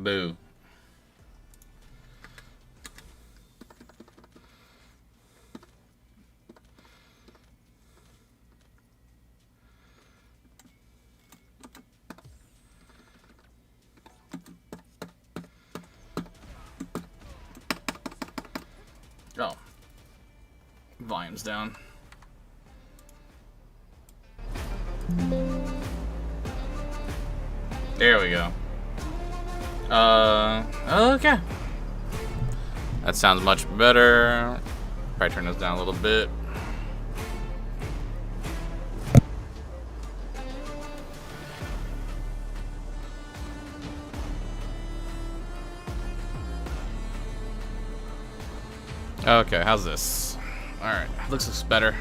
Boo. Oh. Volume's down. There we go. Okay. That sounds much better. Probably turn this down a little bit. Okay, how's this? Alright, looks better.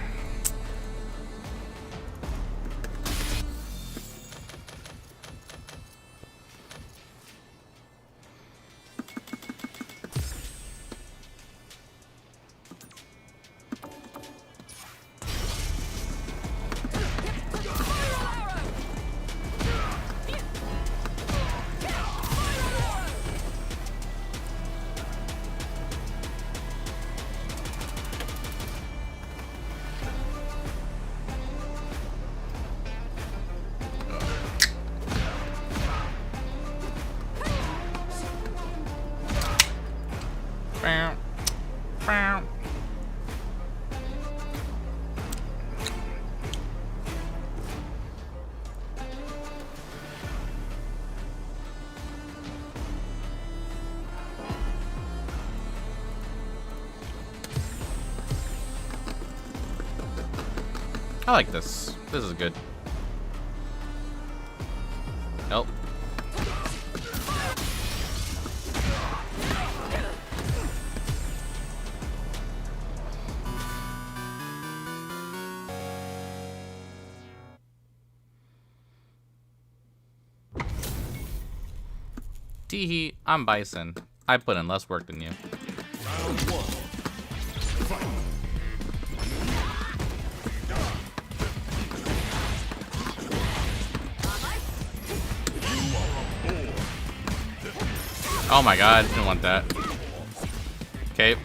I like this. This is good. Nope. Teehee, I'm Bison. I put in less work than you. Round one. Fight. Oh my god, didn't want that. Okay.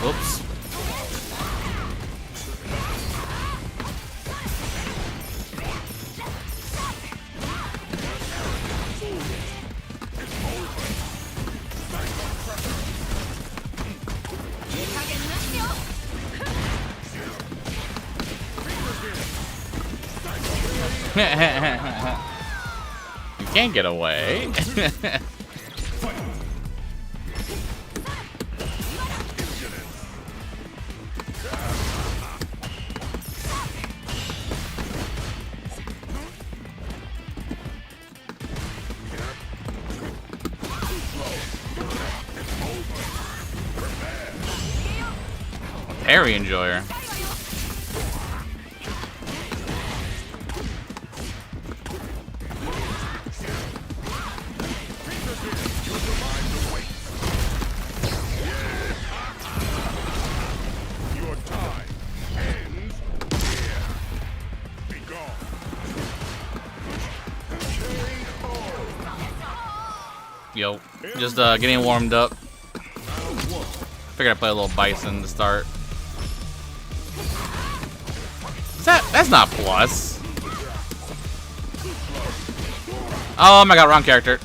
Oops. You can't get away. Parry enjoyer. Yo, just getting warmed up. Figured I'd play a little Bison to start. That's not plus. Oh my god, wrong character.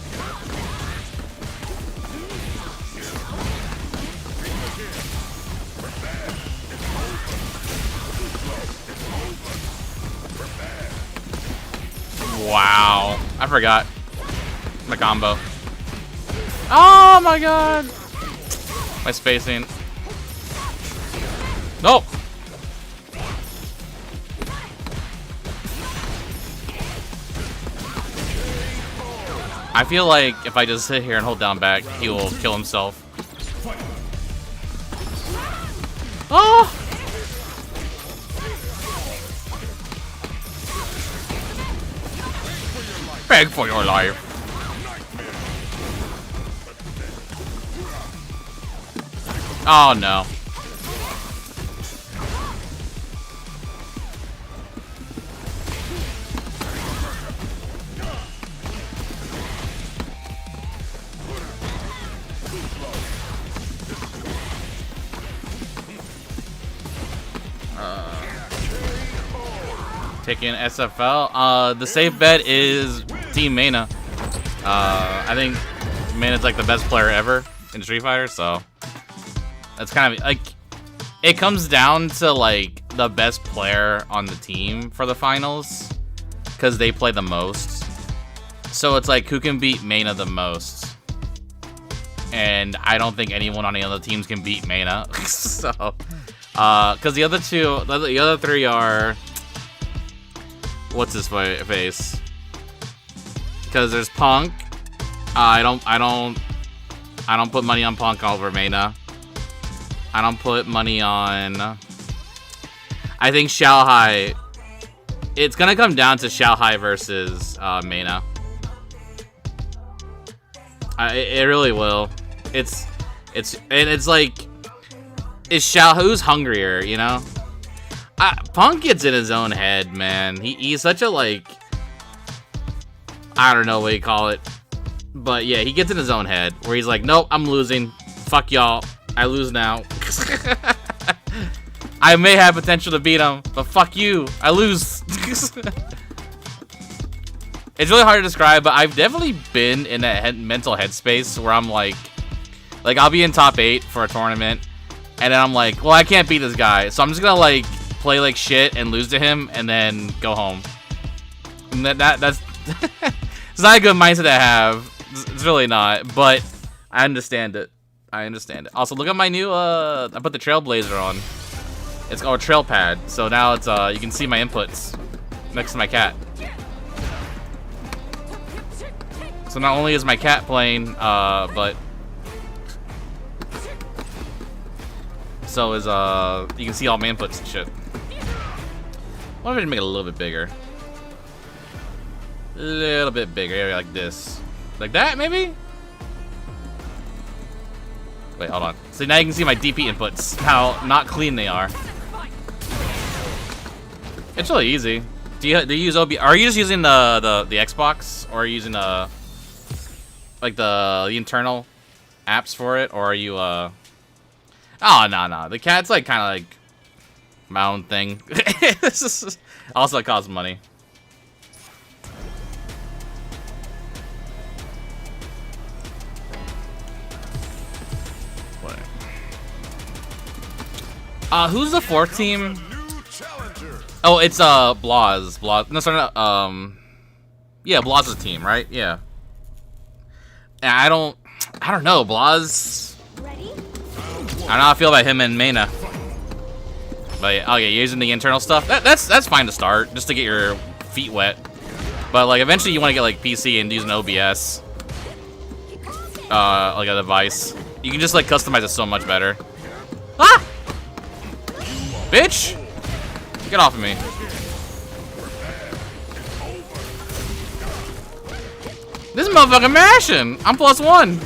Wow, I forgot my combo. Oh my god, my spacing. Nope. I feel like if I just sit here and hold down back, he will kill himself. Oh! Beg for your life. Oh no. Taking SFL. The safe bet is Team Mana. I think Mana's like the best player ever in Street Fighter, so that's kind of like it comes down to like the best player on the team for the finals because they play the most. So it's like who can beat Mana the most, and I don't think anyone on the other teams can beat Mana. So, because the other three are. What's his face? Because there's Punk. I don't put money on Punk over Mana. I don't put money on. I think Xiaohai. It's gonna come down to Xiaohai versus Mana. It really will. It's like, is who's hungrier? You know. Punk gets in his own head, man. He's such a, like, I don't know what you call it. But yeah, he gets in his own head where he's like, nope, I'm losing. Fuck y'all. I lose now. I may have potential to beat him, but fuck you. I lose. It's really hard to describe, but I've definitely been in a mental headspace where I'm like I'll be in top 8 for a tournament, and then I'm like, well, I can't beat this guy, so I'm just gonna, like, play like shit and lose to him and then go home. And that's it's not a good mindset to have. It's really not, but I understand it. Also, look at my new I put the Trailblazer on. It's called Trail Pad, so now it's you can see my inputs next to my cat. So not only is my cat playing, but so is you can see all my inputs and shit. Why don't I make it a little bit bigger? A little bit bigger, maybe like this. Like that, maybe? Wait, hold on. So now you can see my DP inputs, how not clean they are. It's really easy. Do you use OB? Are you just using the Xbox, or are you using like the internal apps for it, or are you Oh no. The cat's like kind of like my own thing. Also, it costs money. What? Who's the 4th team? Oh, it's Blaz. No, sorry, not, yeah, Blaz's team, right? Yeah. I don't know, Blaz. I don't know how I feel about him and Mana. But yeah, oh yeah, using the internal stuff. That's fine to start, just to get your feet wet. But like eventually you want to get like PC and use an OBS, like a device. You can just like customize it so much better. Ah, bitch, get off of me. This motherfucker mashing. I'm +1.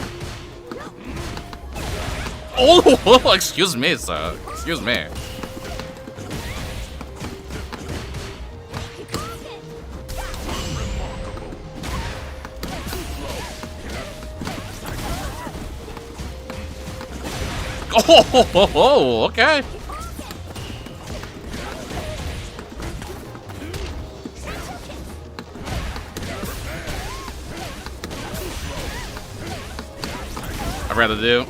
Oh, excuse me, sir. Excuse me. Oh, okay. I'd rather do.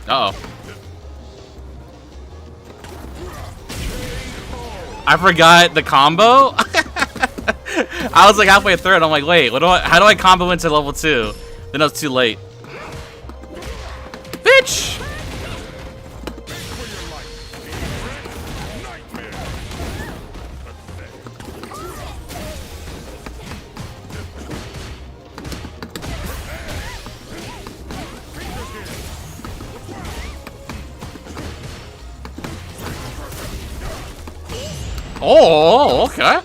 Uh-oh. I forgot the combo. I was like halfway through and I'm like, wait, how do I combo into level 2? Then I was too late. Bitch! Oh, okay.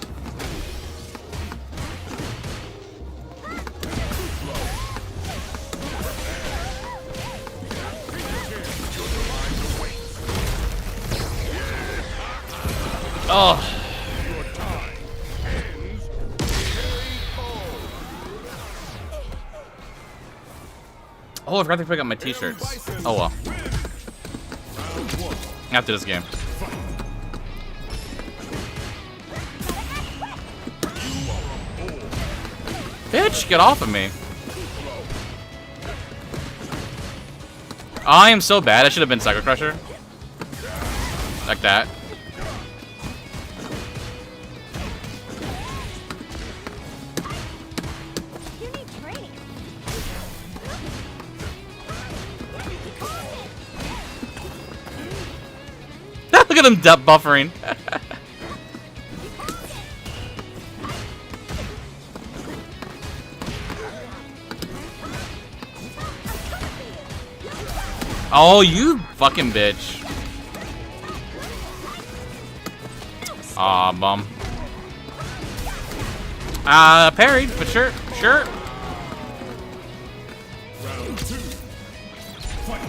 Oh. Your time ends. Oh, I forgot to pick up my t-shirts. Oh well. After this game. Bitch, get off of me. I am so bad. I should have been Psycho Crusher. Like that. You need training. Look at him depth buffering. Oh, you fucking bitch. Aw, bum. Parried, but sure, sure. Round 2. Fight.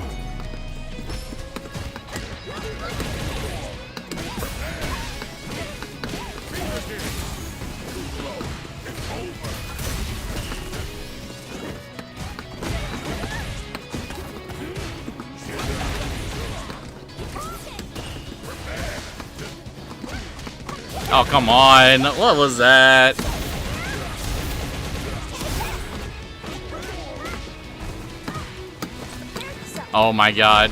Oh, come on. What was that? Oh my god.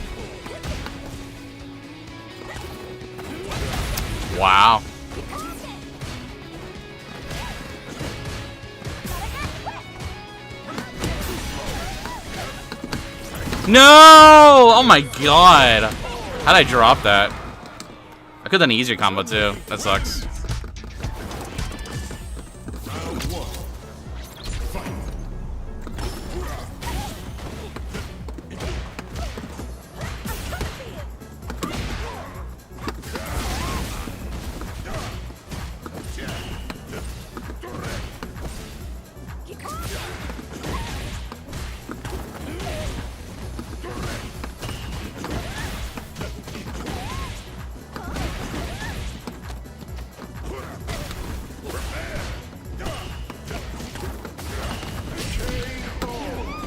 Wow. No! Oh my god. How'd I drop that? I could have done an easier combo too. That sucks. Round 1. Fight.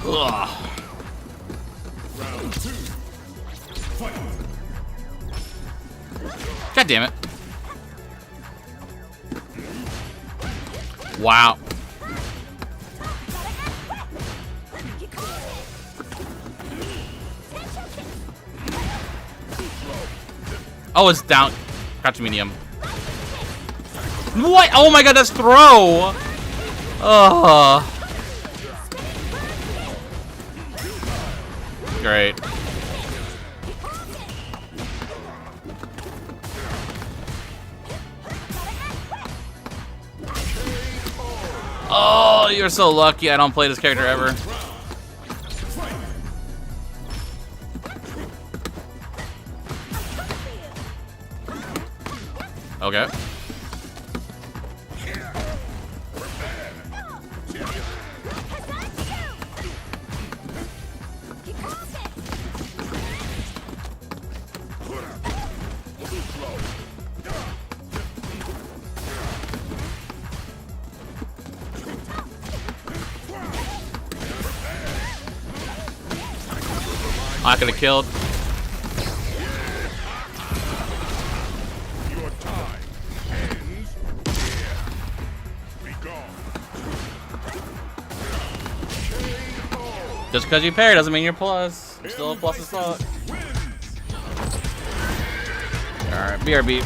Ugh. Round 2. Fight. God damn it. Wow. Oh, it's down. Crouch medium. What? Oh my god, that's throw. Ugh. Great. Oh, you're so lucky I don't play this character ever. Okay. I could have killed. Your time ends here. Be gone. Just because you parry doesn't mean you're plus. You're still a plus as fuck. Alright, BRB.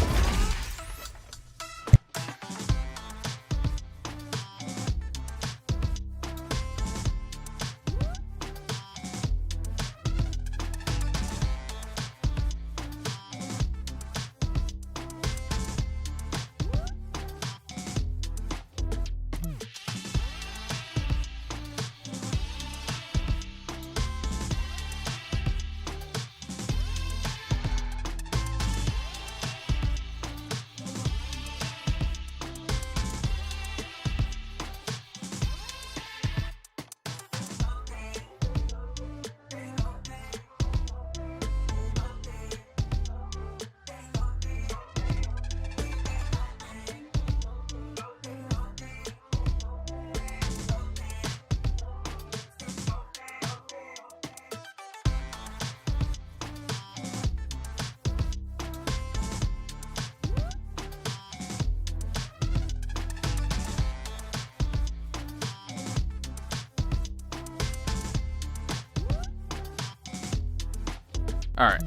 All right.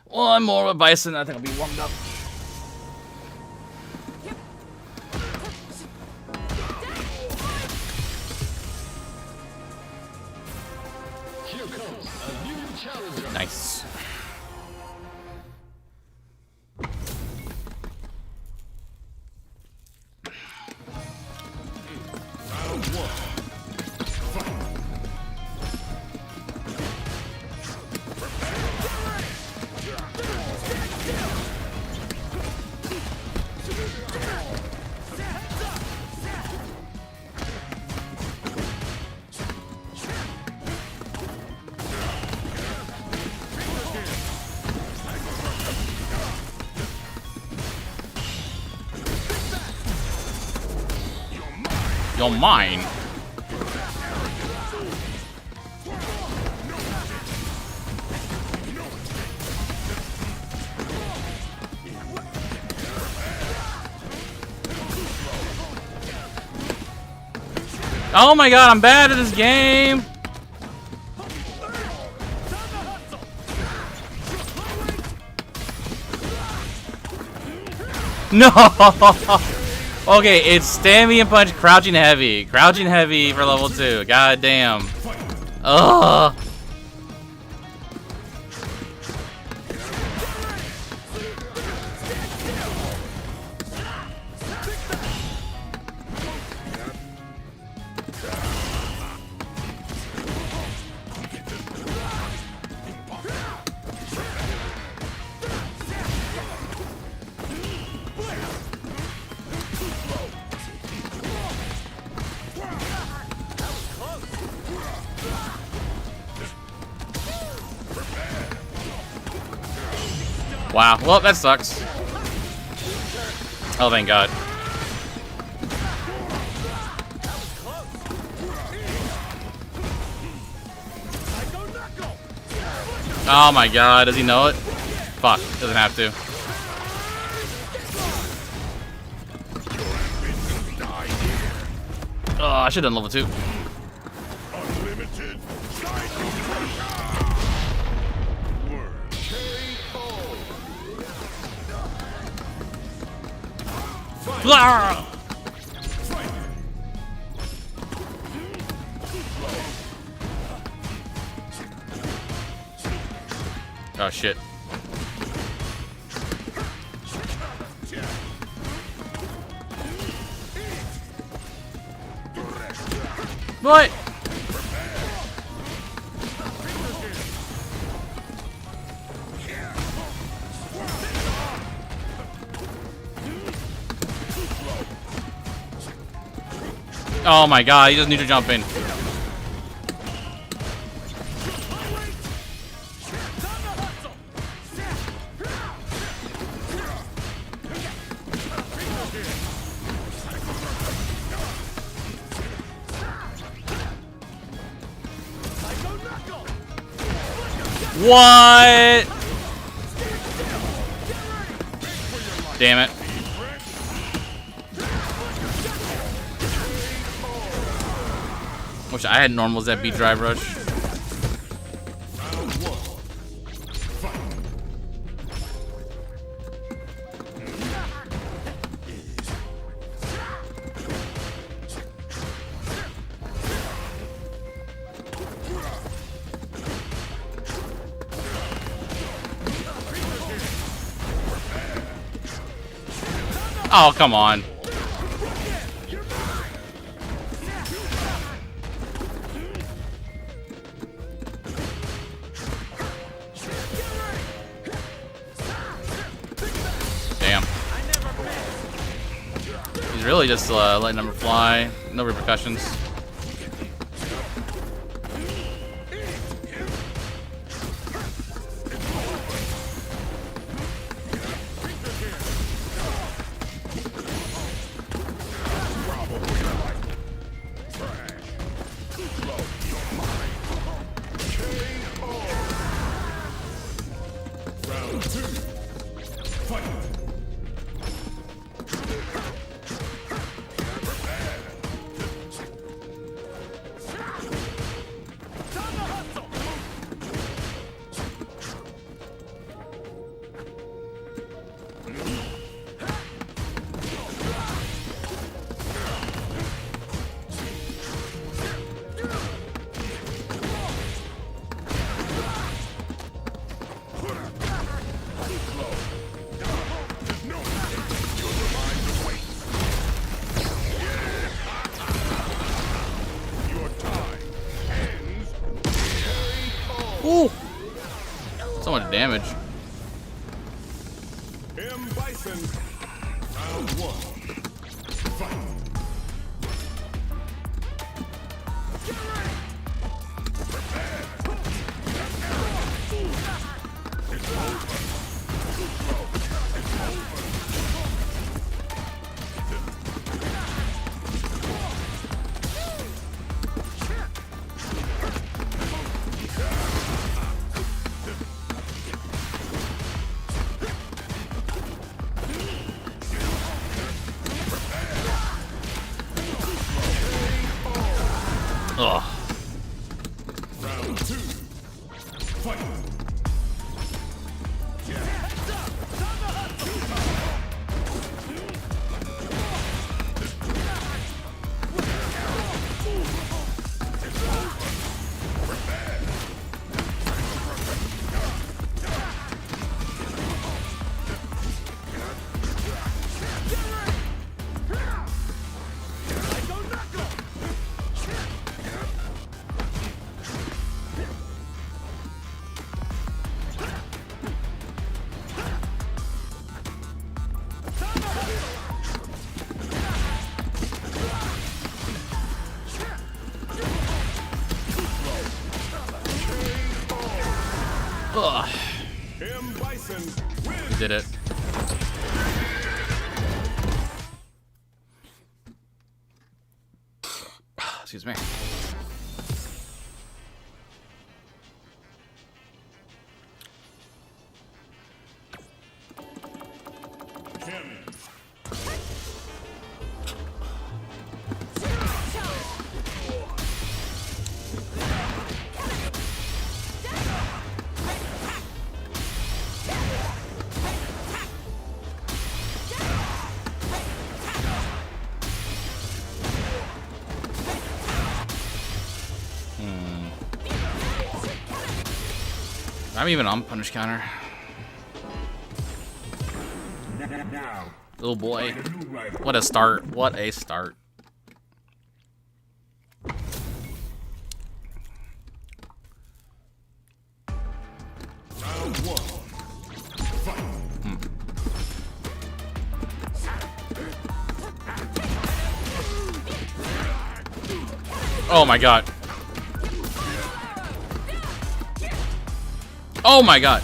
One more with Bison. I think I'll be warmed up. Here comes a new challenger. Nice. Round one. Fight. You're mine. Oh my god, I'm bad at this game. No. Okay, it's stammy and punch, crouching heavy. Crouching heavy for level 2. God damn. Ugh. Wow, well, that sucks. Oh, thank God. Oh my God, does he know it? Fuck, doesn't have to. Oh, I should have done level 2. Unlimited. Blah! Oh shit. What? Oh my God, he doesn't need to jump in. What? Damn it. Wish I had normals that beat Drive Rush. Oh, come on. Damn. He's really just letting them fly. No repercussions. Your time ends. Ooh! So much damage. M. Bison. Round one. Fight. Ugh. Round two. Fight. Ugh. M. Bison You wins. did it. Excuse me. Cammy. I'm even on punish counter. Now, Little boy. the new rival. What a start. What a start. Round one. Fight. Oh my god. Oh my god.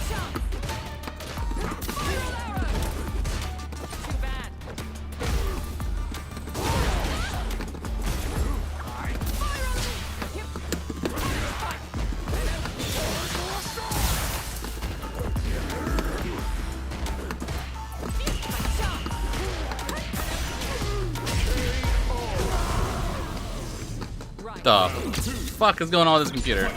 The fuck is going on with this computer?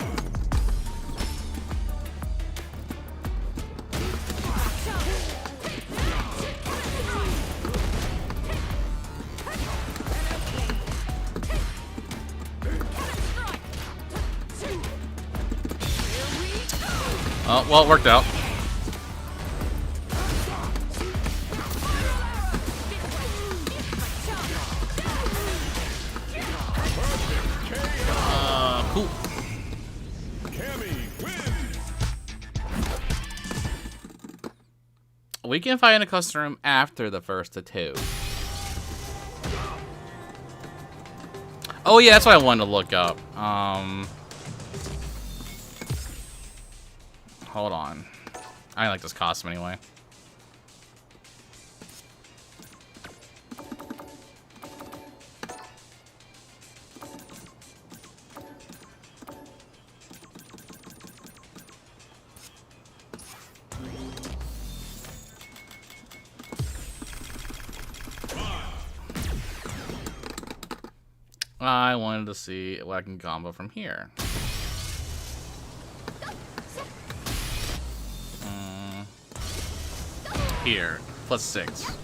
Oh, well, it worked out. Cool. Cammy wins. We can fight in a custom room after the first of two. Oh yeah, that's what I wanted to look up. Hold on. I like this costume anyway. I wanted to see what I can combo from here. Here, +6.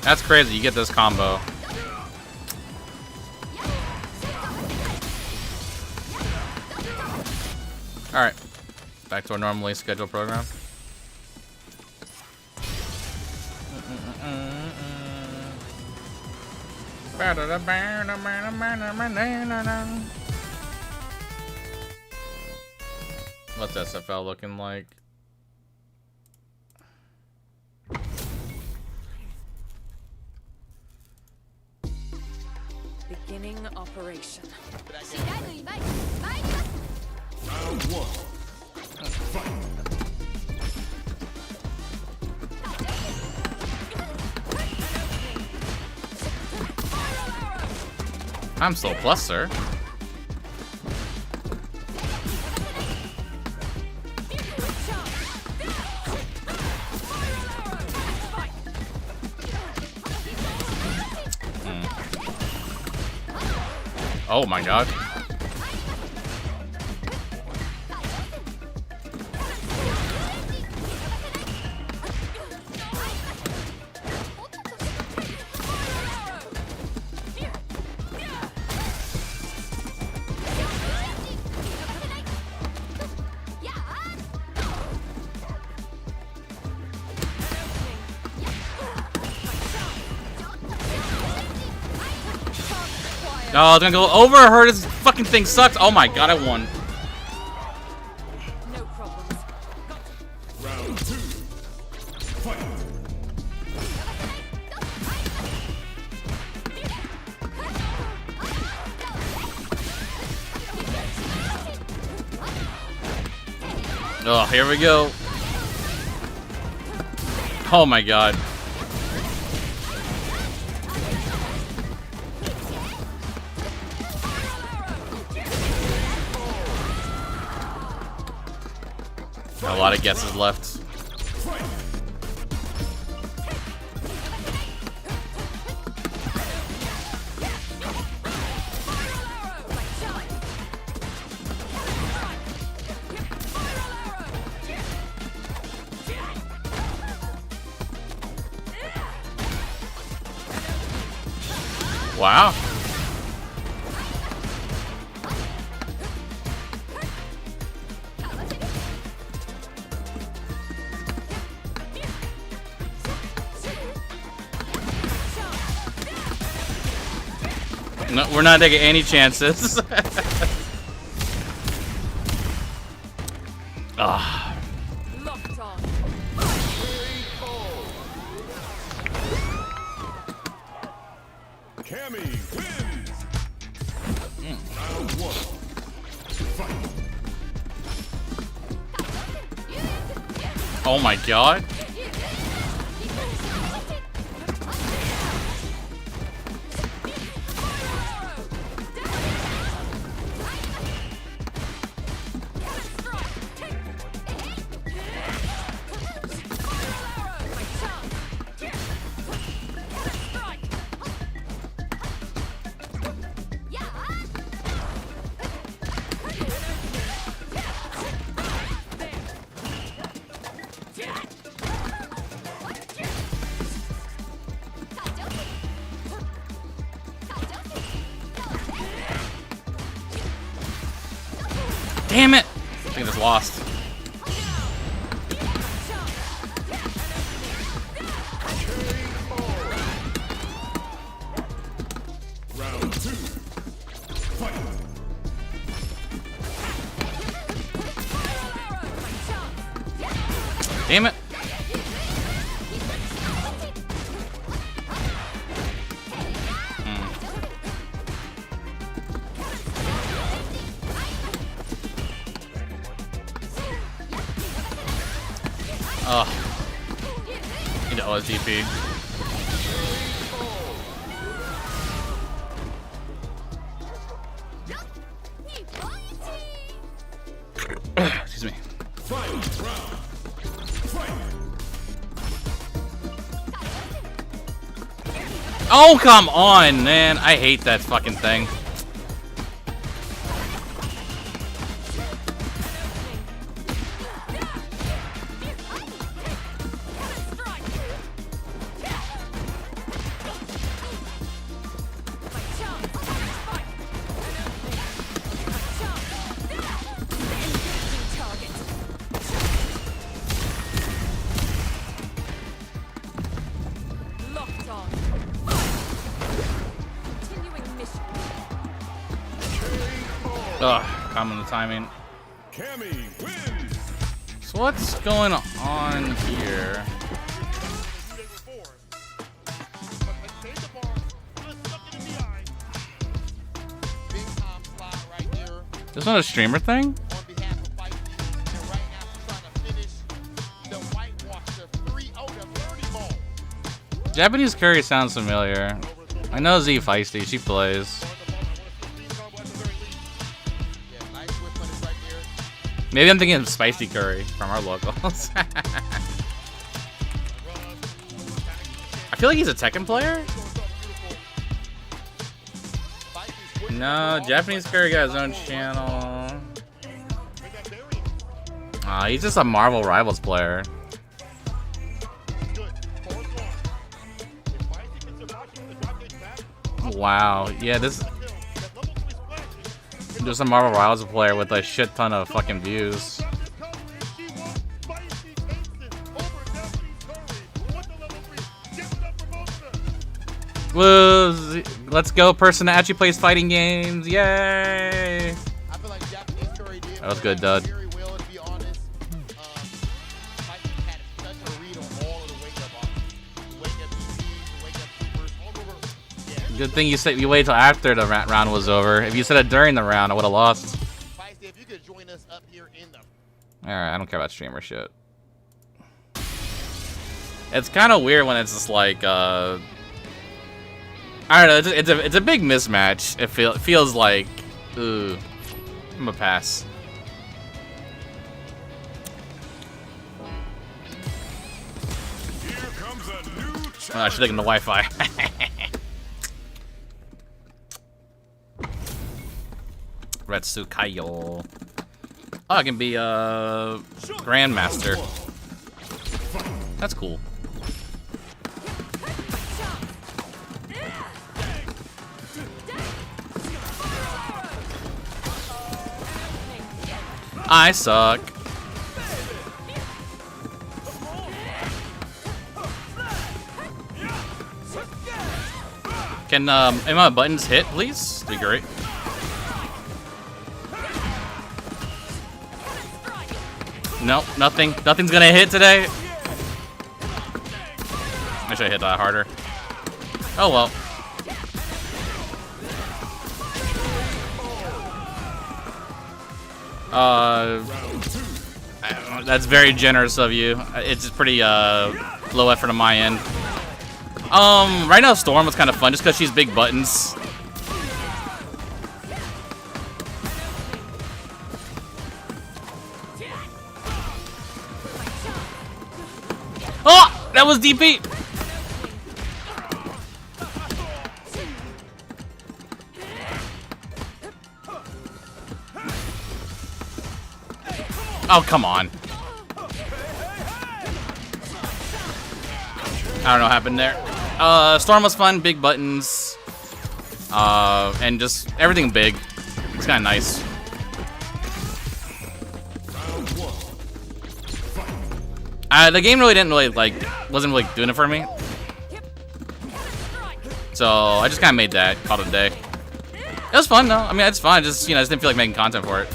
That's crazy. You get this combo. Alright. Back to our normally scheduled program. What's SFL looking like? Beginning operation. Round one. Fight. I'm still plus, sir. Oh my god. Oh, it's gonna go over. I heard this fucking thing sucks. Oh my god, I won. No problems. Round two. Fight. Oh, here we go. Oh my god. A lot of guesses left. Wow. No, we're not taking any chances. Ah. Locked on. Cammy wins. Round one. Fight. Oh my god. Damn it! I think it's lost. Round two. Fight. Damn it! Oh. Need to OSDP. Excuse me. Final round. Fight. Oh, come on, man. I hate that fucking thing. Ugh, common the timing. Cammy wins. So what's going on here? This not a streamer thing? Japanese curry sounds familiar. I know Z Feisty, she plays. Maybe I'm thinking of spicy curry from our locals. I feel like he's a Tekken player? No, Japanese curry got his own channel. He's just a Marvel Rivals player. Wow, yeah, this just a Marvel Rivals player with a shit ton of fucking views. Woo! Let's go, person that actually plays fighting games! Yay! That was good, Dud. Good thing you said you waited till after the round was over. If you said it during the round, I would have lost. Alright, I don't care about streamer shit. It's kind of weird when it's just like, I don't know, it's a big mismatch. It feels like, ooh, I'm gonna pass. Here comes a new Oh, I should take him to Wi-Fi. Retsukayo. Oh, I can be a Grandmaster. That's cool. I suck. Can any my buttons hit, please? That'd be great. Nope, nothing. Nothing's gonna hit today. I should hit that harder. Oh well. That's very generous of you. It's pretty low effort on my end. Right now Storm was kind of fun just because she's big buttons. Oh, that was DP. Oh, come on. I don't know what happened there. Storm was fun, big buttons. And just everything big. It's kind of nice. The game really didn't really, wasn't really doing it for me. So, I just kind of made that, called it a day. It was fun, though. I mean, it's fun. I just didn't feel like making content for it.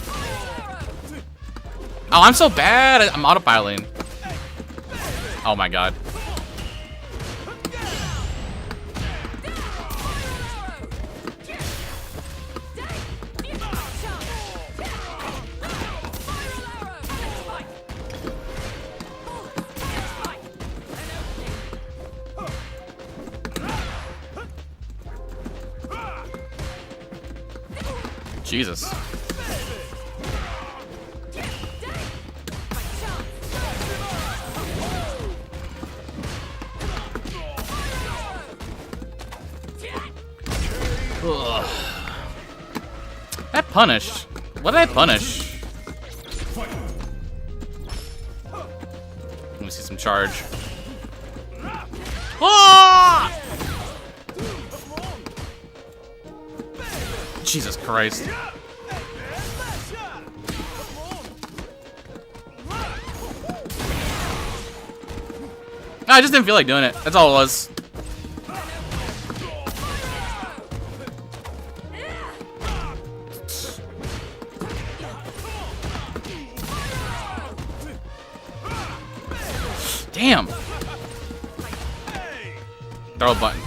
Oh, I'm so bad. I'm autopiloting. Oh my god. Jesus. Ugh. That punished. What did I punish? Let me see some charge. Ah! Jesus Christ. I just didn't feel like doing it. That's all it was. Throw a button.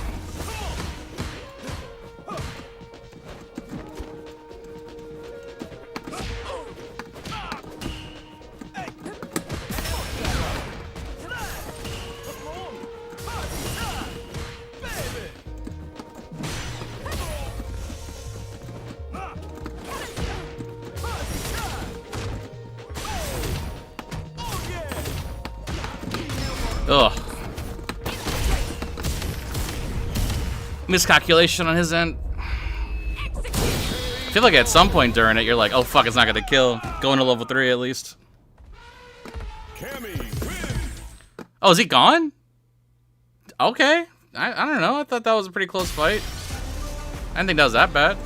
Ugh. Miscalculation on his end. I feel like at some point during it, you're like, oh fuck, it's not gonna kill. Going to level 3 at least. Cammy wins. Oh, is he gone? Okay. I don't know. I thought that was a pretty close fight. I didn't think that was that bad.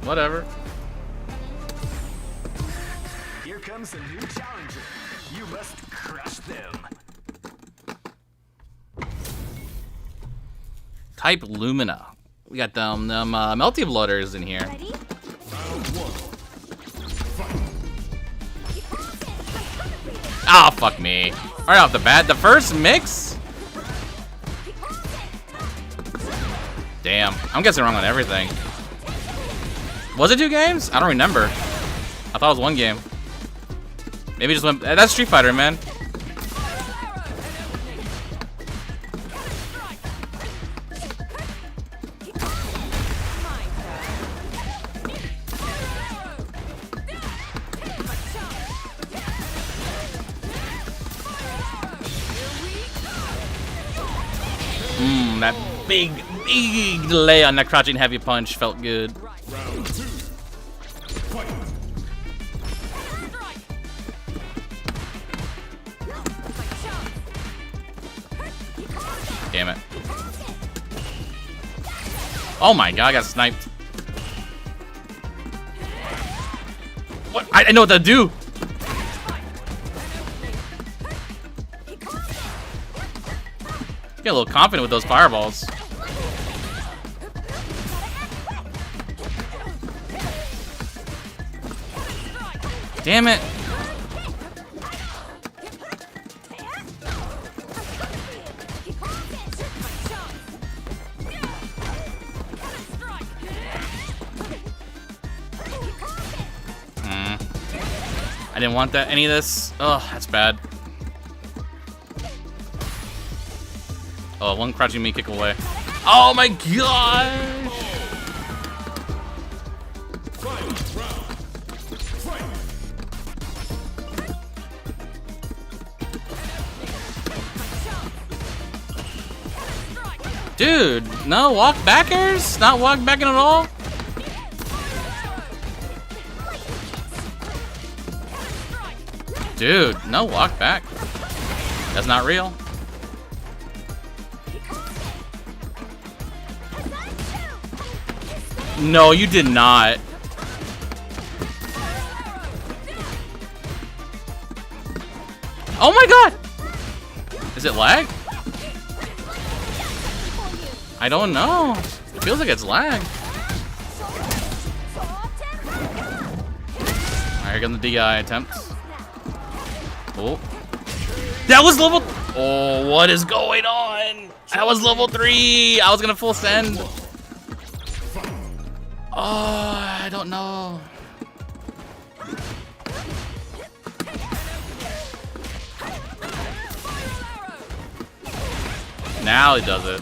Whatever. Here comes a new challenger. You must crush them. Type Lumina. We got them melty blooders in here. Ready? Ah, oh, fuck me. Right off the bat, the first mix? Damn, I'm guessing wrong on everything. Was it 2 games? I don't remember. I thought it was 1 game. Maybe just went. That's Street Fighter, man. That big delay on that crouching heavy punch felt good. Round 2. Fight. Damn it. Oh my god, I got sniped. What? I know what to do. Get a little confident with those fireballs. Damn it. I didn't want that, any of this. Oh, that's bad. Oh, 1 crouching me kick away. Oh my gosh! Dude, no walk backers? Not walk backing at all? Dude, no walk back. That's not real. No, you did not. Oh my god! Is it lag? I don't know. It feels like it's lag. Alright, here comes the DI attempt. Oh. That was level... Oh, what is going on? That was level 3. I was gonna full send. Oh, I don't know. Now he does it.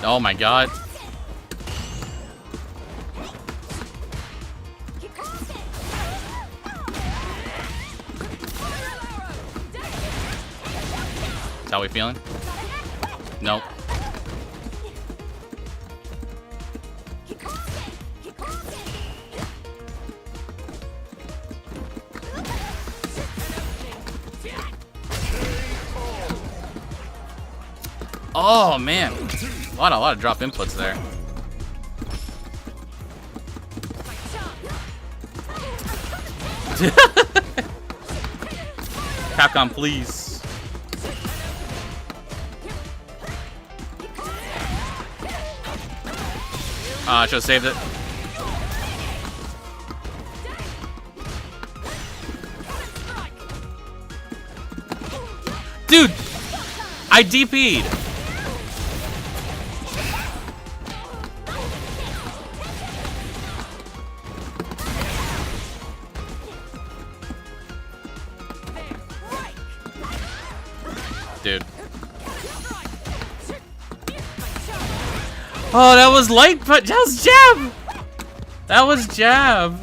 Oh my god. How we feeling? Nope. Oh man. A lot of drop inputs there. Capcom, please. I should have saved it. Dude! I DP'd! Dude. Oh, that was light, but that was jab! That was jab.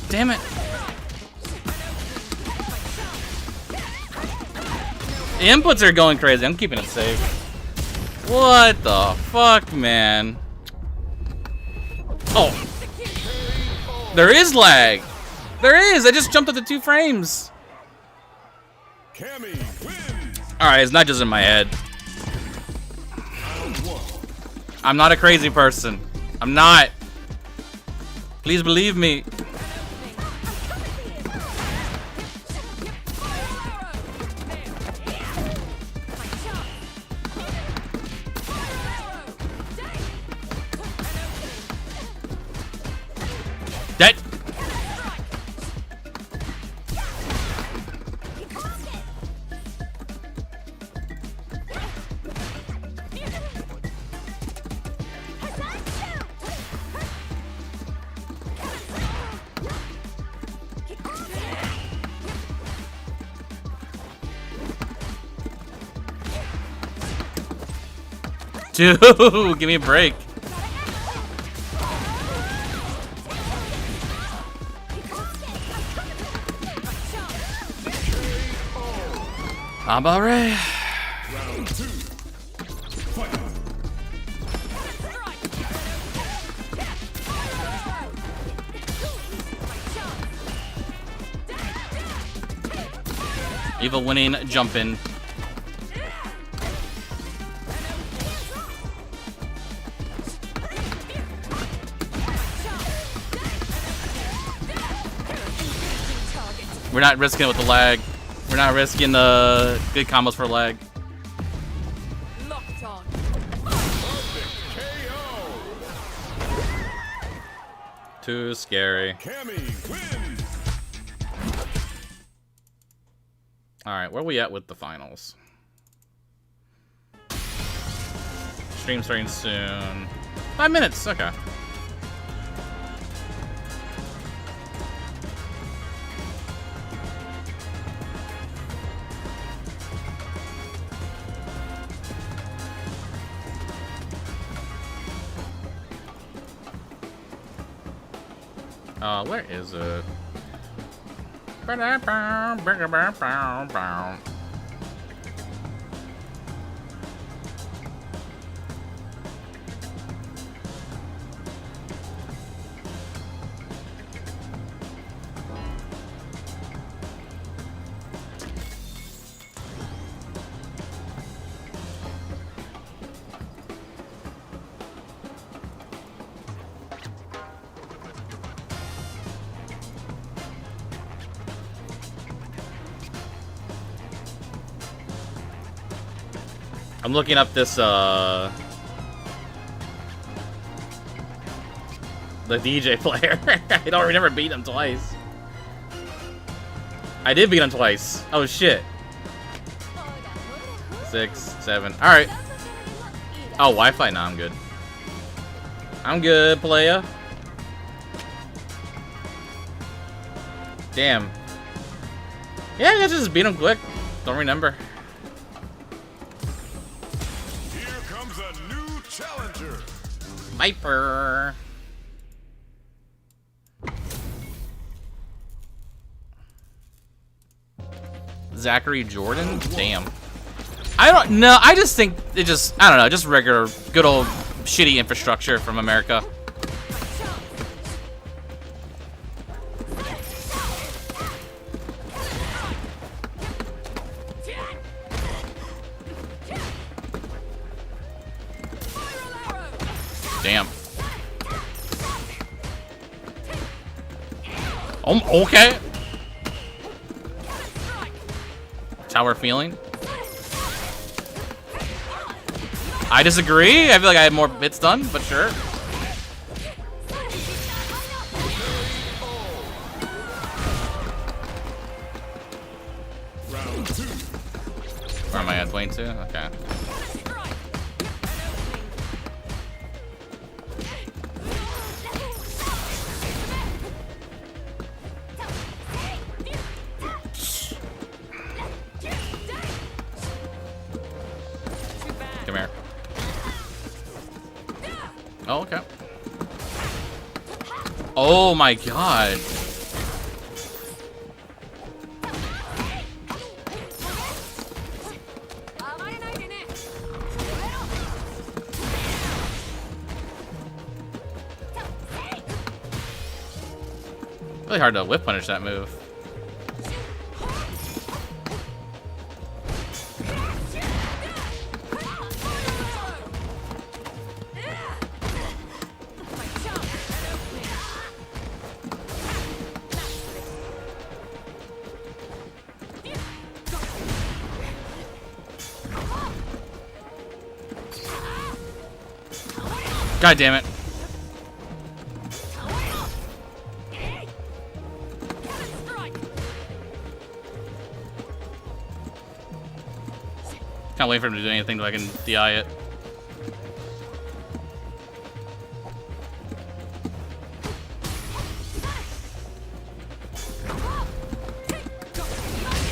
Damn it. The inputs are going crazy. I'm keeping it safe. What the fuck, man? Oh. There is lag. There is. I just jumped up to 2 frames. Cammy wins. Alright, it's not just in my head. I'm not a crazy person. I'm not. Please believe me. That. Dude, give me a break. I'm alright. Round 2. Fight. Eva winning, jumping. We're not risking it with the lag. We're not risking the good combos for lag. Locked on. KO. Too scary. Cammy wins. Alright, where are we at with the finals? Stream starting soon. 5 minutes, okay. Where is it? I'm looking up this, the DJ player. I don't remember beating him twice. I did beat him twice. Oh, shit. 6, 7. Alright. Oh, Wi-Fi? Nah, I'm good. I'm good, playa. Damn. Yeah, I guess just beat him quick. Don't remember. Challenger. Viper. Zachary Jordan? Damn. I don't know. I just think it just, I don't know, just regular, good old shitty infrastructure from America. Damn. Okay. That's how we're feeling. I disagree. I feel like I had more hits done, but sure. Round 2. Where am I at? 22? Okay. Come here. Oh, okay. Oh my god. Really hard to whip punish that move. God damn it. Can't wait for him to do anything so I can DI it.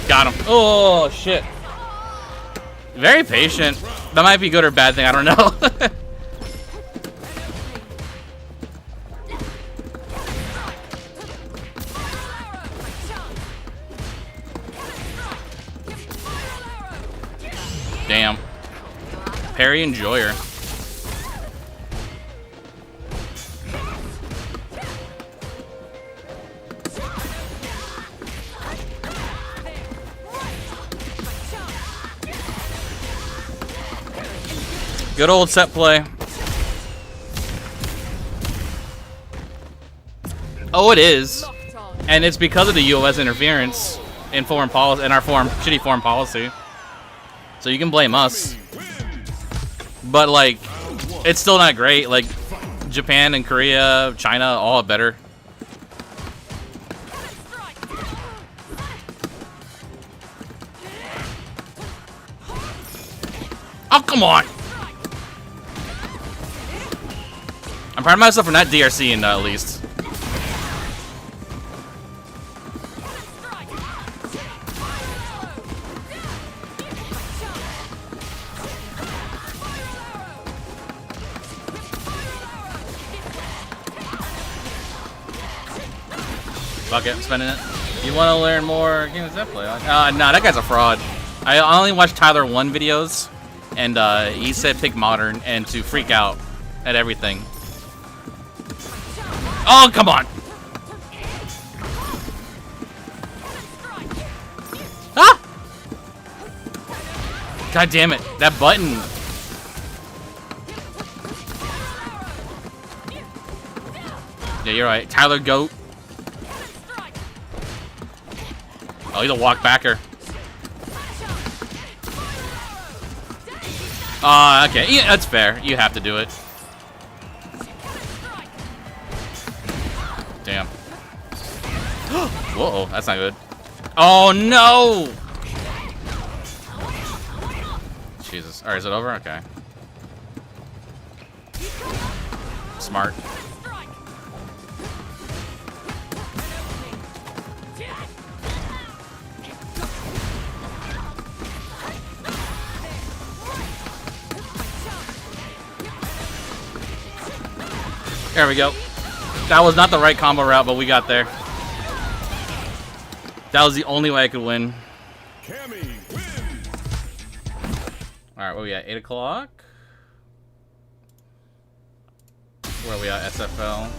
Got him. Oh, shit. Very patient. That might be a good or bad thing. I don't know. Damn. Parry Enjoyer. Good old set play. Oh, it is. And it's because of the US interference in foreign policy, in our shitty foreign policy. So you can blame us. But like, it's still not great. Like, Japan and Korea, China, all better. Oh, come on! I'm proud of myself for not DRCing at least. Fuck it, I'm spending it. You want to learn more games that play? Nah, that guy's a fraud. I only watched Tyler 1 videos, and he said pick modern and to freak out at everything. Oh, come on! Ah! God damn it, that button. Yeah, you're right. Tyler Goat. Oh, he's a walk backer. Okay. Yeah, that's fair. You have to do it. Damn. Whoa, that's not good. Oh, no! Jesus. Alright, is it over? Okay. Smart. There we go. That was not the right combo route, but we got there. That was the only way I could win. Cammy wins. Alright, what are we at? 8 o'clock? Where are we at? SFL.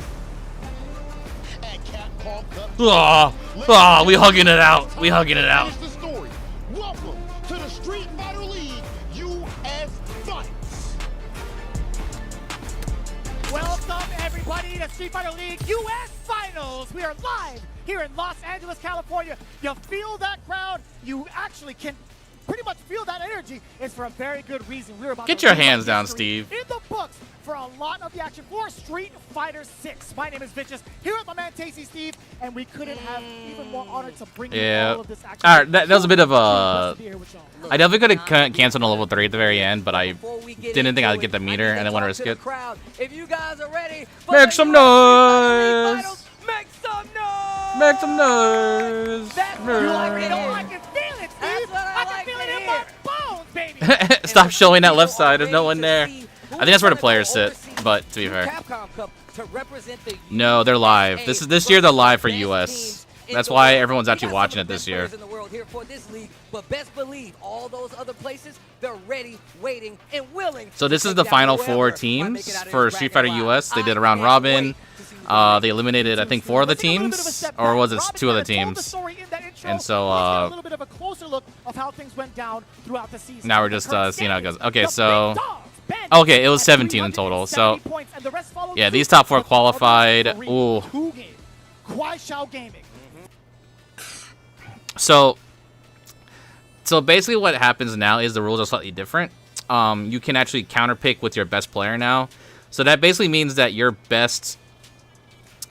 We hugging it out. We hugging it out. Here's the story. Welcome to the Street Fighter League US Fights. Welcome, everybody. everybody to Street Fighter League US Finals. We are live here in Los Angeles, California. You feel that crowd? You actually can pretty much feel that energy. It's for a very good reason. We're about Get to your rewrite hands down, history Steve. in the books for a lot of the action for Street Fighter 6. My name is Vicious, here with my man Tasty Steve, and we couldn't have even more honor to bring you all of this action. All right, that was a bit of a... I definitely could have canceled on level 3 at the very end, but I didn't think I'd get the meter, and I want to risk it. If you guys are ready, Make some noise! Make some noise! Make some noise! You already know I can feel it, Steve! I can feel it in my bones, baby! Stop showing that left side. There's no one there. I think that's where the players sit, but to be fair. No, they're live. This year they're live for US. That's why everyone's actually watching it this year. But best believe all those other places, they're ready, waiting, and willing. So this is the final 4 teams for Street Fighter US. They did a round robin. They eliminated, I think, 4 of the teams, or was it 2 of the teams? And so now we're just seeing how it goes. Okay, so it was 17 in total. So yeah, these top 4 qualified. Ooh. So basically what happens now is the rules are slightly different. You can actually counterpick with your best player now. So that basically means that your best,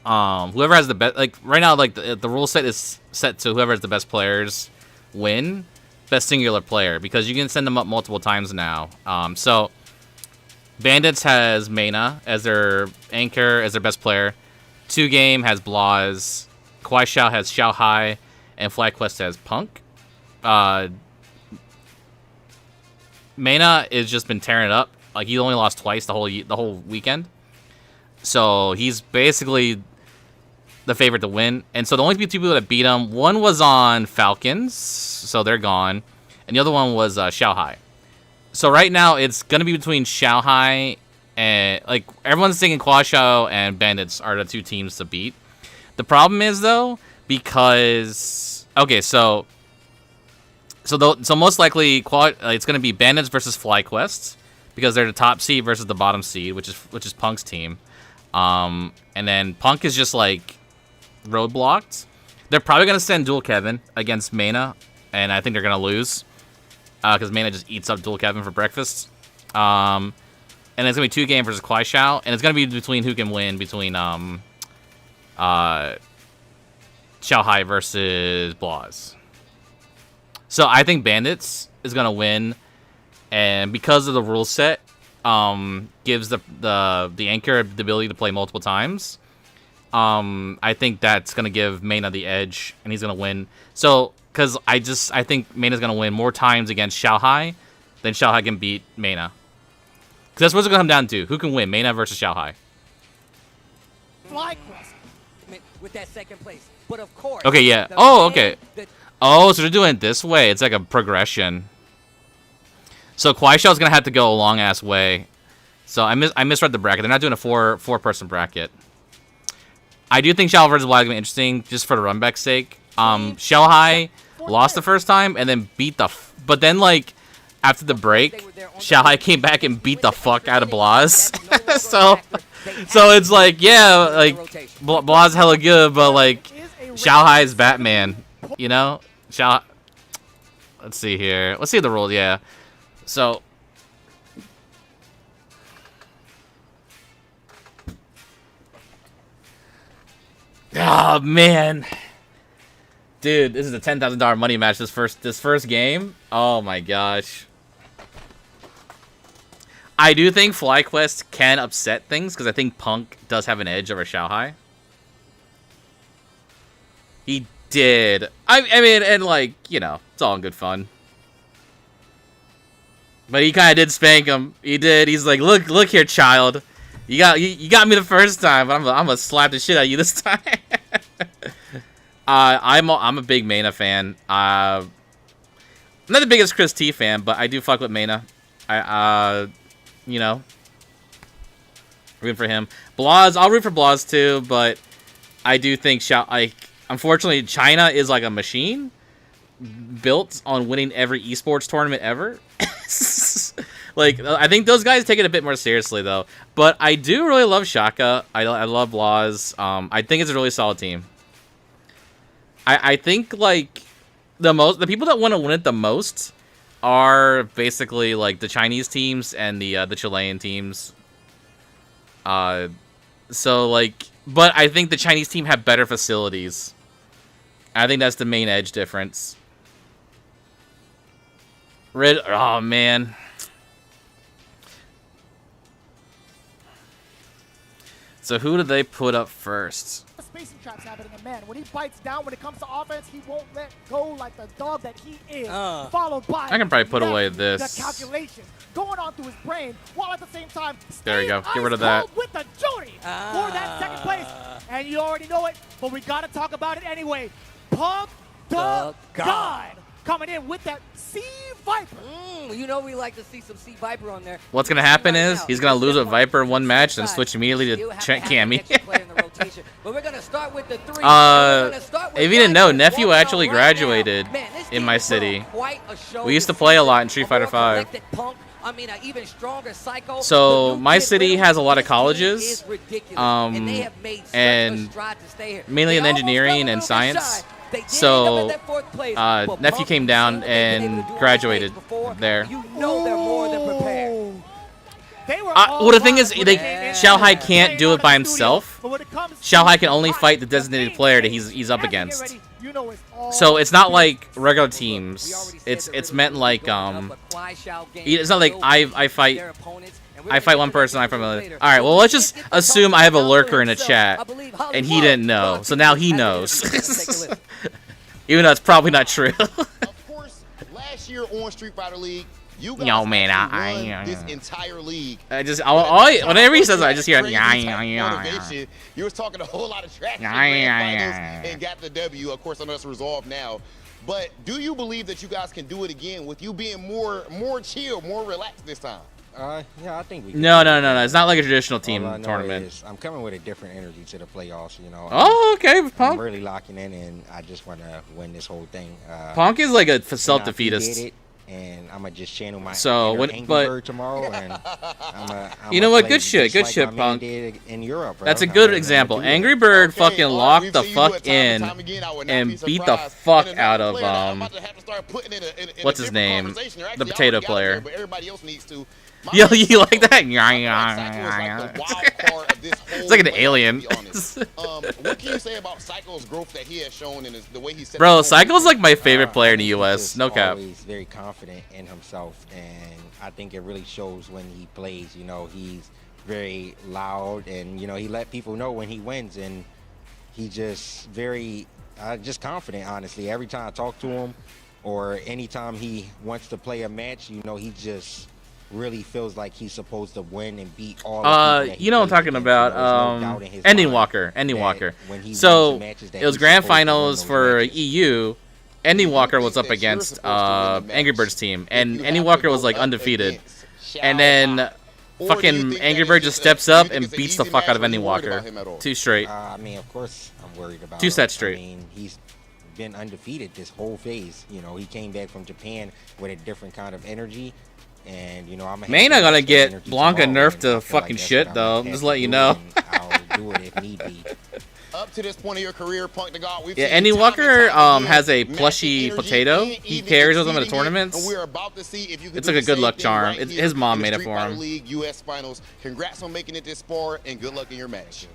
whoever has the best, like right now, like the rule set is set to whoever has the best players win, best singular player, because you can send them up multiple times now. So Bandits has Mena as their anchor, as their best player. 2Game has Blaz. Kwai Xiao has Xiao Hai, and FlyQuest has Punk. Mena has just been tearing it up. Like, he only lost twice the whole weekend. So he's basically the favorite to win. And so the only 2 people that beat him, one was on Falcons, so they're gone, and the other one was Xiao Hai. So right now it's gonna be between Xiao Hai and, like, everyone's thinking Kwai Xiao and Bandits are the 2 teams to beat. The problem is, though, because so most likely it's gonna be Bandits versus FlyQuest, because they're the top seed versus the bottom seed, which is Punk's team. And then Punk is just like roadblocked. They're probably gonna send Dual Kevin against Mena, and I think they're gonna lose because Mena just eats up Dual Kevin for breakfast. And it's gonna be 2Game versus Kwai Xiao, and it's gonna be between who can win between Xiao Hai versus Blaz. So I think Bandits is gonna win, and because of the rule set, gives the anchor the ability to play multiple times. I think that's gonna give Mena the edge, and he's gonna win. So, because I think Mena's gonna win more times against Xiao Hai than Xiao Hai can beat Mena. Because that's what it's gonna come down to: who can win, Mena versus Xiao Hai. With that second place, but of course. Okay, yeah. Oh, okay. Oh, so they're doing it this way. It's like a progression. So Kwai Xiao's gonna have to go a long ass way. So I misread the bracket. They're not doing a four-person bracket. I do think Xiao versus Blaz is gonna be interesting, just for the run back's sake. Xiao Hai lost the first time and then beat but then, like, after the break, Xiao Hai came back and beat the fuck out of Blaz. so it's like, yeah, like Blaz hella good, but like Xiao Hai is Batman, you know? Let's see here. Let's see the rules. Yeah. So. Oh man, dude, this is a $10,000 money match. This first game. Oh my gosh. I do think FlyQuest can upset things because I think Punk does have an edge over Xiao Hai. He did. I mean, and like, you know, it's all in good fun. But he kind of did spank him. He did. He's like, look here, child. You got me the first time, but I'm gonna slap the shit out of you this time. I'm a big Mena fan. I'm not the biggest Chris T fan, but I do fuck with Mena. You know, rooting for him. Blaz, I'll root for Blaz too, but I do think unfortunately, China is like a machine built on winning every esports tournament ever. Like, I think those guys take it a bit more seriously, though. But I do really love Shaka. I love Laws. I think it's a really solid team. I think, like, the people that want to win it the most are basically, like, the Chinese teams and the Chilean teams. So, like, but I think the Chinese team have better facilities. I think that's the main edge difference. Oh, man. So who did they put up first? Spacing traps happening, and man, when he bites down, when it comes to offense, he won't let go like the dog that he is. Followed by I can probably put away this. The calculation going on through his brain, while at the same time, there you go. Get rid of that. With the duty for that second place, and you already know it, but we gotta talk about it anyway. Pump the God coming in with that Sea Viper. You know we like to see some Sea Viper on there. What's gonna happen is he's gonna lose a Viper in one match and switch immediately to Cammy. But we're gonna start with the three. If you didn't know, Nephew actually graduated in my city. We used to play a lot in Street Fighter V. I mean, an even stronger Psycho. So my city has a lot of colleges, and mainly in engineering and science. So Nephew came down and graduated there. You know they're more than prepared. Well, the thing is, Xiao Hai can't do it by himself. Xiao Hai can only fight the designated player that he's up against. So it's not like regular teams. It's meant like it's not like I fight one person, I fight another. All right, well let's just assume I have a lurker in the chat, and he didn't know, so now he knows. Even though it's probably not true. Of course, last year on Street Fighter League, you guys won this entire league. Whenever he says that, I just hear motivation. You was talking a whole lot of trash and got the W. Of course, I know it's resolved now. But do you believe that you guys can do it again with you being more chill, more relaxed this time? Yeah, I think we can. No. It's not like a traditional team tournament. I'm coming with a different energy to the playoffs, you know. Oh, okay, Punk. I'm really locking in, and I just want to win this whole thing. Punk is like a self-defeatist. And I'm gonna just channel my Angry Bird tomorrow, and you know what? Good shit, Punk. In Europe, that's a good example. Angry Bird fucking locked the fuck in and beat the fuck out of what's his name, the potato player. Yo, you like that? It's like an alien. What can you say about Psycho's growth that he has shown in the way he set? Bro, Psycho's like my favorite player in the U.S. No cap. He's very confident in himself, and I think it really shows when he plays. You know, he's very loud, and you know he let people know when he wins, and he just very just confident. Honestly, every time I talk to him, or anytime he wants to play a match, you know, he just really feels like he's supposed to win and beat all the you know what I'm talking about, Ending Walker. So it was grand finals for EU. Ending Walker was up against Angry Bird's team, and Ending Walker was like undefeated, and then fucking Angry Bird just steps up and beats the fuck out of Ending Walker. 2 straight. I mean, of course I'm worried about 2 sets straight. I mean, he's been undefeated this whole phase. You know, he came back from Japan with a different kind of energy. And you know, I'm gonna get Blanca nerfed to fucking shit though. I'm just letting you know. I'll do it if need be. Up to this point of your career, Punk the God, yeah, Ending Walker has a plushy potato. He carries with him at the tournaments. We're about to see if you can it's like a good luck charm. His mom made it for him. League US Finals. Congrats on making it this far, and good luck in your match.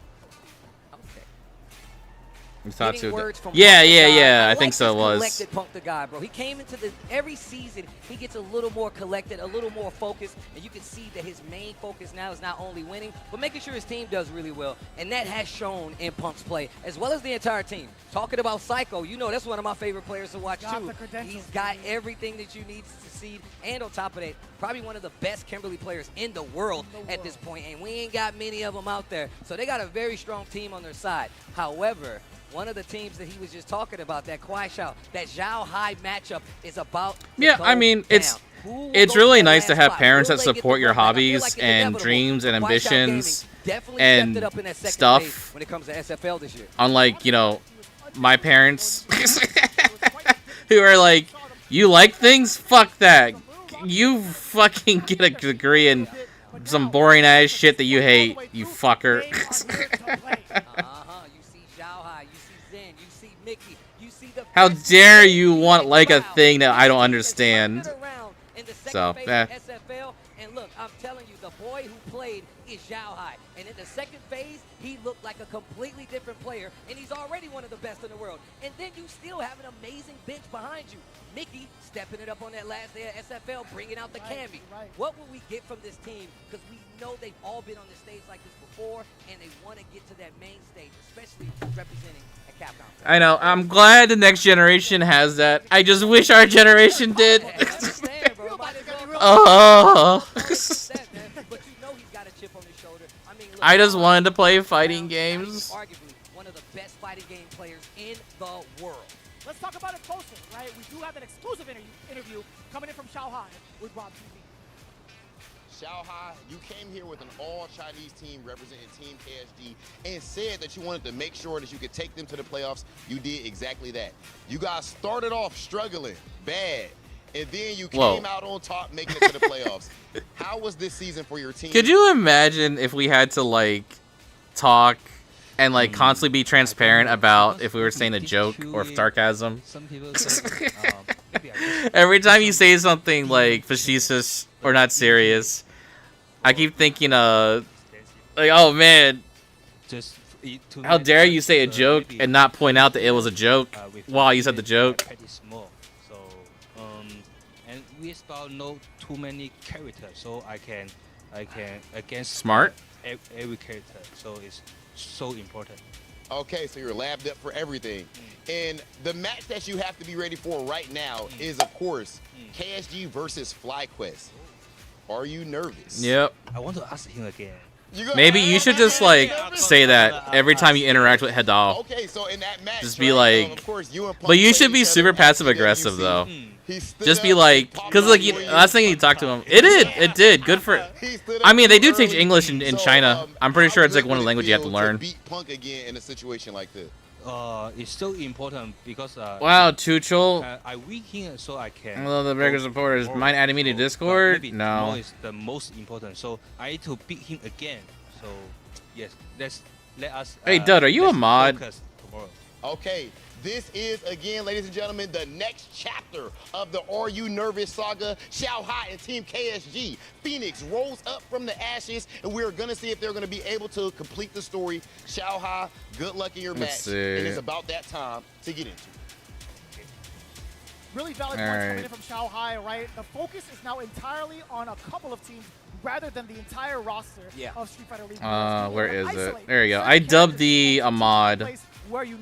Yeah, I think so it was. Collected Punk the guy, bro. He came into every season, he gets a little more collected, a little more focused, and you can see that his main focus now is not only winning, but making sure his team does really well, and that has shown in Punk's play, as well as the entire team. Talking about Psycho, you know that's one of my favorite players to watch too. He's got everything that you need to succeed, and on top of that, probably one of the best Kimberly players in the world at this point, and we ain't got many of them out there, so they got a very strong team on their side. However, one of the teams that he was just talking about, that Kwai Xiao, that Xiao Hai matchup is about. Yeah, I mean, it's really nice to have parents that support your hobbies and dreams and ambitions and stuff. When it comes to SFL this year. Unlike, you know, my parents who are like, you like things? Fuck that. you fucking get a degree in some boring ass shit that you hate, you fucker. You see Xiaohai, you see Zen, you see Mickey, you see the. How dare you want like a thing that I don't understand? So, SFL, and look, I'm telling you, the boy who played is Xiaohai, and in the second phase, he looked like a completely different player, and he's already one of the best in the world. And then you still have an amazing bench behind you. Mickey stepping it up on that last day of SFL, bringing out the Cammy. What will we get from this team? Because we know they've all been on the stage like this before, and they want to get to that main stage, especially representing a Capcom. I know. I'm glad the next generation has that. I just wish our generation did. Oh. I just wanted to play fighting games. Arguably one of the best fighting game players in the world. Let's talk about it closer, right? We do have an exclusive interview coming in from Shanghai with Rob TV. Shanghai, you came here with an all-Chinese team representing Team KSG and said that you wanted to make sure that you could take them to the playoffs. You did exactly that. You guys started off struggling bad, and then you came out on top, making it to the playoffs. How was this season for your team? Could you imagine if we had to like talk and like constantly be transparent about if we were saying a joke or sarcasm? Every time you say something like facetious or not serious, I keep thinking like, oh man, how dare you say a joke and not point out that it was a joke while you said the joke? And we spell no too many characters, so I can against Smart every character, so it's so important. Okay, so you're labbed up for everything. And the match that you have to be ready for right now is, of course, KSG versus FlyQuest. Are you nervous? Yep. I want to ask him again. Maybe you should just like say that every time you interact with Hedal. Okay, so in that match, just be like, of course, you and Punk but you played should be each super other passive at aggressive PWC. though. He stood Just be up, like, popped cause out like for you. last thing you talked to him, it did. Good for. I mean, they do teach English in China. I'm pretty sure it's like one of the languages you have to learn. Beat Punk again in a situation like this. It's so important because Wow, Tuchel. I weak him so I can. Hello, the regular supporters. Mind adding me to Discord? No. Is the most important, so I need to beat him again. So yes, let us. Hey, Dud, are you a mod? Okay, this is, again, ladies and gentlemen, the next chapter of the Are You Nervous saga. Shanghai and Team KSG. Phoenix rolls up from the ashes, and we're going to see if they're going to be able to complete the story. Shanghai, good luck in your match. And it's about that time to get into it. Really valid points coming in from Shanghai, right? The focus is now entirely on a couple of teams rather than the entire roster of Street Fighter League. Where is it? There you go. I dubbed the mod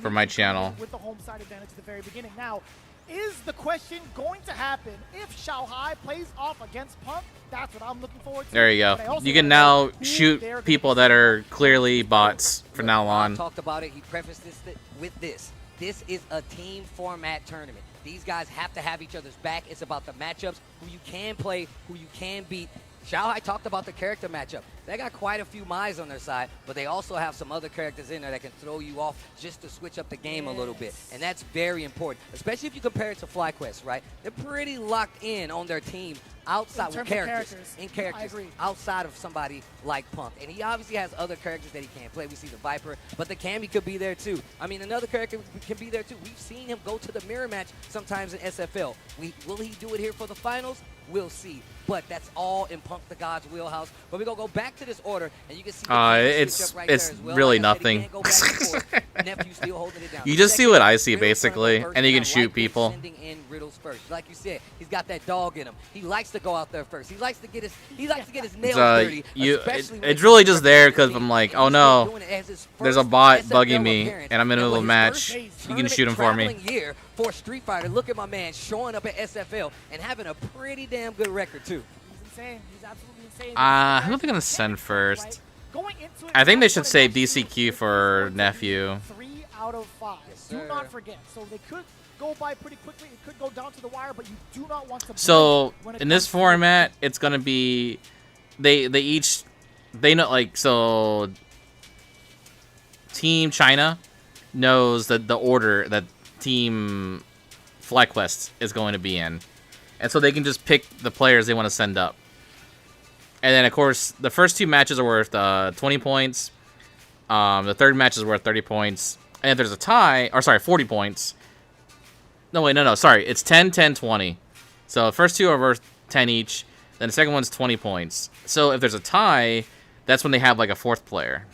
for my channel. With the home side advantage at the very beginning. Now, is the question going to happen if Shanghai plays off against Punk? That's what I'm looking forward to. There you go. You can now shoot people that are clearly bots from now on. Talked about it. He prefaced this with this. This is a team format tournament. These guys have to have each other's back. It's about the matchups, who you can play, who you can beat. Shanghai talked about the character matchup. They got quite a few Mi's on their side, but they also have some other characters in there that can throw you off just to switch up the game a little bit. And that's very important, especially if you compare it to FlyQuest, right? They're pretty locked in on their team outside with characters. Outside of somebody like Punk. And he obviously has other characters that he can't play. We see the Viper, but the Cammy could be there too. I mean, another character can be there too. We've seen him go to the mirror match sometimes in SFL. Will he do it here for the finals? We'll see. But that's all in Punk the God's wheelhouse. But we're going to go back to this order, and you can see it's really nothing. You just see what I see, basically, and you can shoot people. Sending in riddles first. Like you said, he's got that dog in him. He likes to go out there first. He likes to get his nails dirty. It's really just there because I'm like, oh no, there's a bot bugging me, and I'm in the middle of a match. You can shoot him for me. Year for Street Fighter. Look at my man showing up at SFL and having a pretty damn good record too. He's insane. He's absolutely insane. Who are they gonna send first? I think they should save DCQ for nephew. 3 out of 5. Do not forget. So they could go by pretty quickly. It could go down to the wire, but you do not want to. So in this format, it's gonna be they know, like, so Team China knows that the order that Team FlyQuest is going to be in, and so they can just pick the players they want to send up. And then, of course, the first 2 matches are worth 20 points. The third match is worth 30 points. And if there's a tie, or sorry, 40 points. No, wait, no, sorry. It's 10, 10, 20. So the first 2 are worth 10 each. Then the second one's 20 points. So if there's a tie, that's when they have like a 4th player.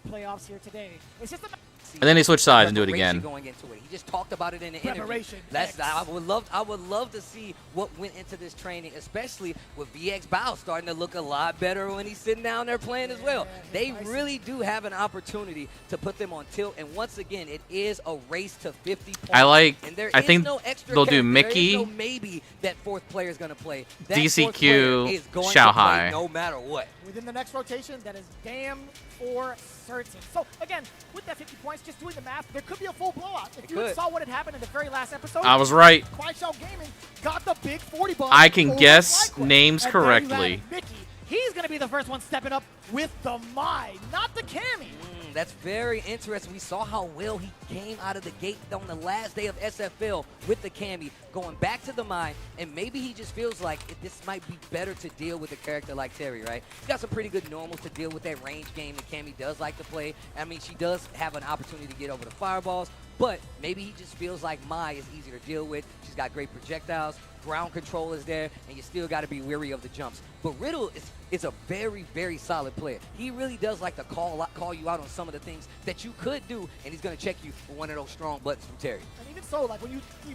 Playoffs here today. It's just a And then they switch sides and do it again. Going into it. He just talked about it in the interview. Preparation. I would love to see what went into this training, especially with VX Bao starting to look a lot better when he's sitting down there playing as well. They really do have an opportunity to put them on tilt. And once again, it is a race to 50 points. I think no extra they'll do character. Mickey. There is no maybe that 4th player is going to play. That DCQ, 4th player is going to Shanghai. play no matter what. within the next rotation, that is damn for certain. So again, with that 50 points, just doing the math, there could be a full blowout. If you saw what had happened in the very last episode, I was right. Quaishao Gaming got the big 40 ball. I can guess names correctly. Mickey, he's going to be the first one stepping up with the Mai, not the Cammy. That's very interesting. We saw how well he came out of the gate on the last day of SFL with the Cammy, going back to the Mai, and maybe he just feels like this might be better to deal with a character like Terry, right? He's got some pretty good normals to deal with that range game that Cammy does like to play. I mean, she does have an opportunity to get over the fireballs, but maybe he just feels like Mai is easier to deal with. She's got great projectiles, ground control is there, and you still got to be wary of the jumps. But Riddle is a very, very solid player. He really does like to call you out on some of the things that you could do, and he's going to check you with one of those strong buttons from Terry. And even so, like if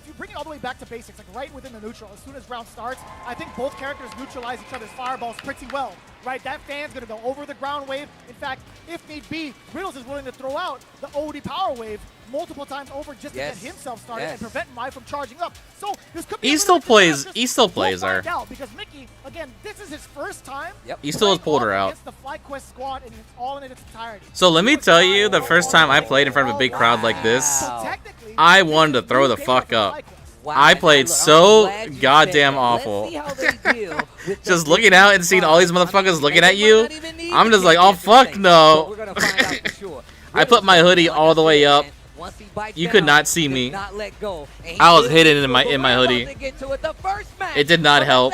you bring it all the way back to basics, like right within the neutral, as soon as round starts, I think both characters neutralize each other's fireballs pretty well, right? That fan's going to go over the ground wave. In fact, if need be, Riddles is willing to throw out the OD power wave multiple times over just to get himself started and prevent Mai from charging up. So this could be He still plays her. Because Mickey, again, this is his first time. He still has pulled her out. The FlyQuest squad and it's all in its entirety. So let me tell you, the first time I played in front of a big crowd like this, I wanted to throw the fuck up. I played so goddamn awful. Just looking out and seeing all these motherfuckers looking at you, I'm just like, oh fuck no. I put my hoodie all the way up. You could not see me. I was hidden in my hoodie. It did not help,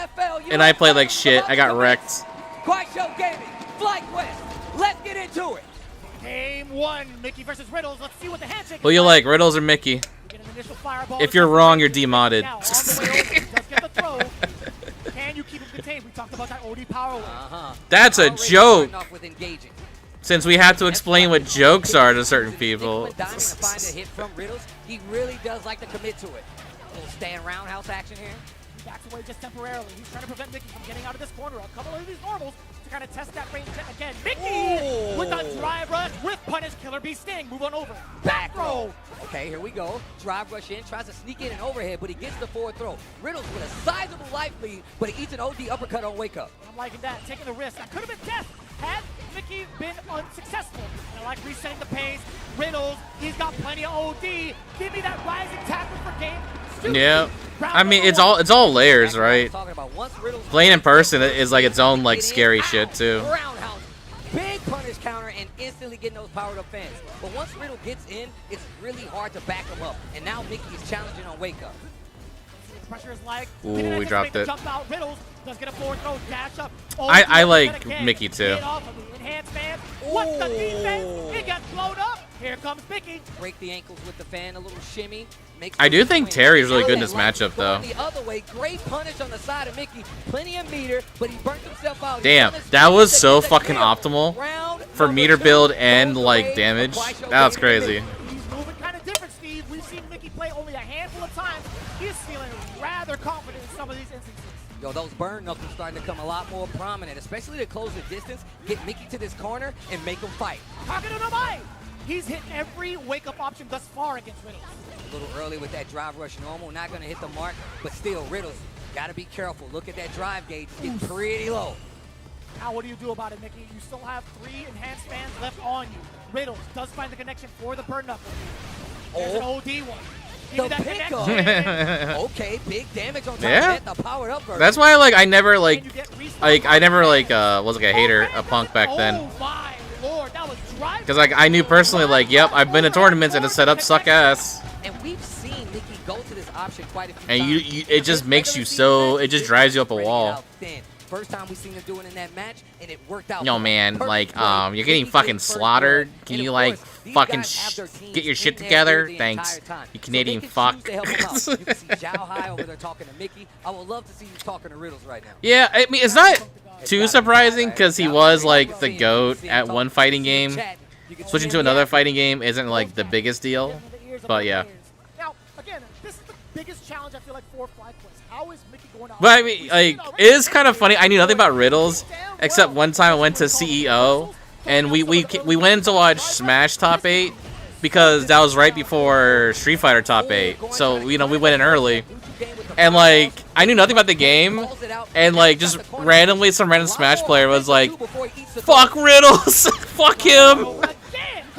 and I played like shit. I got wrecked. Quaishao Gaming, FlyQuest, let's get into it. Game 1, Mickey versus Riddles. Let's see what the handshake. Who you like, Riddles or Mickey? If you're wrong, you're demodded. Can you keep him contained? We talked about that OD power wave. That's a joke. Since we have to explain what jokes are to certain people. He really does like to commit to it. A little stand roundhouse action here. Backs away just temporarily. He's trying to prevent Mickey from getting out of this corner. A couple of these normals to kind of test that range again. Mickey with a drive rush with punish killer bee sting. Move on over. Back throw. Okay, here we go. Drive rush in, tries to sneak in an overhead, but he gets the forward throw. Riddles with a sizable life lead, but he eats an OD uppercut on wake up. I'm liking that, taking the risk. That could have been death had Mickey been unsuccessful. And I like resetting the pace. Riddles, he's got plenty of OD. Give me that rising tackle for game. Yeah, I mean it's all layers, right? Playing in person is like its own like scary shit too. Roundhouse, big punish counter, and instantly getting those powered up fans. But once Riddle gets in, it's really hard to back him up. And now Mickey is challenging on wake up. Pressure is like, ooh, we dropped it. Jump out. Riddles does get a forward throw, dash up. I like Mickey too. What the defense? He gets blown up. Here comes Mickey. Break the ankles with the fan, a little shimmy. I do think Terry's really good in this matchup though. The other way, great punish on the side of Mickey. Plenty of meter, but he burnt himself out. Damn, that was so fucking optimal for meter build and like damage. That was crazy. He's moving kind of different, Steve. We've seen Mickey play only a handful of times. He's feeling rather confident in some of these instances. Yo, those burn knuckles starting to come a lot more prominent, especially to close the distance, get Mickey to this corner, and make him fight. Talking to the mic. He's hit every wake-up option thus far against Riddles. A little early with that drive rush normal, not going to hit the mark, but still, Riddles, got to be careful. Look at that drive gauge, get pretty low. Now, what do you do about it, Mickey? You still have 3 enhanced fans left on you. Riddles does find the connection for the burn knuckle. There's an OD one. The pickup. Okay, big damage on top of that. The powered up version. That's why I never was like a hater of Punk back then. Oh my lord, that was drive. Because I knew personally yep, I've been to tournaments and the setup suck ass. And we've seen Mickey go to this option quite a few And times. it just makes you so, it just drives you up a wall. First time we seen him doing in that match, and it worked out. Yo, man, like, you're getting fucking slaughtered. Can you, like, fucking get your shit together? Thanks, you Canadian fuck. You can see Zhao Hai over there talking to Mickey. I would love to see you talking to Riddles right now. Yeah, I mean, it's not too surprising because he was, like, the GOAT at one fighting game. Switching to another fighting game isn't, like, the biggest deal. But, yeah. Now, again, this is the biggest challenge I feel like for FlyQuest. How is Mickey going out? But I mean, like, it is kind of funny. I knew nothing about Riddles, except one time I went to CEO, and we went to watch Smash Top 8 because that was right before Street Fighter Top 8. So you know, we went in early, and like, I knew nothing about the game, and like, just randomly some random Smash player was like, "Fuck Riddles, fuck him."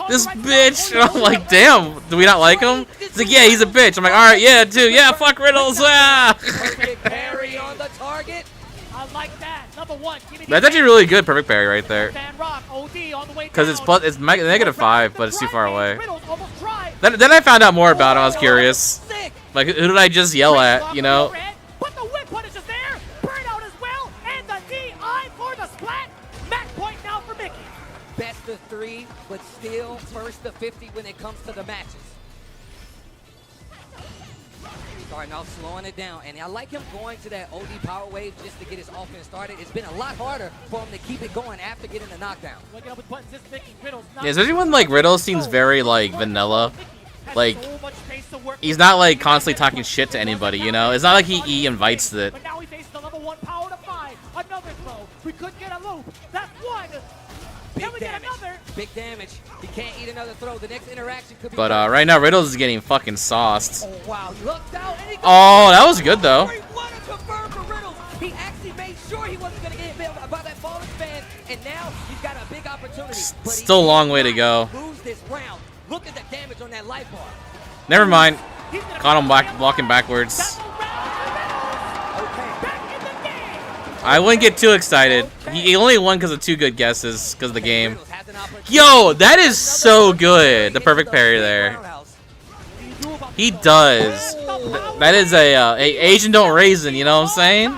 This bitch, and I'm like, damn, do we not like him? He's like, yeah, he's a bitch. I'm like, all right, yeah, dude, yeah, fuck Riddles, ah. Perfect parry on the target. I like that. Number one. That's actually really good, perfect parry right there. Because it's -5, but it's too far away. Then I found out more about it. I was curious. Like, who did I just yell at? You know? But the whip punish is there. Burnout as well, and the DI for the splat. Match point now for Mickey. Best of 3, but still first to 50 when it comes to the matches. Starting off slowing it down, and I like him going to that OD power wave just to get his offense started. It's been a lot harder for him to keep it going after getting the knockdown. Yeah, especially when like Riddle seems very like vanilla. Like, he's not like constantly talking shit to anybody, you know? It's not like he invites it. But now he faces the level 1 power to 5. Another throw. We could get a loop. That's one. Can we get another? Big damage. He can't eat another throw. The next interaction could be. But right now Riddles is getting fucking sauced. Oh wow, he looked out and he Oh, that was good though. What a confirm for Riddles. He actually made sure he wasn't gonna get hit by that falling fan, and now he's got a big opportunity. Still a long way to go. Lose this round. Look at the damage on that life bar. Never mind. Caught him walking backwards. I wouldn't get too excited. He only won because of 2 good guesses because of the game. Yo, that is so good. The perfect parry there. He does. That is a Asian don't raisin, you know what I'm saying?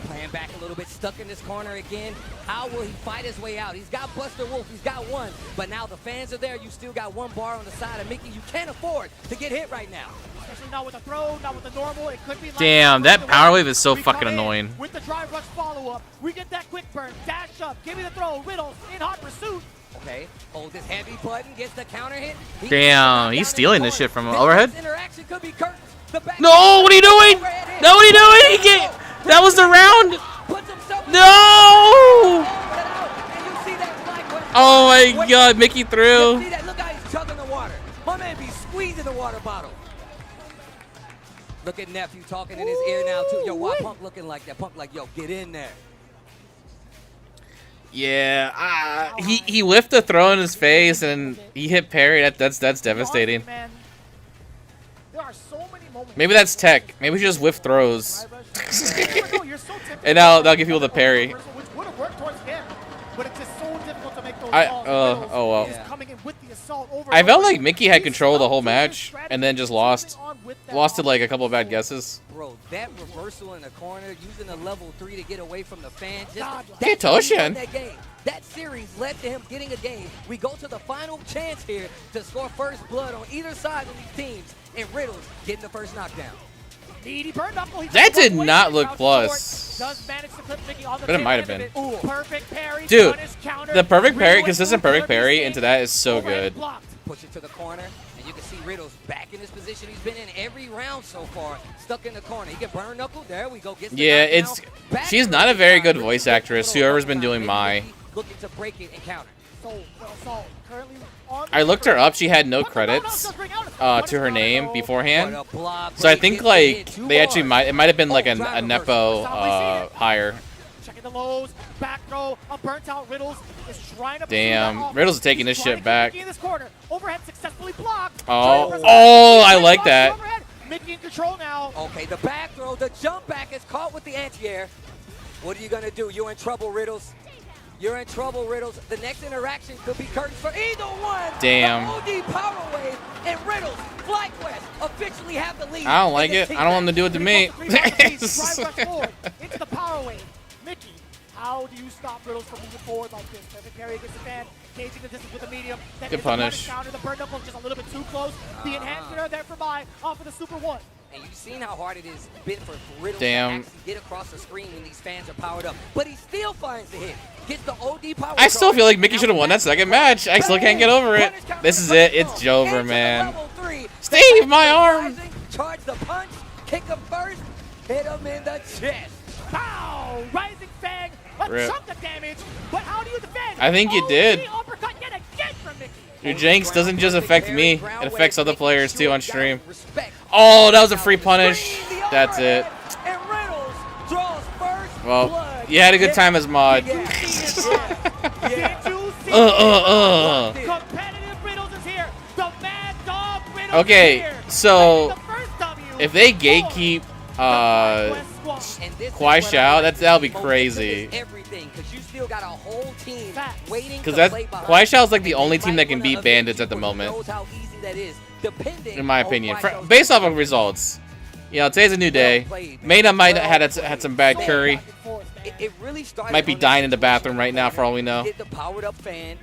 Playing back a little bit, stuck in this corner again. How will he fight his way out? He's got Buster Wolf, he's got one, but now the fans are there. You still got 1 bar on the side of Mickey. You can't afford to get hit right now. Especially not with the throw, not with the normal. It could be like Damn, that power wave is so fucking annoying. With the drive rush follow-up, we get that quick burn, dash up, give me the throw, Riddles in hot pursuit. Okay, hold this heavy button, gets the counter hit. Damn, he's stealing this shit from overhead. Interaction could be curtains. No, what are you doing? No, what are you doing? That was the round. No! Oh my god, Mickey threw. See that? Look how he's chugging the water. My man be squeezing the water bottle. Look at nephew talking in his ear now too. Yo, why Punk looking like that? Punk like, yo, get in there. Yeah, he whiffed a throw in his face and he hit parry. That's devastating. Maybe that's tech. Maybe we should just whiff throws. And now that'll give people the parry. Oh well. I felt like Mickey had control the whole match and then just lost. Lost to like a couple of bad guesses. Bro, that reversal in the corner, using a level 3 to get away from the fans. That series led to him getting a game. We go to the final chance here to score first blood on either side of these teams, and Riddles getting the first knockdown. That did not look plus. But it might have been. Dude, the perfect parry, consistent perfect parry into that is so good. Push it to the corner, and you can see Riddles back in his position he's been in every round so far. Stuck in the corner. He can burn knuckle. There we go. Yeah, she's not a very good voice actress. Whoever's been doing Mai. Looking to break it and counter. I looked her up. She had no credits to her name beforehand. So I think like they actually it might have been like a nepo hire. Checking the lows, back throw, a burnt out Riddles is trying to. Damn, Riddles is taking this shit back. In this corner, overhead successfully blocked. Oh, I like that. Mickey in control now. Okay, the back throw, the jump back is caught with the anti-air. What are you gonna do? You're in trouble, Riddles. You're in trouble, Riddles. The next interaction could be curtains for either one. Damn. The OD Power Wave and Riddles, FlyQuest officially have the lead. I don't like it. I don't want them to do it to me. Drive rush forward into the power wave. Mickey, how do you stop Riddles from moving forward like this? Perfect parry against the fan, gauging the distance with the medium. Then Good hits the punish. Counter, the burn knuckle just a little bit too close. The enhancer there for Mai off of the Super 1. And you've seen how hard it has been for Riddles Damn. to actually get across the screen when these fans are powered up. But he still finds the hit. Gets the OD power. I still feel like Mickey should have won that second match. I still can't get over it. This is it. It's Jover, man. Steve, my arm. Charge the punch. Kick him first. Hit him in the chest. Pow! Rising Fang. A Rip. chunk of damage. But how do you defend? I think you did. Uppercut yet again from Mickey. Your Jinx doesn't just affect me. It affects other players too on stream. Oh, that was a free punish. That's it. And Riddles draws first Well, blood. you had a good time as mod. Did you see Competitive Riddles is here. The Mad Dog Riddles Okay, is here. so The first W if they for gatekeep West Squad. And this is Kwai what Xiao, I like that'll be most. crazy. This is everything, because you still got a whole team Facts. waiting Because to that's play behind. Kwai Xiao's like the And only you team might that can wanna beat avenge Bandits at the people who moment, knows how easy that is, depending in my on opinion. Kwai Xiao's Based off of results, you know, today's a new day. Mena might have had some bad curry. It really started Might be on dying in the situation bathroom right now for all we know. He did the powered up fan.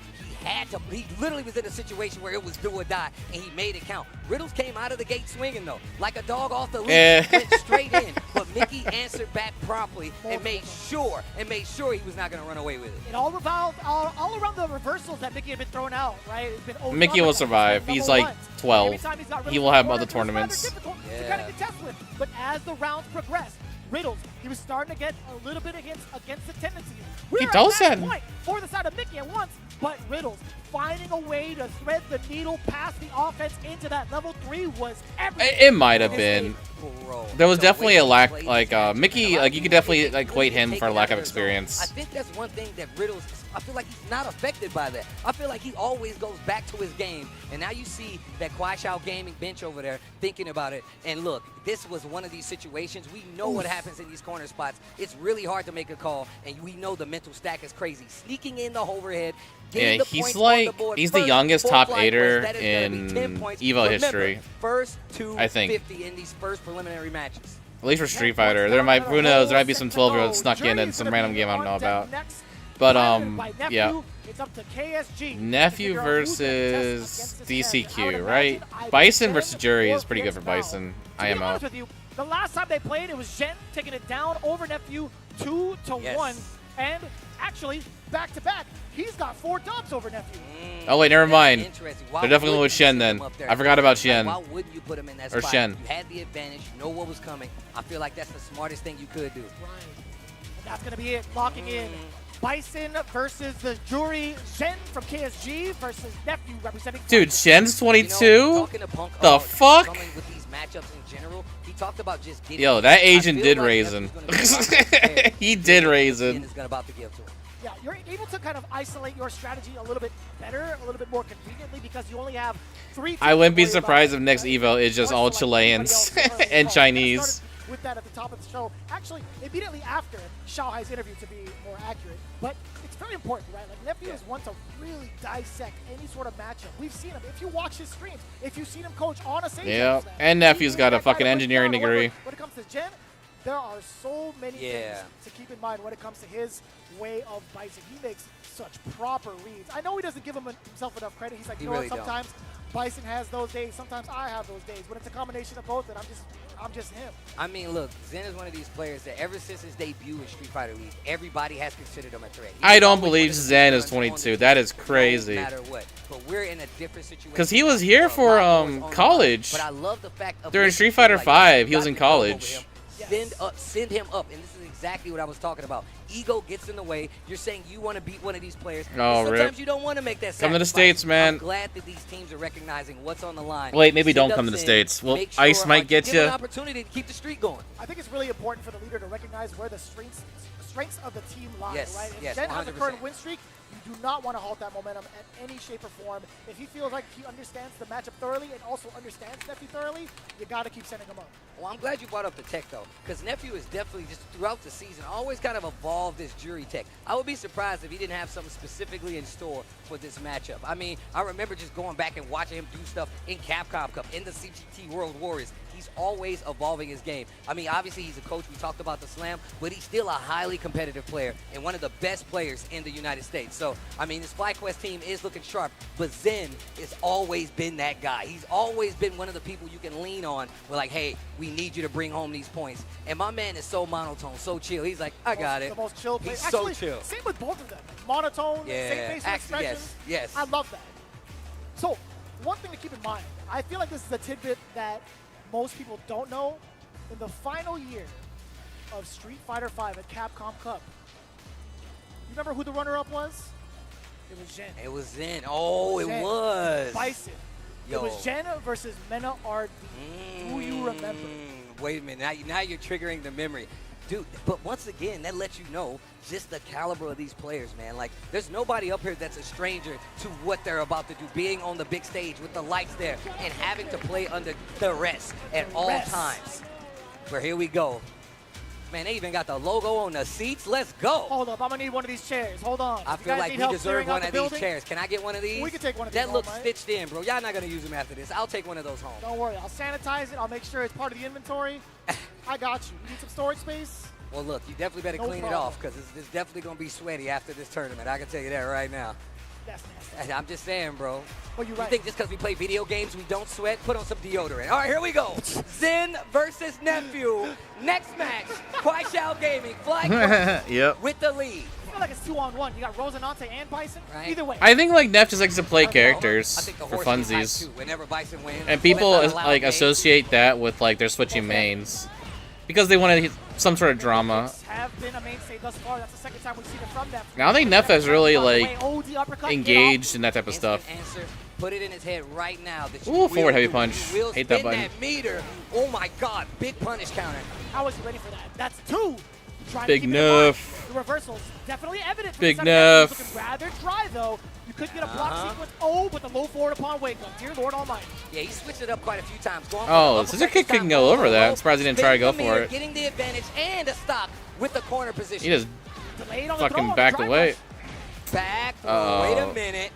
He literally was in a situation where it was do or die, and he made it count. Riddles came out of the gate swinging, though, like a dog off the leash, went straight in. But Mickey answered back promptly and made sure he was not going to run away with it. It all revolved all around the reversals that Mickey had been throwing out, right? It's been over Mickey will uppercuts, survive. double He's like ones. 12. Every time he's got He Riddles will in have the other corner, it was rather tournaments. difficult to Yeah. kind of contest with. But as the rounds progressed, Riddles, he was starting to get a little bit against the tendencies. We He were does at that that. point for the side of Mickey at once, but Riddles finding a way to thread the needle past the offense into that level 3 was everything. It might have been. Bro, There was the definitely way a he lack, plays like, this match, Mickey, a lot like, of you could people definitely, think like, he equate really him gets for a taken lack out of the zone. experience. I think that's one thing that Riddles, I feel like he's not affected by that. I feel like he always goes back to his game. And now you see that Kwai Xiao gaming bench over there thinking about it. And look, this was one of these situations. We know what happens in these corner spots. It's really hard to make a call, and we know the mental stack is crazy. Sneaking in the overhead. Yeah, he's like, he's the youngest top 8er in Evo history. First to I think. 50 in these first preliminary matches. At least for Street Fighter. There might, who knows, there might be some 12-year-olds snuck in some random game I don't know about. But, yeah. It's up to KSG. Nephew versus DCQ, right? Bison versus Jury is pretty good for Bison. IMO. The last time they played, it was Zhen taking it down over Nephew 2-1. And actually, back-to-back, he's got 4 dubs over Nephew. Oh, wait, never mind. Interesting. They're definitely going with Shen then. I forgot about Shen. Why wouldn't you put him in that Or spot? Shen. You had the advantage. You know what was coming. I feel like that's the smartest thing you could do. And that's going to be it. Locking in. Bison versus the Jury. Zhen from KSG versus Nephew representing. Dude, Shen's 22? You know, talking to Punk The about fuck? coming with these matchups in general, he talked about just getting. Yo, that Asian I feel did like raisin. Nephew's gonna be a lot more prepared. He did Jen raisin. is about to give to him. Yeah, you're able to kind of isolate your strategy a little bit better, a little bit more conveniently because you only have 3. I wouldn't be teams to worry surprised about, if next right? Evo is just More all so like everybody Chileans else is already and involved. Chinese. I started with that at the top of the show. Actually, immediately after Xiaohai's interview, to be more accurate. But it's very important, right? Like, Nephew is one to really dissect any sort of matchup. We've seen him. If you watch his streams, if you've seen him coach on a stage, Yeah, and Nephew's got a fucking engineering degree. When it comes to Jen, there are so many things to keep in mind when it comes to his way of bicing. He makes such proper reads. I know he doesn't give himself enough credit. He's like, you know what, sometimes Bison has those days, sometimes I have those days. When it's a combination of both, then I'm just him. I mean, look, Zen is one of these players that ever since his debut in Street Fighter League, everybody has considered him a threat. I don't believe Zen is 22. That is crazy. No matter what. But we're in a different situation. Because he was here for college. But I love the fact of during Street Fighter 5, he was in college. Send him up, and this is exactly what I was talking about. Ego gets in the way. You're saying you want to beat one of these players. Oh, sometimes you don't want to make that sacrifice. Come to the States, man. I'm glad that these teams are recognizing what's on the line. Wait, maybe Send don't up come to the Zen, States. Well, make sure Ice might get give you. an opportunity to keep the streak going. I think it's really important for the leader to recognize where the strengths of the team lie, Yes, right? If yes, Jen has a current 100%. win streak, You do not want to halt that momentum at any shape or form. If he feels like he understands the matchup thoroughly and also understands Nephew thoroughly, you got to keep sending him up. Well, I'm glad you brought up the tech, though, because Nephew is definitely just throughout the season always kind of evolved this jury tech. I would be surprised if he didn't have something specifically in store for this matchup. I mean, I remember just going back and watching him do stuff in Capcom Cup, in the CGT World Warriors. He's always evolving his game. I mean, obviously he's a coach. We talked about the Slam, but he's still a highly competitive player and one of the best players in the United States. So, I mean, this FlyQuest team is looking sharp, but Zen has always been that guy. He's always been one of the people you can lean on. We're like, hey, we need you to bring home these points. And my man is so monotone, so chill. He's like, I got it. The most chill player. He's Actually, so chill. Same with both of them. Monotone, Yeah, same facial expressions. yes. I love that. So, one thing to keep in mind, I feel like this is a tidbit that most people don't know. In the final year of Street Fighter V at Capcom Cup, you remember who the runner-up was? It was Jen. It was Zen. Oh, it Jen. was. Bison. Yo. It was Jen versus Mena RD. Do you remember? Wait a minute. Now you're triggering the memory. Dude, but once again, that lets you know just the caliber of these players, man. Like, there's nobody up here that's a stranger to what they're about to do. Being on the big stage with the lights there and having to play under duress at all times. But here we go. Man, they even got the logo on the seats. Let's go. Hold up, I'm gonna need one of these chairs. Hold on. I feel like we deserve one of these chairs. Can I get one of these? We can take one of these. That looks stitched in, bro. Y'all not gonna use them after this. I'll take one of those home. Don't worry, I'll sanitize it. I'll make sure it's part of the inventory. I got you. You need some storage space? Well, look, you definitely better No clean problem. it off because it's definitely going to be sweaty after this tournament. I can tell you that right now. That's nasty. I'm just saying, bro. Well, you're You right. think just because we play video games we don't sweat? Put on some deodorant. All right, here we go. Zen versus Nephew. Next match, Kwai Xiao Gaming, FlyQuest Yep. with the lead. I feel like it's 2-on-1. You got Rosinante and Bison. Right. Either way. I think like Neff just likes to play I characters think the for horse gets hyped, funsies, too. Whenever Bison wins, and people let's not allow like games. associate that with like they're switching mains because they want some sort of drama. Have been a mainstay thus far. That's the second time we've seen it from them. I don't think Neff has really like OD uppercut, engaged in that type of stuff. Answer. Put it in his head right now. That Ooh, forward heavy do. punch. You will Hate that spin button. that meter. Oh my God! Big punish counter. How was he ready for that? That's two. Trying Big to keep it in mind. Neff. The reversals definitely evident. For Big the Neff. Neff. Looking rather dry though. You could get a block sequence. Oh, but the low forward upon wake up. Dear Lord Almighty. Yeah, he switched it up quite a few times. Going Oh, for the Scissor uppercut Kick this can time, go over going that. low, I'm surprised he didn't try to go spinning the for meter, it. Getting the advantage and a stock with the corner position. He just Delayed on the throw fucking on the backed drive away. rush. Back. Uh-oh. Wait a minute.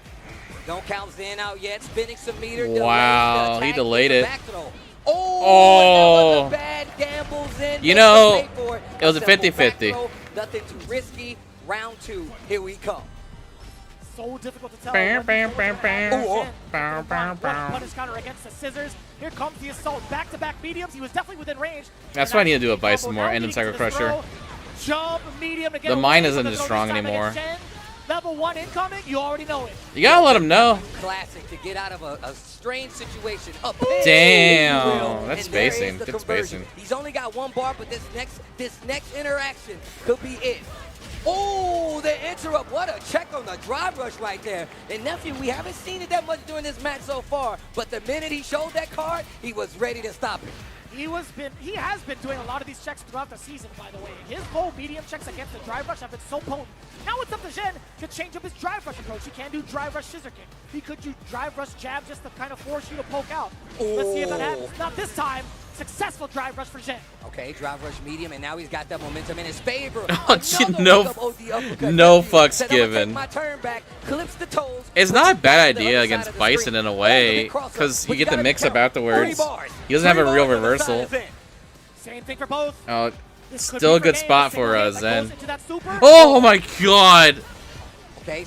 Don't count Zen out yet. Spinning some meter. Wow, delays the he attack, delayed the it. back throw. Oh. And that was a bad gamble. Zen You makes know, him pay for it. it was a Simple back 50-50. throw, nothing too risky. Round two. Here we come. So difficult to tell. Bam, bam, bam, bam. Ooh, Bam, bam, bam. Punish counter against the scissors. Here comes the assault. Back-to-back mediums. He was definitely within range. That's And why I need to do a combo Bison more now and then leading Psycho to this Crusher. throw. Jump medium to get The away mine from isn't the as throw strong this time anymore. against Jen. Level 1 incoming. You already know it. You gotta let him know. Classic to get out of a strange situation. A Damn, if you will. that's And there is spacing. the Good conversion. spacing. He's only got one bar, but this next interaction could be it. Oh, the interrupt. What a check on the drive rush right there. And Nephew, we haven't seen it that much during this match so far, but the minute he showed that card, he was ready to stop it. He has been doing a lot of these checks throughout the season, by the way. His low medium checks against the drive rush have been so potent. Now it's up to Jen to change up his drive rush approach. He can do drive rush scissor kick. He could do drive rush jab just to kind of force you to poke out. Let's see if that happens. Not this time. Successful drive rush for Jen. Okay, drive rush medium, and now he's got that momentum in his favor. No fucks Said, given. Take my turn back, clips the toes. It's not a bad To the idea other against side of the Bison screen. in a Oh, the way, big crossover. because But you get the gotta mix up count. 3 afterwards. bars. He doesn't have 3 a real bars on the side reversal. of Zen. Same thing for both. Oh, This could still be a good for spot Single for hit that goes Zen. into that super. Oh my god! Okay,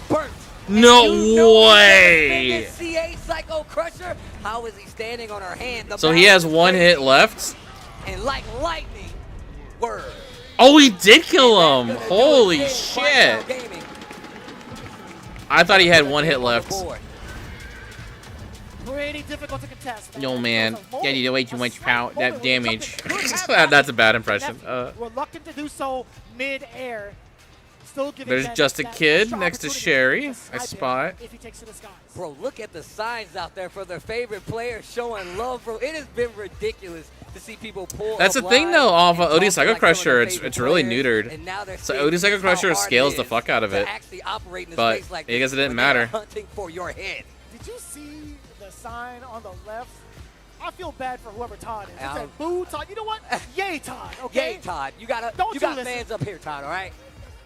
burnt. No You know way! he's gonna spin this CA Psycho Crusher. How is he standing on her hand? The So he has balance is one crazy. hit left? And like lightning, word. Oh, he did kill him! That's gonna do Holy it big. shit! Fight Gaming. I thought he had one hit left. Pretty difficult to contest. Yo, man. There's a moment, Yeah, you did way too a much slight power, moment that where damage. something could happen. That's a bad impression. Nephew, reluctant to do so mid-air. Still giving There's Ben just a that kid extra next to opportunity Sherry. to I snipe him spot. If he takes to the skies. Bro, look at the signs out there for their favorite players showing love, bro. It has been ridiculous to see people pull. That's the up thing live though. Off and of OD talk Psycho like some of their Crusher, favorite it's really players, neutered. and now they're So seeing OD Psycho how Crusher hard scales it the is fuck out of to it. actually operate in a But space like I guess this it didn't when they're matter. hunting for your head. Did you see the sign on the left? I feel bad for whoever Todd is. It Ow. said, boo, Todd. You know what? Yay, Todd, okay? Yay, Todd. You got listen. fans up here, Todd, all right?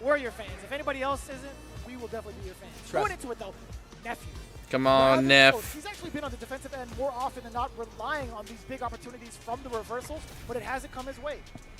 We're your fans. If anybody else isn't, we will definitely be your fans. Trust Going me. into it, though, nephew. Come on, Neff. He's actually been on the defensive end more often than not, relying on these big opportunities from the reversals, but it hasn't come his way.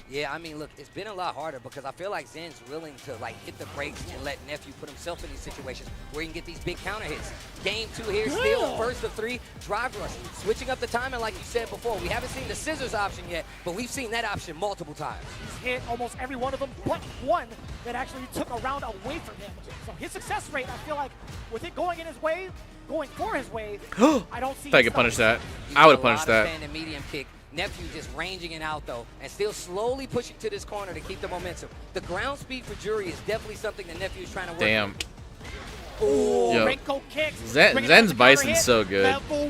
Yeah, I mean, look, it's been a lot harder because I feel like Zen's willing to like hit the brakes and let Nephew put himself in these situations where he can get these big counter hits. Game 2 here, still first of 3, drive rush. Switching up the timing like you said before. We haven't seen the scissors option yet, but we've seen that option multiple times. He's hit almost every one of them, but one that actually took a round away from him. So his success rate, I feel like, with it going in his way, going for his way, I don't see. If I could punish that, I would have punished that. And medium kick. Nephew just ranging it out though, and still slowly pushing to this corner to keep the momentum. The ground speed for Jury is definitely something that Nephew is trying to work Damn. Oh, Yo. Renko kicks. Zen's Bison's so good.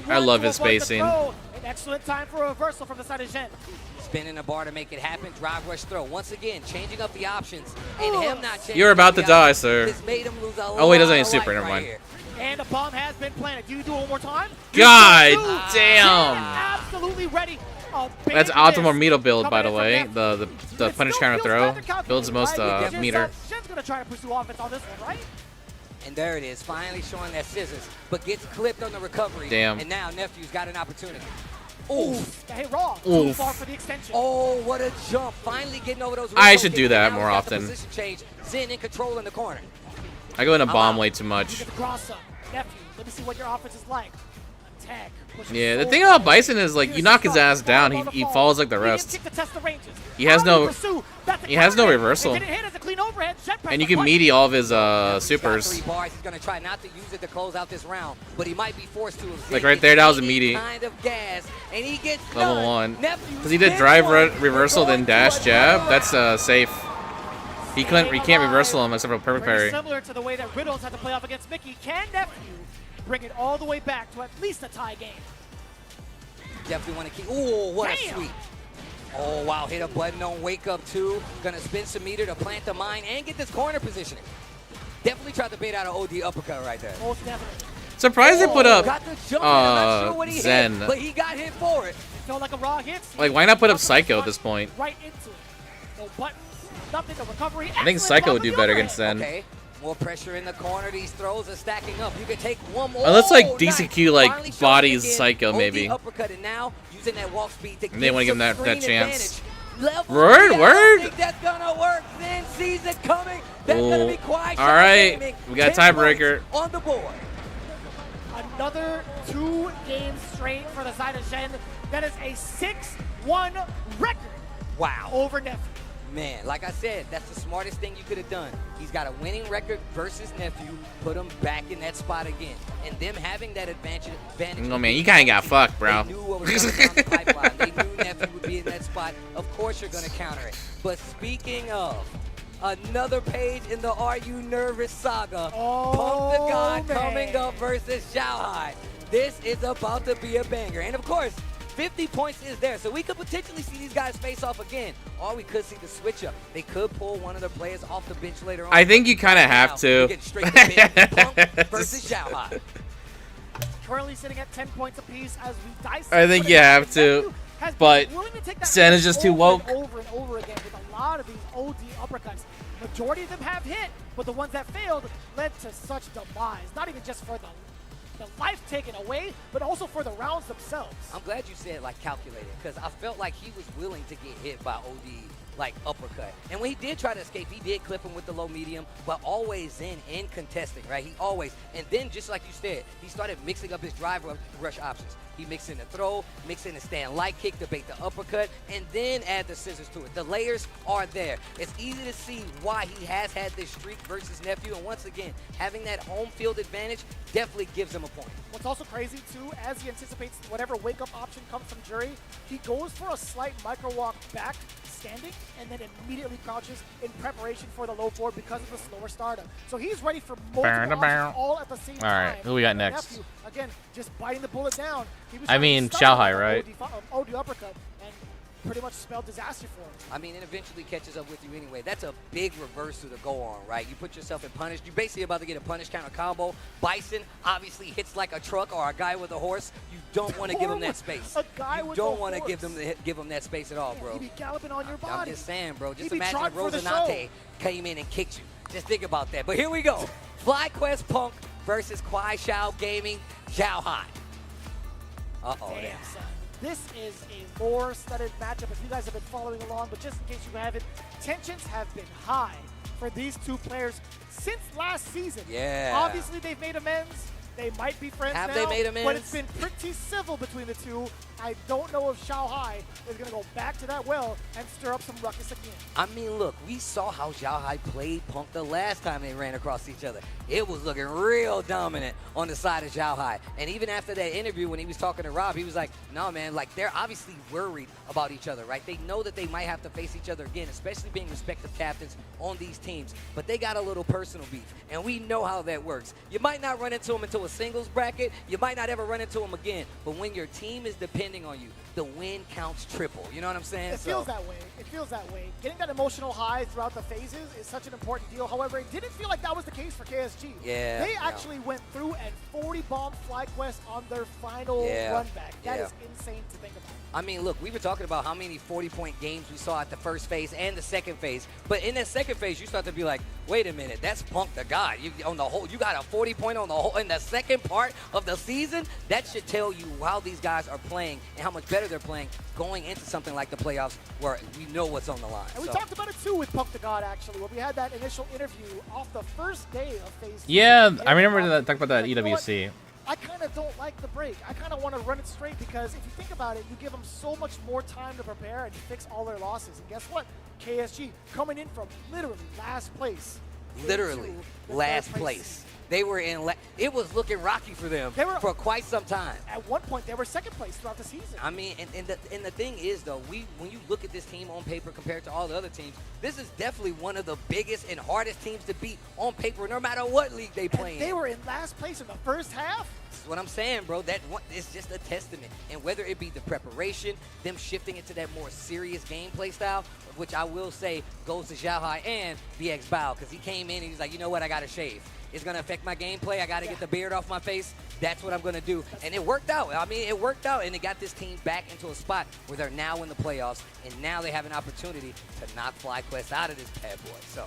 I love his spacing. An excellent time for a reversal from the side of Zen. Spinning the bar to make it happen. Drive rush throw. Once again, changing up the options. And him not changing. You're about to the die, options sir. has made him lose a Oh, he doesn't lot need of super. life Never right mind. here. And a bomb has been planted. Do you do it one more time? God damn. Absolutely ready. That's optimal meter build, by the way. The punish counter throw builds the most meter. Zen's gonna try to pursue offense on this one, right? And there it is, finally showing that scissors, but gets clipped on the recovery. Damn. And now Nephew's got an opportunity. Oof. Hey, raw. Too Oof. far for the extension. Oh, what a jump. Finally getting over those. I wrist should kicks. do that Now more he's got the often. Position change. Zen in control in the corner. I go into bomb out. way too You much. get the cross up. Nephew, let me see what your offense is like. Attack. Yeah, the thing about Bison is like you knock his ass down, he falls like the rest. He has no reversal. And you can meaty all of his supers. 3 bars. He's gonna try not to use it to close out this round, but he might be forced to. Like right there, that was a meaty. Kind of gas, and he gets Level done. 1. Because he did drive reversal, then dash jab. That's safe. He can't reversal him except for perfect Very parry. similar to the way that Riddles had to play off against Mickey. Can Nephew bring it all the way back to at least a tie game? Definitely want to keep. Oh, what a Damn. sweep. Oh, wow. Hit a button on wake up 2. Gonna spin some meter to plant the mine and get this corner positioning. Definitely tried to bait out an OD uppercut right there. Most definitely. Surprised they put up Got the jump in. I'm not sure what he Zen. hit, but he got hit for it. It felt like a raw hit. Like, why not put up Psycho at this point? Right into it. No buttons, nothing, no recovery. I think Psycho would do better against Zen. Okay. More pressure in the corner. These throws are stacking up. You can take one more. Unless, like, Oh, DCQ, nice. like, Finally shows bodies again. Psycho, OD maybe. uppercut, and now using that walk speed to And they wanna give him that screen chance. advantage. Level Word, 3, I word. don't think that's gonna work. Zen sees it coming. That's gonna be quiet. All right, we got a tiebreaker. On the board. Another 2 games straight for the side of Zen. That is a 6-1 record Wow. over Nephew. Man, like I said, that's the smartest thing you could have done. He's got a winning record versus Nephew, put him back in that spot again. And them having that advantage. Oh man, you kind of got fucked, bro. They knew what was coming down the pipeline. They knew Nephew would be in that spot. Of course you're going to counter it. But speaking of, another page in the Are You Nervous saga. Punk the God man. coming up versus Xiaohai. This is about to be a banger. And of course, 50 points is there, so we could potentially see these guys face off again. Or we could see the switch up. They could pull one of their players off the bench later on. I think you kind of have to. We get straight to bed. Punk versus Xiaohai. Currently sitting at 10 points apiece as we dissect. I think you have to, but Zen is just too woke. Over and over again with a lot of these OD uppercuts. Majority of them have hit, but the ones that failed led to such demise. Not even just for the life taken away, but also for the rounds themselves. I'm glad you said like calculated, because I felt like he was willing to get hit by OD like uppercut. And when he did try to escape, he did clip him with the low medium, but always in contesting, right? He always, and then just like you said, he started mixing up his drive rush options. He mixed in the throw, mixed in the stand light kick to bait the uppercut, and then add the scissors to it. The layers are there. It's easy to see why he has had this streak versus Nephew, and once again, having that home field advantage definitely gives him a point. What's also crazy too, as he anticipates whatever wake up option comes from Jury, he goes for a slight micro walk back standing and then immediately crouches in preparation for the low forward because of the slower startup. So he's ready for multiple options all at the same time. All right, who we got next? Nephew, again, just biting the bullet down. He was I mean, trying to stop Xiaohai, the right? OD uppercut, and pretty much spelled disaster for him. I mean, it eventually catches up with you anyway. That's a big reversal to go on, right? You put yourself in punish. You're basically about to get a punish counter combo. Bison obviously hits like a truck or a guy with a horse. You don't want to give him that space. A guy you with don't a want to horse. give him that space at all, bro. He'd be galloping on your I'm body. just saying, bro. Just He'd be imagine if trotting for the Rosinante show. came in and kicked you. Just think about that. But here we go. FlyQuest Punk versus Kwai Shao Gaming Zhao Hai. Uh-oh. Damn, there. son. This is a lore-studded matchup if you guys have been following along, but just in case you haven't, tensions have been high for these two players since last season. Yeah. Obviously, they've made amends. They might be friends Have now, they made amends? but it's been pretty civil between the two. I don't know if Zhao Hai is going to go back to that well and stir up some ruckus again. I mean, look, we saw how Zhao Hai played Punk the last time they ran across each other. It was looking real dominant on the side of Zhao Hai. And even after that interview, when he was talking to Rob, he was like, no, man, like, they're obviously worried about each other, right? They know that they might have to face each other again, especially being respective captains on these teams. But they got a little personal beef, and we know how that works. You might not run into them until a singles bracket. You might not ever run into them again. But when your team is depending on you, the win counts triple. You know what I'm saying? It feels that way. It feels that way. Getting that emotional high throughout the phases is such an important deal. However, it didn't feel like that was the case for KSG. Yeah. They actually went through and 40-bombed FlyQuest on their final run back. That is insane to think about. I mean, look, we were talking about how many 40-point games we saw at the first phase and the second phase. But in that second phase, you start to be like, wait a minute, that's Punk the God. You got a 40-point on the whole in the second part of the season. That should tell you how these guys are playing and how much better they're playing going into something like the playoffs where we know what's on the line. And we talked about it too with Punk the God, actually, when we had that initial interview off the first day of phase 2. Yeah, I remember that talk about that You know what? EWC. I kind of don't like the break. I kind of want to run it straight because if you think about it, you give them so much more time to prepare and fix all their losses. And guess what? KSG coming in from literally last place. Literally into the last third place. They were in. It was looking rocky for them for quite some time. At one point, they were second place throughout the season. I mean, and the thing is, though, when you look at this team on paper compared to all the other teams, this is definitely one of the biggest and hardest teams to beat on paper, no matter what league they play in. They were in last place in the first half. That's what I'm saying, bro. It's just a testament. And whether it be the preparation, them shifting into that more serious gameplay style, which I will say goes to Zhao Hai and BX Bao, because he came in and he's like, you know what, I got to shave. It's going to affect my gameplay. I got to get the beard off my face. That's what I'm going to do. And it worked out. I mean, it worked out, and it got this team back into a spot where they're now in the playoffs, and now they have an opportunity to knock FlyQuest out of this bad boy. So,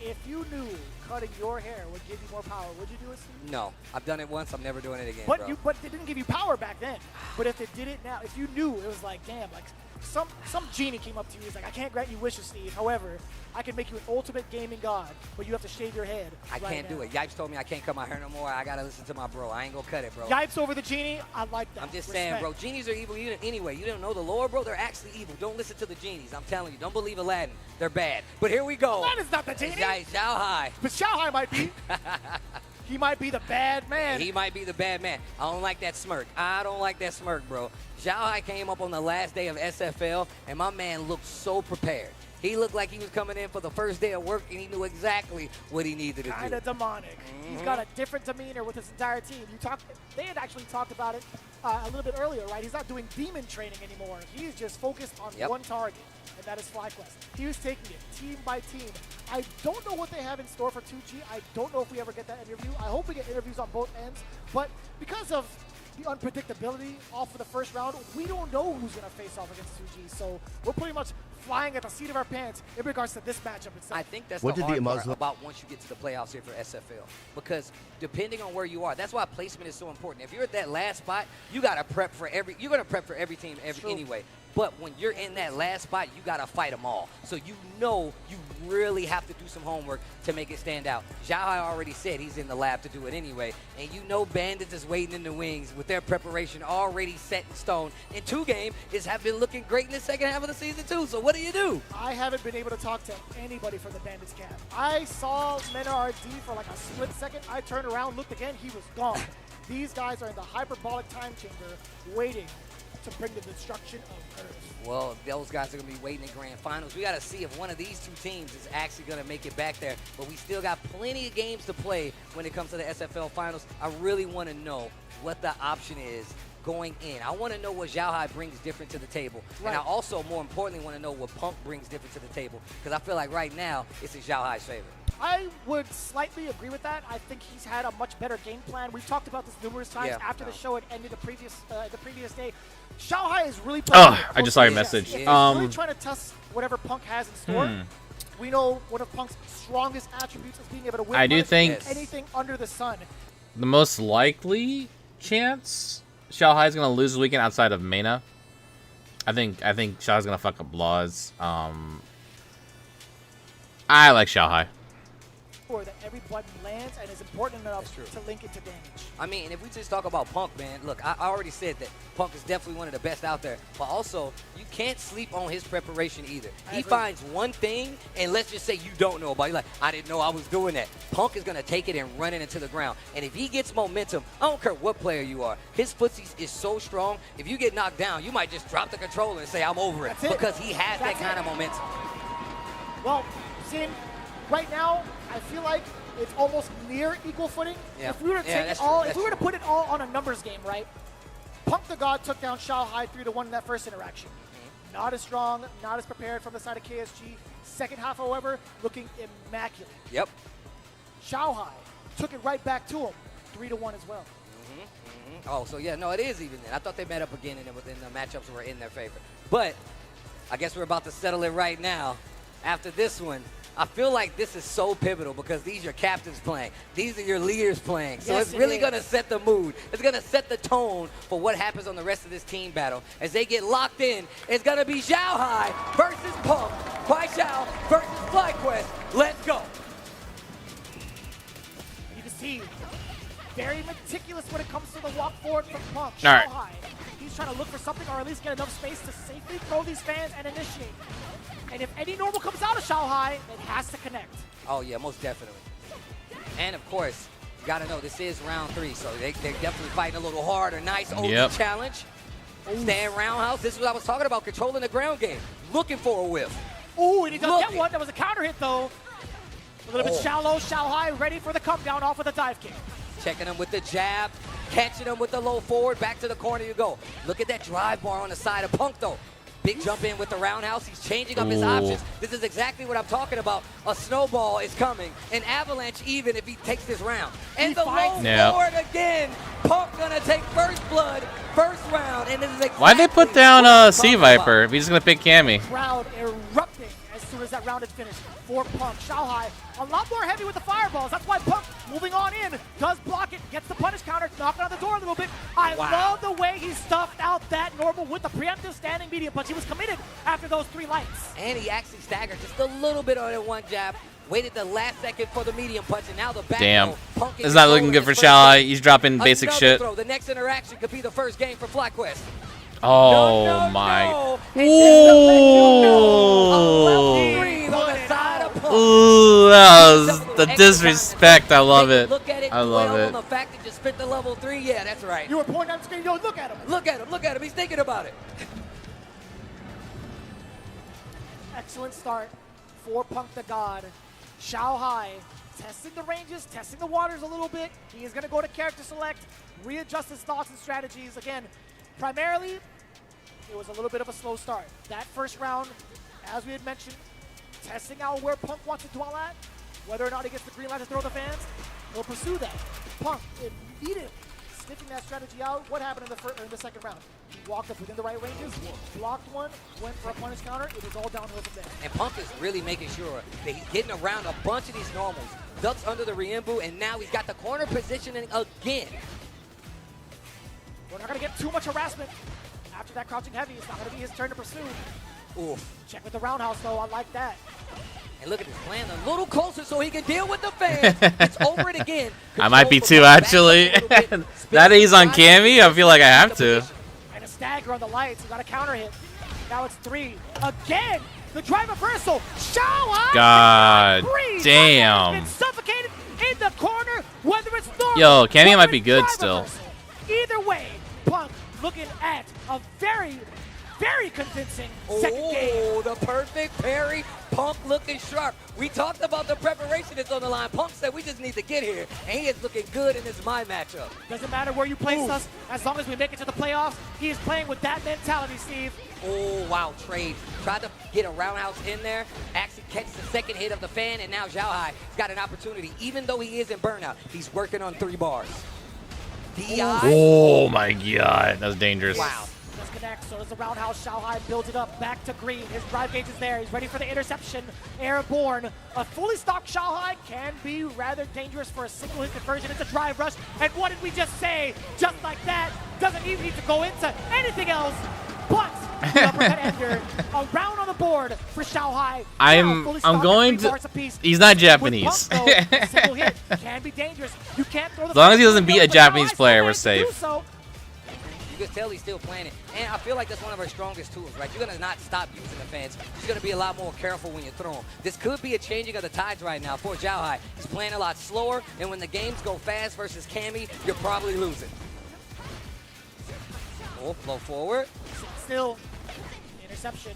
if you knew cutting your hair would give you more power, would you do it, Steve? no. I've done it once. I'm never doing it again, But bro. but it didn't give you power back then. But if it did it now, if you knew, it was like, damn, like some genie came up to you. He's like, I can't grant you wishes, Steve. However, I can make you an ultimate gaming god, but you have to shave your head. I can't do it. Yipes told me I can't cut my hair no more. I got to listen to my bro. I ain't going to cut it, bro. Yipes over the genie. I like that. I'm just Respect. saying, bro. Genies are evil anyway. You don't know the lore, bro. They're actually evil. Don't listen to the genies. I'm telling you. Don't believe Aladdin. They're bad. But here we go. Aladdin's not the genie. Zhao Hai. But Zhao Hai might be. He might be the bad man. He might be the bad man. I don't like that smirk. I don't like that smirk, bro. Zhao Hai came up on the last day of SFL, and my man looked so prepared. He looked like he was coming in for the first day of work, and he knew exactly what he needed to do. Kind of demonic. He's got a different demeanor with his entire team. They had actually talked about it a little bit earlier, right? He's not doing demon training anymore. He's just focused on one target, and that is FlyQuest. He was taking it team by team. I don't know what they have in store for 2G. I don't know if we ever get that interview. I hope we get interviews on both ends. But because of the unpredictability off of the first round, we don't know who's going to face off against 2G. So we're pretty much flying at the seat of our pants in regards to this matchup itself. I think that's the hard part about once you get to the playoffs here for SFL. Because depending on where you are, that's why placement is so important. If you're at that last spot, you got to prep for you're going to prep for every team anyway. But when you're in that last spot, you got to fight them all. So you know you really have to do some homework to make it stand out. Zhao Hai already said he's in the lab to do it anyway. And you know Bandits is waiting in the wings with their preparation already set in stone. And 2Game have been looking great in the second half of the season too. So what do you do? I haven't been able to talk to anybody from the Bandits camp. I saw Mena RD for like a split second. I turned around, looked again, he was gone. These guys are in the hyperbolic time chamber waiting to bring the destruction of Earth. Well, those guys are going to be waiting in grand finals. We got to see if one of these two teams is actually going to make it back there. But we still got plenty of games to play when it comes to the SFL finals. I really want to know what the option is going in. I want to know what Xiao Hai brings different to the table. And I also, more importantly, want to know what Punk brings different to the table. Because I feel like right now, it's in Xiao Hai's favor. I would slightly agree with that. I think he's had a much better game plan. We've talked about this numerous times after the show had ended the previous day. Xiao Hai is really playing. Oh, I just saw your message. If he's really trying to test whatever Punk has in store. We know one of Punk's strongest attributes is being able to win. I do think anything under the sun. The most likely chance Xiao Hai is gonna lose this weekend outside of Mena. I think Xiao Hai's gonna fuck up Laws. I like Xiao Hai. That every button lands and is important enough to link it to damage. I mean, and if we just talk about Punk, man, look, I already said that Punk is definitely one of the best out there. But also, you can't sleep on his preparation either. He finds one thing, and let's just say you don't know about it. You're like, I didn't know I was doing that. Punk is going to take it and run it into the ground. And if he gets momentum, I don't care what player you are, his footsies is so strong, if you get knocked down, you might just drop the controller and say, I'm over it. Because he has that kind of momentum. Well, Sin, right now, I feel like it's almost near equal footing. Yeah. If we were to take it all, if we were to put it all on a numbers game, right? Punk the God took down Xiao Hai 3-1 in that first interaction. Not as strong, not as prepared from the side of KSG. Second half, however, looking immaculate. Yep. Xiao Hai took it right back to him, 3-1 as well. Oh, so yeah, no, it is even then. I thought they met up again and the matchups were in their favor. But I guess we're about to settle it right now. After this one, I feel like this is so pivotal because these are your captains playing. These are your leaders playing. So it's really going to set the mood. It's going to set the tone for what happens on the rest of this team battle. As they get locked in, it's going to be Xiao Hai versus Punk. Kuai Xiao versus FlyQuest. Let's go. You can see very meticulous when it comes to the walk forward from Punk. All right. Xiao Hai, he's trying to look for something or at least get enough space to safely throw these fans and initiate. And if any normal comes out of Xiao Hai, it has to connect. Oh, yeah, most definitely. And, of course, you got to know this is round 3, so they're definitely fighting a little harder. Nice OG challenge. Stand roundhouse. This is what I was talking about, controlling the ground game. Looking for a whiff. Ooh, and he does get one. That was a counter hit, though. A little bit shallow. Xiao Hai ready for the come down off with a dive kick. Checking him with the jab. Catching him with the low forward. Back to the corner you go. Look at that drive bar on the side of Punk, though. Big jump in with the roundhouse. He's changing up his options. This is exactly what I'm talking about. A snowball is coming. An avalanche even if he takes this round. And the low forward again. Punk gonna take first blood, first round. And this is exactly why'd they put down Sea Viper if he's just gonna pick Cammy? Crowd erupting as soon as that round is finished for Punk. Xiao Hai a lot more heavy with the fireballs. That's why Punk moving on in does block it, gets the punish counter, knocking on the door a little bit. I love the way he stuffed out that normal with the preemptive standing medium punch. He was committed after those 3 lights. And he actually staggered just a little bit on that one jab. Waited the last second for the medium punch, and now the back Damn. Punk It's not looking good for Xiao Hai. He's dropping basic shit. Throw. The next interaction could be the first game for FlyQuest. Oh my. Ooh, that was the disrespect. I love it. I love it. The fact that you spent the level 3, yeah, that's right. You were pointing on the screen, look at him. Look at him, look at him. He's thinking about it. Excellent start for Punk the God. Xiao Hai testing the ranges, testing the waters a little bit. He is going to go to character select, readjust his thoughts and strategies. Again, primarily, it was a little bit of a slow start. That first round, as we had mentioned, testing out where Punk wants to dwell at, whether or not he gets the green light to throw the fans, he'll pursue that. Punk immediately sniffing that strategy out. What happened in the second round? He walked up within the right ranges, blocked one, went for a punish counter. It was all downhill from there. And Punk is really making sure that he's getting around a bunch of these normals. Ducks under the Riembu, and now he's got the corner positioning again. We're not going to get too much harassment. After that crouching heavy, it's not going to be his turn to pursue. Oof. Check with the roundhouse, though. I like that. And look at this plan a little closer so he can deal with the fan. It's over it again. I might be too, actually. That he's on Cammy, I feel like I have to. And a stagger on the lights. He got a counter hit. Now it's 3. Again, the drive reversal. Xiao Hai. God damn. Been suffocated in the corner, whether it's normal. Yo, Cammy might be good still. Either way, Punk looking at a very very convincing second game. Oh, the perfect parry. Punk looking sharp. We talked about the preparation that's on the line. Punk said we just need to get here, and he is looking good in this my matchup. Doesn't matter where you place us, as long as we make it to the playoffs, he is playing with that mentality, Steve. Oh, wow, trade. Tried to get a roundhouse in there, actually catches the second hit of the fan, and now Zhao Hai has got an opportunity. Even though he is in burnout, he's working on 3 bars. DI. Oh my god, that's dangerous. Wow. Disconnect, so does the roundhouse. Zhao Hai builds it up, back to green. His drive gauge is there. He's ready for the interception. Airborne. A fully stocked Zhao Hai can be rather dangerous for a single hit conversion. It's a drive rush. And what did we just say? Just like that. Doesn't even need to go into anything else. But the uppercut ender. A round on the board for Zhao Hai. I'm going to. He's not Japanese. Pump, though, single hit can be dangerous. You can't throw the as long as he doesn't beat a but Japanese Zhao Hai player, we're still managed safe. to do so. You can tell he's still playing it. And I feel like that's one of our strongest tools, right? You're going to not stop using the fans. You're going to be a lot more careful when you throw them. This could be a changing of the tides right now for Zhao Hai. He's playing a lot slower, and when the games go fast versus Cammy, you're probably losing. Oh, flow forward. Still, interception.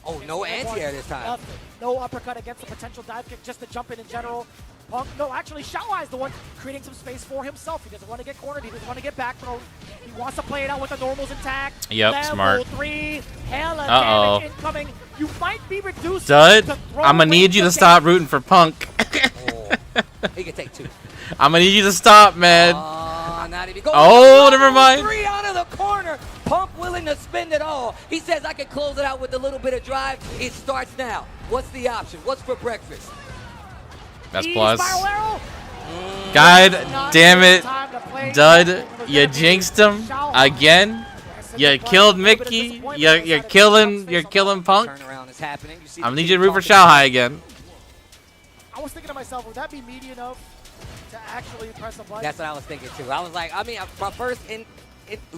Oh, no anti-air this time. Nothing. No uppercut against the potential dive kick, just the jump in general. Punk, no, actually, Zhao Hai is the one creating some space for himself. He doesn't want to get cornered. He doesn't want to get back thrown. He wants to play it out with the normals intact. Yep, Level smart. 3, hella damage incoming. You might be reduced. Dud, to throw I'm gonna need you to stop rooting for Punk. Oh, he can take 2. I'm gonna need you to stop, man. Not even go. Oh, never mind. 3 out of the corner. Punk willing to spend it all. He says, I can close it out with a little bit of drive. It starts now. What's the option? What's for breakfast? That's plus. Spiral arrow. God damn it. Dud, you jinxed him again. You killed Mickey. You're killing Punk. Turnaround is happening. You see I'm gonna need you to root for Zhao Hai again. I was thinking to myself, would that be meaty enough to actually press a button? That's what I was thinking too. I was like, I mean,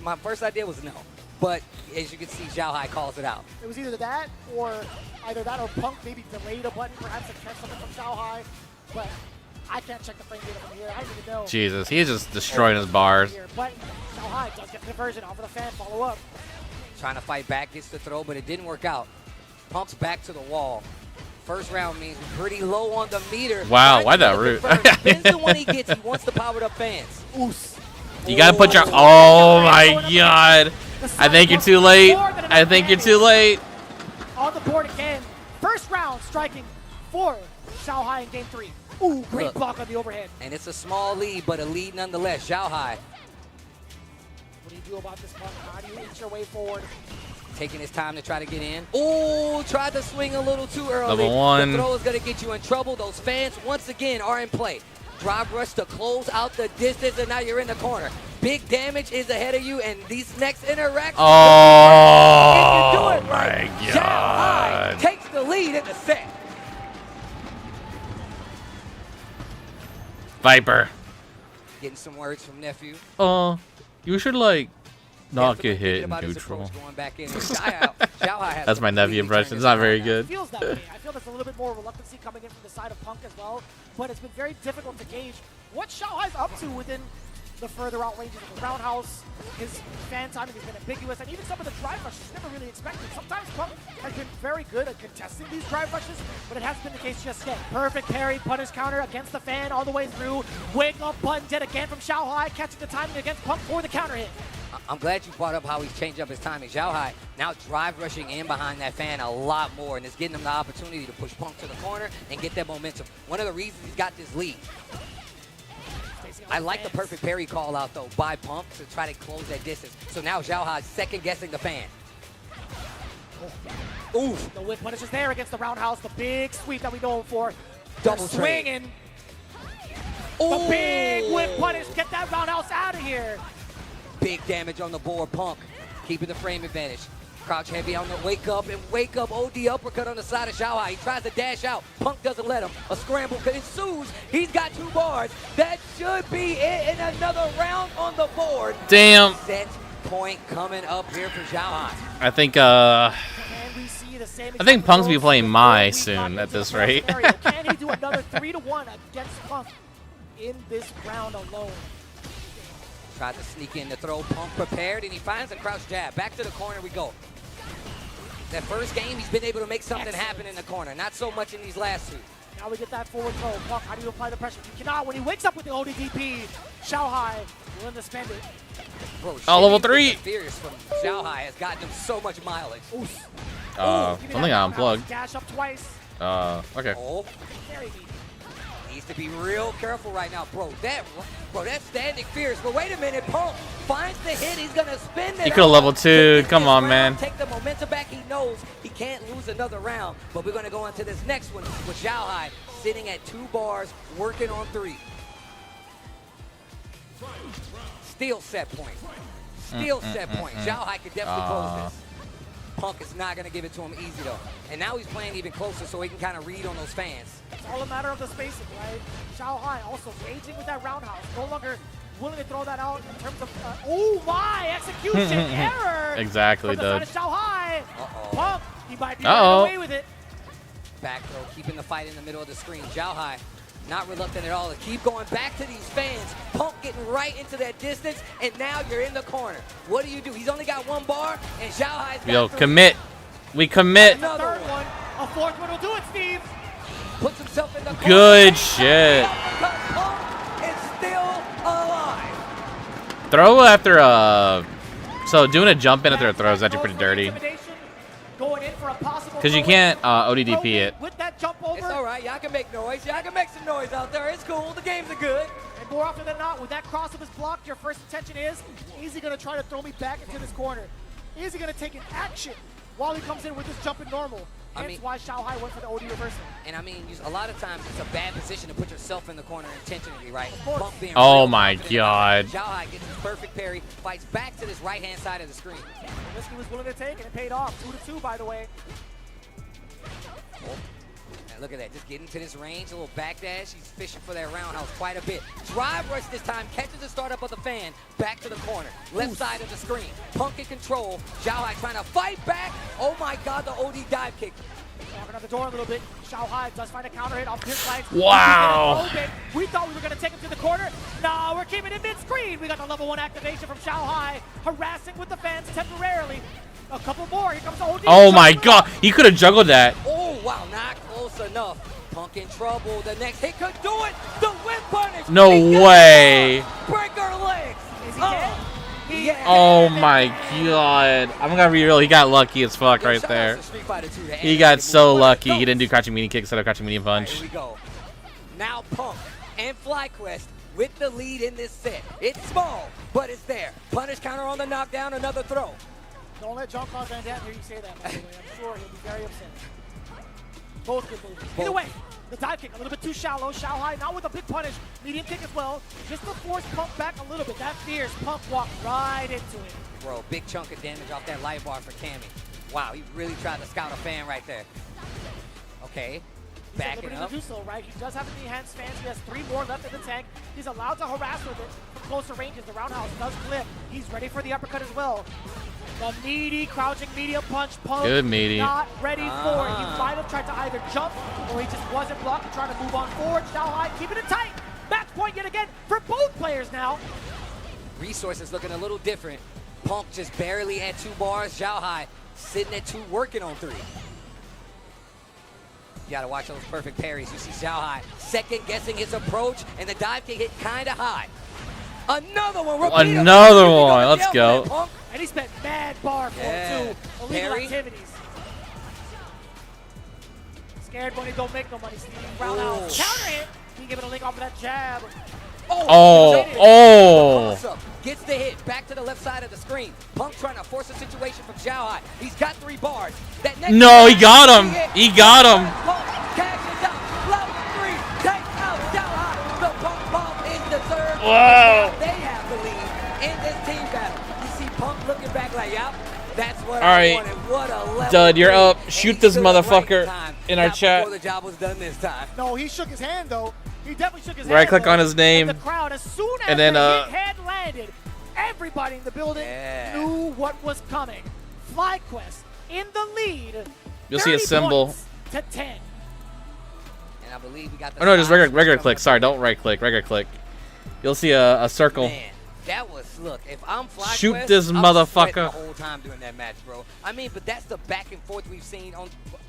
my first idea was no. But as you can see, Zhao Hai calls it out. It was either that or Punk maybe delayed a button, perhaps to catch something from Zhao Hai. But I can't check the frame data from here. I don't even know. Jesus, he's just destroying his bars. But Zhao Hai does get the conversion off of the fan. Follow up. Trying to fight back, gets the throw, but it didn't work out. Punk's back to the wall. First round means we're pretty low on the meter. Wow, why that route? Depends on when he gets. He wants the powered up fans. Oos. You gotta put your. Oh my god. I think you're too late. I think you're too late. On the board again. First round striking for Zhao Hai in game 3. Ooh, great block on the overhead. And it's a small lead, but a lead nonetheless. Zhao Hai. What do you do about this Punk? How do you inch your way forward? Taking his time to try to get in. Oh, tried to swing a little too early. Level 1. The throw is going to get you in trouble. Those fans, once again, are in play. Drive rush to close out the distance, and now you're in the corner. Big damage is ahead of you, and these next interactions. Oh, if you do it right, my Zhao Hai god. takes the lead in the set. Viper. Getting some words from nephew. You should like not get Thinking hit in about his neutral. approach going back in. Zhao Hai has That's my nephew completely impression. turned It's not his very around. good. It feels that way. I feel there's a little bit more reluctancy coming in from the side of Punk as well, but it's been very difficult to gauge what Zhao Hai's up to within the further out ranges of the roundhouse. His fan timing has been ambiguous, and even some of the drive rushes never really expected. Sometimes Punk has been very good at contesting these drive rushes, but it hasn't been the case just yet. Perfect parry, punish counter against the fan all the way through. Wake up button dead again from Zhao Hai, catching the timing against Punk for the counter hit. I'm glad you brought up how he's changed up his timing. Zhao Hai now drive rushing in behind that fan a lot more, and it's getting him the opportunity to push Punk to the corner and get that momentum. One of the reasons he's got this lead. I like the perfect parry call out though by Punk to try to close that distance. So now Zhao Hai's second guessing the fan. Oof. The whip punish is there against the roundhouse. The big sweep that we know him for. Double trade. Swinging. The big whip punish. Get that roundhouse out of here. Big damage on the board. Punk keeping the frame advantage. Crouch heavy on the wake up and wake up. OD uppercut on the side of Zhao Hai. He tries to dash out. Punk doesn't let him. A scramble ensues. He's got 2 bars. That should be it in another round on the board. Damn. Set point coming up here for Zhao Hai. I think Can we see the same Punk's be playing Mai soon at this rate. Can he do another 3-1 against Punk in this round alone? Tried to sneak in the throw. Punk prepared, and he finds a crouch jab. Back to the corner we go. That first game, he's been able to make something happen in the corner. Not so much in these last two. Now we get that forward throw. Punk, how do you apply the pressure? You cannot. When he wakes up with the ODDP, Xiaohai willing to spend it. Bro, Oh, level 3. Fierce from Xiaohai has gotten him so much mileage. Something got unplugged. Dash up twice. Okay. Oh, Very neat. needs to be real careful right now, bro. That's standing fierce. But wait a minute, Punk finds the hit. He's gonna spin it. He could have level 2. Come on, round, man. Take the momentum back. He knows he can't lose another round. But we're gonna go into this next one with Xiaohai sitting at 2 bars, working on 3. Steal set point. Steal set point. Xiaohai could definitely close this. Punk is not going to give it to him easy, though. And now he's playing even closer so he can kind of read on those fans. It's all a matter of the spacing, right? Xiaohai also raging with that roundhouse. No longer willing to throw that out in terms of, oh my, execution error. Exactly, from the dude. side of Xiaohai. Punk, he might be Uh-oh. running away with it. Back throw, keeping the fight in the middle of the screen. Xiaohai not reluctant at all to keep going back to these fans. Punk getting right into that distance, and now you're in the corner. What do you do? He's only got 1 bar, and Xiaohai's got Yo, 3. commit. We commit. The third one, a 4th one will do it, Steve. Puts himself in the corner. Good shit. Punk is still alive. Throw after so doing a jump in after a throw is actually pretty dirty. Going in for a possible Because you can't ODDP it. with that jump over. It's all right. Y'all can make noise. Y'all can make some noise out there. It's cool. The games are good. And more often than not, with that cross of his block, your first intention is he going to try to throw me back into this corner? Is he going to take an action while he comes in with this jump and normal? That's why Xiaohai went for the OD reversal. And I mean, a lot of times it's a bad position to put yourself in the corner intentionally, right? Punk being Oh real my confident. God. Xiaohai gets his perfect parry, fights back to this right-hand side of the screen. The risk he was willing to take, and it paid off. 2-2, by the way. And look at that, just getting to this range, a little backdash. He's fishing for that roundhouse quite a bit. Drive rush this time, catches the startup of the fan, back to the corner, left side of the screen. Punk in control, Xiaohai trying to fight back. Oh my God, the OD dive kick. Knocking on the door a little bit. Xiaohai does find a counter hit off Pierce flags. Wow. We thought we were going to take him to the corner. No, we're keeping it mid-screen. We got the level 1 activation from Xiaohai, harassing with the fans temporarily. A couple more. Here comes the OD. Oh my God. He could have juggled that. Oh, wow, not close enough. Punk in trouble. The next hit could do it. The whip punish. No way. Breaker legs. Is he dead? Yeah. Oh my God. I'm going to be real. He got lucky as fuck right Shout out there. to Street Fighter 2 to He add got that so move. lucky. Go. He didn't do crouching medium kick instead of crouching medium All right, punch. here we go. Now Punk and FlyQuest with the lead in this set. It's small, but it's there. Punish counter on the knockdown, another throw. Don't let Jean-Claude Van Damme hear you say that, by the way. I'm sure he'll be very upset. Both good moves. Either way, the dive kick a little bit too shallow. Xiaohai now with a big punish. Medium kick as well. Just to force Punk back a little bit. That fierce Punk walked right into it. Bro, big chunk of damage off that light bar for Cammy. Wow, he really tried to scout a fan right there. Okay, He's at backing liberty up. to do so, right? He does have the enhanced fans. He has 3 more left in the tank. He's allowed to harass with it from closer ranges. The roundhouse does clip. He's ready for the uppercut as well. The meaty crouching medium punch. Punk Good meaty. not ready for it. He might have tried to either jump or he just wasn't blocked and trying to move on forward. Xiaohai keeping it tight. Match point yet again for both players now. Resources looking a little different. Punk just barely at 2 bars. Xiaohai sitting at 2, working on 3. You gotta watch those perfect parries. You see Xiaohai second guessing his approach, and the dive kick hit kinda high. Another one. Repeat Another him. one. Let's go. Punk. And he spent mad bar for it too. Illegal Parry. activities. Scared money don't make no money. Steve roundhouse. Counter hit. He gave it a link off of that jab. Oh. Gets the hit back to the left side of the screen. Punk trying to force a situation from Xiaohai. He's got 3 bars. That next No, he got him. He got him. Punk cashes out. Level 3 takes out Xiaohai. The Punk bomb is the third. Wow. They have the lead in this team battle. You see Punk looking back like, yep, that's what All I right. wanted. What a level Dud, you're 3. up. And Shoot he this stood up right motherfucker time. in our Not chat. before the job was done this time. No, he shook his hand though. He definitely shook his Right hand. click though. on his name. And the crowd, as soon as And then, the hit had landed, everybody in the building Yeah. knew what was coming. FlyQuest in the lead. You'll see a 30 symbol. points to 10. And I believe we got the Oh no, just signs regular from click. Sorry, don't right click. Regular click. You'll see a circle. Man, That was, look, if I'm FlyQuest, Shoot this I'm motherfucker. sweating the whole time during that match, bro. I mean, but that's the back and forth we've seen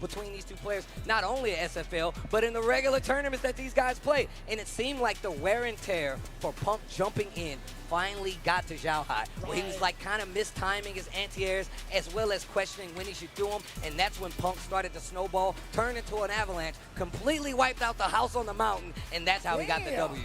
between these two players, not only at SFL, but in the regular tournaments that these guys play. And it seemed like the wear and tear for Punk jumping in finally got to Xiao Hai, where he was like kind of mistiming his anti-airs as well as questioning when he should do them. And that's when Punk started to snowball, turned into an avalanche, completely wiped out the house on the mountain, and that's how he got the W.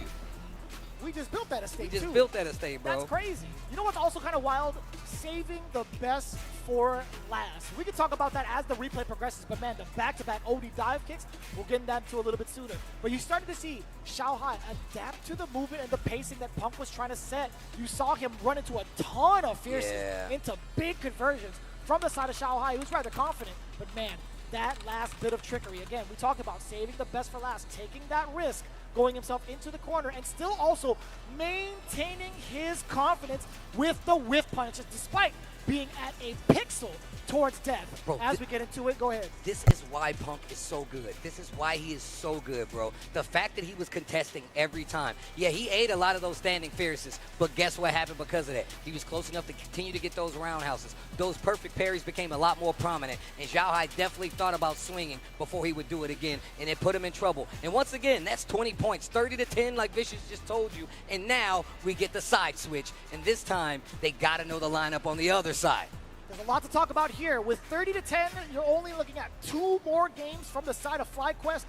We just built that estate, We just too. built that estate, bro. That's crazy. You know what's also kind of wild? Saving the best for last. We can talk about that as the replay progresses, but man, the back-to-back OD dive kicks, we'll get into that a little bit sooner. But you started to see Xiao Hai adapt to the movement and the pacing that Punk was trying to set. You saw him run into a ton of fierces, into big conversions from the side of Xiao Hai. He was rather confident, but man, that last bit of trickery. Again, we talked about saving the best for last, taking that risk, going himself into the corner, and still also maintaining his confidence with the whiff punches, despite being at a pixel towards death. Bro, as we get into it, go ahead. This is why Punk is so good. This is why he is so good, bro. The fact that he was contesting every time. Yeah, he ate a lot of those standing fierces, but guess what happened because of that? He was close enough to continue to get those roundhouses. Those perfect parries became a lot more prominent, and Xiao Hai definitely thought about swinging before he would do it again, and it put him in trouble. And once again, that's 20 points, 30-10 like Vicious just told you, and now we get the side switch, and this time they got to know the lineup on the other side. There's a lot to talk about here. With 30-10, you're only looking at 2 more games from the side of FlyQuest.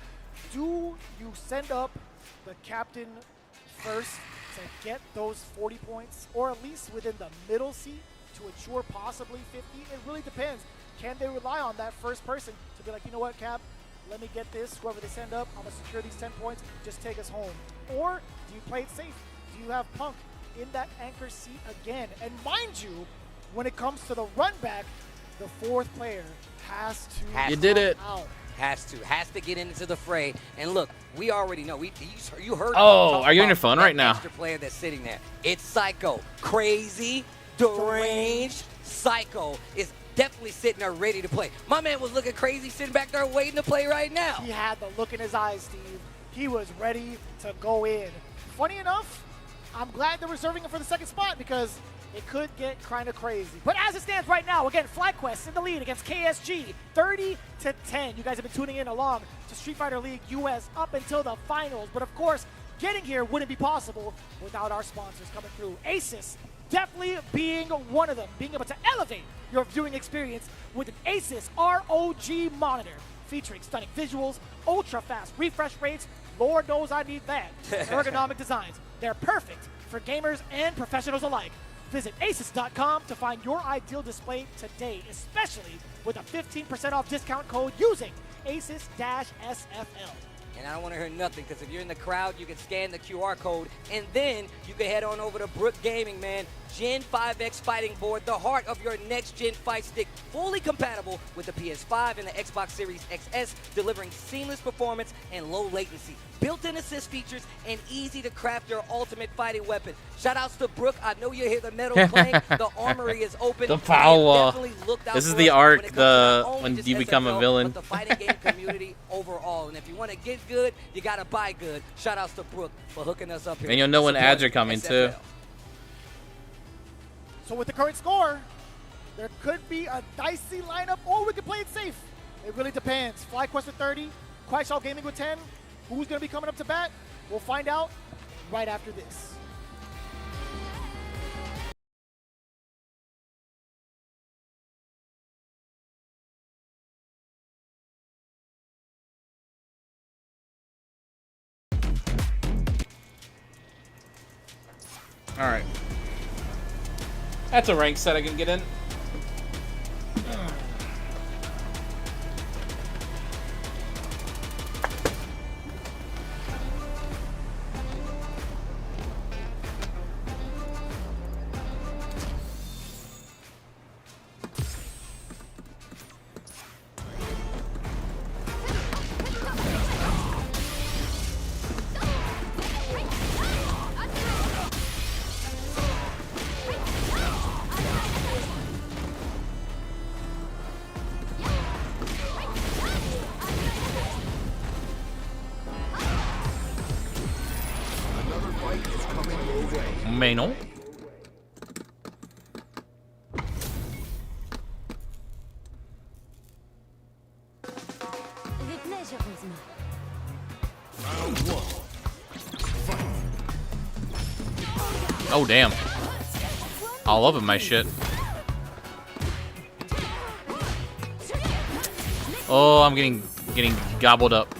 Do you send up the captain first to get those 40 points, or at least within the middle seat to ensure possibly 50? It really depends. Can they rely on that first person to be like, you know what, Cap, let me get this. Whoever they send up, I'm going to secure these 10 points. Just take us home. Or do you play it safe? Do you have Punk in that anchor seat again? And mind you, when it comes to the run back, the fourth player has to You did it. out. Has to get into the fray. And look, we already know. You heard. Oh, are you on your phone right now? Extra player that's sitting there. It's Psycho, crazy, deranged. Psycho is definitely sitting there ready to play. My man was looking crazy, sitting back there waiting to play right now. He had the look in his eyes, Steve. He was ready to go in. Funny enough, I'm glad they're reserving him for the second spot because it could get kind of crazy. But as it stands right now, again, FlyQuest in the lead against KSG, 30-10. You guys have been tuning in along to Street Fighter League US up until the finals. But of course, getting here wouldn't be possible without our sponsors coming through. Asus definitely being one of them, being able to elevate your viewing experience with an Asus ROG monitor featuring stunning visuals, ultra-fast refresh rates. Lord knows I need that. Ergonomic designs. They're perfect for gamers and professionals alike. Visit asus.com to find your ideal display today, especially with a 15% off discount code using Asus-SFL. And I don't want to hear nothing, because if you're in the crowd, you can scan the QR code, and then you can head on over to Brook Gaming, man. Gen 5X fighting board, the heart of your next-gen fight stick, fully compatible with the PS5 and the Xbox Series XS, delivering seamless performance and low latency. Built-in assist features and easy to craft your ultimate fighting weapon. Shout-outs to Brook. I know you hear the metal clang. The armory is open. The power. This is the arc, when you become a villain. But the fighting game community overall. And if you want to get good, you got to buy good. Shout-outs to Brook for hooking us up here. And you'll know when ads are Support coming, SFL. too. So with the current score, there could be a dicey lineup, or we could play it safe. It really depends. FlyQuest with 30, Quackshall Gaming with 10. Who's going to be coming up to bat? We'll find out right after this. All right. That's a rank set I can get in. Mais non. Oh damn! All up in my shit. Oh, I'm getting gobbled up.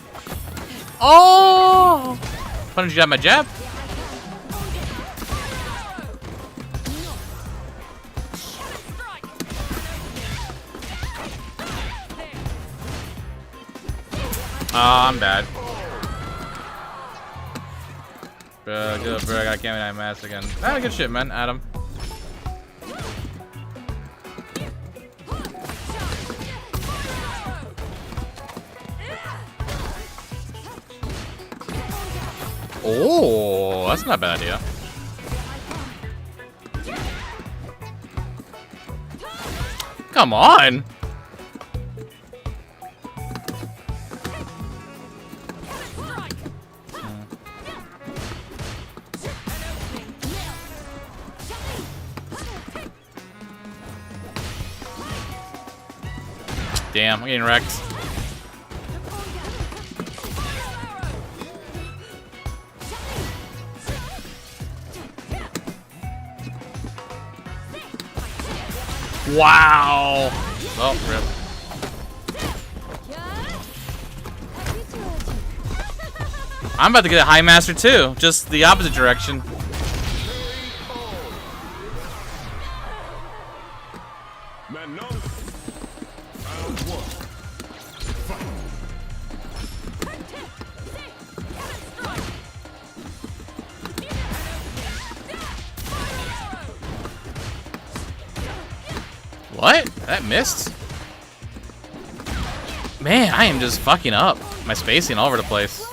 Oh! Punish jab my jab. Oh, I'm bad. Good, bro. I got Cammy 9 mask again. Ah, good shit, man. Adam. Oh, that's not a bad idea. Come on. Damn, I'm getting wrecked. Wow. Oh, rip. I'm about to get a high master too, just the opposite direction. What? That missed? Man, I am just fucking up. My spacing all over the place.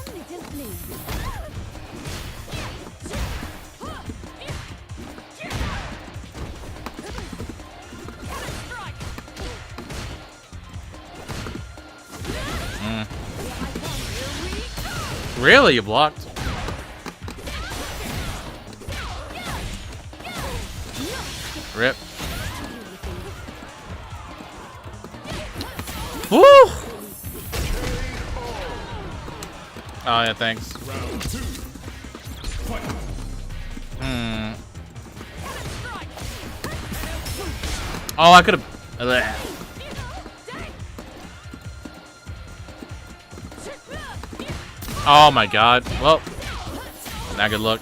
Really? You blocked? Rip. Woo! Oh yeah, thanks. Oh, I could have. Oh my god. Well, not good luck.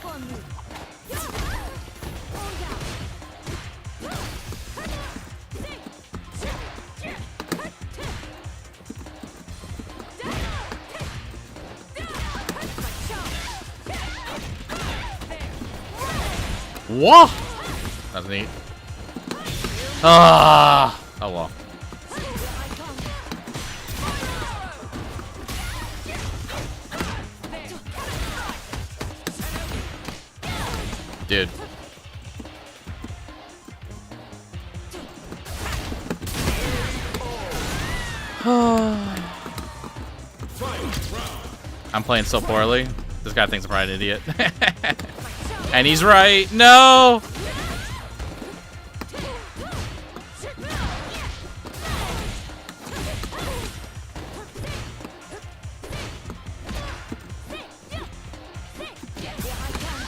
Whoa! That's neat. Ah! Oh well. Dude. I'm playing so poorly. This guy thinks I'm probably an idiot. And he's right. No!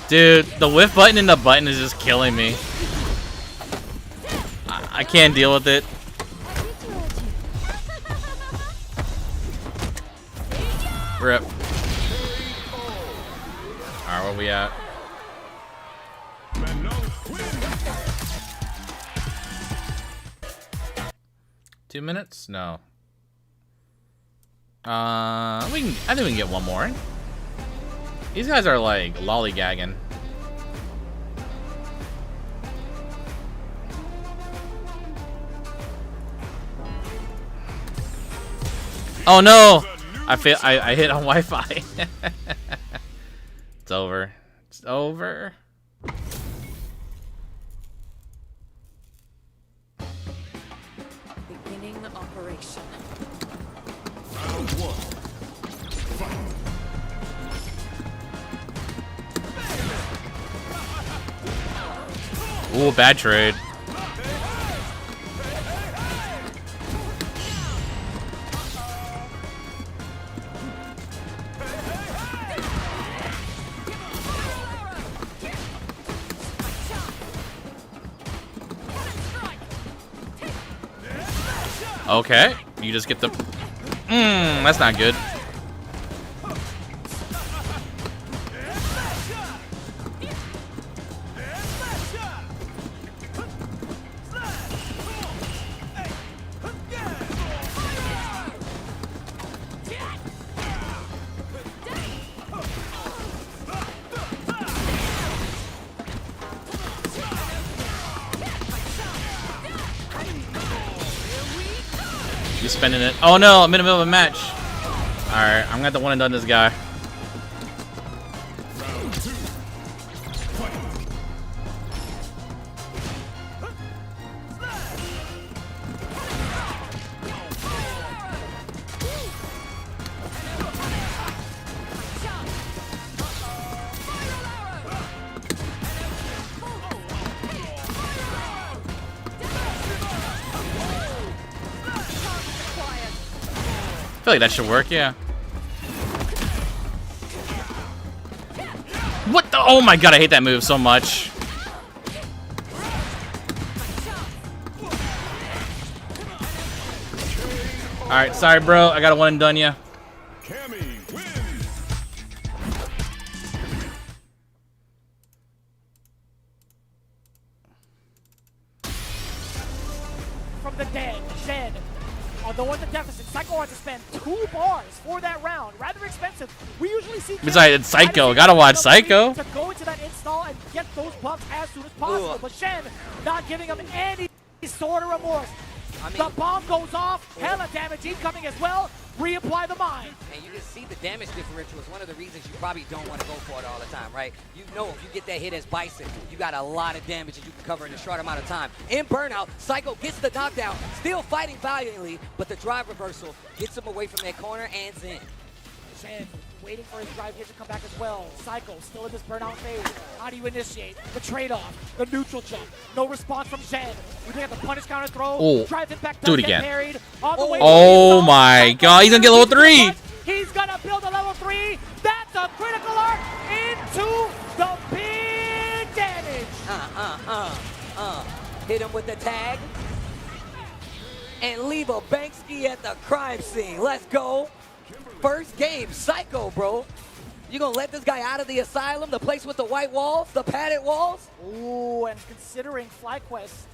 Dude, the whiff button and the button is just killing me. I can't deal with it. Rip. Alright, where we at? Two minutes? No. I think we can get one more. These guys are like lollygagging. Oh no! I hit on Wi-Fi. It's over. It's over. Beginning operation. Ooh, bad trade. Okay, you just get the. That's not good. You spending it. Oh no, I'm in the middle of a match. Alright, I'm gonna have to one and done this guy. I feel like that should work, yeah. What the? Oh my god, I hate that move so much. Alright, sorry, bro. I got a one and done ya. Cammy wins. From the dead, Shen. Although in the deficit, Psycho wants to spend 2 bars for that round. Rather expensive. We usually see Besides, it's Psycho. Gotta watch Psycho. to go into that install and get those buffs as soon as possible. But Shen not giving him any sort of remorse. The bomb goes off. Hella damage incoming as well. Reapply the mine. And you can see the damage differential is one of the reasons you probably don't want to go for it all the time, right? You know if you get that hit as Bison, you got a lot of damage that you can cover in a short amount of time. In Burnout, Psycho gets the knockdown, still fighting valiantly, but the drive reversal gets him away from that corner and Zen. Shen waiting for his drive hit to come back as well. Psycho still in this burnout phase. How do you initiate? The trade-off, the neutral jump. No response from Shen. We think of the punish counter throw. Oh, drive it back. do it Get again. parried. On the way Oh my god, he's gonna get level 3. He's gonna build a level 3. That's a critical arc into the big damage. Hit him with the tag. And leave a Banksy at the crime scene. Let's go. First game, Psycho, bro. You gonna let this guy out of the asylum, the place with the white walls, the padded walls? Ooh, and considering FlyQuest,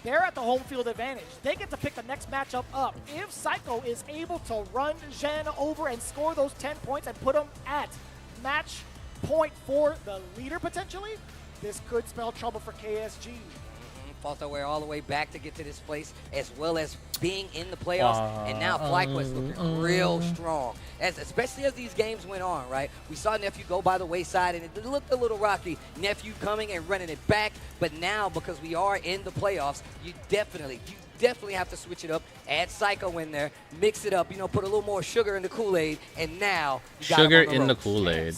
they're at the home field advantage. They get to pick the next matchup up. If Psycho is able to run Zhen over and score those 10 points and put him at match point for the leader potentially, this could spell trouble for KSG. Fought their way all the way back to get to this place, as well as being in the playoffs. And now FlyQuest looking real strong. Especially as these games went on, right? We saw Nephew go by the wayside, and it looked a little rocky. Nephew coming and running it back. But now, because we are in the playoffs, you definitely have to switch it up. Add Psycho in there, mix it up, you know, put a little more sugar in the Kool-Aid, and now you got Sugar him on in the ropes. Kool-Aid.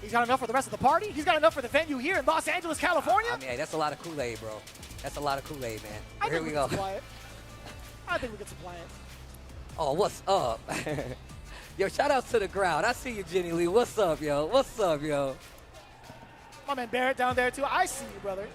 He's got enough for the rest of the party. He's got enough for the venue here in Los Angeles, California. I mean, hey, that's a lot of Kool-Aid, bro. That's a lot of Kool-Aid, man. I Here think we we go. can supply it. I think we can supply it. Oh, what's up? Yo, shout out to the crowd. I see you, Jenny Lee. What's up, yo? What's up, yo? My man Barrett down there, too. I see you, brother.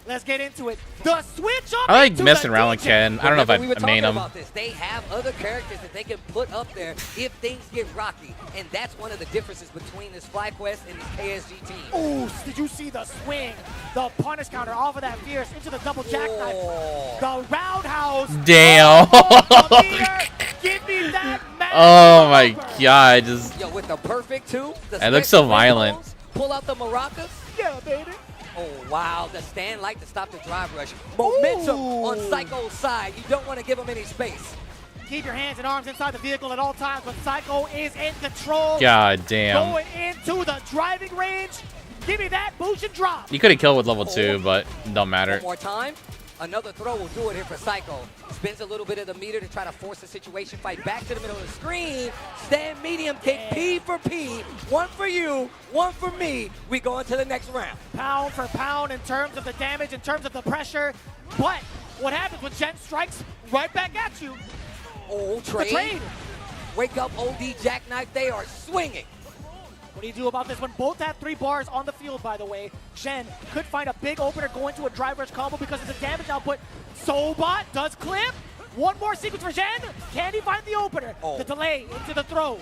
Let's get into it. The switch up. I like into messing the around with DJ. Ken. I don't know if We were I main talking him. about this. They have other characters that they can put up there if things get rocky. And that's one of the differences between this FlyQuest and this KSG team. Ooh, did you see the swing? The punish counter off of that Fierce into the double jackknife. Oh. The roundhouse. Damn. Oh, meter. Give me that magic Oh my over. god, just Yo, with the perfect two. It looks so violent. Pull out the maracas. Yeah, baby. Oh, wow. The stand like to stop the drive rush. Momentum on Psycho's side. You don't want to give him any space. Keep your hands and arms inside the vehicle at all times, but Psycho is in control. god damn. Going into the driving range. Give me that boost and drop. You could have killed with level 2, but it don't matter. One more time. Another throw will do it here for Psycho. Spins a little bit of the meter to try to force the situation. Fight back to the middle of the screen. Stand medium kick, P for P. One for you, one for me. We go into the next round. Pound for pound in terms of the damage, in terms of the pressure. But what happens when Jen strikes right back at you? Oh, The trade. trade. Wake up, OD Jackknife. They are swinging. What do you do about this when both have 3 bars on the field, by the way? Shen could find a big opener, go into a drive rush combo because of the damage output. Sobot does clip. One more sequence for Shen. Can he find the opener? Oh. The delay into the throw.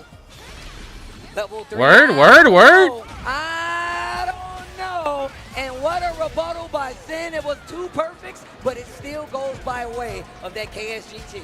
Level 3. Word. I don't know. And what a rebuttal by Zen. It was 2 perfects, but it still goes by way of that KSGT.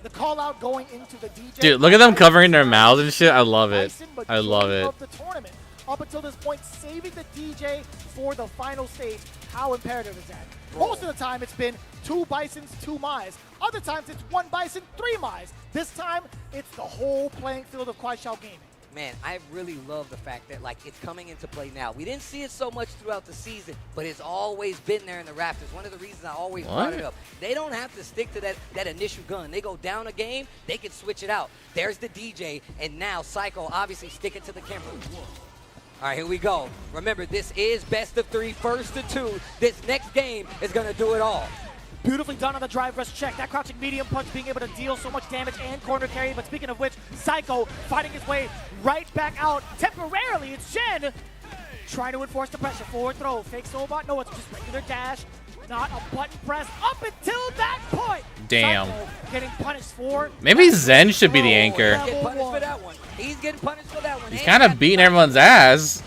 The call out going into the DJ. Dude, look at them covering their mouths and shit. I love it. I love it. Of the tournament. Up until this point, saving the DJ for the final stage. How imperative is that? Most of the time, it's been 2 Bisons, 2 Mais. Other times, it's 1 Bison, 3 Mais. This time, it's the whole playing field of Kuaishao Gaming. Man, I really love the fact that, like, it's coming into play now. We didn't see it so much throughout the season, but it's always been there in the Raptors. One of the reasons I always brought it up. They don't have to stick to that initial gun. They go down a game, they can switch it out. There's the DJ, and now Psycho obviously sticking to the Kimberly. All right, here we go. Remember, this is best of 3, first to 2. This next game is going to do it all. Beautifully done on the drive rush check. That crouching medium punch being able to deal so much damage and corner carry. But speaking of which, Psycho fighting his way right back out temporarily. It's Shen trying to enforce the pressure. Forward throw. Fake Sobot. No, it's just regular dash. Not a button press up until that point. Damn. Psycho getting punished for. Maybe Zen should be the anchor. He's getting punished for that one. He's getting punished for that one. He's kind of beating everyone's ass.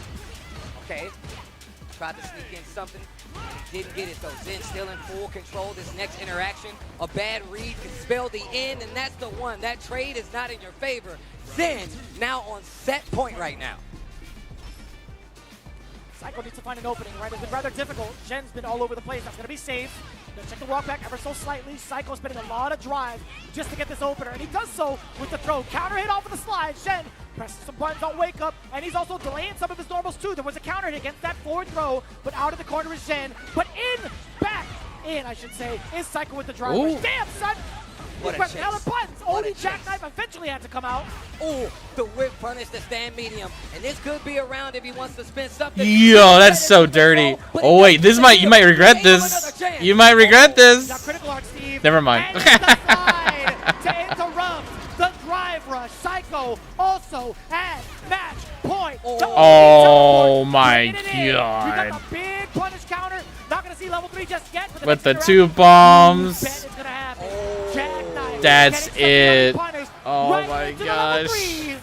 Okay. Tried to sneak in something. Didn't get it though. Zen still in full control. This next interaction, a bad read can spell the end, and that's the one. That trade is not in your favor. Zen now on set point right now. Psycho needs to find an opening, right? It's been rather difficult. Shen's been all over the place. That's going to be safe. Gonna check the walk back ever so slightly. Psycho spending a lot of drive just to get this opener, and he does so with the throw. Counter hit off of the slide. Shen presses some buttons on wake up, and he's also delaying some of his normals too. There was a counter hit against that forward throw, but out of the corner is Shen. But back in, I should say, is Psycho with the drive. Damn, son! What a He's chase. hella buttons. What Only a chase. jackknife eventually had to come out. Oh, the whip punish to stand medium. And this could be a round if he wants to spin something. Yo, that's so dirty. Oh wait, you might regret this. You might regret Now this. critical art, Steve. Never mind. And it's the slide to interrupt the drive rush. Psycho also at match point. Oh my We got god. the big punish counter. Not gonna see level 3 just yet. But With the next 2 interaction, bombs. bet it's gonna happen. Jackknife That's getting it. punished Oh right my into the level gosh. 3.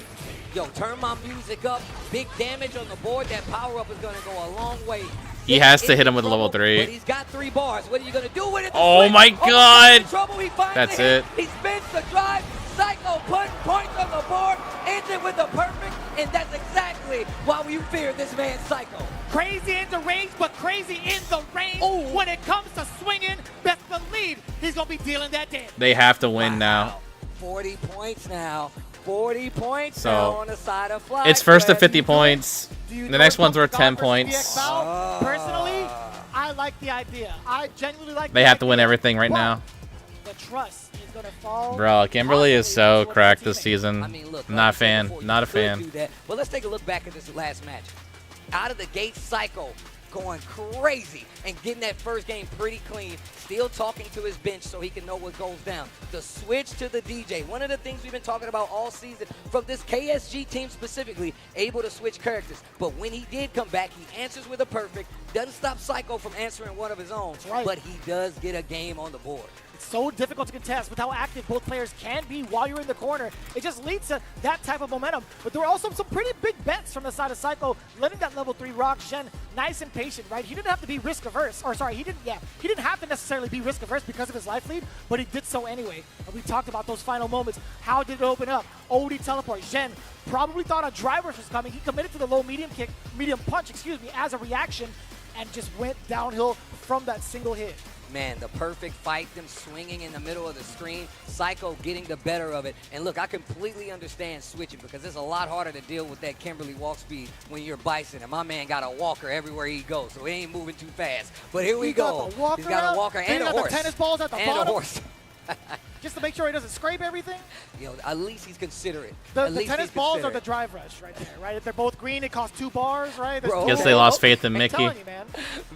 Yo, turn my music up. Big damage on the board. That power up is going to go a long way. He has to hit him with level But 3. he's got 3 bars. What are you going to do with it? Oh Switch. my he's god. in trouble. He finds That's the hit. it. He spins the drive. Psycho putting points on the board. Ends it with the perfect. And that's exactly why you fear this man, Psycho. Crazy in the range, but crazy in the range. When it comes to swinging, best believe he's going to be dealing that damage. They have to win now. 40 points now. 40 points So, now on the side of Fly. It's first to Quest. 50 points. Do you The know next if one's worth Pokemon 10 versus points. DXL? Personally, I like the idea. I genuinely like They the have to win idea, everything right but now. The trust is going to fall. Bro, Kimberly is so possibly to cracked their this teammate. season. I mean, look, Not a like I said fan. before, Not a you could fan. do that. But let's take a look back at this last match. Out of the gate, Psycho going crazy and getting that first game pretty clean. Still talking to his bench so he can know what goes down. The switch to the DJ. One of the things we've been talking about all season from this KSG team specifically, able to switch characters. But when he did come back, he answers with a perfect. Doesn't stop Psycho from answering one of his own. right. But he does get a game on the board. It's so difficult to contest with how active both players can be while you're in the corner. It just leads to that type of momentum. But there were also some pretty big bets from the side of Psycho, letting that level 3 rock. Shen, nice and patient, right? He didn't have to be risk averse. Or sorry, he didn't have to necessarily be risk averse because of his life lead, but he did so anyway. And we talked about those final moments. How did it open up? OD teleport. Shen probably thought a driver was coming. He committed to the low medium punch, as a reaction, and just went downhill from that single hit. Man, the perfect fight, them swinging in the middle of the screen, Psycho getting the better of it. And look, I completely understand switching because it's a lot harder to deal with that Kimberly walk speed when you're Bison. And my man got a walker everywhere he goes, so he ain't moving too fast. But here we go. He's got a walker and a horse. The tennis balls at the and bottom. a horse. just to make sure he doesn't scrape everything. You know, at least he's considerate. The At least tennis he's balls are considerate. the drive rush right there, right? If they're both green, it costs 2 bars, right? There's Bro. 2 Guess they there. lost faith in I'm Mickey. telling you, man.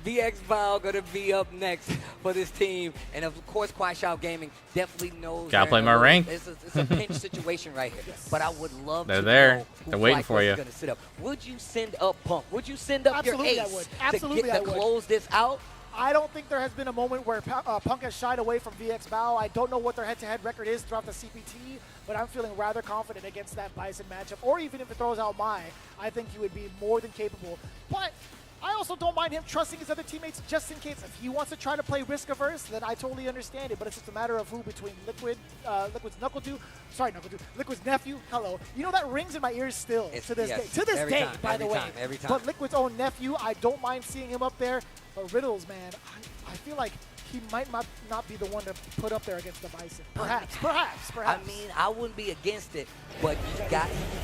VX Bao gonna be up next for this team, and of course, Kwai Shao Gaming definitely knows. Gotta they're play in my a little- rank. It's a pinch situation right here. But I would love They're to there. know who They're waiting for FlyQuest you. is gonna sit up. Would you send up Punk? Would you send up Absolutely, your I ace would. Absolutely, to I get to would. close this out? I don't think there has been a moment where Punk has shied away from VX Bao. I don't know what their head-to-head record is throughout the CPT, but I'm feeling rather confident against that Bison matchup. Or even if it throws out Mai, I think he would be more than capable. But I also don't mind him trusting his other teammates just in case. If he wants to try to play risk-averse, then I totally understand it. But it's just a matter of who between Liquid's Liquid's nephew, hello. You know, that rings in my ears still to this day. To this every day, time, by the every way. time, every time. But Liquid's own nephew, I don't mind seeing him up there. But Riddles, man, I feel like he might not be the one to put up there against the Bison. Perhaps. I mean, I wouldn't be against it, but you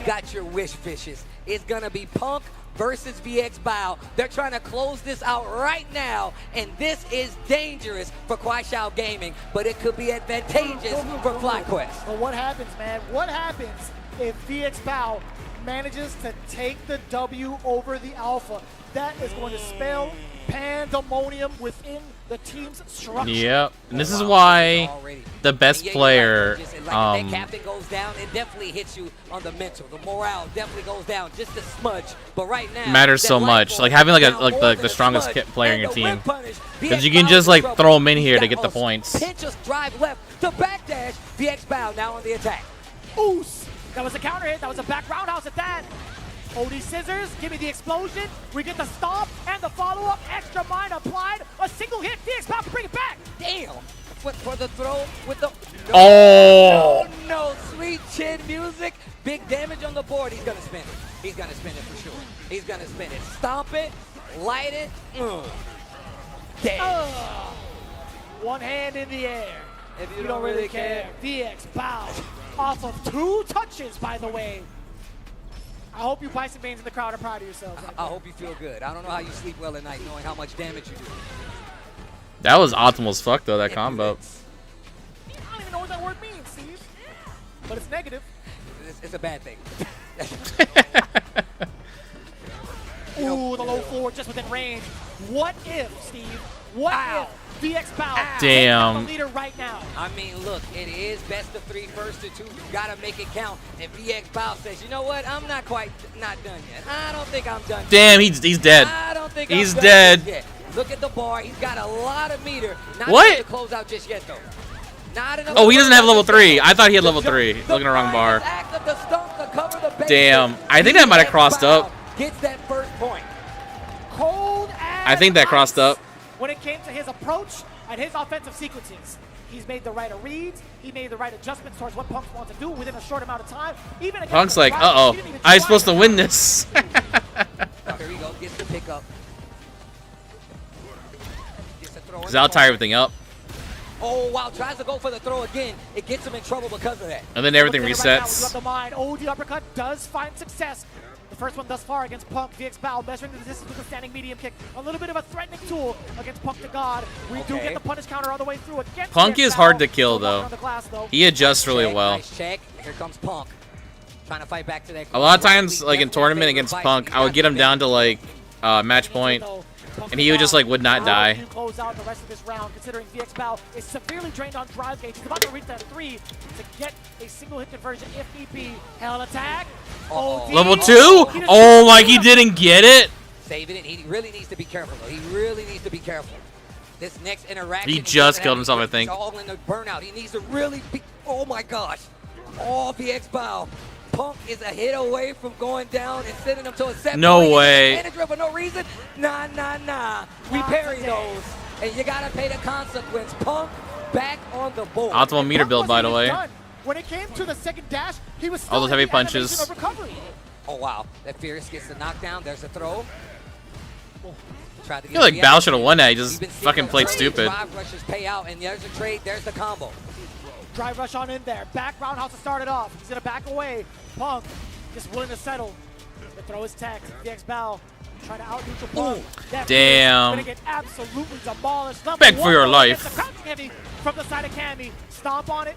got your wish, Fishes. It's gonna be Punk versus VX Bao. They're trying to close this out right now, and this is dangerous for Kwai Shao Gaming, but it could be advantageous for FlyQuest. But what happens, man? What happens if VX Bao manages to take the W over the Alpha? That is going to spell pandemonium within the team's structure. Yep. And this is why the best player, If that captain goes down, it definitely hits you on the mental. The morale definitely goes down just a smudge. But right now, matters that so light much. bulb Like having like now more than the strongest smudge. player in And your the rim team, punish. because you VX can Bao just in like trouble. throw him in here to He's get the got a points. Pinch drive left to backdash. VX Bao now on the attack. Oos! That was a counter hit. That was a back roundhouse at that. OD scissors, give me the explosion. We get the stomp and the follow-up. Extra mind applied. A single hit. VX Bao can bring it back. Damn. For the throw with the... Oh! No, sweet chin music. Big damage on the board. He's going to spin it. He's going to spin it for sure. He's going to spin it. Stomp it. Light it. Damn. One hand in the air. If You don't really care. VX Bao off of 2 touches, by the way. I hope you Bison Banes in the crowd are proud of yourselves. I hope you feel good. I don't know how you sleep well at night knowing how much damage you do. That was optimal as fuck though, that combo. I don't even know what that word means, Steve. But it's negative. It's a bad thing. Ooh, the low forward just within range. What if, Steve? What if VX Bao Damn. is the leader right now? I mean, look, it is best of 3, first to 2. You gotta make it count. And VX Bao says, you know what? I'm not done yet. I don't think I'm done. Damn, he's dead. I don't think He's I'm done dead. yet. Look at the bar. He's got a lot of meter. Not What? enough to close out just yet, though. Not enough. Oh, to he doesn't close have out level just 3. yet. I thought he had level The 3. Looking at the wrong bar. act of the stump to cover the base. Damn. I think that might have VX crossed Bao up. Gets that first point. Cold as I think that crossed ice. up. When it came to his approach and his offensive sequences, he's made the right reads. He made the right adjustments towards what Punk wants to do within a short amount of time. Even against Punk's the like, Rivals, uh-oh, he didn't even I was try supposed to win this. Oh, here we go. Gets the pickup. Gets the throw. Because I'll tie everything up. Oh, wow. Tries to go for the throw again. It gets him in trouble because of that. And then everything Looking at it right now, we resets. got the mind. Oh, the uppercut does find success. The first one thus far against Punk. VX Bao measuring the distance with a standing medium kick. A little bit of a threatening tool against Punk to God. We do get the punish counter all the way through against Punk VX is Bao. hard to kill, Still walking though. on the glass, though. He adjusts really Check, well. Nice check. Here comes Punk. Trying to fight back to that. A lot of times, like in tournament against Punk, I would get him down to like match point, and he would just like would not die. How do you close out the rest of this round, considering VX Bao is severely drained on drive gauge. He's about to reach that 3 to get a single hit conversion if need be. Hell attack. OD. Level 2? He just Oh, like he didn't get it? Saving it. He really needs to be careful, though. He really needs to be careful. This next interaction. He just killed himself, I think. He's all in the burnout. He needs to really be. Oh my gosh. Oh, VX Bao. Punk is a hit away from going down and sending him to a set. No point. way. Manager for no reason. Nah. We Not parry today. those. And you got to pay the consequence. Punk back on the board. Optimal meter Punk build, by wasn't the even way. done. When it came to the second dash, he was still All those in heavy the punches. animation of recovery. Oh, wow. That Fierce gets the knockdown. There's a throw. Tried to I feel like Bao should have won that. He just He's been fucking seeing played a stupid. Drive rushes pay out, and there's a trade. There's the combo. Drive rush on in there. Back roundhouse to start it off. He's going to back away. Punk just willing to settle. The throw is tech. VX Bao Try to out-neutral Punk. That Damn. gonna get absolutely demolished. Level Beg for one, your though, life. gets the crouching heavy from the side of Cammy. Stomp on it.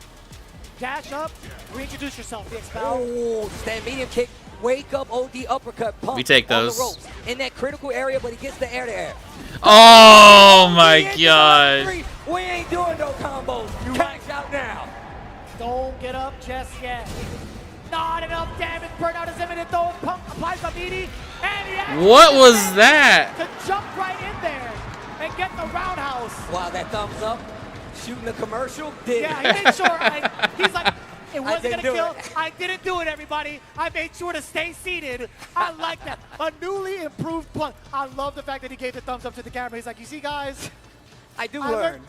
Dash up. Reintroduce yourself, the Expel. Oh, stand medium kick. Wake up, OD uppercut. Punk We take on those. the ropes in that critical area, but he gets the air-to-air. Oh my He into the god. level 3. We ain't doing no combos. Cash out now. Don't get up just yet. Not enough damage. Burnout is imminent though. Punk applies a meaty. And he actually What was manages that? to jump right in there and get the roundhouse. Wow, that thumbs up. Shooting the commercial. Did Yeah, he made sure. He's like, it wasn't didn't gonna do kill. it. I didn't do it, everybody. I made sure to stay seated. I like that. A newly improved Punk. I love the fact that he gave the thumbs up to the camera. He's like, you see, guys, I do I learn.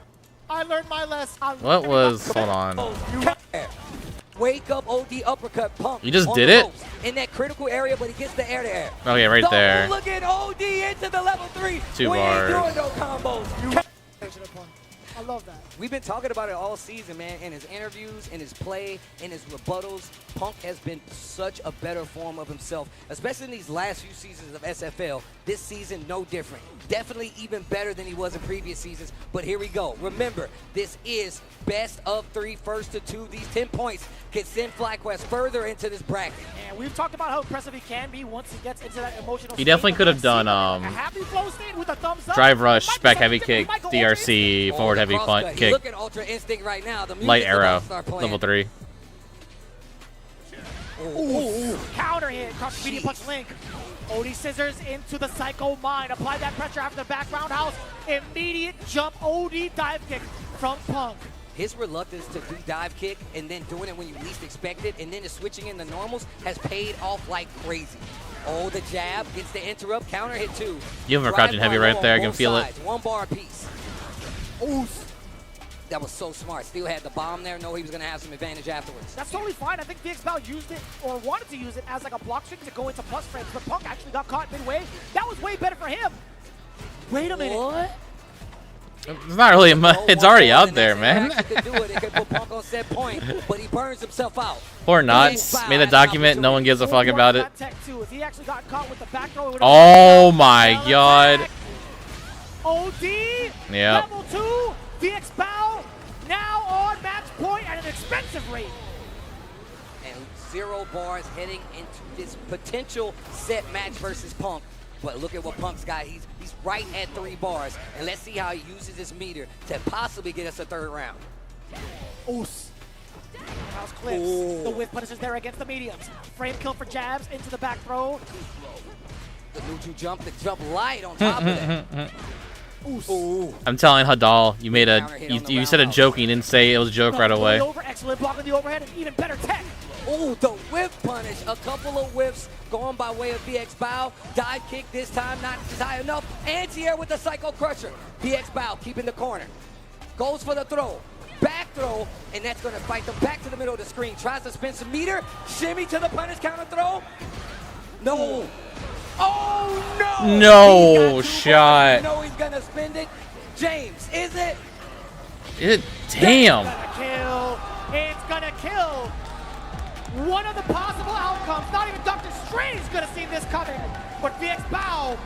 learned my lesson. What was? Hold on. Wake up, OD uppercut. Punk. You just on did the it? ropes in that critical area, but he gets the air-to-air. Okay, right there. Look at OD into the level 3. 2 we bars. ain't doing no combos. I love that. We've been talking about it all season, man. In his interviews, in his play, in his rebuttals, Punk has been such a better form of himself, especially in these last few seasons of SFL. This season, no different. Definitely even better than he was in previous seasons. But here we go. Remember, this is best of 3, first to 2. These 10 points can send FlyQuest further into this bracket. And we've talked about how impressive he can be once he gets into that emotional He definitely state. could have done A happy flow state with a thumbs up. drive rush, Might be back something heavy different. kick, He might go ultra DRC, instinct. forward heavy Crosscut. punt You kick, look at Ultra Instinct right now. The light music is about arrow, to start playing. level 3. Ooh, counter hit, cross medium punch link. OD scissors into the Psycho Mind. Apply that pressure after the back roundhouse. Immediate jump OD dive kick from Punk. His reluctance to do dive kick and then doing it when you least expect it and then switching in the normals has paid off like crazy. Oh, the jab gets the interrupt, counter hit 2. Give him a crouching heavy right there. I can feel it. 1 bar apiece. Ooh. That was so smart. Still had the bomb there. Know he was going to have some advantage afterwards. That's totally fine. I think DXBal used it or wanted to use it as like a block string to go into plus frames, but Punk actually got caught midway. That was way better for him. Wait a minute. What? It's not really. It's already out there, man. It could do it. It could put Punk on set point, but he burns himself out. Poor Nuts made a document. No one gives a fuck about it. If he actually got caught with the back throw, it would've Oh been my god. OD. Yep. Level 2. DXBal now on match point at an expensive rate. And 0 bars heading into this potential set match versus Punk. But look at what Punk's got. He's right at 3 bars. And let's see how he uses this meter to possibly get us a 3rd round. Oos. House clips. The whip punishes there against the mediums. Frame kill for jabs into the back throw. The neutral jump, the jump light on top of that. Ooh. I'm telling Hadal, you made you said a joke and you didn't say it was a joke right away. Over, excellent block on the overhead and even better tech. Ooh, the whip punish. A couple of whips going by way of DXBal. Dive kick this time, not high enough. Anti-air with the Psycho Crusher. DXBal keeping the corner. Goes for the throw. Back throw, and that's going to fight them back to the middle of the screen. Tries to spin some meter. Shimmy to the punish counter throw. No. Oh, no. No shot. You know he's going to spend it. James, is it? Damn. It's gonna kill. It's gonna kill. One of the possible outcomes. Not even Dr. Strange could have seen this coming. But DXBal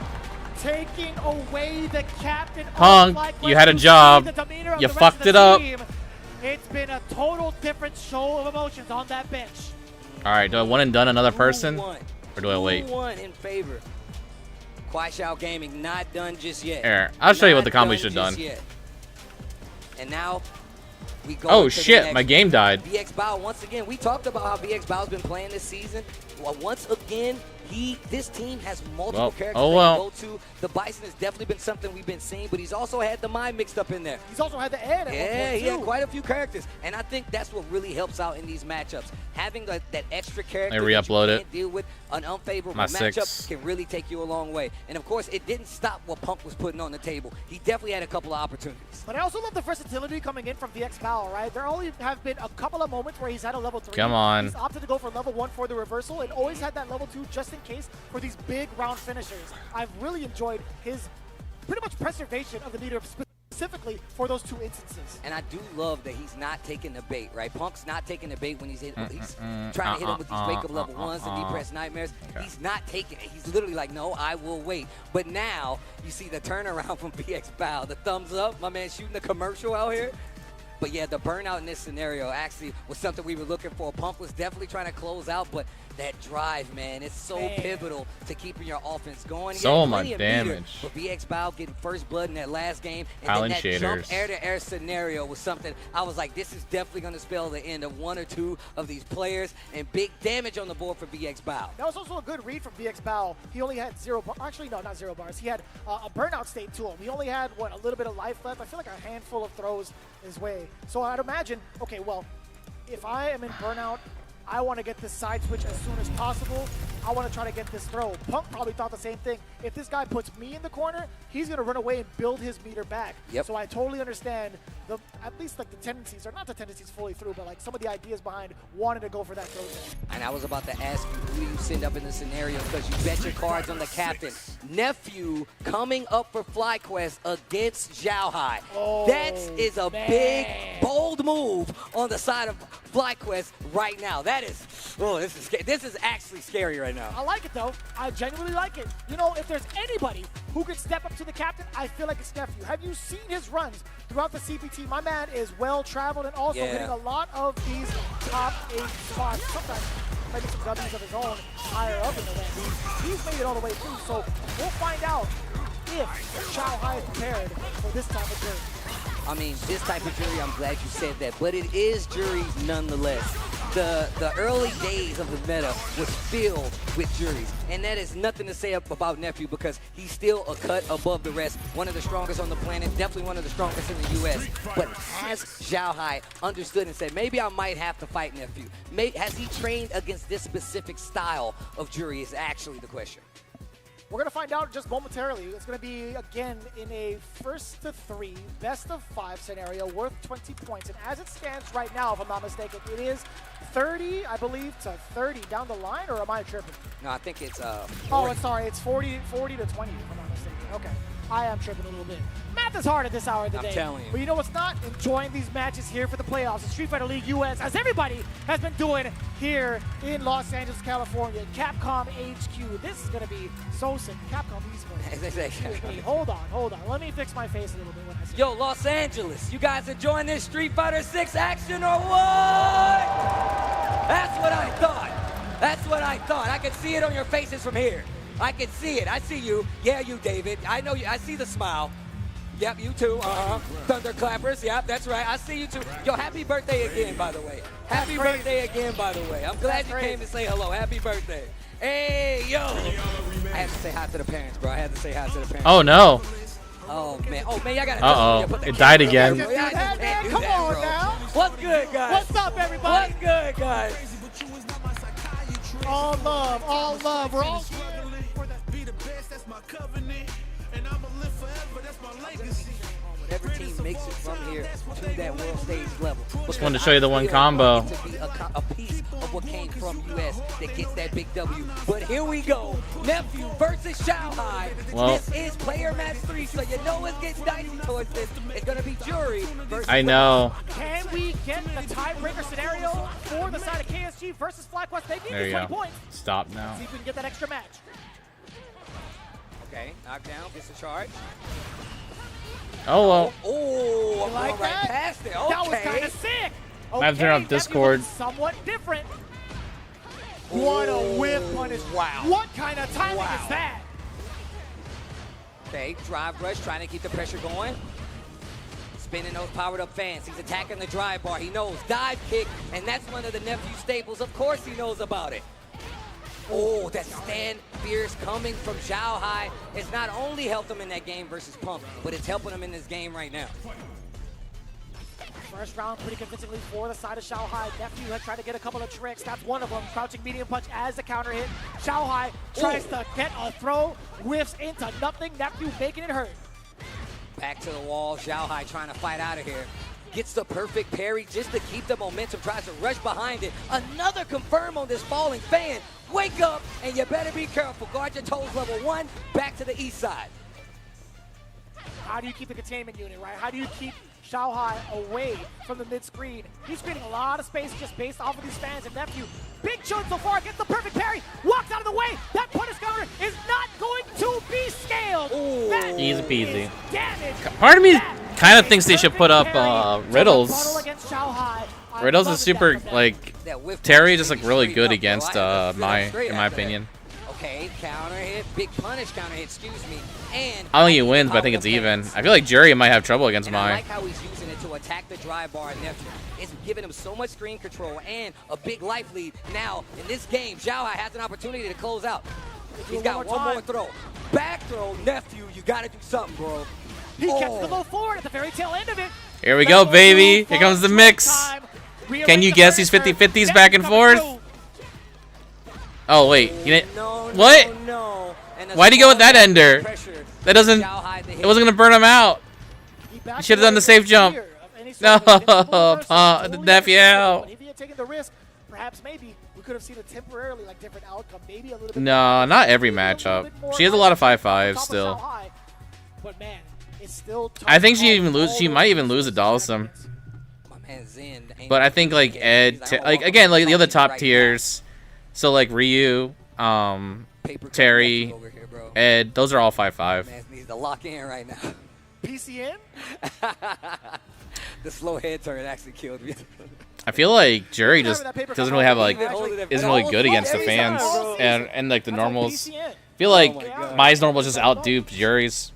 taking away the captain. Punk, you had a job. You fucked it up. It's been a total different show of emotions on that bench. All right, do I one and done another person? 2-1. Or do I wait? 2-1 in favor. Kwai Gaming not done just yet. Here, I'll show you what the Not combo done should have just done. yet. And now we go. Oh into the shit, next my game died. DXBal once again. We talked about how DXBal's been playing this season. Well, once again, this team has multiple characters they can go to. The Bison has definitely been something we've been seeing, but he's also had the mind mixed up in there. He's also had the Ed at one Yeah, point, he had too. quite a few characters, and I think that's what really helps out in these matchups. Having that extra character I that re-upload you it. can't deal with an unfavorable My matchup 6. can really take you a long way. And of course, it didn't stop what Punk was putting on the table. He definitely had a couple of opportunities. But I also love the versatility coming in from DXBal, right? There only have been a couple of moments where he's had a level 3. Come on. He's opted to go for level 1 for the reversal and always had that level 2 just in case for these big round finishers. I've really enjoyed his pretty much preservation of the meter specifically specifically for those 2 instances. And I do love that he's not taking the bait, right? Punk's not taking the bait when he's trying to hit him with these wake-up level 1s and depressed nightmares. Okay. He's not taking it. He's literally like, no, I will wait. But now you see the turnaround from BX Bow, the thumbs up, my man shooting the commercial out here. But yeah, the burnout in this scenario actually was something we were looking for. Punk was definitely trying to close out, but that drive, man, it's so pivotal to keeping your offense going. So much damage. But BX Bow getting first blood in that last game, and Island then that shaders. jump air-to-air scenario was something I was like, this is definitely going to spell the end of 1 or 2 of these players, and big damage on the board for BX Bow. That was also a good read from BX Bow. He only had 0 bars. Actually, no, not 0 bars. He had a burnout state to him. He only had, what, a little bit of life left? I feel like a handful of throws his way. So I'd imagine, okay, well, if I am in burnout, I want to get this side switch as soon as possible. I want to try to get this throw. Punk probably thought the same thing. If this guy puts me in the corner, he's going to run away and build his meter back. Yep. So I totally understand at least like the tendencies, or not the tendencies fully through, but like some of the ideas behind wanting to go for that throw there. And I was about to ask you, who do you send up in the scenario, because you bet your cards on the captain. Nephew coming up for FlyQuest against Zhao Hai. That is a big, bold move on the side of FlyQuest right now. That is, this is actually scary right now. I like it though. I genuinely like it. You know, if there's anybody who could step up to the captain, I feel like it's Nephew. Have you seen his runs throughout the CPT? My man is well traveled and also hitting a lot of these top 8 spots. Sometimes maybe some W's of his own higher up in the rankings. He's made it all the way through, so we'll find out if Zhao Hai is prepared for this type of jury. I mean, this type of jury, I'm glad you said that, but it is juries nonetheless. The early days of the meta was filled with juries, and that is nothing to say about Nephew, because he's still a cut above the rest. One of the strongest on the planet, definitely one of the strongest in the U.S. But has Zhao Hai understood and said, maybe I might have to fight Nephew? Has he trained against this specific style of jury is actually the question. We're going to find out just momentarily. It's going to be, again, in a first to 3, best of 5 scenario worth 20 points. And as it stands right now, if I'm not mistaken, it is 30, I believe, to 30 down the line, or am I tripping? No, I think it's 40. Oh, sorry, it's 40 to 20, if I'm not mistaken. Okay. I am tripping a little bit. Math is hard at this hour of the day. I'm telling you. But you know what's not? Enjoying these matches here for the playoffs in Street Fighter League US, as everybody has been doing here in Los Angeles, California. Capcom HQ. This is going to be so sick. Capcom Esports. Hold on. Let me fix my face a little bit when I say Yo, Los Angeles, you guys enjoying this Street Fighter 6 action or what? That's what I thought. I can see it on your faces from here. I can see it. I see you. Yeah, you, David. I know you. I see the smile. Yep, you too. Thunderclappers. Yep, that's right. I see you too. Yo, happy birthday again, by the way. Happy birthday again, by the way. I'm glad you came to say hello. Happy birthday. Hey, yo. I have to say hi to the parents, bro. I had to say hi to the parents. Oh, no. Oh, man. I got to Uh-oh. It died again. Come on now. What's good, guys? What's up, everybody? What's good, guys? All love. We're all Whatever team makes it from here to that world stage level. Just wanted to show you the one combo. To be a piece of what came from US that gets that big W. But here we go. Nephew versus Zhao Hai. Well, this is player match 3, so you know it gets dicey towards this. It's going to be jury versus I know. Can we get the tiebreaker scenario for the side of KSG versus FlyQuest? They need There you 20 go. points. Stop now. See if we can get that extra match. Okay, knockdown, gets a charge. Oh, well. Oh, I'm like going right that? past it. Okay. That was kind of sick. I have to turn off Discord. Somewhat different. What a whip punish. Wow. What kind of timing is that? Okay, drive rush, trying to keep the pressure going. Spinning those powered up fans. He's attacking the drive bar. He knows. Dive kick, and that's one of the Nephew staples. Of course he knows about it. Oh, that stand fierce coming from Zhao Hai has not only helped him in that game versus Punk, but it's helping him in this game right now. First round pretty convincingly for the side of Zhao Hai. Nephew had tried to get a couple of tricks. That's one of them. Crouching medium punch as the counter hit. Zhao Hai tries to get a throw, whiffs into nothing. Nephew making it hurt. Back to the wall. Zhao Hai trying to fight out of here. Gets the perfect parry just to keep the momentum. Tries to rush behind it. Another confirm on this falling fan. Wake up, and you better be careful. Guard your toes, level 1. Back to the east side. how do you keep the containment unit, right? How do you keep Xiaohai away from the mid-screen? He's creating a lot of space just based off of these fans and Nephew. Big chunk so far, gets the perfect parry, walks out of the way. That punish counter is not going to be scaled. That Easy peasy. is damage. Part of me That kind of is thinks they should put perfect up parry to Riddles. rebuttal against Xiaohai. I Riddles love is it super that from like That whiff Terry punch just like straight really up, good bro. against I stood up straight in my after that. opinion. Okay, counter hit, big punish counter hit, excuse me. And I don't think he wins, but I think it's even. I feel like Jury might have trouble against and I Mai. like how he's using it to attack the drive bar and Neptune. It's giving him so much screen control and a big life lead. Now, in this game, Xiaohai has an opportunity to close out. He's got one more throw. Back throw, Nephew, you gotta do something, bro. He catches the low forward at the very tail end of it. Here we go, baby. Here comes the mix. Can you guess these 50-50s back and forth? Oh wait, you didn't. No, What? No, no. And Why'd he go with that ender? pressure. That doesn't. Xiaohai, the It wasn't gonna burn him out. He should have done the safe jump. No, the nephew out. If he had taken the risk, perhaps maybe we could have seen a temporarily like different outcome. Maybe a little bit. No, not every matchup. She has a lot of 5-5s still. But man, it's still. I think she even lose. She might even lose to Dalsum. My man Zen ain't But I think like gonna Ed, he's like, like "Oh, again, like the other right top now." tiers. So like Ryu, Paper cut Terry, Neptune over here, bro. Ed, those are all 5-5. Man needs to lock in right now. PCN. The slow head turn actually killed me. I feel like Jury just doesn't really have like isn't really good against the fans and like the normals. I feel like Mai's normal just outduped Jury's.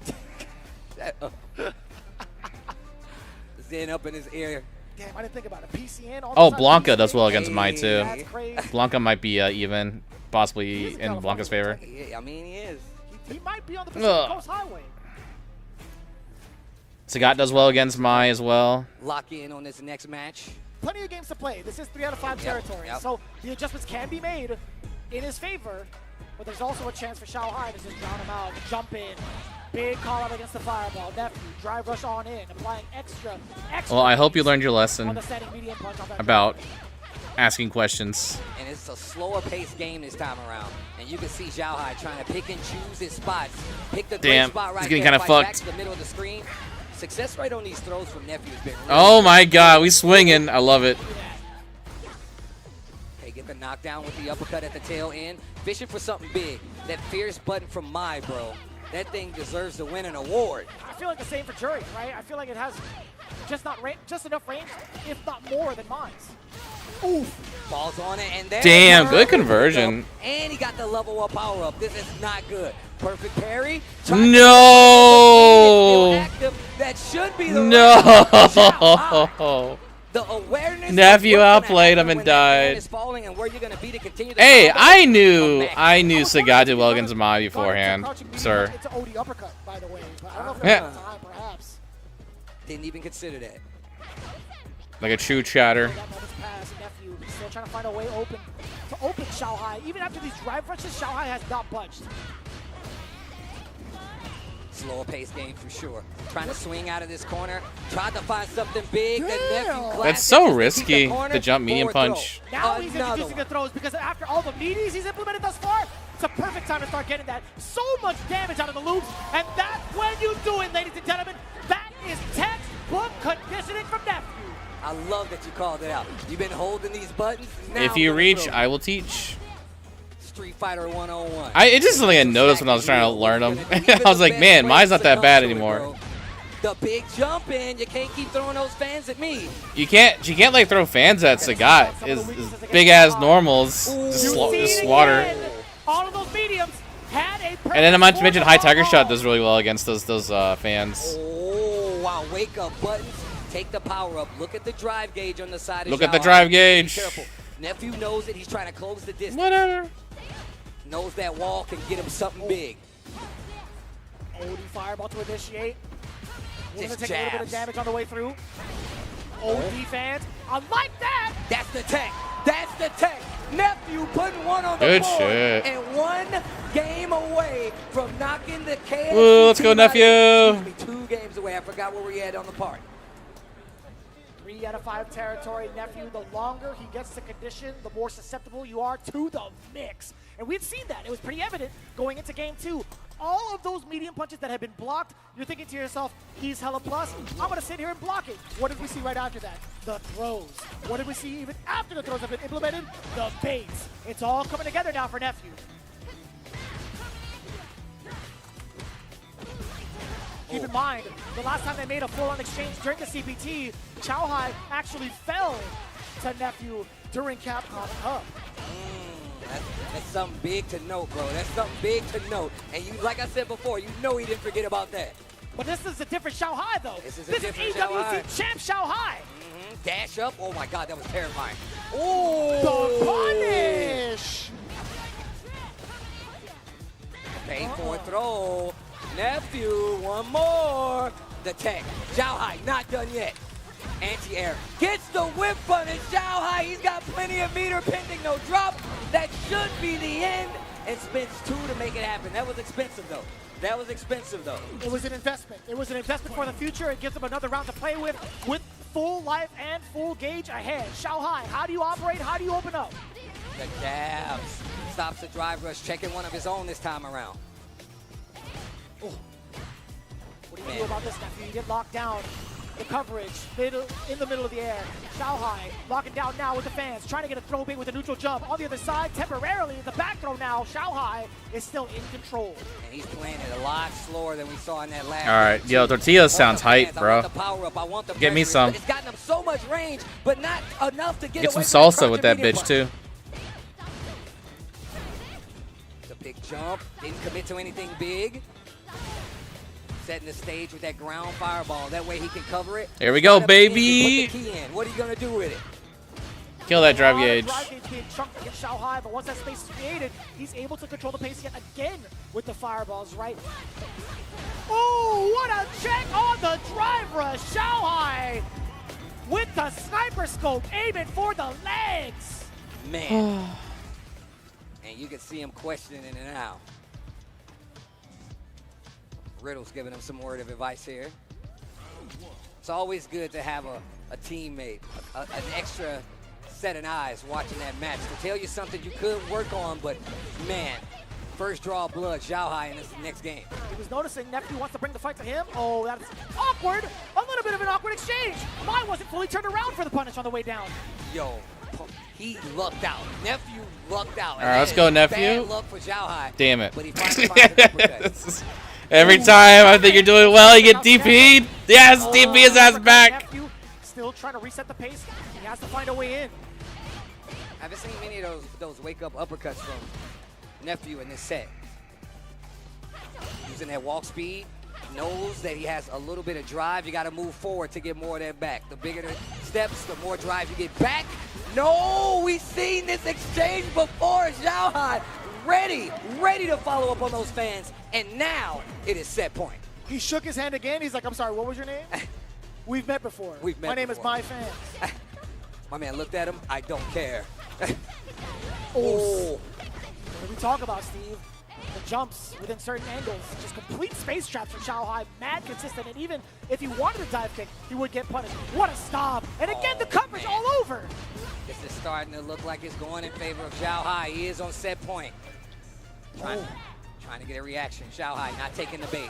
Zen up in his ear. Damn, I didn't think about it. PCN. all Oh, the time, Blanca PCN. does well against Mai too. That's crazy. Blanca might be even, possibly in Blanca's favor. Yeah, I mean, he is. He might be on the Pacific Coast Highway. Sagat does well against Mai as well. Lock in on this next match. Plenty of games to play. This is 3 out of 5 territory. yep. So the adjustments can be made in his favor, but there's also a chance for Xiaohai to just drown him out, jump in. Big call out against the fireball. Nephew, drive rush on in, applying extra. Well, I hope you learned your on lesson the standing medium punch on that about asking questions. And it's a slower paced game this time around. And you can see Xiaohai trying to pick and choose his spots. Pick the great Damn, spot right he's getting there, kinda fight back fucked. to the middle of the screen. Success rate on these throws from Nephew has been really Oh my god, we swinging. I love it. Hey, get the knockdown with the uppercut at the tail end. Fishing for something big. That fierce button from Mai, bro. That thing deserves to win an award. I feel like the same for Jury, right? I feel like it has just enough range, if not more than mine's. Oof. Falls on it, and there. Damn, good conversion. And he got the level up power up. This is not good. Perfect parry. No. That should be the No. The awareness. Nephew of what's gonna outplayed happen him and when that man died. is falling and where you're gonna be to continue to Hey, follow. I knew Come back. Sagat did well against Mai beforehand, Crouching medium sir. punch, it's an OD uppercut, by the way. But I don't know if Yeah. that's time, perhaps. Didn't even consider that. Like a true chatter. That moment's passed. Nephew still trying to find a way open to open Xiaohai. Even after these drive rushes, Xiaohai has not budged. Slower paced game for sure. Trying to swing out of this corner. Tried to find something big. The Nephew That's so classic. risky, Keep the corner, the jump medium forward throw. punch. Now he's Another introducing the throws because after all the meaties he's implemented thus far, it's a perfect time to start getting that. So much damage out of the loops, and that's when you do it, ladies and gentlemen. That is textbook conditioning from Nephew. I love that you called it out. You've been holding these buttons. Now If I'm you gonna reach, throw. I will teach. Street Fighter 101. It's just something I noticed when I was trying to learn them. I was like, man, mine's not that bad anymore. The big jump in. You can't keep throwing those fans at me. You can't like throw fans at Sagat. His big ass normals just slaughter. Again, all of those mediums had a And then I might perfect mention High Tiger form. Shot does really well against those fans. Oh, wow. Wake up buttons. Take the power up. Look at the drive gauge on the side of Look at the Xiaohai. drive Be gauge. careful. Nephew knows it. He's trying to close the distance. Whatever. Knows that wall can get him something big. OD fireball to initiate. We're Just going to take a little bit of jabs. damage on the way through. OD fans. I like that. That's the tech. That's the tech. Nephew putting one on the Good board. shit. And one game away from knocking the KFC. Woo, let's go, Nephew. 2 games away. I forgot where we had on the part. 3 out of 5 territory. Nephew, the longer he gets to condition, the more susceptible you are to the mix. And we've seen that. It was pretty evident going into game 2. all of those medium punches that have been blocked, you're thinking to yourself, he's hella plus, I'm gonna sit here and block it. What did we see right after that? The throws. What did we see even after the throws have been implemented? The baits. It's all coming together now for Nephew. Keep in mind, the last time they made a full-on exchange during the CPT, Chow Hai actually fell to Nephew during Capcom Cup. That's something big to note, bro. That's something big to note. And you, like I said before, you know he didn't forget about that. But this is a different Chow Hai, though. This is EWC champ Chow Hai. Dash up. Oh my God, that was terrifying. The punish. Paid for a throw. Nephew, one more. The tech. Chow Hai, not done yet. Anti-air. Gets the whip punish. Chow Hai, he's got plenty of meter pending. No drop. That should be the end. And spends 2 to make it happen. That was expensive, though. That was expensive, though. It was an investment. It was an investment for the future. It gives them another round to play with full life and full gauge ahead. Chow Hai, how do you operate? How do you open up? The jabs. Stops the drive rush, checking one of his own this time around. Oh. What do you do about this, Nephew? You get locked down. The coverage, in the middle of the air. Chow Hai locking down now with the fans, trying to get a throw bait with a neutral jump. On the other side, temporarily, the back throw now. Chow Hai is still in control. And he's playing it a lot slower than we saw in that last. All right, yo, Tortilla sounds hype, bro. I want the power up. I want the Get me pressure. some. It's gotten him so much range, but not enough to get Get some away from salsa with that medium bitch, punch. too. The big jump. Didn't commit to anything big. Setting the stage with that ground fireball. That way he can cover it. Here we go, Put the baby. key in. What are you going to do with it? Kill that drive gauge. Drive gauge being chunked against Chow Hai, but once that space is created, he's able to control the pace yet again with the fireballs, right? Oh, what a check on the drive rush. Chow Hai with the sniper scope aiming for the legs. Man. And you can see him questioning it now. Riddle's giving him some word of advice here. It's always good to have a teammate, an extra set of eyes watching that match to tell you something you could work on, but man, first draw of blood, Chow Hai in this next game. He was noticing Nephew wants to bring the fight to him. Oh, that's awkward. A little bit of an awkward exchange. Mine wasn't fully turned around for the punish on the way down. Yo, he lucked out. Nephew lucked out. All right, let's go, Nephew. Bad luck for Chow Hai. Damn it. But he finally finds an uppercut. Every time I think you're doing well, you get DP'd. Yes, DP his ass back. Nephew still trying to reset the pace. He has to find a way in. I haven't seen many of those wake-up uppercuts from Nephew in this set. Using that walk speed, knows that he has a little bit of drive. You got to move forward to get more of that back. The bigger the steps, the more drive you get back. No, we've seen this exchange before. Chow Hai ready to follow up on those fans, and now it is set point. He shook his hand again. He's like, I'm sorry, what was your name? We've met before. My name is My Fans. My man looked at him. I don't care. Oh. What do we talk about, Steve? The jumps within certain angles. Just complete space traps for Chow Hai. Mad consistent. And even if he wanted a dive kick, he would get punished. What a stop. And again, the coverage all over. This is starting to look like it's going in favor of Chow Hai. He is on set point. Trying to get a reaction. Chow Hai not taking the bait.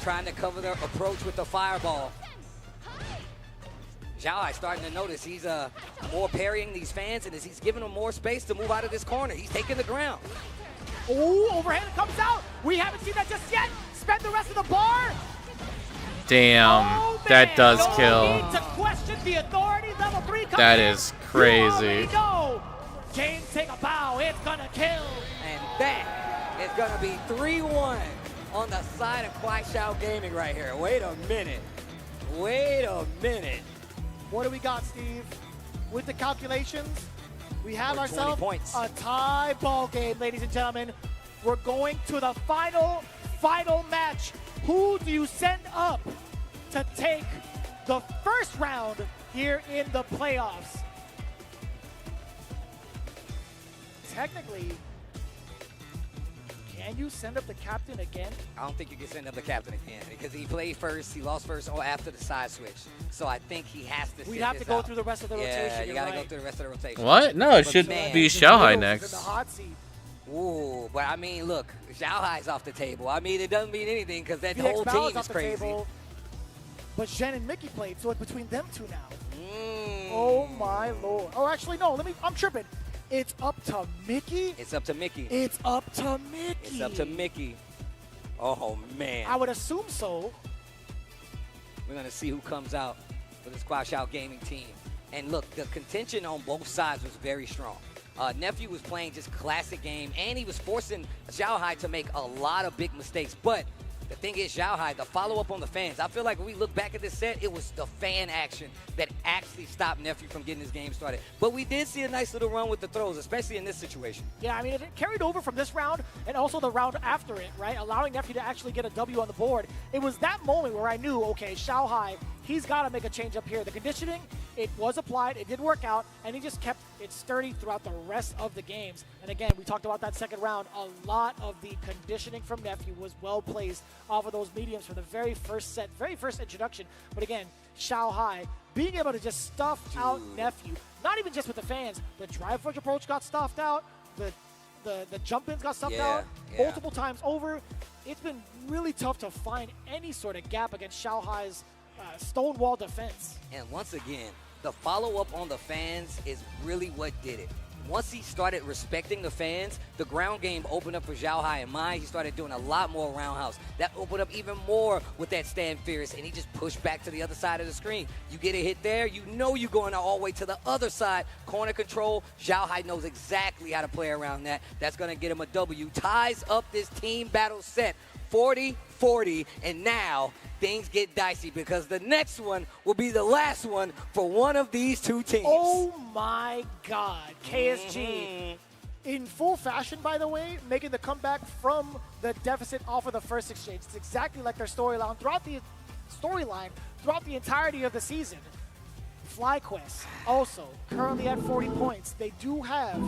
Trying to cover the approach with the fireball. Chow Hai starting to notice he's more parrying these fans, and as he's giving them more space to move out of this corner. He's taking the ground. Oh, overhand comes out. We haven't seen that just yet. Spend the rest of the bar. Damn, that does No kill. need to question the authority. Level 3 comes That in. is You crazy. already know. James, take a bow. It's gonna kill. And that is going to be 3-1 on the side of Kwai Shao Gaming right here. Wait a minute. Wait a minute. What do we got, Steve? With the calculations, we have We're 20 ourselves points. a tie ball game, ladies and gentlemen. We're going to the final match. Who do you send up to take the first round here in the playoffs? Technically, can you send up the captain again? I don't think you can send up the captain again because he played first. He lost first after the side switch. So I think he has to. We'd have to go through the rest of the rotation. Yeah, you You're got to right. go through the rest of the rotation. What? No, it should man, be Riddles Chow Hai is in next. the hot seat. Ooh, but I mean, look, Zhao Hai's off the table. I mean, it doesn't mean anything because that VX whole Bal's team off is the crazy. table, but Shen and Mickey played, so it's between them two now. Mm. Oh my lord. Oh, actually, no. I'm tripping. It's up to Mickey. It's up to Mickey. It's up to Mickey. It's up to Mickey. Oh, man. I would assume so. We're going to see who comes out for the Squash Out Gaming team. And look, the contention on both sides was very strong. Nephew was playing just classic game, and he was forcing Zhao Hai to make a lot of big mistakes. But the thing is, Zhao Hai, the follow-up on the fans, I feel like when we look back at this set, it was the fan action that actually stopped Nephew from getting his game started. But we did see a nice little run with the throws, especially in this situation. Yeah, I mean, it carried over from this round and also the round after it, right? Allowing Nephew to actually get a W on the board. It was that moment where I knew, okay, Zhao Hai, he's got to make a change up here. The conditioning, it was applied, it did work out, and he just kept it sturdy throughout the rest of the games. And again, we talked about that second round. A lot of the conditioning from Nephew was well placed off of those mediums for the very first set, very first introduction. But again, Zhao Hai being able to just stuff out Nephew, not even just with the fans, the drive forge approach got stuffed out, the jump-ins got stuffed out multiple times over. It's been really tough to find any sort of gap against Zhao Hai's stonewall defense. And once again, the follow-up on the fans is really what did it. Once he started respecting the fans, the ground game opened up for Zhao Hai and Mai. He started doing a lot more roundhouse. That opened up even more with that stand fierce, and he just pushed back to the other side of the screen. You get a hit there, you know you're going all the way to the other side. Corner control, Zhao Hai knows exactly how to play around that. That's going to get him a W. Ties up this team battle set 40-40, and now things get dicey because the next one will be the last one for one of these two teams. Oh my God, KSG. In full fashion, by the way, making the comeback from the deficit off of the first exchange. It's exactly like their storyline throughout the entirety of the season. FlyQuest also currently at 40 points. They do have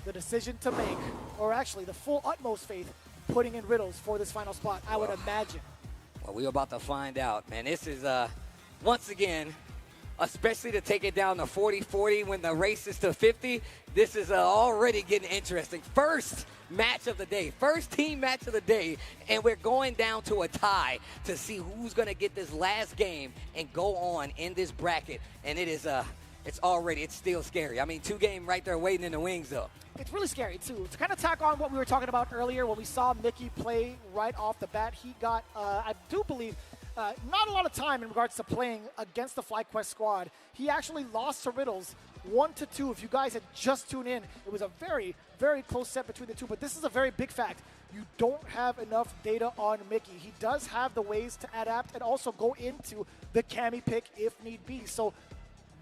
the decision to make, or actually the full utmost faith, putting in Riddles for this final spot, I would imagine. Well, we're about to find out, man. This is, once again, especially to take it down to 40-40 when the race is to 50, this is already getting interesting. First match of the day, first team match of the day, and we're going down to a tie to see who's going to get this last game and go on in this bracket. And it is, it's still scary. I mean, 2 games right there waiting in the wings, though. It's really scary, too. To kind of tack on what we were talking about earlier, when we saw Mickey play right off the bat, he got, I do believe, not a lot of time in regards to playing against the FlyQuest squad. He actually lost to Riddles 1-2. If you guys had just tuned in, it was a very, very close set between the two. But this is a very big fact. You don't have enough data on Mickey. He does have the ways to adapt and also go into the Cammy pick if need be. So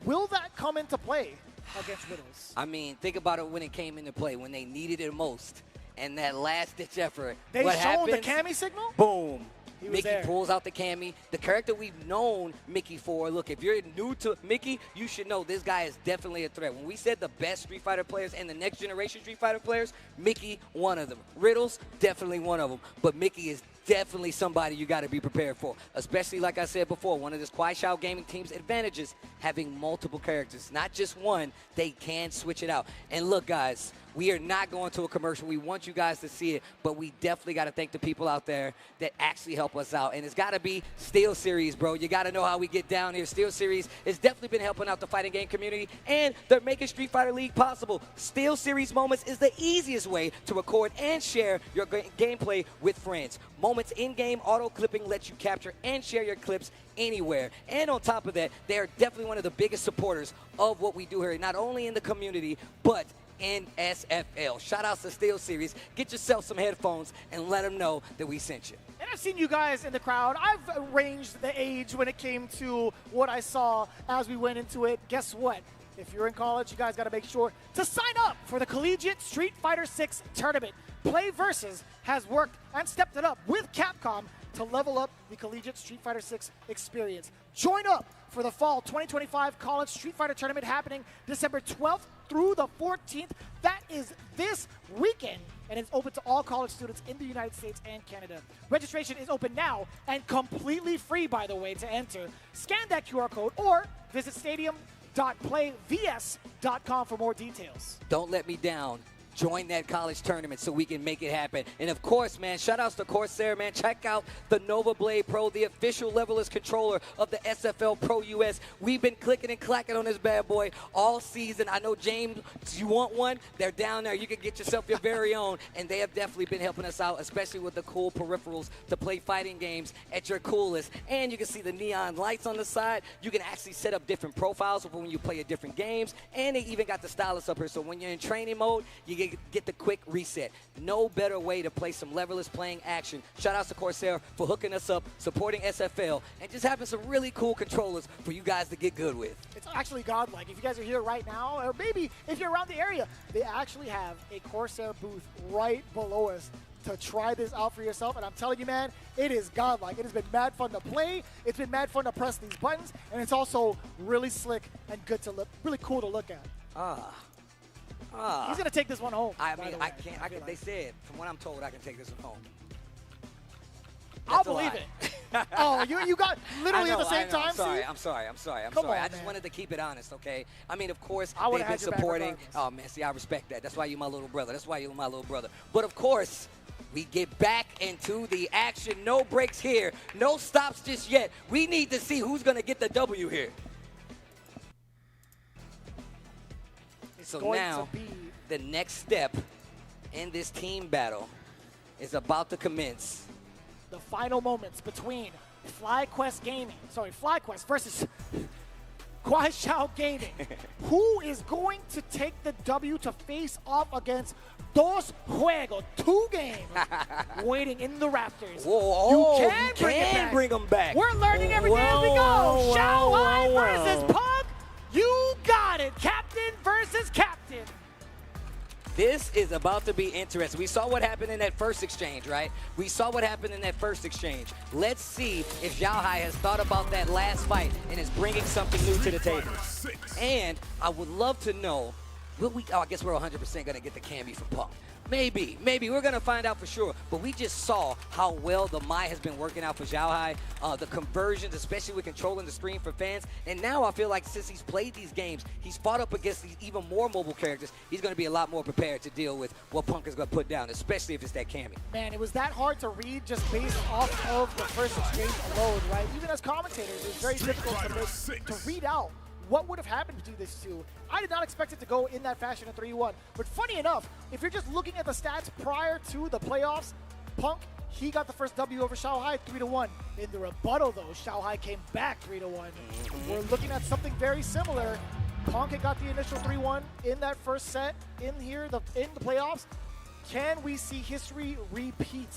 will that come into play against Riddles? I mean, think about it when it came into play, when they needed it most. And that last-ditch effort. They what showed the happens? Cammy signal? Boom. He was Mickey there. pulls out the Cammy. The character we've known Mickey for. Look, if you're new to Mickey, you should know this guy is definitely a threat. When we said the best Street Fighter players and the next generation Street Fighter players, Mickey, one of them. Riddles, definitely one of them. But Mickey is definitely somebody you got to be prepared for. Especially, like I said before, one of this Squash Out Gaming team's advantages, having multiple characters. Not just one, they can switch it out. And look, guys, we are not going to a commercial. We want you guys to see it, but we definitely got to thank the people out there that actually help us out. And it's got to be Steel Series, bro. You got to know how we get down here. Steel Series has definitely been helping out the fighting game community, and they're making Street Fighter League possible. Steel Series Moments is the easiest way to record and share your gameplay with friends. Moments in-game auto-clipping lets you capture and share your clips anywhere. And on top of that, they are definitely one of the biggest supporters of what we do here, not only in the community, but in SFL. Shout outs to Steel Series. Get yourself some headphones and let them know that we sent you. And I've seen you guys in the crowd. I've arranged the age when it came to what I saw as we went into it. Guess what? If you're in college, you guys got to make sure to sign up for the Collegiate Street Fighter 6 tournament. Play Versus has worked and stepped it up with Capcom to level up the Collegiate Street Fighter 6 experience. Join up for the Fall 2025 College Street Fighter Tournament happening December 12th through the 14th. That is this weekend, and it's open to all college students in the United States and Canada. Registration is open now and completely free, by the way, to enter. Scan that QR code or visit stadium.playvs.com for more details. Don't let me down. join that college tournament so we can make it happen. And of course, man, shout outs to Corsair, man. Check out the Nova Blade Pro, the official levelist controller of the SFL Pro US. We've been clicking and clacking on this bad boy all season. I know, James, you want one? They're down there. You can get yourself your very own. And they have definitely been helping us out, especially with the cool peripherals to play fighting games at your coolest. And you can see the neon lights on the side. You can actually set up different profiles for when you play at different games. And they even got the stylus up here. So when you're in training mode, you get the quick reset. No better way to play some leverless playing action. Shout out to Corsair for hooking us up, supporting SFL, and just having some really cool controllers for you guys to get good with. It's actually godlike. If you guys are here right now, or maybe if you're around the area, they actually have a Corsair booth right below us to try this out for yourself. And I'm telling you, man, it is godlike. It has been mad fun to play. It's been mad fun to press these buttons, and it's also really slick and good to look, really cool to look at. He's gonna take this one home. I mean, I can't. They said, from what I'm told, I can take this one home. I'll believe it. Oh, you got literally at the same time. I'm sorry. Come on, I just man. wanted to keep it honest, okay? I mean, of course, I would've they've been had your back supporting. regardless. Oh man, see, I respect that. That's why you're my little brother. That's why you're my little brother. But of course, we get back into the action. No breaks here. No stops just yet. We need to see who's gonna get the W here. So going now, to be the next step in this team battle is about to commence. the final moments between FlyQuest versus Guayxiao Gaming. Who is going to take the W to face off against Dos Juegos, 2 games waiting in the Raptors? Whoa, you can bring them back. We're learning every day as we go. Xiaohai versus whoa. Pug. You got it. Captain versus captain. This is about to be interesting. We saw what happened in that first exchange, right? We saw what happened in that first exchange. Let's see if Xiaohai has thought about that last fight and is bringing something new to the table. And I would love to know, I guess we're 100% going to get the Cammy from Punk. Maybe. We're going to find out for sure. But we just saw how well the Mai has been working out for Xiaohai. The conversions, especially with controlling the screen for fans. And now I feel like since he's played these games, he's fought up against these even more mobile characters. He's going to be a lot more prepared to deal with what Punk is going to put down, especially if it's that Cammy. Man, it was that hard to read just based off of the first exchange alone, right? Even as commentators, it's very difficult to read out what would have happened between these two. I did not expect it to go in that fashion in 3-1. But funny enough, if you're just looking at the stats prior to the playoffs, Punk, he got the first W over Xiaohai 3-1. In the rebuttal, though, Xiaohai came back 3-1. We're looking at something very similar. Punk had got the initial 3-1 in that first set in here, in the playoffs. Can we see history repeat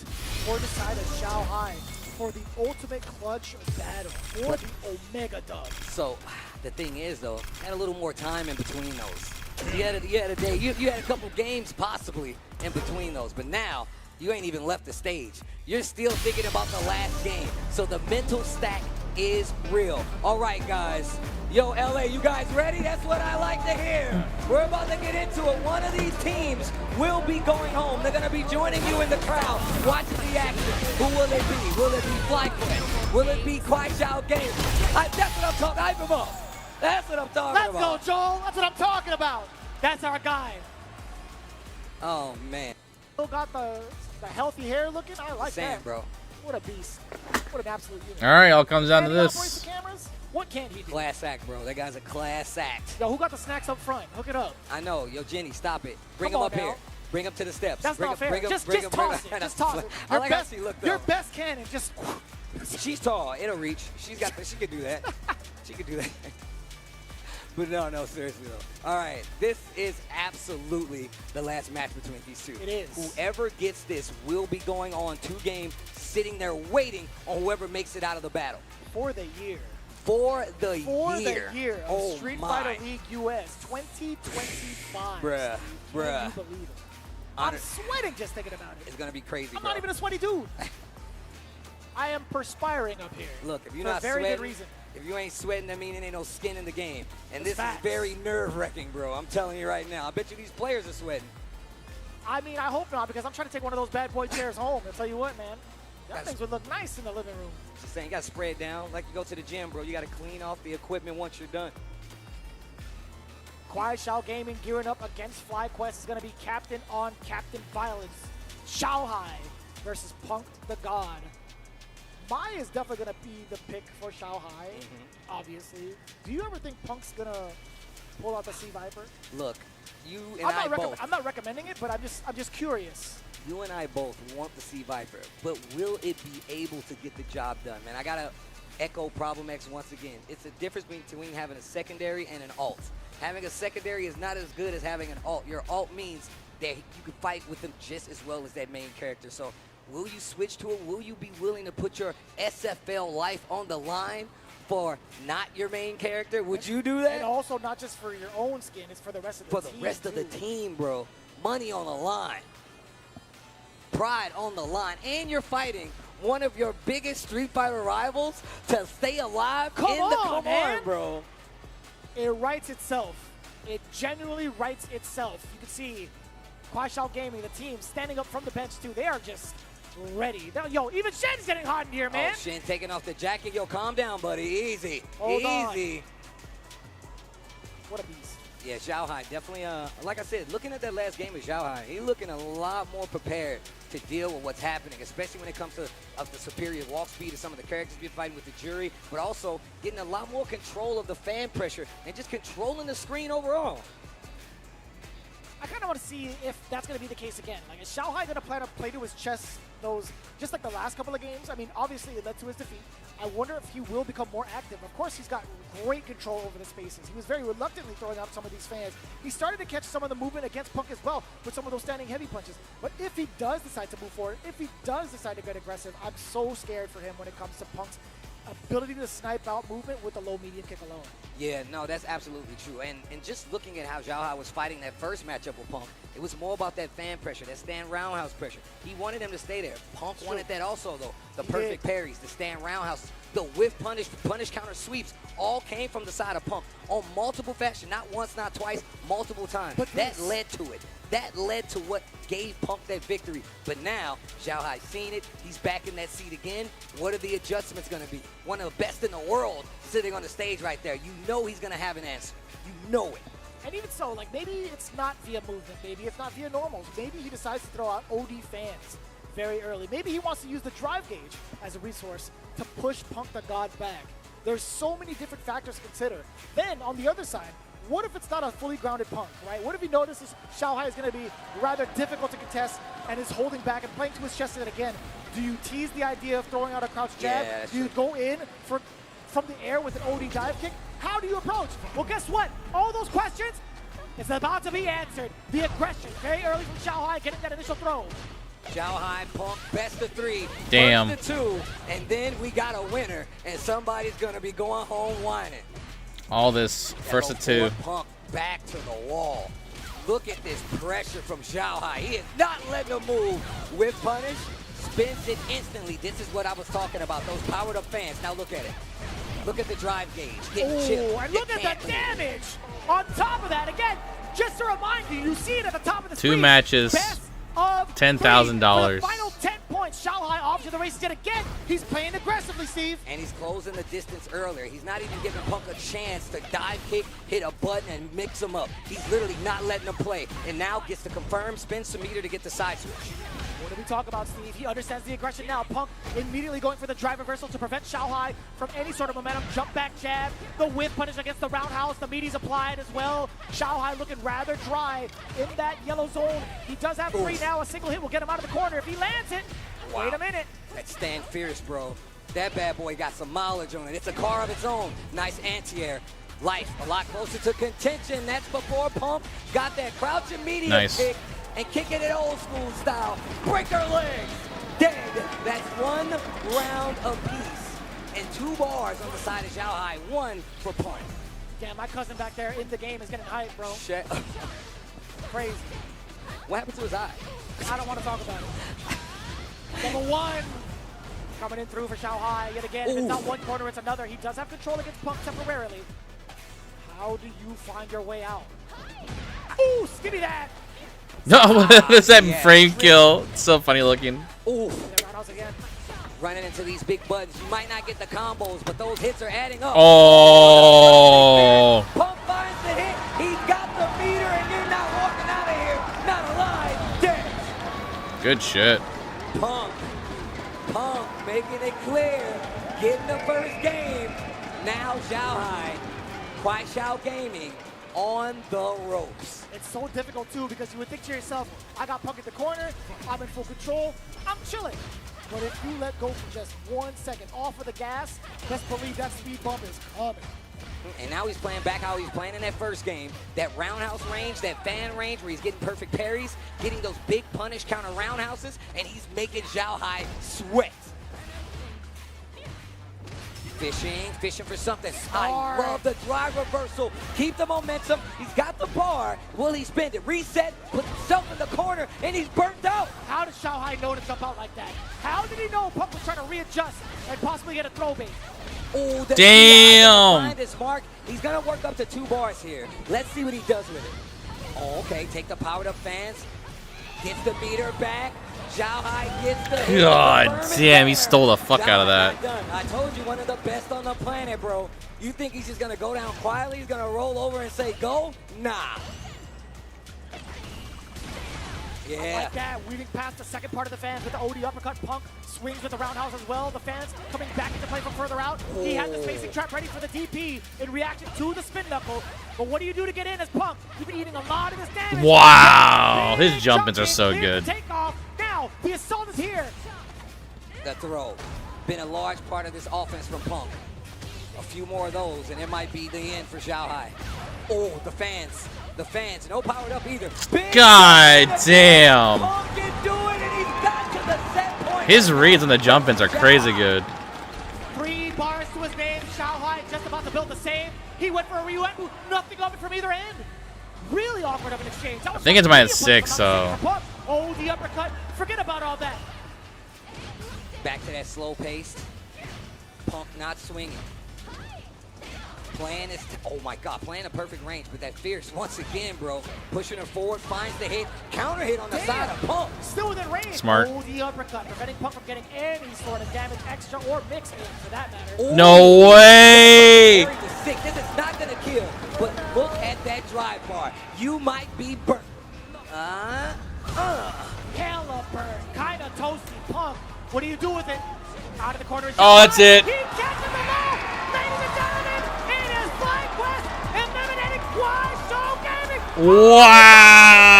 for the side of Xiaohai for the ultimate clutch battle, for the Omega dub? So the thing is, though, had a little more time in between those. You had a day, you had a couple games possibly in between those, but now you ain't even left the stage. You're still thinking about the last game. So the mental stack is real. All right, guys. Yo, LA, you guys ready? That's what I like to hear. We're about to get into it. One of these teams will be going home. They're going to be joining you in the crowd, watching the action. Who will it be? Will it be FlyQuest? Will it be Guayxiao Gaming? That's what I'm talking about. Hype him up. That's what I'm talking about. Let's go, Joel. That's what I'm talking about. That's our guy. Oh, man. Still got the healthy hair looking. I like that. Bro. What a beast. What an absolute unit. All right, all comes down to And he operates this. the cameras? What can't he do? Class act, bro. That guy's a class act. Yo, who got the snacks up front? Hook it up. I know. Yo, Jenny, stop it. Bring Come him on up now. here. Bring him to the steps. That's bring not him, fair. bring him, Just bring him, toss bring him. it. Just toss it. I like how she looked Your up. best cannon. Just. She's tall. It'll reach. She could do that. She could do that. But no, seriously though. All right, this is absolutely the last match between these two. It is. Whoever gets this will be going on 2 games, sitting there waiting on whoever makes it out of the battle. For the year. For the year of oh Street my. Fighter League US 2025. Bruh. Can you believe it? I'm sweating just thinking about it. It's gonna be crazy. I'm bro. not even a sweaty dude. I am perspiring up here. Look, if you're for not a very sweating, good reason. if you ain't sweating, that means there ain't no skin in the game. And That's this facts. is very nerve-wracking, bro. I'm telling you right now. I bet you these players are sweating. I mean, I hope not, because I'm trying to take one of those bad boy chairs home. I'll tell you what, man. That That's- things would look nice in the living room. Just saying, you gotta spray it down like you go to the gym, bro. You gotta clean off the equipment once you're done. Kwai Shao Gaming gearing up against FlyQuest is going to be captain on captain violence. Shanghai versus Punk the God. Mai is definitely going to be the pick for Shanghai, obviously. Do you ever think Punk's going to pull out the Sea Viper? Look, you and I both. I'm not recommending it, but I'm just curious. You and I both want the Sea Viper, but will it be able to get the job done, man? I got to echo Problem X once again. It's a difference between having a secondary and an alt. Having a secondary is not as good as having an alt. Your alt means that you can fight with them just as well as that main character. So will you switch to it? Will you be willing to put your SFL life on the line for not your main character? Would you do that? And also not just for your own skin, it's for the rest of the team. For the rest of the team, bro. Money on the line. Pride on the line. And you're fighting one of your biggest Street Fighter rivals to stay alive. Come on, bro. It writes itself. It genuinely writes itself. You can see Kwai Shao Gaming, the team, standing up from the bench, too. They are just ready. Yo, even Shen's getting hot in here, man. Oh, Shen taking off the jacket. Yo, calm down, buddy. Easy. Hold Easy. on. What a beast. Yeah, Xiaohai definitely, like I said, looking at that last game of Xiaohai, he's looking a lot more prepared to deal with what's happening, especially when it comes to the superior walk speed of some of the characters you're fighting with the jury, but also getting a lot more control of the fan pressure and just controlling the screen overall. I kind of want to see if that's going to be the case again. Like, is Xiaohai going to play to his chest just like the last couple of games? I mean, obviously it led to his defeat. I wonder if he will become more active. Of course, he's got great control over the spaces. He was very reluctantly throwing out some of these fans. He started to catch some of the movement against Punk as well with some of those standing heavy punches. But if he does decide to move forward, if he does decide to get aggressive, I'm so scared for him when it comes to Punk's ability to snipe out movement with the low medium kick alone. Yeah, no, that's absolutely true. And just looking at how Xiaohai was fighting that first matchup with Punk, it was more about that fan pressure, that stand roundhouse pressure. He wanted him to stay there. Punk wanted that also, though. The perfect parries, the stand roundhouse, the whiff punish counter sweeps all came from the side of Punk on multiple fashion, not once, not twice, multiple times. But that led to it. That led to what gave Punk that victory. But now, Xiaohai's seen it. He's back in that seat again. What are the adjustments going to be? One of the best in the world sitting on the stage right there. You know he's going to have an answer. You know it. And even so, like, maybe it's not via movement. Maybe it's not via normals. Maybe he decides to throw out OD fans very early. Maybe he wants to use the drive gauge as a resource to push Punk the God back. There's so many different factors to consider. Then, on the other side, what if it's not a fully grounded Punk, right? What if he notices Xiaohai is going to be rather difficult to contest and is holding back and playing to his chest again? Do you tease the idea of throwing out a crouch jab? Yeah, do you go in from the air with an OD dive kick? How do you approach? Well, guess what? All those questions is about to be answered. The aggression very early from Xiaohai getting that initial throw. Xiaohai, Punk, best of three. Damn. First of two, and then we got a winner, and somebody's going to be going home whining. All this first of two. Punk back to the wall. Look at this pressure from Xiaohai. He is not letting him move. Whip punish, spins it instantly. This is what I was talking about, those powered up fans. Now look at it. Look at the drive gauge. Getting chipped. And look at the damage on top of that. Again, just to remind you, you see it at the top of the screen. Two matches, $10,000. Final 10 points. Xiaohai off to the races yet again. He's playing aggressively, Steve. And he's closing the distance earlier. He's not even giving Punk a chance to dive kick, hit a button, and mix him up. He's literally not letting him play. And now gets the confirm spin some meter to get the side switch. What do we talk about, Steve? He understands the aggression now. Punk immediately going for the drive reversal to prevent Xiaohai from any sort of momentum. Jump back jab. The whip punish against the roundhouse. The meaty's applied as well. Xiaohai looking rather dry in that yellow zone. He does have three now. A single hit will get him out of the corner. If he lands it, wait a minute. That stand fierce, bro. That bad boy got some mileage on it. It's a car of its own. Nice anti-air. Life a lot closer to contention. That's before Punk got that crouch immediate kick. And kicking it old school style. Break her legs. Dead. That's one round apiece. And 2 bars on the side of Xiaohai. 1 for Punk. Damn, my cousin back there in the game is getting hyped, bro. Shit. Crazy. What happened to his eye? I don't want to talk about it. Number 1. Coming in through for Xiaohai yet again. If it's not one corner, it's another. He does have control against Punk temporarily. How do you find your way out? Ooh, skinny that. No, that's that frame kill. It's so funny looking. Ooh. Running into these big buttons. You might not get the combos, but those hits are adding up. Oh. Pump finds the hit. He's got Good shit. Punk making it clear, getting the first game. Now Xiaohai, Kwai Xiao Gaming on the ropes. It's so difficult too because you would think to yourself, I got Punk at the corner, I'm in full control, I'm chilling. But if you let go for just 1 second off of the gas, best believe that speed bump is coming. And now he's playing back how he was playing in that first game. That roundhouse range, that fan range where he's getting perfect parries, getting those big punish counter roundhouses, and he's making Xiaohai sweat. Fishing for something. I love the drive reversal. Keep the momentum. He's got the bar. Will he spend it? Reset, put himself in the corner, and he's burnt out. How did Xiaohai know to jump out like that? How did he know Punk was trying to readjust and possibly get a throw bait? Oh, the damn! Find his mark. He's gonna work up to 2 bars here. Let's see what he does with it. Oh, okay, take the powered up fans. Gets the meter back. Xiaohai gets the hit. God damn, he stole the fuck out of that. Done. I told you, one of the best on the planet, bro. You think he's just gonna go down quietly? He's gonna roll over and say go? Nah. Yeah. I like that, weaving past the second part of the fans with the OD uppercut. Punk swings with the roundhouse as well. The fans coming back into play from further out. He had the spacing trap ready for the DP in reaction to the spin knuckle. But what do you do to get in as Punk? You've been eating a lot of this damage. Wow, his jump-ins are so good. Takeoff. Now, the assault is here. The throw. Been a large part of this offense from Punk. A few more of those, and it might be the end for Xiaohai. Oh, the fans. The fans. No powered up either. Big God damn. Punk can do it, and he's got to the set point. His reads on the jump-ins are crazy good. 3 bars to his name. Xiaohai just about to build the same. He went for a Ryu Enbu. Nothing of it from either end. Really awkward of an exchange. I think it's minus 6, so. Oh, the uppercut. Forget about all that. Back to that slow pace. Punk not swinging. Playing is, oh my God, playing a perfect range, but that fierce once again, bro. Pushing her forward, finds the hit, counter hit on the side of Punk. Still within range. Smart. Oh, the uppercut, preventing Punk from getting any sort of damage, extra or mix in for that matter. Ooh. No way! This is not gonna kill, but look at that drive bar. You might be burnt. Hella burn, kinda toasty. Punk, what do you do with it? Out of the corner. Oh, that's it. He catches the ball. Ladies and gentlemen, it is Flying Quest eliminating Kwai Xiao Gaming. Wow!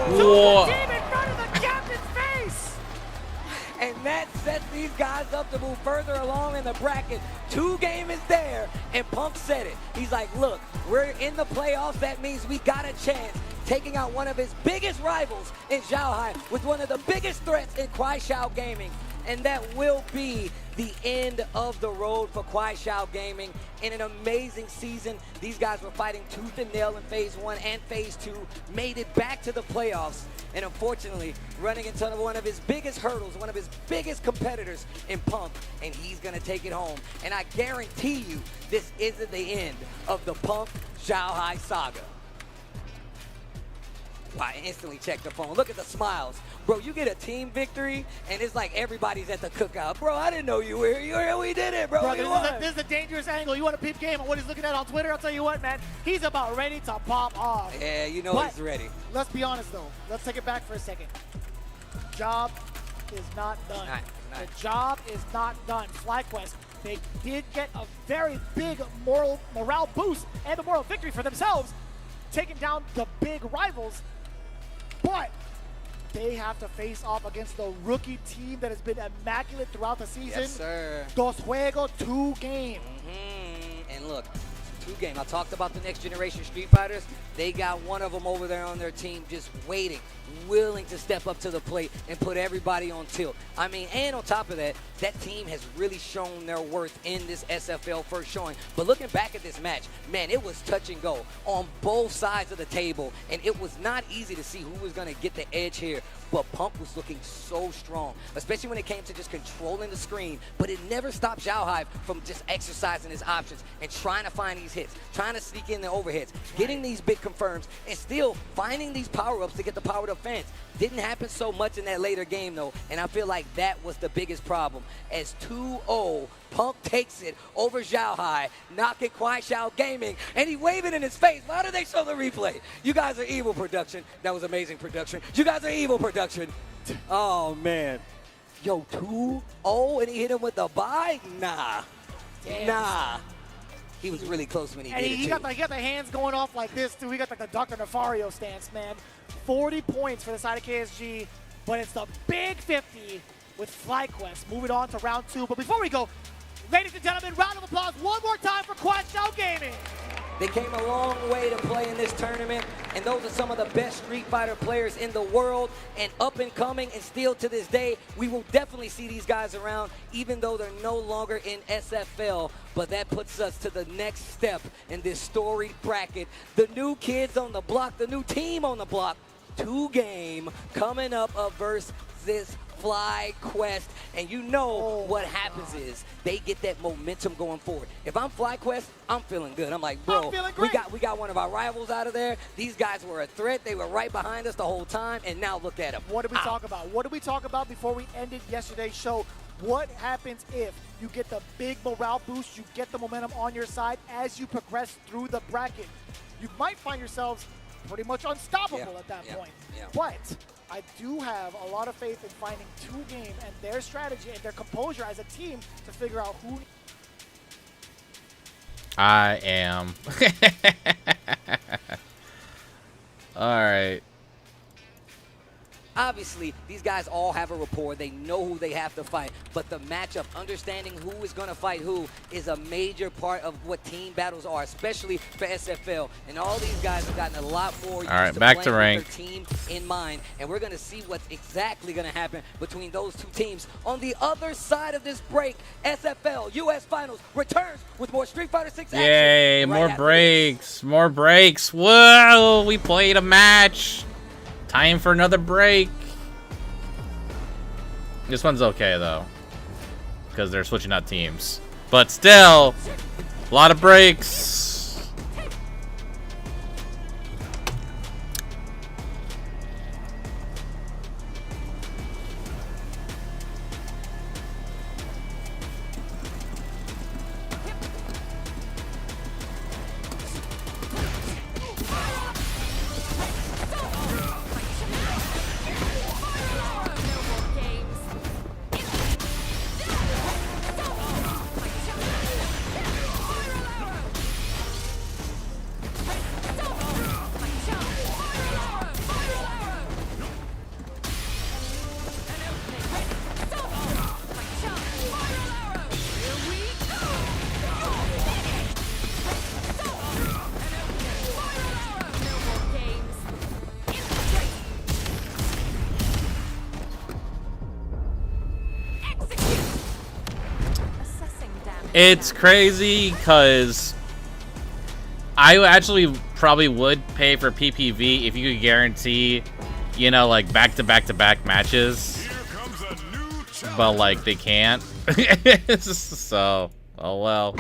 To the team in front of the captain's face. And that sets these guys up to move further along in the bracket. 2 game is there, and Punk said it. He's like, look, we're in the playoffs. That means we got a chance. Taking out one of his biggest rivals in Xiaohai with one of the biggest threats in Kwai Xiao Gaming. And that will be the end of the road for Kwai Xiao Gaming. In an amazing season, these guys were fighting tooth and nail in Phase 1 and Phase 2, made it back to the playoffs, and unfortunately, running into one of his biggest hurdles, one of his biggest competitors in Punk, and he's gonna take it home. And I guarantee you, this isn't the end of the Punk Xiaohai saga. I instantly checked the phone. Look at the smiles. Bro, you get a team victory, and it's like everybody's at the cookout. Bro, I didn't know you were here. We did it, bro. This is a dangerous angle. You want a peep game on what he's looking at on Twitter? I'll tell you what, man. He's about ready to pop off. Yeah, you know But he's ready. Let's be honest, though. Let's take it back for a second. Job is not done. The job is not done. FlyQuest, they did get a very big morale boost and a moral victory for themselves, taking down the big rivals. But they have to face off against the rookie team that has been immaculate throughout the season. Yes, sir. Dos Juego 2 game. And look, 2 game. I talked about the next generation Street Fighters. They got one of them over there on their team just waiting, willing to step up to the plate and put everybody on tilt. I mean, and on top of that, that team has really shown their worth in this SFL first showing. But looking back at this match, man, it was touch and go on both sides of the table, and it was not easy to see who was going to get the edge here. But Punk was looking so strong, especially when it came to just controlling the screen. But it never stopped Xiaohai from just exercising his options and trying to find these hits, trying to sneak in the overheads, getting these big confirms, and still finding these power-ups to get the powered up fans. Didn't happen so much in that later game, though, and I feel like that was the biggest problem. As 2-0, Punk takes it over Zhao Hai, knocking Kwai Xiao Gaming, and he waving in his face. Why do they show the replay? You guys are evil production. That was amazing production. You guys are evil production. Oh, man. Yo, 2-0, and he hit him with a bye? Nah. Damn. Nah. He was really close when he And did he it, got too. the hands going off like this, too. He got like the Dr. Nefario stance, man. 40 points for the side of KSG, but it's the big 50 with FlyQuest. Moving on to round 2. But before we go, ladies and gentlemen, round of applause one more time for Kwai Xiao Gaming. They came a long way to play in this tournament, and those are some of the best Street Fighter players in the world, and up and coming, and still to this day, we will definitely see these guys around, even though they're no longer in SFL, but that puts us to the next step in this storied bracket. The new kids on the block, the new team on the block, 2-game coming up versus FlyQuest, and you know what happens is they get that momentum going forward. If I'm FlyQuest, I'm feeling good. I'm like, bro, we got one of our rivals out of there. These guys were a threat. They were right behind us the whole time, and now look at them. What did we talk about? What did we talk about before we ended yesterday's show? What happens if you get the big morale boost, you get the momentum on your side as you progress through the bracket? You might find yourselves pretty much unstoppable at that point. But I do have a lot of faith in finding 2-game and their strategy and their composure as a team to figure out who. I am. All right. Obviously, these guys all have a rapport. They know who they have to fight. But the matchup, understanding who is going to fight who, is a major part of what team battles are, especially for SFL. And all these guys have gotten a lot more used to back to playing rank. with their team in mind. And we're going to see what's exactly going to happen between those two teams. On the other side of this break, SFL US Finals returns with more Street Fighter 6 action. Yay, right more after breaks. More breaks. Whoa, we played a match. Time for another break. This one's okay, though, because they're switching out teams. But still, a lot of breaks. It's crazy because I actually probably would pay for PPV if you could guarantee, you know, like back-to-back-to-back matches. But, like, they can't. So, oh well.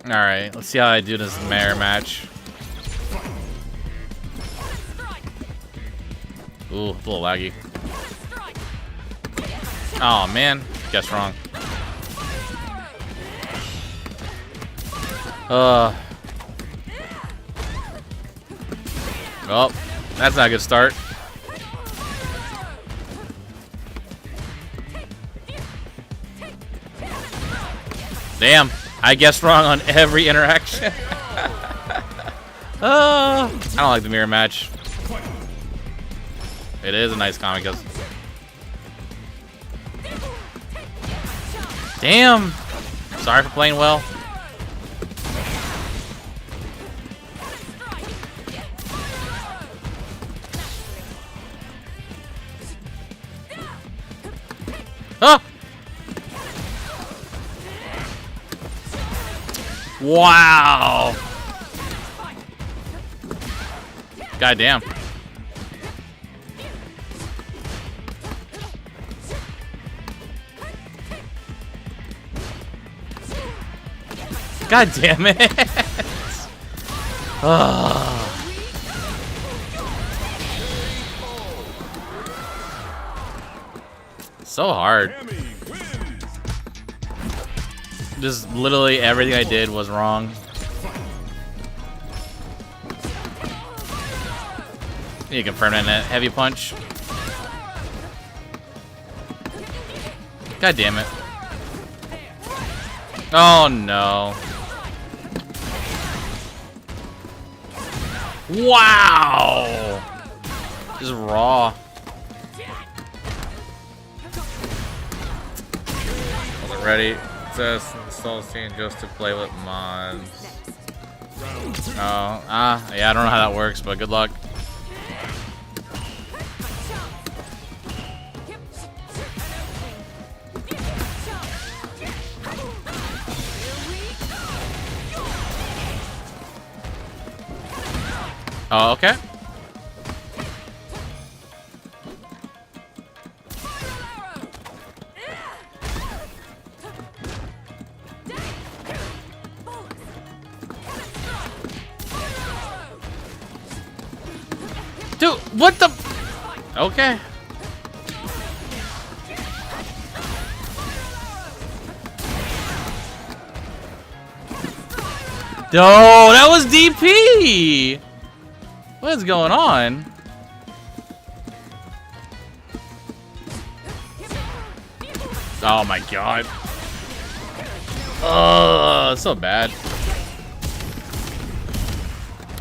Alright, let's see how I do this Mare match. Ooh, a little laggy. Oh man, guess wrong. Oh, that's not a good start. Damn, I guessed wrong on every interaction. I don't like the mirror match. It is a nice comic. Damn! Sorry for playing well. Ah! Wow! Goddamn. God damn it. Ugh. So hard. Cammy wins. Just literally everything I did was wrong. You confirm that heavy punch. God damn it. Oh no. Wow. Just raw. Wasn't ready. It says install scene just to play with mods. Oh, yeah, I don't know how that works, but good luck. Oh, okay. Dude, what the? Okay. No, that was DP. What is going on? Oh my god. Oh, so bad.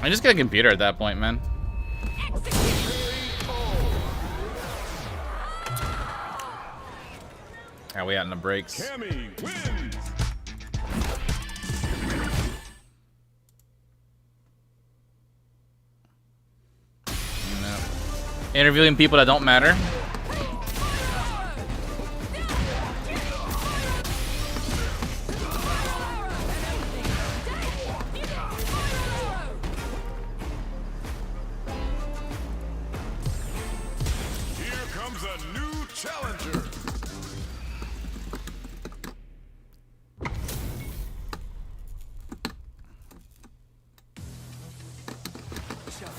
I just got a computer at that point, man. How we out in the breaks? Cammy wins. No. Interviewing people that don't matter. Here comes a new challenger.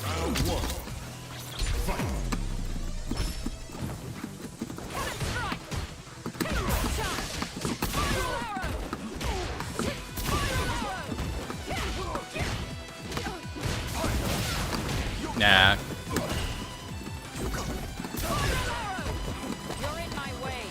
Round one. Fight. Nah. You're in my way.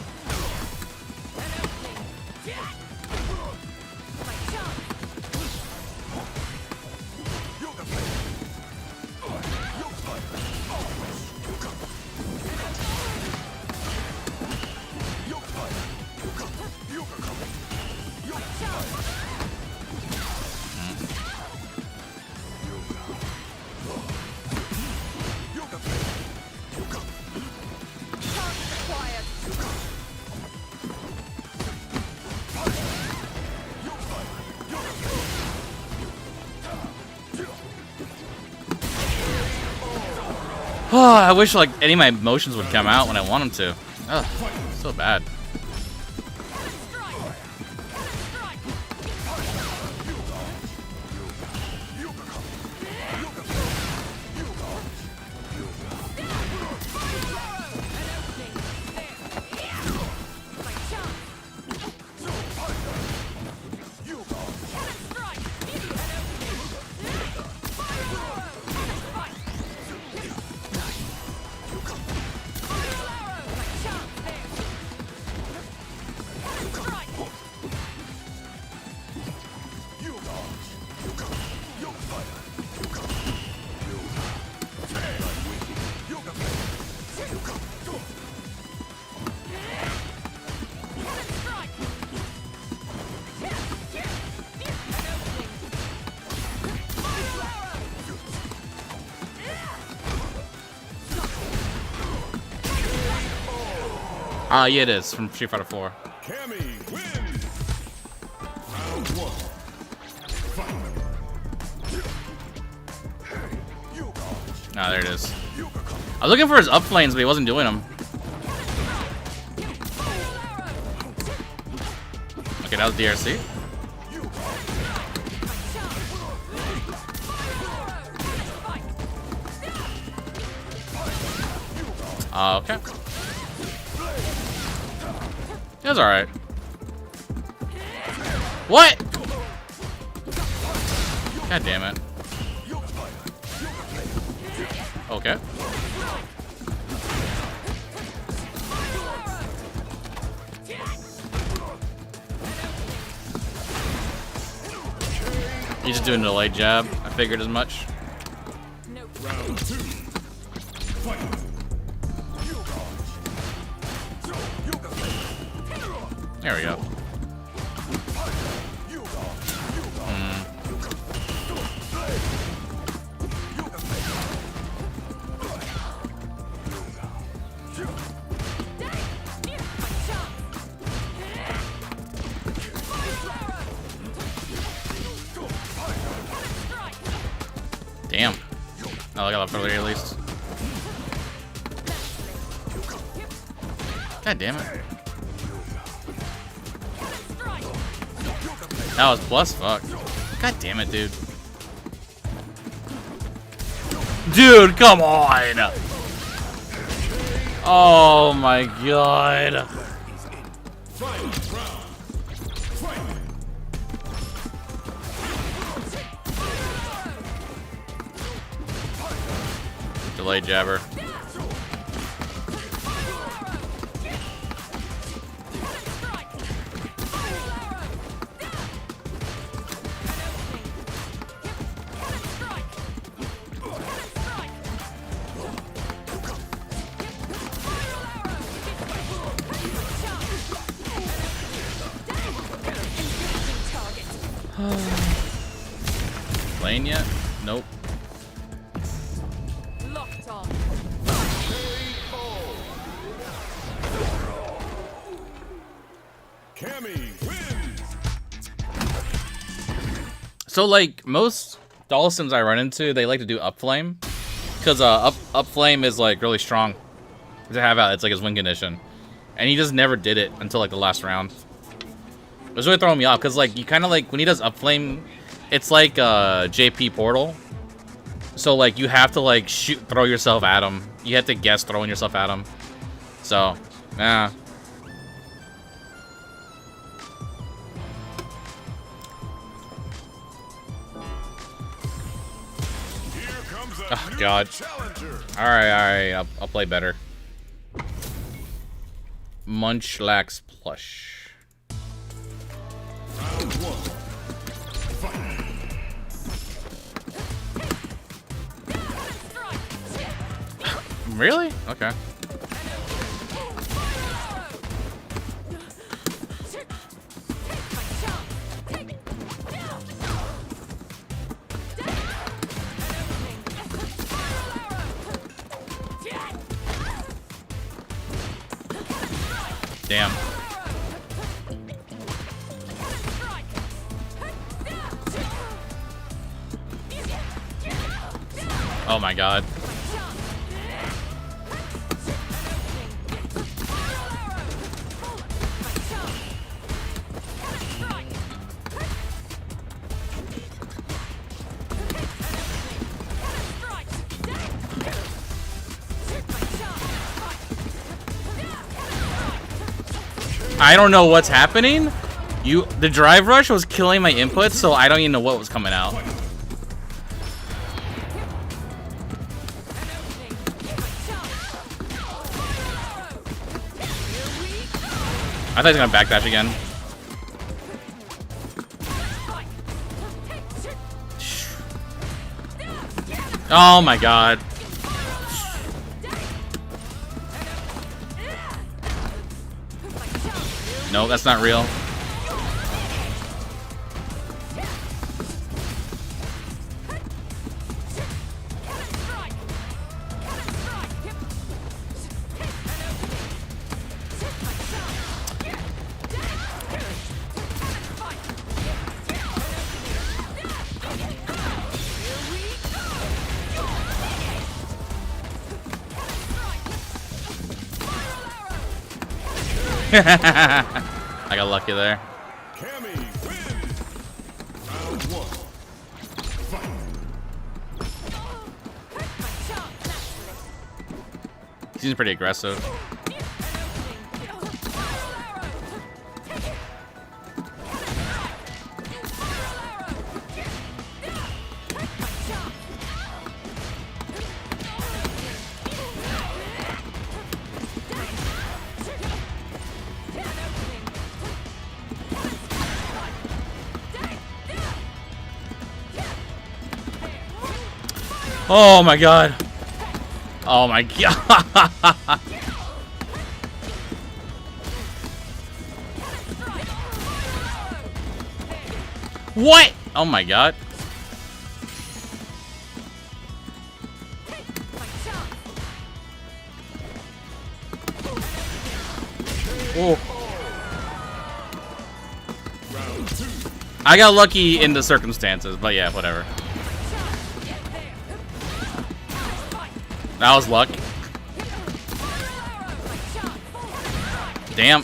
Oh, I wish like any of my emotions would come out when I want them to. Ugh, so bad. Yeah, it is from Street Fighter 4. Cammy wins. Round one. Fight. Ah, there it is. I was looking for his up flames, but he wasn't doing them. Okay, that was DRC. Okay. It was alright. What? God damn it. Okay. He's just doing a delayed jab. I figured as much. Round 2. Fight. There we go. Damn. Oh, I got up earlier at least. God damn it. That was plus fuck. God damn it, dude. Dude, come on! Oh my god. Delayed jabber. Playing yet? Nope. Locked on. Cammy wins. So like most doll sims I run into, they like to do up flame, because up flame is like really strong to have out. It's like his win condition, and he just never did it until like the last round. It was really throwing me off because like you kind of like when he does up flame, it's like JP Portal. So like you have to like throw yourself at him. You have to guess throwing yourself at him. So yeah. Oh god. Alright, I'll play better. Munchlax plush. Round 1. Fight. Really? Okay. Damn. Oh my god. I don't know what's happening. The drive rush was killing my inputs, so I don't even know what was coming out. I thought he was gonna backdash again. Oh my god. No, that's not real. I got lucky there. Cammy wins. Round 1. Fight. Seems pretty aggressive. Oh my god. Oh my god. What? Oh my god. Oh. I got lucky in the circumstances, but yeah, whatever. That was luck. Damn.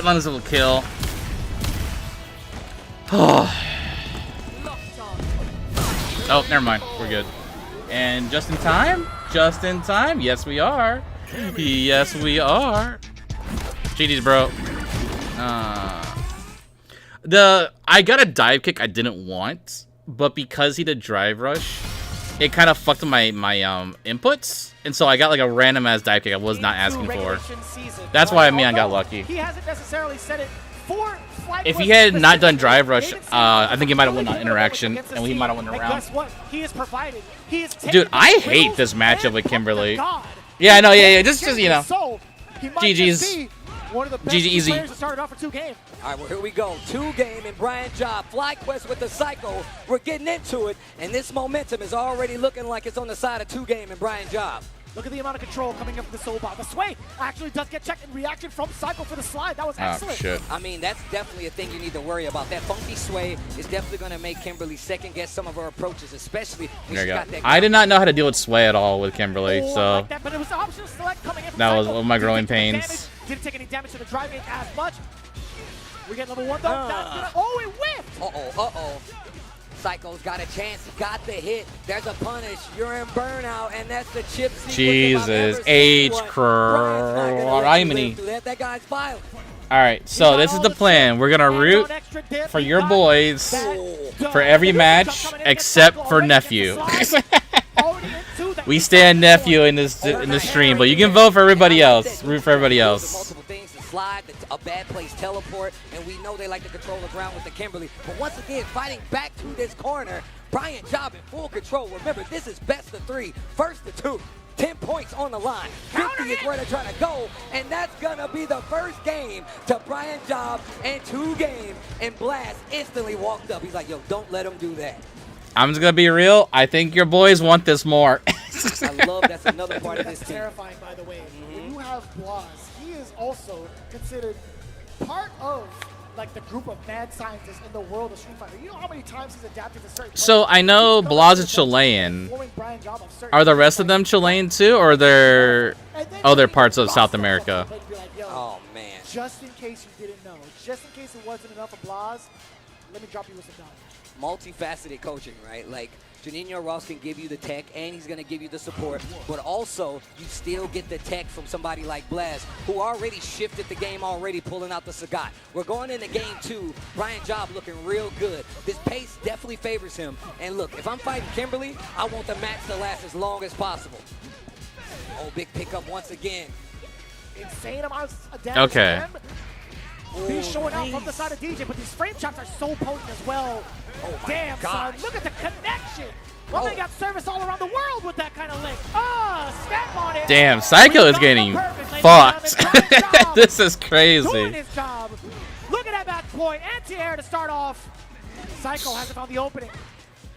Minus a little kill. Oh, never mind. We're good. And just in time? Just in time? Yes, we are. Yes, we are. GG's, bro. I got a dive kick I didn't want, but because he did drive rush, it kind of fucked my inputs, and so I got like a random ass dive kick I was not asking for. That's why I got lucky. He hasn't necessarily said it for if he had not done drive rush, I think he might have won on interaction, and he might have won the round. Guess what? He is provided. He is dude, I hate this matchup with Kimberly. Yeah, I know, yeah. Just you know. GG's. GG easy. All right, well, here we go. 2-game and Brian Job. FlyQuest with the Psycho. We're getting into it, and this momentum is already looking like it's on the side of 2-game and Brian Job. Look at the amount of control coming up from the soul bar. The sway actually does get checked in reaction from Psycho for the slide. That was excellent. Shit. I mean, that's definitely a thing you need to worry about. That funky sway is definitely going to make Kimberly second-guess some of her approaches, especially when she got that. I did not know how to deal with sway at all with Kimberly, so like that, but it was the optional select coming in from that was Psycho. one of my growing pains. Didn't take any damage to the driving as much. We get level 1 though. Oh, it whipped! Uh-oh. Psycho's got a chance. He got the hit. There's a punish. You're in burnout, and that's the chip sequence. Jesus, H. Criminy. That guy's violent. All right, so this is the plan. We're gonna root for your boys for every match except for Nephew. We stand Nephew in this stream, but you can vote for everybody else. Root for everybody else. Slide, a bad place teleport, and we know they like to control the ground with the Kimberly. But once again, fighting back to this corner, Brian Job in full control. Remember, this is best of 3, first to 2. 10 points on the line. 50 is where they're trying to go, and that's gonna be the first game to Brian Job and 2-game. And Blast instantly walked up. He's like, yo, don't let him do that. I'm just gonna be real. I think your boys want this more. I love that's another part of this team. Terrifying, by the way. When you have Blas, he is also considered part of like the group of mad scientists in the world of Street Fighter. You know how many times he's adapted to certain. So I know Blas is Chilean. Are the rest of them Chilean too, or they're other parts of South America? Oh man! Just in case you didn't know, just in case it wasn't enough of Blas, let me drop you with some knowledge. Multifaceted coaching, right? Like Juninho Ross can give you the tech and he's going to give you the support, but also you still get the tech from somebody like Blaz, who already shifted the game already, pulling out the Sagat. We're going into game 2. Brian Job looking real good. This pace definitely favors him. And look, if I'm fighting Kimberly, I want the match to last as long as possible. Oh, big pickup once again. Insane amounts of damage. Okay. He's showing out from the side of DJ, but these frame chops are so potent as well. Oh my damn, gosh. son. Look at the connection. Well, they got service all around the world with that kind of link. Snap on it. Damn, Psycho is getting fucked. This is crazy. Doing his job. Look at that match point. Anti-air to start off. Psycho hasn't found the opening.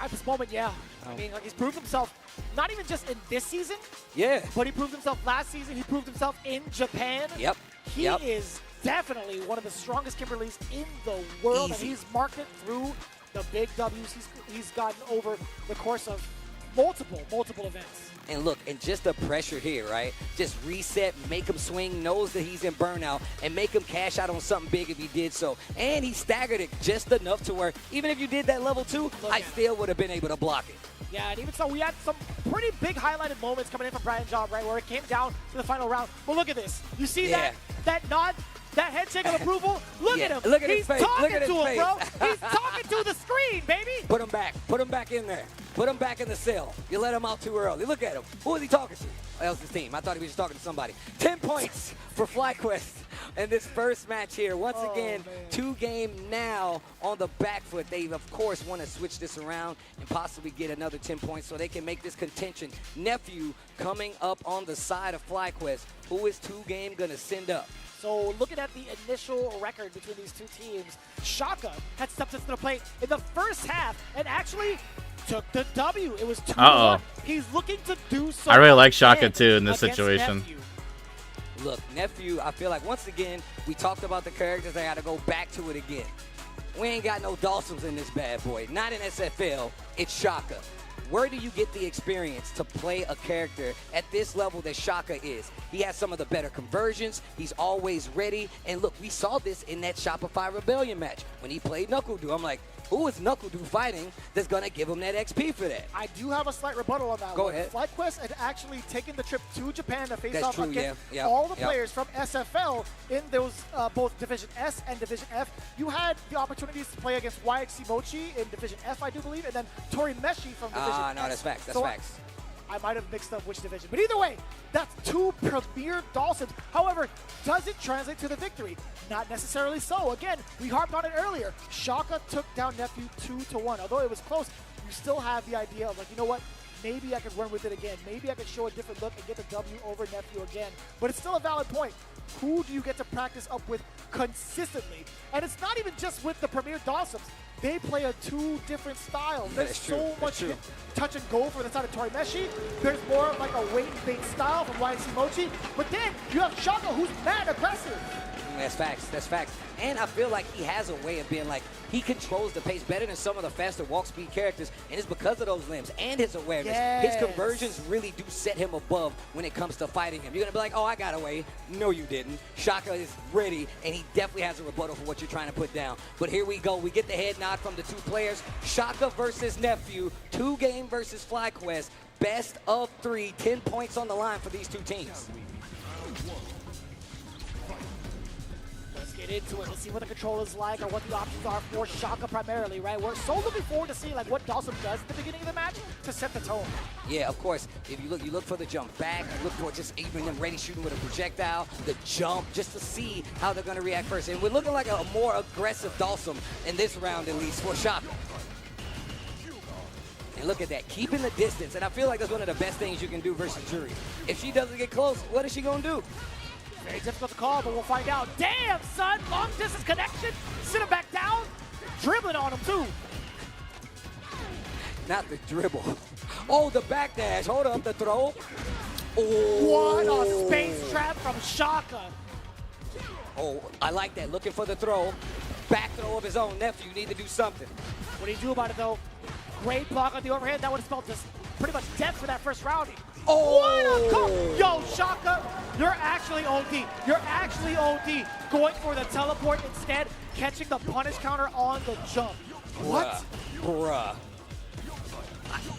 At this moment, yeah. I mean, like, he's proved himself not even just in this season, Yeah. but he proved himself last season. He proved himself in Japan. Yep. He Yep. is definitely one of the strongest Kimberleys in the world, Easy. and he's marked it through the big W's he's gotten over the course of multiple events. And look, and just the pressure here, right? Just reset, make him swing, knows that he's in burnout, and make him cash out on something big if he did so. And he staggered it just enough to where even if you did that level 2, I still would have been able to block it. Yeah, and even so, we had some pretty big highlighted moments coming in from Brian Job, right, where it came down to the final round. But look at this. You see that nod? That head shake of approval? Look at him. Look at He's his face. talking Look at his to him, face. bro. He's talking to the screen, baby. Put him back. Put him back in there. Put him back in the cell. You let him out too early. Look at him. Who is he talking to? Oh, that was his team. I thought he was just talking to somebody. 10 points for FlyQuest in this first match here. Once again, 2-game now on the back foot. They, of course, want to switch this around and possibly get another 10 points so they can make this contention. Nephew coming up on the side of FlyQuest. Who is 2-game going to send up? So looking at the initial record between these two teams, Shaka had stepped into the plate in the first half and actually took the W. It was 2-1. He's looking to do so. I really like Shaka too in this against situation. Nephew. Look, Nephew, I feel like once again, we talked about the characters. I got to go back to it again. We ain't got no Dawsons in this bad boy. Not in SFL. It's Shaka. Where do you get the experience to play a character at this level that Shaka is? He has some of the better conversions. He's always ready. And look, we saw this in that Shopify Rebellion match when he played Knuckle-Doo. I'm like, who is Knuckle-Doo fighting that's going to give him that XP for that? I do have a slight rebuttal on that Go one. ahead. FlyQuest had actually taken the trip to Japan to face That's off true, against yeah. all the players from SFL in those both Division S and Division F. You had the opportunities to play against YXC Mochi in Division F, I do believe, and then Tori Meshi from Division S. No, that's facts. That's So facts. I might have mixed up which division. But either way, that's 2 premier Dawsons. However, does it translate to the victory? Not necessarily so. Again, we harped on it earlier. Shaka took down Nephew 2-1. Although it was close, you still have the idea of, like, you know what? Maybe I could run with it again. Maybe I could show a different look and get the W over Nephew again. But it's still a valid point. Who do you get to practice up with consistently? And it's not even just with the premier Dawsons. They play 2 different styles. There's so much touch and go for the side of Tori Meshi. There's more of like a wait and bait style from YC Mochi. But then you have Shaka, who's mad aggressive. That's facts. That's facts. And I feel like he has a way of being like, he controls the pace better than some of the faster walk speed characters, and it's because of those limbs and his awareness. His conversions really do set him above when it comes to fighting him. You're going to be like, oh, I got away. No, you didn't. Shaka is ready, and he definitely has a rebuttal for what you're trying to put down. But here we go. We get the head nod from the 2 players. Shaka versus Nephew. 2-game versus FlyQuest. Best of 3. 10 points on the line for these 2 teams. Get into it. Let's see what the control is like or what the options are for Shaka primarily, right? We're so looking forward to seeing like what Dawson does at the beginning of the match to set the tone. Yeah, of course. If you look for the jump back. You look for just even them ready shooting with a projectile, the jump, just to see how they're going to react first. And we're looking like a more aggressive Dawson in this round, at least, for Shaka. And look at that, keeping the distance. And I feel like that's one of the best things you can do versus Jury. If she doesn't get close, what is she going to do? Very difficult to call, but we'll find out. Damn, son! Long distance connection. Sit him back down. Dribbling on him, too. Not the dribble. Oh, the backdash. Hold up, the throw. Oh. What a space trap from Shaka. Oh, I like that. Looking for the throw. Back throw of his own. Nephew, need to do something. What do you do about it, though? Great block on the overhead. That would have spelled just pretty much death for that first round. Oh! What a come! Yo, Shaka, you're actually OD. You're actually OD. Going for the teleport instead, catching the punish counter on the jump. What? Bruh.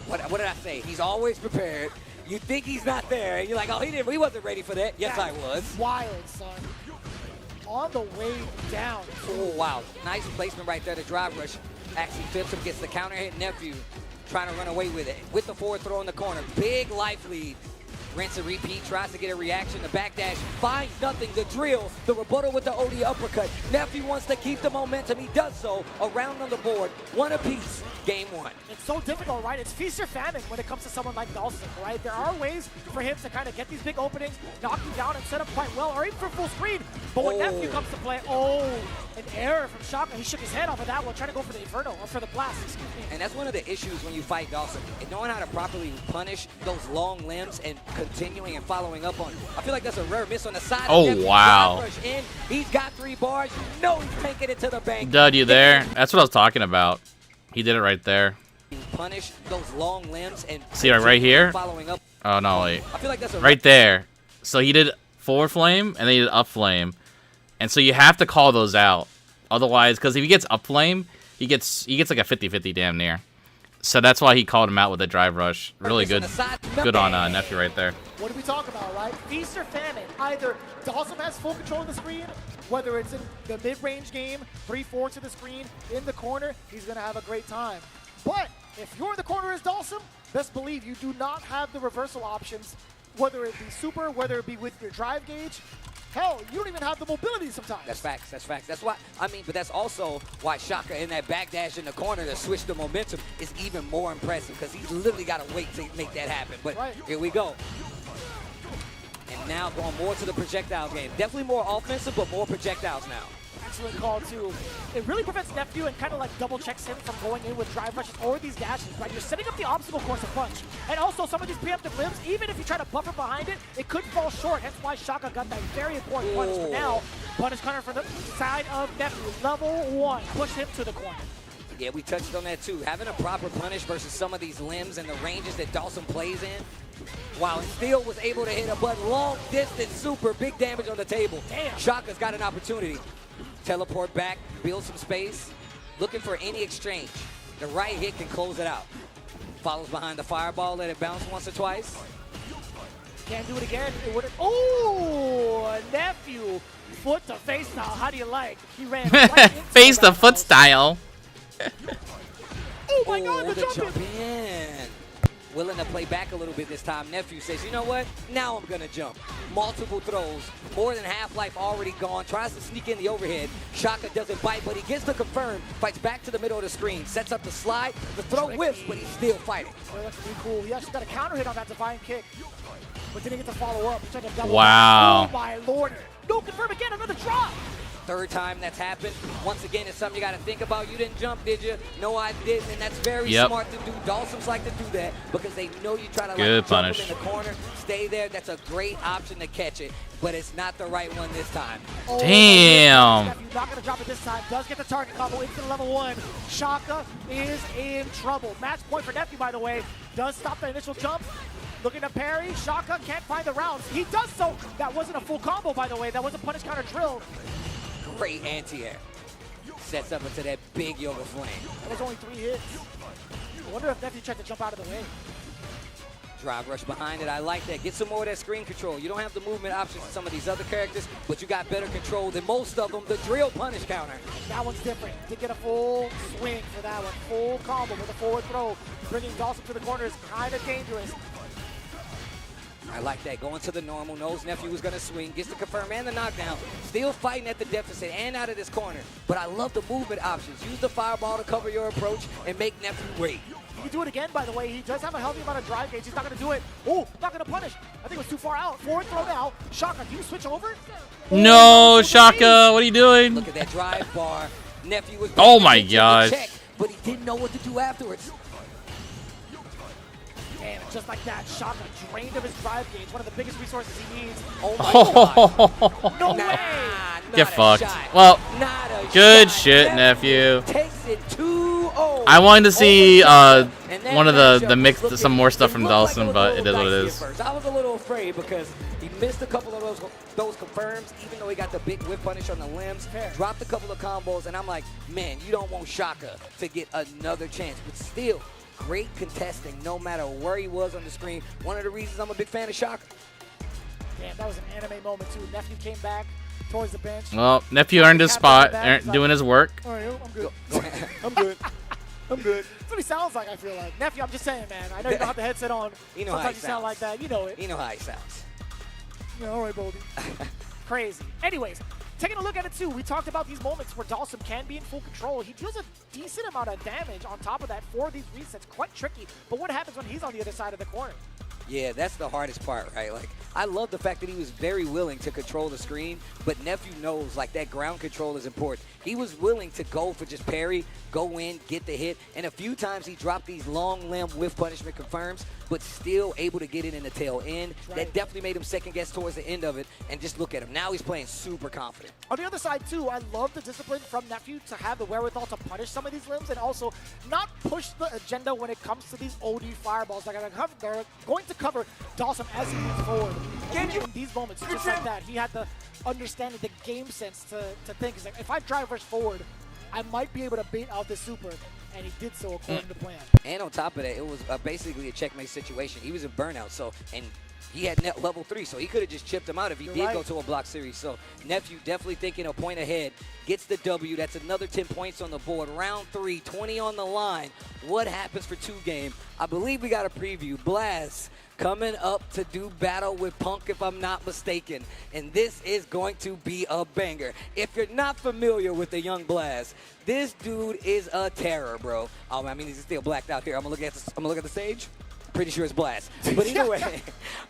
What did I say? He's always prepared. You think he's not there, and you're like, oh, he wasn't ready for that. Yes, I was. Wild, son. On the way down. Oh, wow. Nice placement right there, the drive rush. Actually flips him, gets the counter hit. Nephew trying to run away with it. With the forward throw in the corner. Big life lead Rinse and repeat, tries to get a reaction. The backdash finds nothing. The drill, the rebuttal with the OD uppercut. Nephew wants to keep the momentum. He does so. A round on the board. One apiece. Game one. It's so difficult, right? It's feast or famine when it comes to someone like Dawson, right? There are ways for him to kind of get these big openings, knock you down, and set up quite well, or even for full screen. But when Nephew comes to play, an error from Shaka. He shook his head off of that one, trying to go for the Inferno, or for the Blast, excuse me. And that's one of the issues when you fight Dawson. And knowing how to properly punish those long limbs and continuing and following up on. I feel like that's a rare miss on the side. Oh, wow. He's got 3 bars. You know he's taking it to the bank. Dud, you there? That's what I was talking about. He did it right there. Punish those long limbs and see right here? Following up. Oh, no, wait. I feel like that's a right there. So he did forward flame, and then he did up flame. And so you have to call those out. Otherwise, because if he gets up flame, he gets like a 50-50 damn near. So that's why he called him out with a drive rush. Really good. Good on Nephew right there. What do we talk about, right? Feast or famine. Either Dawson has full control of the screen, whether it's in the mid-range game, 3-4 to the screen, in the corner, he's going to have a great time. But if you're in the corner as Dawson, best believe you do not have the reversal options, whether it be super, whether it be with your drive gauge. Hell, you don't even have the mobility sometimes. That's facts. That's facts. That's why, but that's also why Shaka in that backdash in the corner to switch the momentum is even more impressive because he's literally got to wait to make that happen. But here we go. And now going more to the projectile game. Definitely more offensive, but more projectiles now. Excellent call, too. It really prevents Nephew and kind of like double checks him from going in with drive rushes or these dashes, right? You're setting up the obstacle course of punch. And also some of these preemptive limbs, even if you try to buffer behind it, it could fall short. Hence why Shaka got that very important punish. For now, punish counter from the side of Nephew. Level 1. Push him to the corner. Yeah, we touched on that too. Having a proper punish versus some of these limbs and the ranges that Dawson plays in, while still was able to hit a button long distance super, big damage on the table. Damn. Shaka's got an opportunity. Teleport back, build some space, looking for any exchange. The right hit can close it out. Follows behind the fireball, let it bounce once or twice. Can't do it again. It wouldn't. Oh, Nephew, foot to face style. How do you like? He ran right into face to foot style. Oh my God, the jump in. Willing to play back a little bit this time. Nephew says, you know what? Now I'm going to jump. Multiple throws. More than half-life already gone. Tries to sneak in the overhead. Shaka doesn't bite, but he gets the confirm. Fights back to the middle of the screen. Sets up the slide. The throw whiffs, but he's still fighting. Oh, that's pretty cool. He actually got a counter hit on that divine kick, but didn't get to follow up. Wow. Oh, my Lord. No, confirm again. Another drop. Third time that's happened. Once again, it's something you got to think about. You didn't jump, did you? No, I didn't, and that's very smart to do. Dolphins like to do that because they know you try to good jump punish in the corner, stay there. That's a great option to catch it, but it's not the right one this time. Oh, damn. Not going to drop it this time. Does get the target combo into the level 1. Shaka is in trouble. Match point for Nephew, by the way. Does stop the initial jump. Looking to parry. Shaka can't find the rounds. He does so. That wasn't a full combo, by the way. That was a punish counter drill. Great anti-air. Sets up into that big yoga flame. That was only 3 hits. I wonder if Nephew tried to jump out of the way. Drive rush behind it. I like that. Get some more of that screen control. You don't have the movement options for some of these other characters, but you got better control than most of them. The drill punish counter. That one's different. Did get a full swing for that one. Full combo with a forward throw. Bringing Dawson to the corner is kind of dangerous. I like that. Going to the normal. Knows Nephew was going to swing. Gets the confirm and the knockdown. Still fighting at the deficit and out of this corner. But I love the movement options. Use the fireball to cover your approach and make Nephew wait. He can do it again, by the way. He does have a healthy amount of drive gauge. He's not going to do it. Oh, not going to punish. I think it was too far out. Forward throw now. Shaka, do you switch over? No, Shaka, what are you doing? Look at that drive bar. Nephew was oh my gosh. Check, but he didn't know what to do afterwards. Damn, just like that, Shaka drained of his drive gauge, one of the biggest resources he needs. Oh my God. No way! Get fucked. Well, good shit, Nephew. Takes it 2-0. I wanted to see one of the mix, some more stuff from Dawson, but it is what it is. I was a little afraid because he missed a couple of those confirms, even though he got the big whip punish on the limbs, dropped a couple of combos, and I'm like, man, you don't want Shaka to get another chance, but still. Great contesting, no matter where he was on the screen. One of the reasons I'm a big fan of Shaka. Damn, that was an anime moment too. Nephew came back towards the bench. Well, Nephew earned his spot, doing his work. All right, I'm good. I'm good. I'm good. That's what he sounds like, I feel like. Nephew, I'm just saying, man. I know you don't have the headset on. You know how Sometimes he you sound sounds. like that. You know it. You know how he sounds. Yeah, all right, Boldy. Crazy. Anyways, taking a look at it too, we talked about these moments where Dawson can be in full control. He deals a decent amount of damage on top of that for these resets. Quite tricky. But what happens when he's on the other side of the corner? Yeah, that's the hardest part, right? Like, I love the fact that he was very willing to control the screen, but Nephew knows, like, that ground control is important. He was willing to go for just parry, go in, get the hit, and a few times he dropped these long limb whiff punishment confirms, but still able to get it in the tail end. Right. That definitely made him second guess towards the end of it, and just look at him. Now he's playing super confident. On the other side, too, I love the discipline from Nephew to have the wherewithal to punish some of these limbs and also not push the agenda when it comes to these OD fireballs. They're going to cover Dawson as he moves forward. And in these moments, just like that, he had the understanding, the game sense to think, he's like, if I drive rush forward, I might be able to bait out this super, and he did so according to plan. And on top of that, it was basically a checkmate situation. He was in burnout, so, and he had net level 3, so he could have just chipped him out if he did go to a block series. So Nephew definitely thinking a point ahead, gets the W. That's another 10 points on the board. Round 3, 20 on the line. What happens for 2 game? I believe we got a preview. Blast coming up to do battle with Punk, if I'm not mistaken. And this is going to be a banger. If you're not familiar with the young Blast, this dude is a terror, bro. I mean, he's still blacked out here. I'm gonna look at the stage. Pretty sure it's Blast. But either way,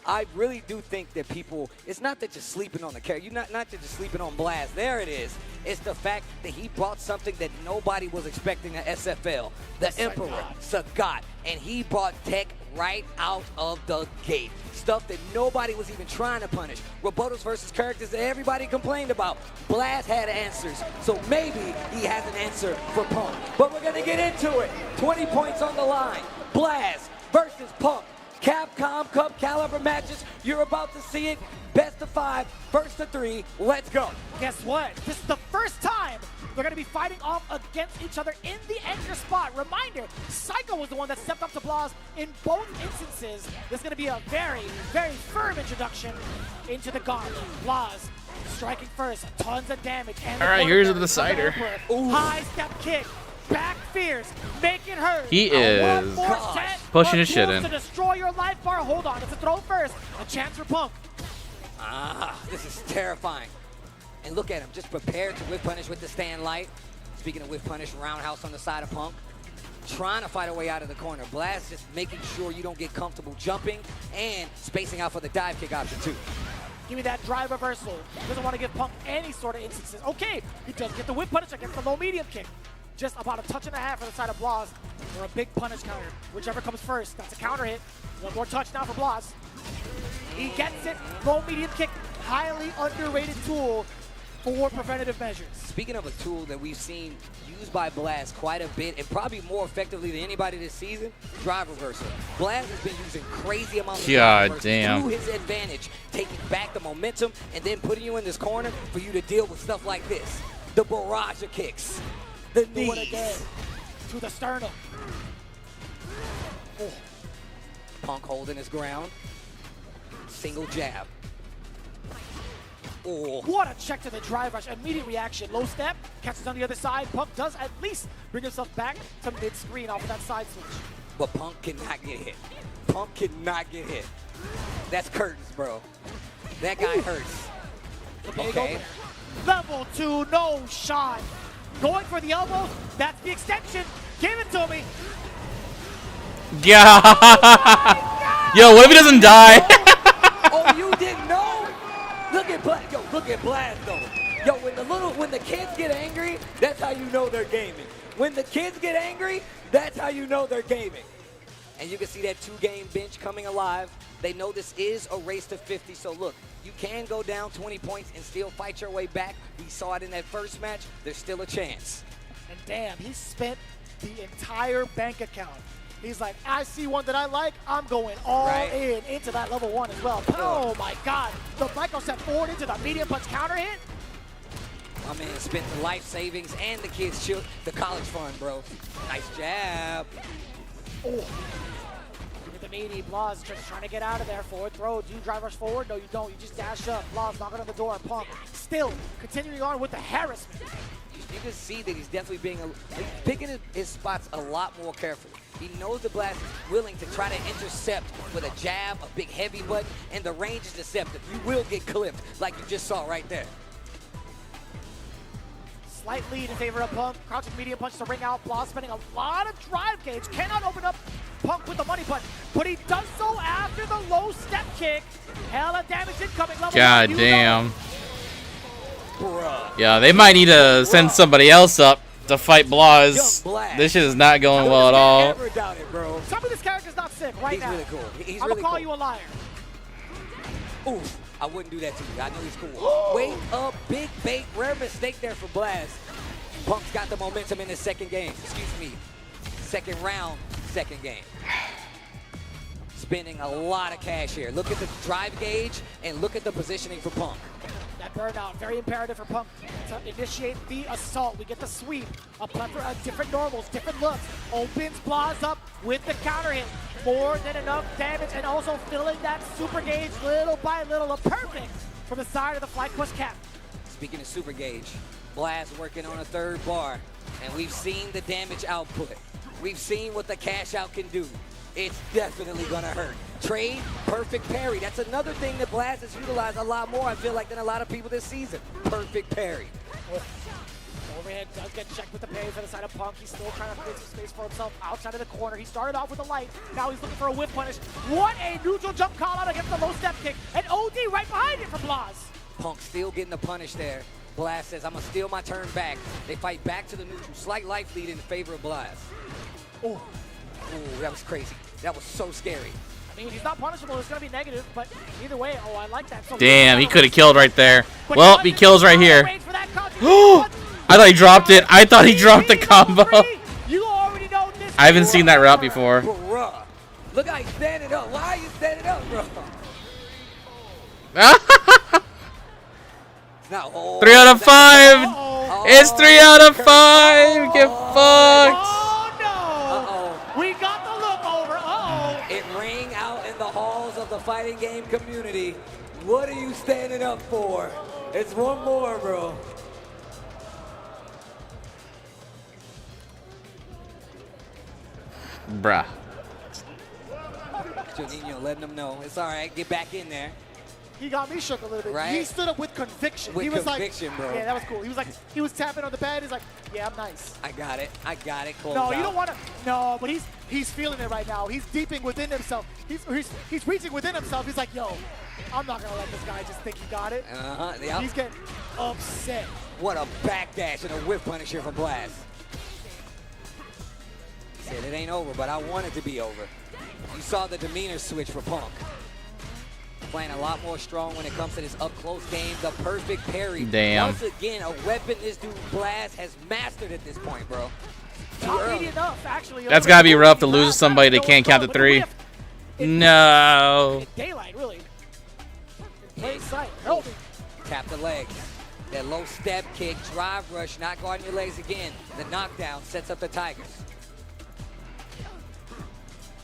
I really do think that people, it's not that you're sleeping on the character. You're not that you're sleeping on Blast. There it is. It's the fact that he brought something that nobody was expecting at SFL. The Emperor, Sagat. And he brought tech right out of the gate. Stuff that nobody was even trying to punish. Robotos versus characters that everybody complained about. Blast had answers. So maybe he has an answer for Punk. But we're going to get into it. 20 points on the line. Blast versus Punk. Capcom Cup caliber matches. You're about to see it. Best of 5, first of 3. Let's go. Guess what? This is the first time they're going to be fighting off against each other in the anchor spot. Reminder, Psycho was the one that stepped up to Blas in both instances. This is going to be a very, very firm introduction into the gauntlet. Blas striking first, tons of damage. And all right, here's the decider. High step kick. Back fierce, make it hurt. He is pushing his shit in. To destroy your life bar. Hold on, it's a throw first. A chance for Punk. This is terrifying. And look at him, just prepared to whip punish with the stand light. Speaking of whip punish, roundhouse on the side of Punk. Trying to fight a way out of the corner. Blast just making sure you don't get comfortable jumping and spacing out for the dive kick option too. Give me that drive reversal. Doesn't want to give Punk any sort of instances. Okay, he does get the whip punish against the low medium kick. Just about a touch and a half on the side of Blas for a big punish counter. Whichever comes first. That's a counter hit. One more touch now for Blas. He gets it. Low medium kick. Highly underrated tool for preventative measures. Speaking of a tool that we've seen used by Blast quite a bit and probably more effectively than anybody this season, drive reversal. Blast has been using crazy amounts of drive reversal to his advantage, taking back the momentum and then putting you in this corner for you to deal with stuff like this. The barrage of kicks. The knees. Do it again. To the sternum. Oh. Punk holding his ground. Single jab. Oh. What a check to the drive rush. Immediate reaction. Low step. Catches on the other side. Punk does at least bring himself back to mid-screen off of that side switch. But Punk cannot get hit. Punk cannot get hit. That's curtains, bro. That guy hurts. Okay. Level 2, no shot. Going for the elbows. That's the extension. Give it to me. Yeah. Yo, what if he doesn't die? Oh, you didn't know? Look at Blast. Yo, look at Blast though. Yo, when the kids get angry, that's how you know they're gaming. When the kids get angry, that's how you know they're gaming. And you can see that 2-game bench coming alive. They know this is a race to 50. So look, you can go down 20 points and still fight your way back. We saw it in that first match. There's still a chance. And damn, he spent the entire bank account. He's like, I see one that I like, I'm going all in into that level 1 as well. Oh my God, the Michael step forward into the medium punch counter hit. My man spent the life savings and the kids' the college fund, bro. Nice jab. Oh. The meaty Blas just trying to get out of there. Forward throw. Do you drive rush forward? No, you don't. You just dash up. Blas knocking on the door. Punk still continuing on with the harassment. You can see that he's definitely he's picking his spots a lot more carefully. He knows the Blast is willing to try to intercept with a jab, a big heavy button, and the range is deceptive. You will get clipped like you just saw right there. Slight lead in favor of Punk. Crouching medium punch to ring out. Blas spending a lot of drive gauge. Cannot open up Punk with the money button, but he does so after the low step kick. Hella damage incoming. Level God one, damn. Bruh. Yeah, they might need to send somebody else up to fight Blas. This shit is not going well at all. Never doubt it, bro. Tell me this character's not sick right He's now. really cool. He's I'm really gonna call cool. you a liar. Oof, I wouldn't do that to you. I know he's cool. Wait up, big bait, rare mistake there for Blast. Punk's got the momentum in his second game. Excuse me, second round, second game. Spending a lot of cash here. Look at the drive gauge and look at the positioning for Punk. That burnout, very imperative for Punk to initiate the assault. We get the sweep, a plethora of different normals, different looks. Opens Blas up with the counter hit. More than enough damage and also filling that super gauge little by little. A perfect from the side of the FlyQuest cap. Speaking of super gauge, Blast working on a third bar, and we've seen the damage output. We've seen what the cash out can do. It's definitely gonna hurt. Trade, perfect parry. That's another thing that Blast has utilized a lot more, I feel like, than a lot of people this season. Perfect parry. Overhead does get checked with the parry for the side of Punk. He's still trying to create some space for himself outside of the corner. He started off with a light. Now he's looking for a whip punish. What a neutral jump call out against the low step kick. And OD right behind it for Blas. Punk still getting the punish there. Blast says, I'm gonna steal my turn back. They fight back to the neutral. Slight life lead in favor of Blast. Oh. Ooh, that was crazy. That was so scary. I mean, he's not punishable. It's going to be negative, but either way, oh, I like that. So Damn, he could have killed right there. Well, he kills right here. I thought he dropped it. I thought he dropped the combo. You already know this. I haven't seen that route before. Bruh. Look how he's standing up. Why are you standing up, bro? No. 3 out of 5. It's 3 out of 5. Get fucked. Oh, no. We got the look over. Uh-oh. It rang out in the halls of the fighting game community. What are you standing up for? It's one more, bro. Bruh. Juninho letting them know. It's all right. Get back in there. He got me shook a little bit. Right? He stood up with conviction. With he was conviction, like, bro. Yeah, that was cool. He was tapping on the bed. He's like, yeah, I'm nice. I got it. I got it. Close No, out. you don't want to. No, but he's feeling it right now. He's deeping within himself. He's reaching within himself. He's like, yo, I'm not gonna let this guy just think he got it. Yep. He's getting upset. What a backdash and a whip punish here from Blast. He said it ain't over, but I want it to be over. You saw the demeanor switch for Punk. Playing a lot more strong when it comes to this up-close game. The perfect parry. Damn. Once again, a weapon this dude Blast has mastered at this point, bro. Not really enough, actually. That's gotta be rough to lose to somebody that can't count to 3. No. Daylight, really. In plain sight. Help me. Tap the leg. That low step kick, drive rush, not guarding your legs again. The knockdown sets up the Tigers.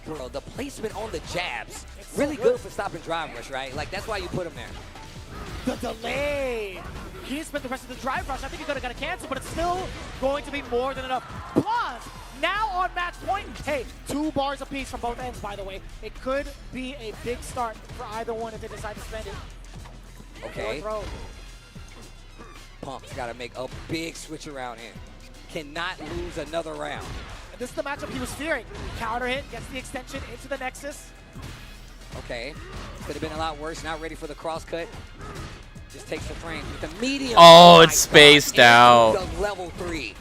Bro, the placement on the jabs, really good for stopping drive rush, right? Like, that's why you put him there. The delay. He didn't spend the rest of the drive rush. I think he could have got a cancel, but it's still going to be more than enough. Plus, now on match point, hey, 2 bars apiece from both ends, by the way. It could be a big start for either one if they decide to spend it. Okay. Punk's got to make a big switch around here. Cannot lose another round. And this is the matchup he was fearing. Counter hit, gets the extension into the Nexus. Okay. Could have been a lot worse. Not ready for the cross cut. Just takes the frame with the medium. Oh, it's spaced out. The level 3.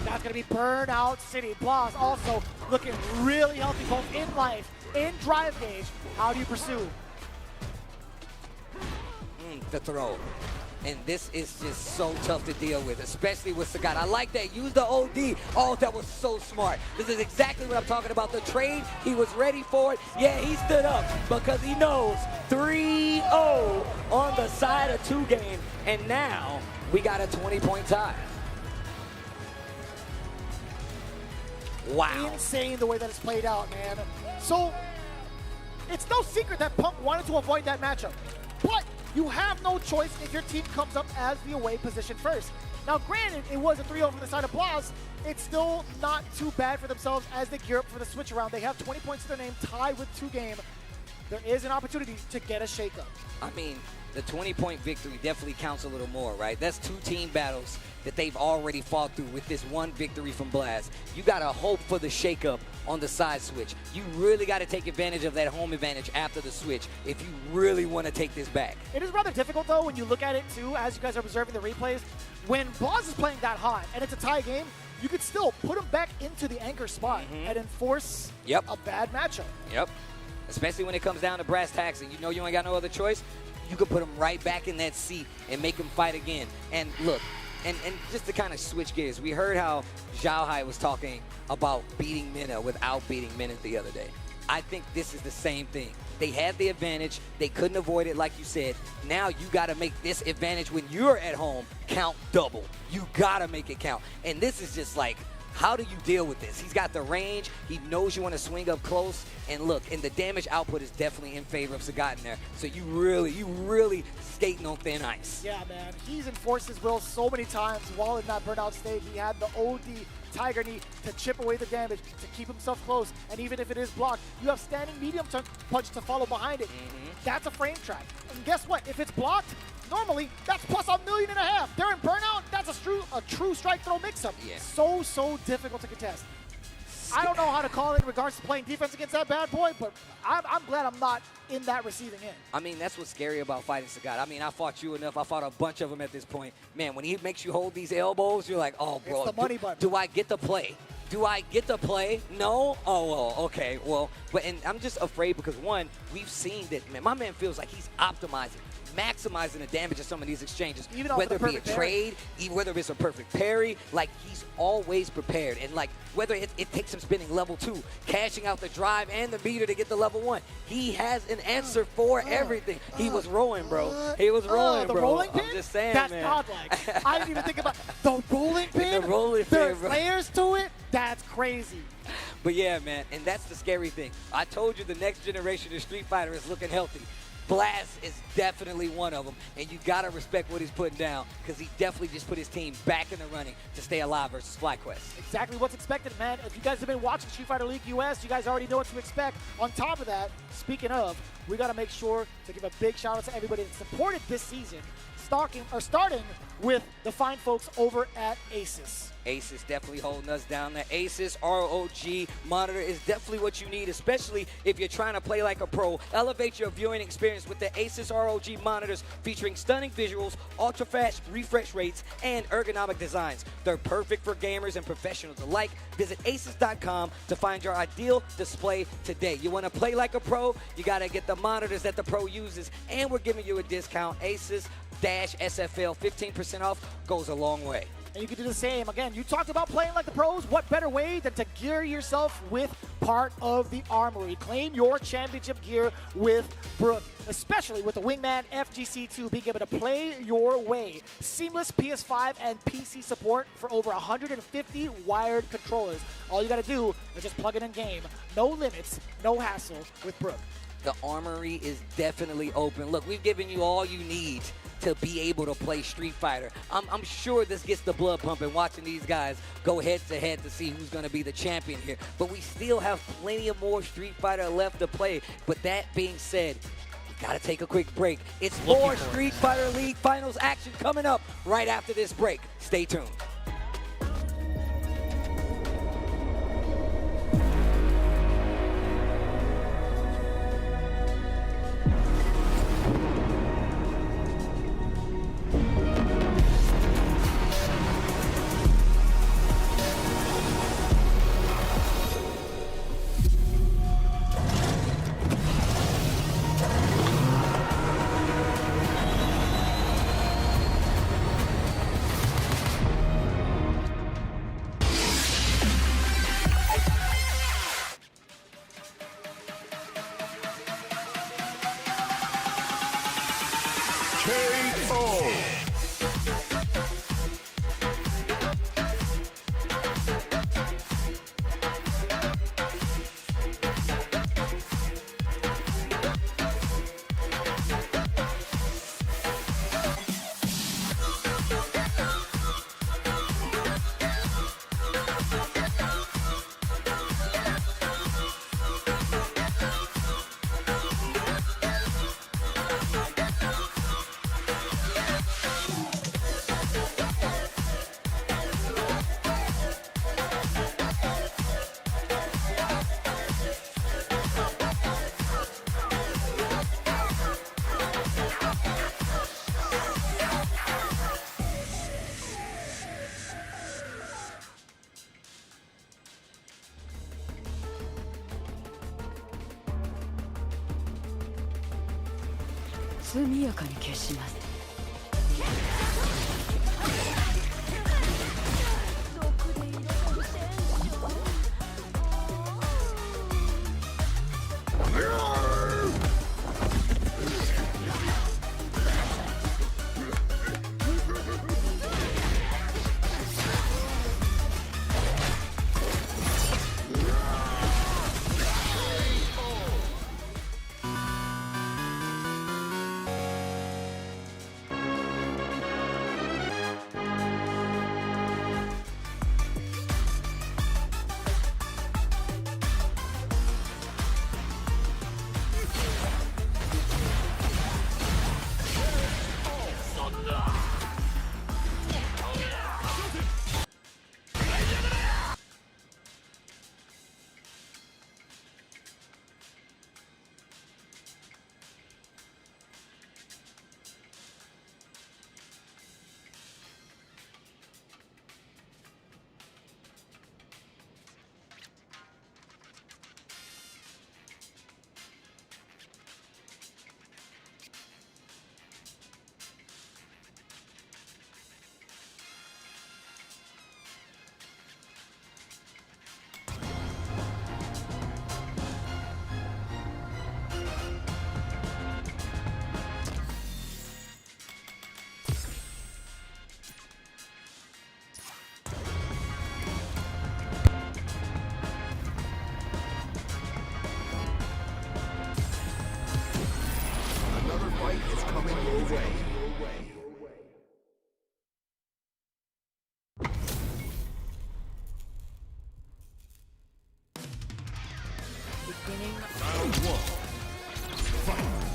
That's going to be Burnout City. Blas also looking really healthy both in life, in drive gauge. How do you pursue? The throw. And this is just so tough to deal with, especially with Sagat. I like that. Use the OD. Oh, that was so smart. This is exactly what I'm talking about. The trade, he was ready for it. Yeah, he stood up because he knows 3-0 on the side of 2 game. And now we got a 20-point tie. Wow. Insane the way that it's played out, man. So, it's no secret that Punk wanted to avoid that matchup. But you have no choice if your team comes up as the away position first. Now, granted, it was a 3-0 from the side of Blaz. It's still not too bad for themselves as they gear up for the switch around. They have 20 points to their name, tied with 2 game. There is an opportunity to get a shakeup. I mean, the 20-point victory definitely counts a little more, right? That's 2 team battles that they've already fought through with this 1 victory from Blaz. You got to hope for the shakeup on the side switch. You really got to take advantage of that home advantage after the switch if you really want to take this back. It is rather difficult, though, when you look at it, too, as you guys are observing the replays. When Blaz is playing that hot and it's a tie game, you could still put him back into the anchor spot and enforce a bad matchup. Yep. Especially when it comes down to brass tacks and you know you ain't got no other choice, you could put him right back in that seat and make him fight again. And look, and just to kind of switch gears, we heard how Zhao Hai was talking about beating Mena without beating Mena the other day. I think this is the same thing. They had the advantage. They couldn't avoid it, like you said. Now you got to make this advantage when you're at home count double. You got to make it count. And this is just like, how do you deal with this? He's got the range. He knows you want to swing up close. And look, and the damage output is definitely in favor of Sagat in there. So you really skating on thin ice. Yeah, man. He's enforced his will so many times while in that burnout state. He had the OD Tiger Knee to chip away the damage, to keep himself close. And even if it is blocked, you have standing medium punch to follow behind it. That's a frame track. And guess what? If it's blocked, normally that's plus $1.5 million. During burnout, that's a true strike throw mix-up. Yeah. So difficult to contest. I don't know how to call it in regards to playing defense against that bad boy, but I'm glad I'm not in that receiving end. I mean, that's what's scary about fighting Sagat. I mean, I fought you enough. I fought a bunch of them at this point. Man, when he makes you hold these elbows, you're like, oh, bro, It's the money button. do I get to play? Do I get to play? No? Oh, well, okay. Well, and I'm just afraid because, one, we've seen that, man, my man feels like he's optimizing, maximizing the damage of some of these exchanges, Even whether off the it be a perfect trade, whether it's a perfect parry, like he's always prepared. And like whether it takes him spinning level 2, cashing out the drive and the meter to get the level 1, he has an answer for everything. He was rolling, bro. He was rolling, the bro. rolling pin? I'm just saying, That's man. godlike. I didn't even think about the rolling pin. The rolling There's pin, bro. layers to it. That's crazy. But yeah, man, and that's the scary thing. I told you the next generation of Street Fighter is looking healthy. Blaz is definitely one of them, and you gotta respect what he's putting down because he definitely just put his team back in the running to stay alive versus FlyQuest. Exactly what's expected, man. If you guys have been watching Street Fighter League US, you guys already know what to expect. On top of that, speaking of, we gotta make sure to give a big shout out to everybody that supported this season, starting with the fine folks over at Asus. Asus definitely holding us down. The Asus ROG monitor is definitely what you need, especially if you're trying to play like a pro. Elevate your viewing experience with the Asus ROG monitors featuring stunning visuals, ultra-fast refresh rates, and ergonomic designs. They're perfect for gamers and professionals alike. Visit asus.com to find your ideal display today. You want to play like a pro? You got to get the monitors that the pro uses, and we're giving you a discount. Asus-SFL 15% off goes a long way. And you can do the same. Again, you talked about playing like the pros. What better way than to gear yourself with part of the armory? Claim your championship gear with Brook, especially with the Wingman FGC2 being able to play your way. Seamless PS5 and PC support for over 150 wired controllers. All you got to do is just plug it in game. No limits, no hassle with Brook. The armory is definitely open. Look, we've given you all you need to be able to play Street Fighter. I'm sure this gets the blood pumping watching these guys go head to head to see who's going to be the champion here. But we still have plenty of more Street Fighter left to play. But that being said, we got to take a quick break. It's more Street Fighter League Finals action coming up right after this break. Stay tuned. 速やかに消します。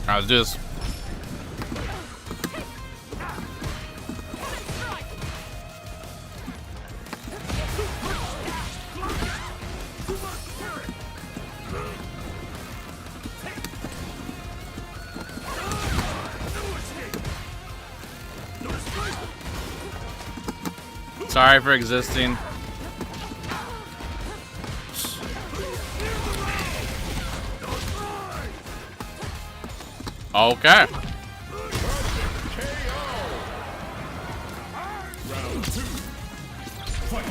Alright, let's do this. Sorry for existing. Okay. Round 2. Fight.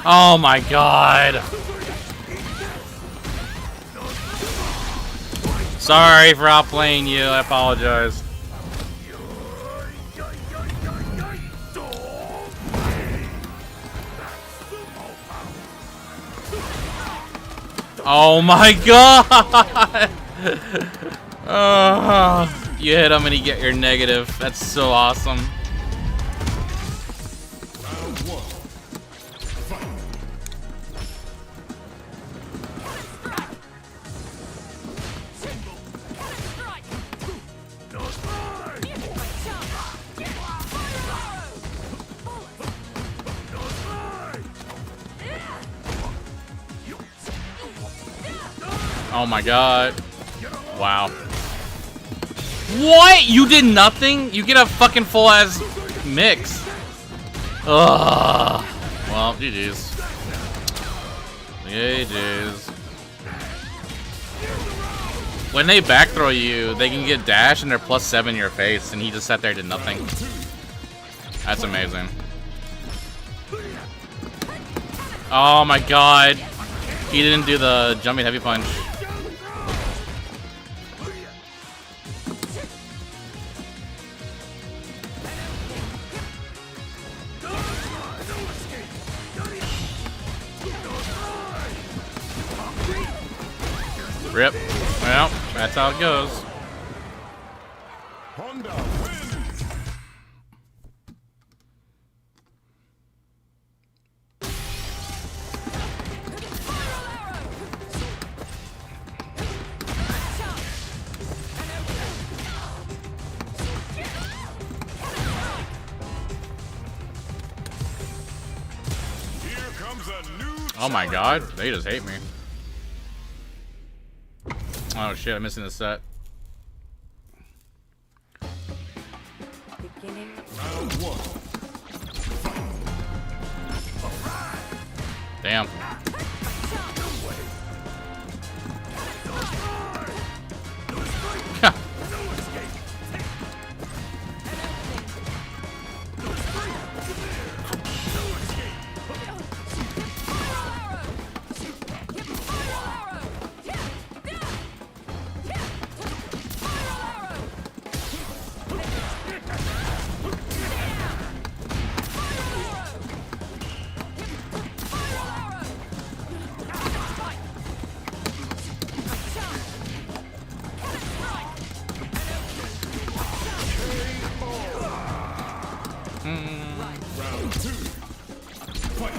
Oh my god. Sorry for outplaying you. I apologize. Oh my god. Oh, you hit him and you get your negative. That's so awesome. Oh my god. Wow. What? You did nothing? You get a fucking full ass mix. Ugh. Well, GG's. GG's. When they back throw you, they can get dash and they're +7 in your face, and he just sat there and did nothing. That's amazing. Oh my god. He didn't do the jumping heavy punch. Rip. Well, that's how it goes. Honda wins. comes a new Oh my god, they just hate me. Oh shit, I'm missing the set. Beginning. round one. Damn. Round two. Fight.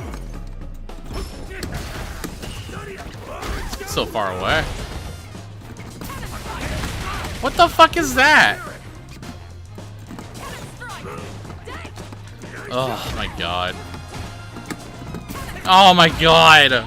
So far away. What the fuck is that? Oh my god. Oh my god.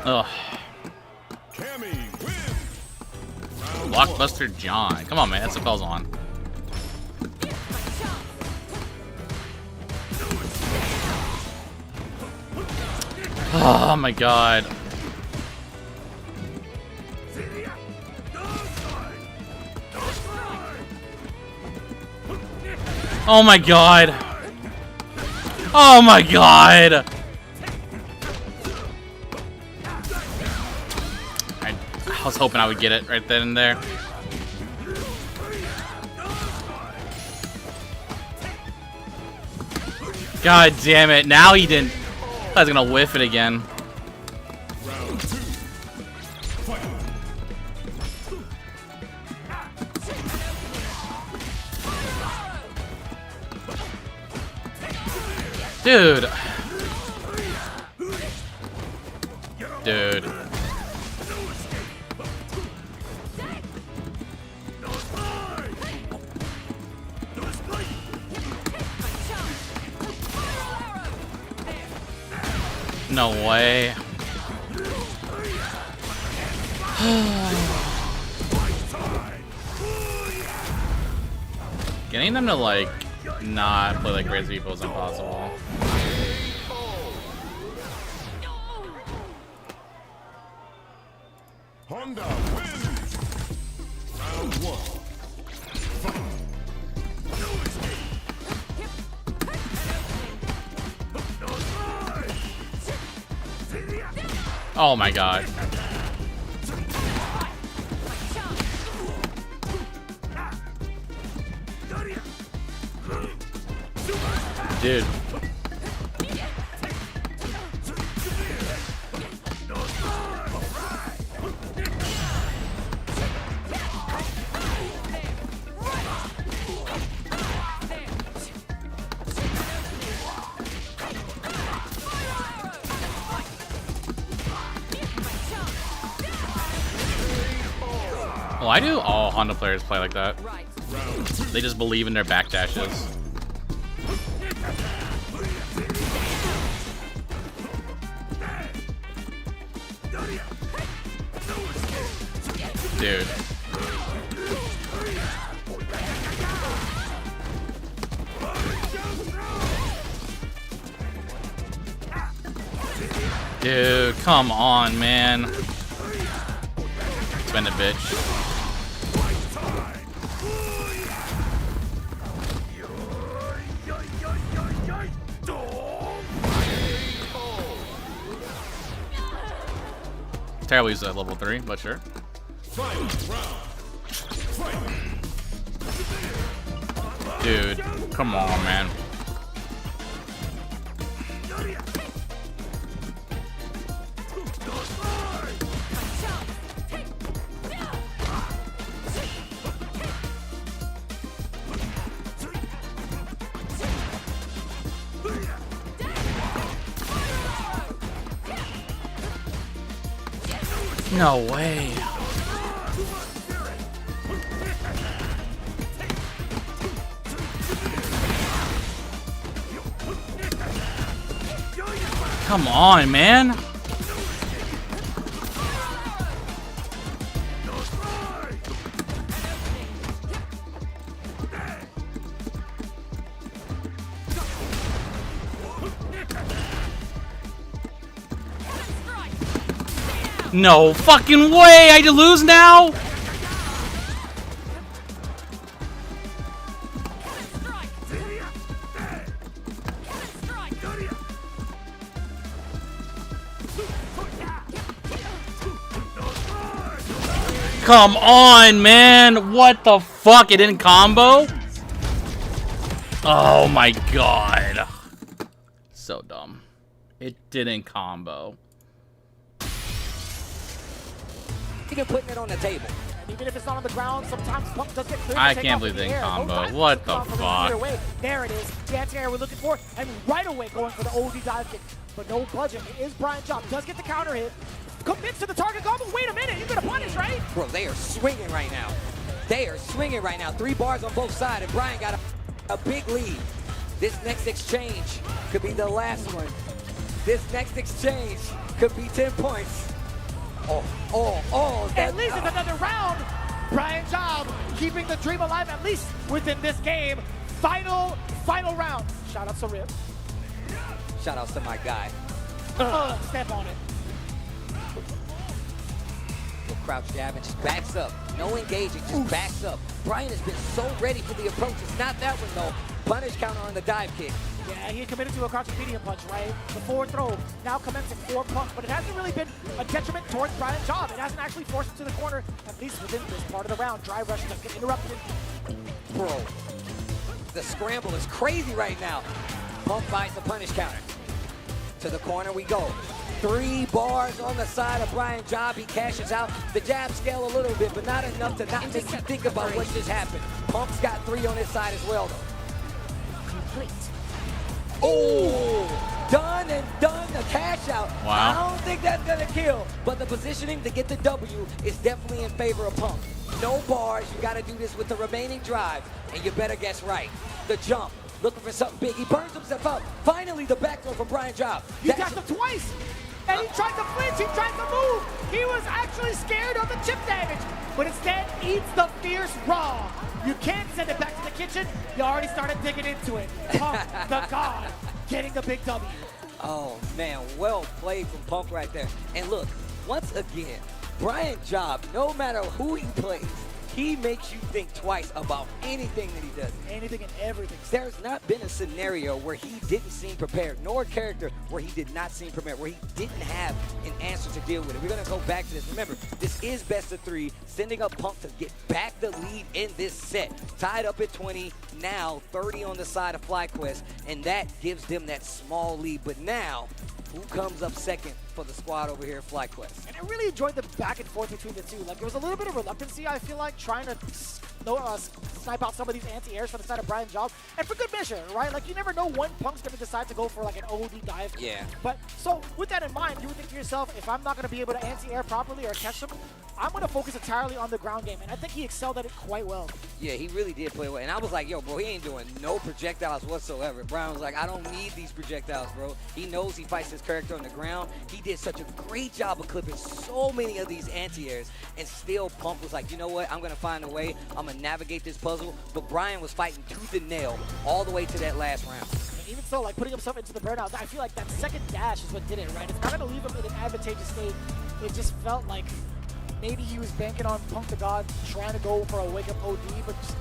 Ugh. Cammy wins. Blockbuster John. Come on, man. SFL's on. Oh my god. Oh my god. Oh my god. I was hoping I would get it right then and there. God damn it. Now he didn't. I was gonna whiff it again. Round two. Fight. Dude. Dude. No way. Getting them to like not play like crazy people is impossible. Honda wins. Round one. Oh my god. Dude. Why do all Honda players play like that? They just believe in their backdashes. Dude. Dude, come on, man. Spend it, bitch. Terrible use at level 3, but sure. Dude, come on, man. No way. Come on, man. No fucking way! I lose now? Come on, man! What the fuck? It didn't combo? Oh my god. So dumb. It didn't combo. Even putting it on the table. And even if it's not on the ground, sometimes Punk does get cleared. I can't believe they didn't combo. What the fuck? There it is. The anti-air we're looking for, and right away going for the OD dive kick. But no budging. It is Brian Job. Does get the counter hit. Commits to the target combo. Wait a minute. You're going to punish, right? Bro, they are swinging right now. They are swinging right now. 3 bars on both sides, and Brian got a big lead. This next exchange could be the last one. This next exchange could be 10 points. At least it's another round. Brian Job keeping the dream alive, at least within this game. Final round. Shout out to Rip. Shout outs to my guy. Step on it. Little crouch jab and just backs up. No engaging, just backs up. Brian has been so ready for the approach. It's not that one though. Punish counter on the dive kick. Yeah, he committed to a crouching medium punch, right? The forward throw, now commencing 4 punch, but it hasn't really been a detriment towards Brian Job. It hasn't actually forced him to the corner, at least within this part of the round. Drive rush doesn't get interrupted. Bro, the scramble is crazy right now. Punk buys the punish counter. To the corner we go. 3 bars on the side of Brian Job. He cashes out. The jab scale a little bit, but not enough to not make you think about what just happened. Punk's got 3 on his side as well, though. Complete. Oh, done and done, the cash out. Wow. I don't think that's gonna kill, but the positioning to get the W is definitely in favor of Punk. No bars, you gotta do this with the remaining drive, and you better guess right. The jump, looking for something big. He burns himself out. Finally, the back throw from Brian Job. You got him twice, and he tried to flinch, he tried to move. He was actually scared of the chip damage, but instead eats the fierce raw. You can't send it back to the kitchen. You already started digging into it. Punk, the god, getting the big W. Oh, man, well played from Punk right there. And look, once again, Brian Job, no matter who he plays, he makes you think twice about anything that he does. Anything and everything. There's not been a scenario where he didn't seem prepared, nor a character where he did not seem prepared, where he didn't have an answer to deal with it. We're going to go back to this. Remember, this is best of 3, sending up Punk to get back the lead in this set. Tied up at 20, now 30 on the side of FlyQuest, and that gives them that small lead. But now, who comes up second for the squad over here at FlyQuest? And I really enjoyed the back and forth between the two. Like, there was a little bit of reluctancy, I feel like, trying to snipe out some of these anti-airs for the side of Brian Job. And for good measure, right? Like, you never know when Punk's going to decide to go for, like, an OD dive. Yeah. But, so, with that in mind, you would think to yourself, if I'm not going to be able to anti-air properly or catch them, I'm going to focus entirely on the ground game. And I think he excelled at it quite well. Yeah, he really did play well. And I was like, yo, bro, he ain't doing no projectiles whatsoever. Brian was like, I don't need these projectiles, bro. He knows he fights his character on the ground. He did such a great job of clipping so many of these anti-airs. And still, Punk was like, you know what? I'm going to find a way. I'm going to navigate this puzzle. But Brian was fighting tooth and nail all the way to that last round. And even so, like, putting himself into the burnout, I feel like that second dash is what did it, right? It's not going to leave him in an advantageous state. It just felt like maybe he was banking on Punk the God, trying to go for a wake-up OD, but just,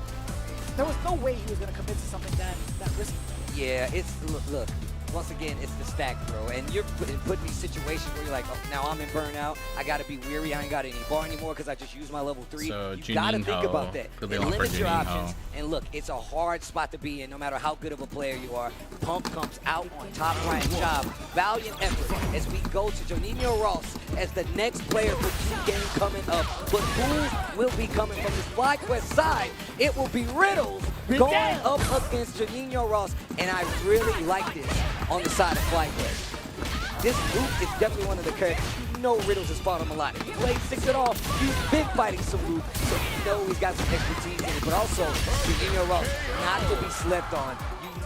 there was no way he was going to commit to something that risky. Yeah, it's, look, once again, it's the stack, bro. And you're put in these situations where you're like, oh, now I'm in burnout. I got to be weary. I ain't got any bar anymore because I just used my level 3. So, you got to think about that. Could And be limit your Juninho. options. And look, it's a hard spot to be in no matter how good of a player you are. Punk comes out on top. Brian Job, valiant effort as we go to Juninho Ross as the next player for 2 games coming up. But who will be coming from the FlyQuest side? It will be Riddles going up against Juninho Ross. And I really like this on the side of FlyQuest. This group is definitely one of the characters you know Riddles has fought him a lot. He played 6 at all. He's been fighting some Luke, so you know he's got some expertise in it. But also, Juninho Ross, not to be slept on.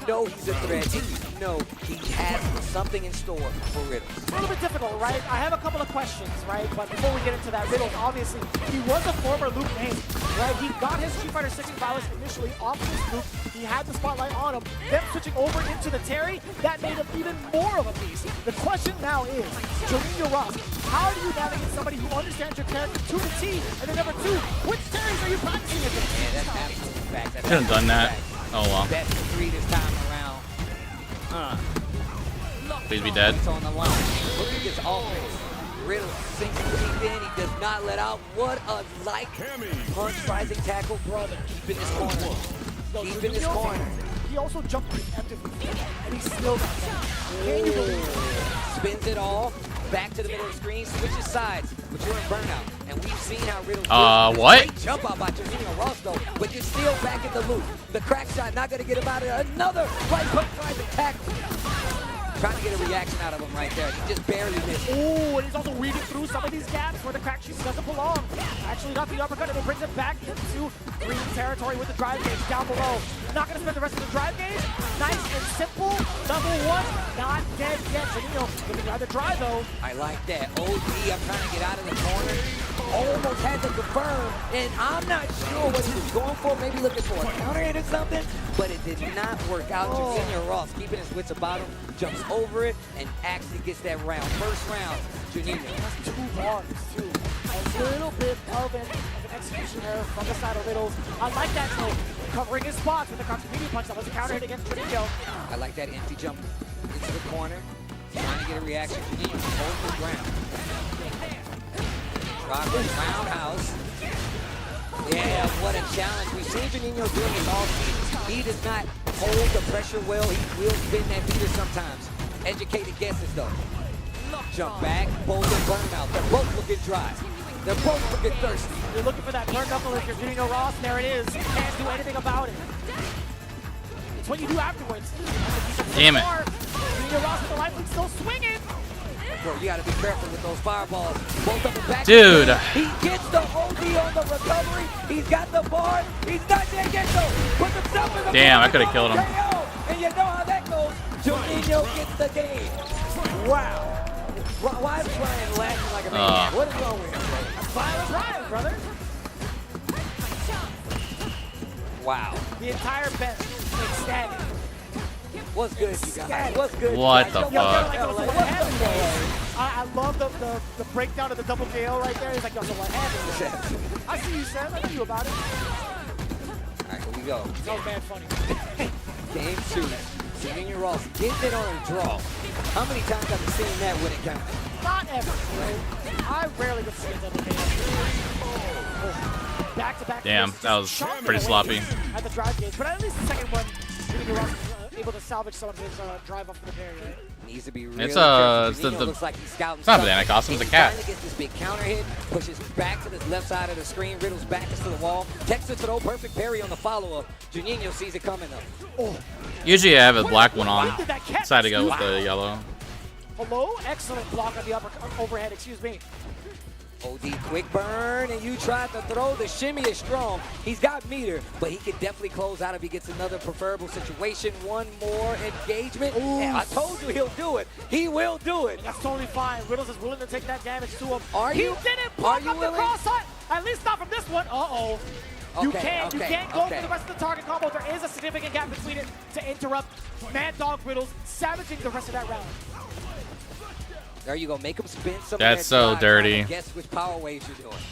You know he's a threat, and you know he has something in store for Riddles. It's a little bit difficult, right? I have a couple of questions, right? But before we get into that, Riddles, obviously, he was a former Luke main, right? He got his Street Fighter 6 prowess initially off of his Luke. He had the spotlight on him. Then switching over into the Terry, that made him even more of a beast. The question now is, Juninho Ross, how do you navigate somebody who understands your character to the T? And then number 2, which Terrys are you practicing against? Yeah, that's absolute fact. That's Should have done that. fact. Oh well. Best of 3 this time around. Please be dead. It's on the line. Look at this offense. Riddle sinks deep in. He does not let out. What a like punch, rising tackle, brother. Keep in this corner. Keep in this corner. He also jumped preemptively, and he still got that. Can you believe it? Spins it all. Back to the middle of the screen. Switches sides. But you're in burnout. And we've seen how Riddle what? Great jump out by Juninho Ross, though. But you're still back in the loop. The crack shot not going to get him out of it. Another right punch, rising tackle. Trying to get a reaction out of him right there. He just barely missed. Oh, and he's also weaving through some of these gaps where the crack shoot doesn't belong. Actually got the uppercut, and it brings it back into green territory with the drive gauge down below. Not going to spend the rest of the drive gauge. Nice and simple. Level 1, not dead yet. Juninho looking to the drive, though. I like that. OD, I'm trying to get out of the corner. Almost had to confirm, and I'm not sure what he was going for. Maybe looking for a counter hit or something, but it did not work out. Juninho Ross keeping his wits about him, jumps over it, and actually gets that round. First round, Juninho. That's 2 bars, too. A little bit of an execution error from the side of Riddles. I like that, though. Covering his spots with the crouching medium punch. That was a counter hit against Juninho. I like that empty jump into the corner. Trying to get a reaction. Juninho holds the ground. Rockers roundhouse. Yeah, what a challenge. We've seen Juninho doing this all season. He does not hold the pressure well. He will spin that meter sometimes. Educated guesses, though. Jump back, both and burnout. They're both looking dry. They're both looking thirsty. You're looking for that burn knuckle if you're Juninho Ross. There it is. Can't do anything about it. It's what you do afterwards. Damn it. Juninho Ross with the life lead still swinging. Bro, you gotta be careful with those fireballs. Both of them back. Dude. He gets the OD on the recovery. He's got the bar. He's not there yet, though. Put himself in the Damn, I could have killed him. KO. And you know how that goes. Juninho gets the game. Wow. Why is Ryan laughing like a maniac? What is wrong with him, bro? Violent Ryan, brother. Wow. The entire bench ecstatic. What's good, you guys? What's good? What you the guys? fuck? What happened? I love the breakdown of the double KO right there. He's like, yo, so what happened? I see you, Sam. I know you about it. All right, here we go. That was bad funny. Game 2. Juninho Ross gets it on a draw. How many times have you seen that when it counts? Not ever, right? I rarely would see a double KO. Back-to-back. Damn, that was pretty sloppy. At the drive gauge, but at least the second one, Juninho Ross was able to salvage some of his drive up for the parry, right? Needs to be really It's careful. Looks like he's scouting it's not stuff. banana costume, it's a He's cat. trying to get this big counter hit, pushes back to the left side of the screen, Riddles back into the wall. Texas throw, perfect parry on the follow-up. Juninho sees it coming though. Oh. Usually I have a black one on. Did that cat Decided to go with the yellow. Hello? Excellent block on the overhead, excuse me. OD quick burn, and you tried to throw. The shimmy is strong. He's got meter, but he can definitely close out if he gets another preferable situation. One more engagement. And I told you he'll do it. He will do it. That's totally fine. Riddles is willing to take that damage to him. Are you? He didn't Are block you up the willing? cross side. At least not from this one. Uh-oh. You can't go for the rest of the target combo. There is a significant gap between it to interrupt Mad Dog Riddles, savaging the rest of that round. There you go. Make him spin some. That's of that so drive. dirty. Guess which power waves you're doing.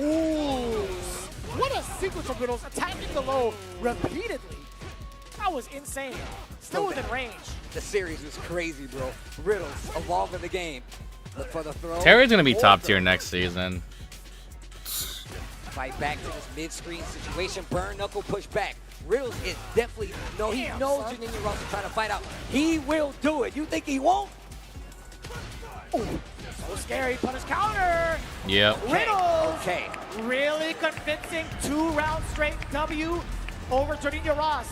Ooh. What a sequence of Riddles attacking the low repeatedly. That was insane. Still within range. The series was crazy, bro. Riddles evolving the game. Look for the throw. Terry's gonna be top tier next season. Fight back to this mid-screen situation. Burn knuckle push back. Riddles is definitely he knows Juninho Ross is trying to fight out. He will do it. You think he won't? Ooh, so scary. Punish counter. Yep. Riddles. Okay. Really convincing 2-round straight W over Juninho Ross.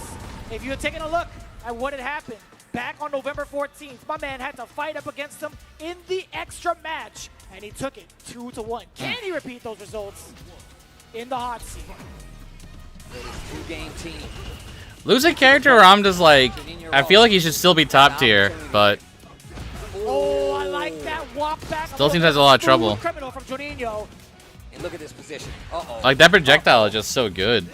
If you had taken a look at what had happened, back on November 14th, my man had to fight up against him in the extra match, and he took it 2-1. Can he repeat those results in the hot seat? Two-game team. Lose a character where I'm just like, I feel like he should still be top tier, but Oh, I like that walk back. Still seems has a lot of trouble. Criminal from Juninho. And look at this position. Uh-oh. like that projectile is just so good.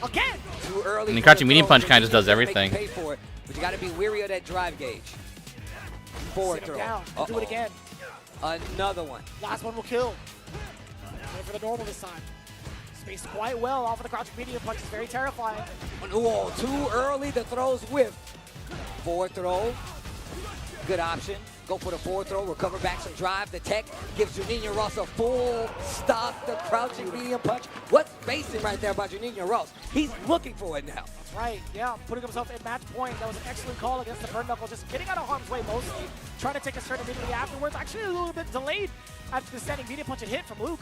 Again. Too early. And the for crouching the medium throw. punch kind of just does everything. Pay for it, but you got to be weary of that drive gauge. Forward Sit him throw. down. Do it again. Another one. Last one will kill. Wait for the normal this time. Spaced quite well off of the crouching medium punch. It's very terrifying. Oh, too early. The throw's whiffed. Forward throw. Good option. Go for the forward throw. Recover back some drive. The tech gives Juninho Ross a full stop. The crouching medium punch. What's spacing right there by Juninho Ross? He's looking for it now. That's right. Yeah, putting himself in match point. That was an excellent call against the Burn Knuckle. Just getting out of harm's way mostly. Trying to take a turn immediately afterwards. Actually a little bit delayed after the standing medium punch had hit from Luke.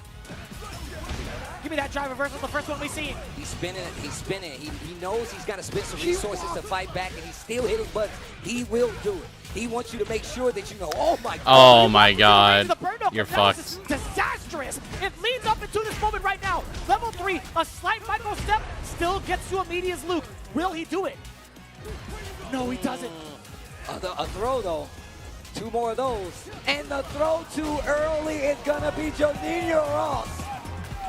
Give me that drive reversal, the first one we see. He's spinning it. He's spinning it. He knows he's got to spend some resources to fight back, and he's still hitting buttons. He will do it. He wants you to make sure that you know, oh my God. Oh my God. You're fucked. Disastrous. It leads up into this moment right now. Level 3, a slight micro step, still gets to immediate as Luke. Will he do it? No, he doesn't. A throw, though. Two more of those. And the throw too early is going to be Juninho Ross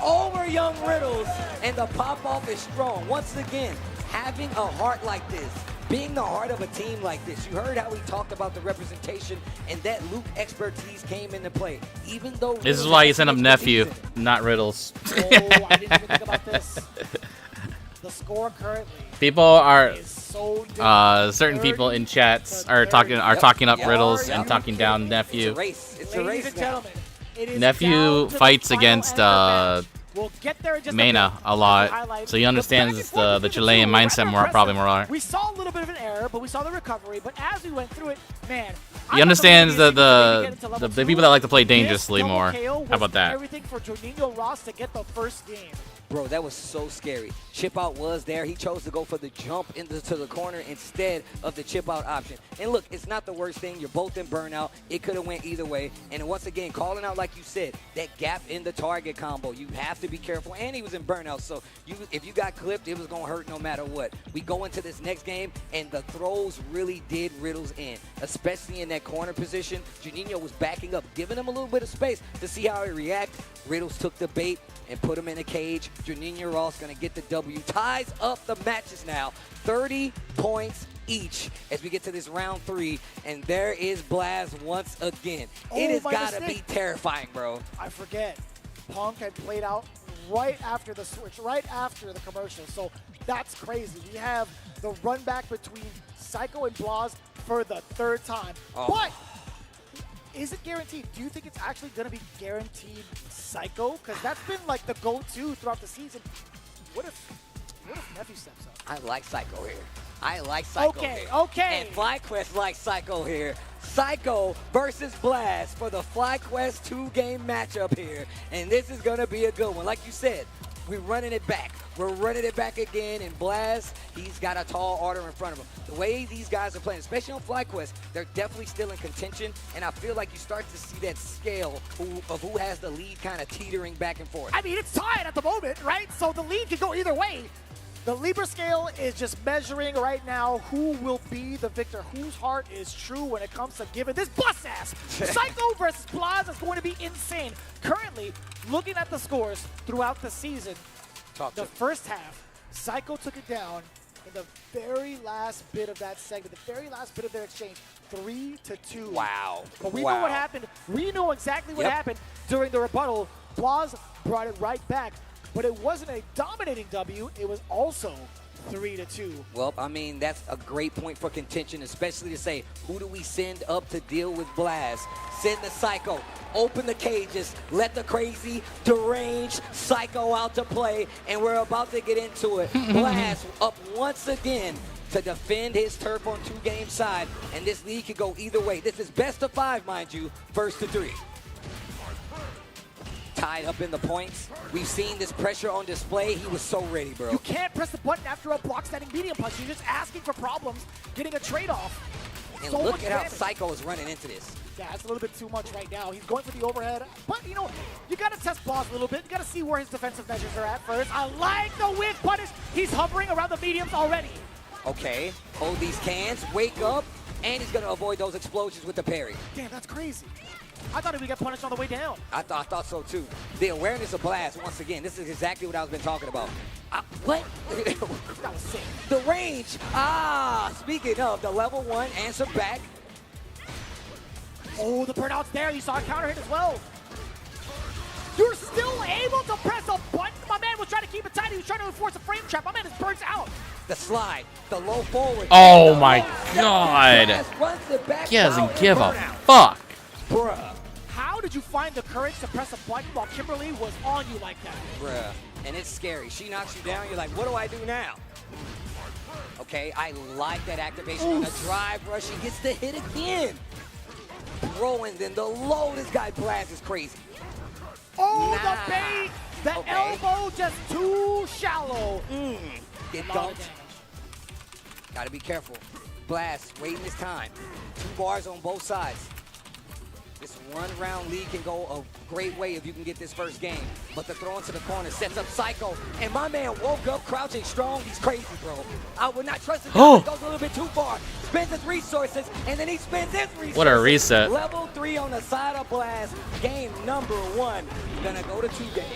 over Young Riddles. And the pop-off is strong. Once again, having a heart like this, being the heart of a team like this. You heard how he talked about the representation, and that Luke expertise came into play. Even though This is why you sent up nephew, not Riddles. Oh, I didn't even think about this. The score currently People are is so different. certain people in chats are talking up Riddles and talking down nephew. It's a race. It's a Ladies race and now. gentlemen, it is Nephew down to the fights final against end of the match. We'll get there in just Mena bit. a lot, Highlights. so he understands The back and forth the between Chilean two were mindset rather more, probably more. impressive. We saw a little bit of an error, but we saw the recovery. But as we went through it, man, He understands the people that like to play dangerously more. How about that? Everything for Juninho Ross to get the first game. Bro, that was so scary. Chip out was there. He chose to go for the jump into the corner instead of the chip out option. And look, it's not the worst thing. You're both in burnout. It could have went either way. And once again, calling out, like you said, that gap in the target combo. You have to be careful. And he was in burnout, so if you got clipped, it was going to hurt no matter what. We go into this next game, and the throws really did Riddles in, especially in that corner position. Juninho was backing up, giving him a little bit of space to see how he react. Riddles took the bait and put him in a cage. Juninho Ross going to get the W. Ties up the matches now. 30 points each as we get to this round 3. And there is Blaz once again. It has got to be terrifying, bro. I forget. Punk had played out right after the switch, right after the commercial. So that's crazy. We have the run back between Psycho and Blaz for the 3rd time. Oh. But is it guaranteed? Do you think it's actually going to be guaranteed Psycho? Because that's been like the go-to throughout the season. What if Nephew steps up? I like Psycho here. I like Psycho here. Okay. And FlyQuest likes Psycho here. Psycho versus Blast for the FlyQuest 2-game matchup here. And this is going to be a good one. Like you said, we're running it back. We're running it back again. And Blast, he's got a tall order in front of him. The way these guys are playing, especially on FlyQuest, they're definitely still in contention. And I feel like you start to see that scale of who has the lead kind of teetering back and forth. I mean, it's tied at the moment, right? So the lead could go either way. The Libra scale is just measuring right now who will be the victor, whose heart is true when it comes to giving this bus ass. Psycho versus Plaza is going to be insane. Currently, looking at the scores throughout the season, the first half, Psycho took it down in the very last bit of that segment, the very last bit of their exchange, 3-2. Wow. But we know what happened. We know exactly what happened during the rebuttal. Plaza brought it right back. But it wasn't a dominating W. It was also 3-2. Well, I mean, that's a great point for contention, especially to say, who do we send up to deal with Blast? Send the Psycho. Open the cages. Let the crazy, deranged Psycho out to play. And we're about to get into it. Blast up once again to defend his turf on 2-game side. And this league could go either way. This is best of 5, mind you, first to 3. Tied up in the points. We've seen this pressure on display. He was so ready, bro. You can't press the button after a block standing medium punch. You're just asking for problems, getting a trade-off. And so look much at how damage. Psycho is running into this. Yeah, that's a little bit too much right now. He's going for the overhead, but you know, you gotta test Boss a little bit. You gotta see where his defensive measures are at first. I like the whip punish. He's hovering around the mediums already. Okay, hold these cans, wake up, and he's gonna avoid those explosions with the parry. Damn, that's crazy. I thought he would get punished on the way down. I thought so too. The awareness of Blast, once again, this is exactly what I've been talking about. What? That was sick. The range. Speaking of, the level 1 answer back. Oh, the burnout's there. You saw a counter hit as well. You're still able to press a button. My man was trying to keep it tight. He was trying to enforce a frame trap. My man is burnt out. The slide, the low forward. Oh my God. He doesn't give a fuck. Bruh. How did you find the courage to press a button while Kimberly was on you like that? Bruh. And it's scary. She knocks you down. You're like, what do I do now? Okay, I like that activation on the drive rush. He gets the hit again. Bro, and then the low, this guy Blast is crazy. Oh, the bait! The elbow just too shallow. Get dunked. Gotta be careful. Blast, waiting his time. 2 bars on both sides. This 1-round lead can go a great way if you can get this first game. But the throw into the corner sets up Psycho. And my man woke up crouching strong. He's crazy, bro. I would not trust him. He goes a little bit too far. Spends his resources, and then he spends his resources. What a reset. Level 3 on the side of Blast. Game number 1. Gonna go to 2 games.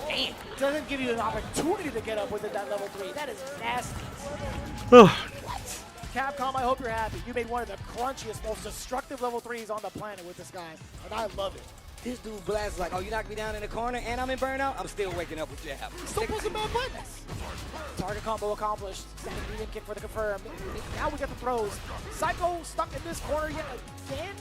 Damn. Doesn't give you an opportunity to get up within that level 3. That is nasty. Capcom, I hope you're happy. You made one of the crunchiest, most destructive level 3s on the planet with this guy, and I love it. This dude Blast is like, oh, you knocked me down in the corner and I'm in burnout? I'm still waking up with jab. Still pulls bad buttons. Target combo accomplished. Standing medium kick for the confirm. Now we got the throws. Psycho stuck in this corner yet again.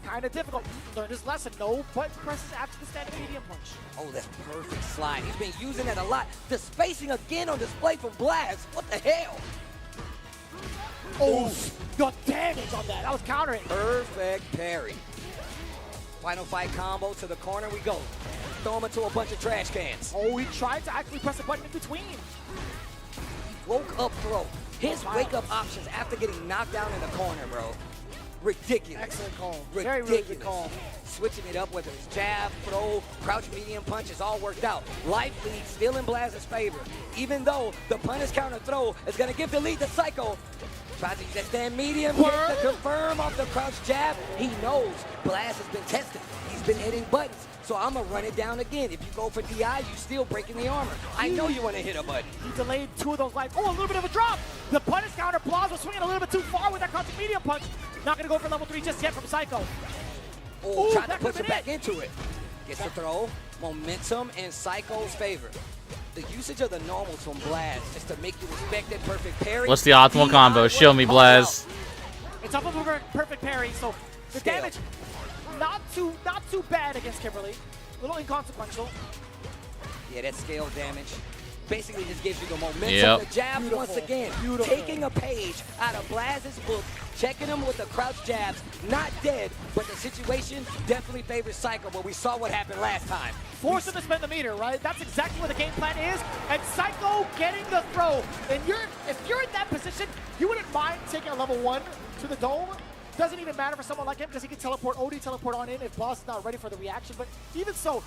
Kind of difficult. Learned his lesson, no, but presses after the standing medium punch. Oh, that's perfect slide. He's been using that a lot. The spacing again on display from Blast. What the hell? Oh, the damage on that. That was countering. Perfect parry. Final fight combo to the corner we go. Throw him into a bunch of trash cans. Oh, he tried to actually press a button in between. Woke up throw. His wake up options after getting knocked down in the corner, bro. Ridiculous. Excellent call. Ridiculous. Very, really good call. Switching it up, whether it's jab, throw, crouch, medium punch, it's all worked out. Life lead still in Blast's favor. Even though the punish counter throw is going to give the lead to Psycho. Tries to use that stand medium kick to confirm off the crouch jab. He knows Blast has been tested. He's been hitting buttons. So I'm going to run it down again. If you go for DI, you still breaking the armor. I know you want to hit a button. He delayed 2 of those lights. Oh, a little bit of a drop. The punish counter, Blas was swinging a little bit too far with that crouching medium punch. Not going to go for level 3 just yet from Psycho. Oh, trying to push it back into it. Gets the throw. Momentum in Psycho's favor. The usage of the normals from Blast just to make you respect that perfect parry. What's the optimal combo? Show me, Blaz. It's up of a perfect parry, so the damage not too bad against Kimberly. A little inconsequential. Yeah, that scale damage basically just gives you the momentum. The jabs once again. Taking a page out of Blaz's book, checking him with the crouch jabs. Not dead, but the situation definitely favors Psycho, but we saw what happened last time. Force him to spend the meter, right? That's exactly what the game plan is. And Psycho getting the throw. And if you're in that position, you wouldn't mind taking a level 1 to the dome. Doesn't even matter for someone like him because he can teleport OD, teleport on in if Blas is not ready for the reaction. But even so,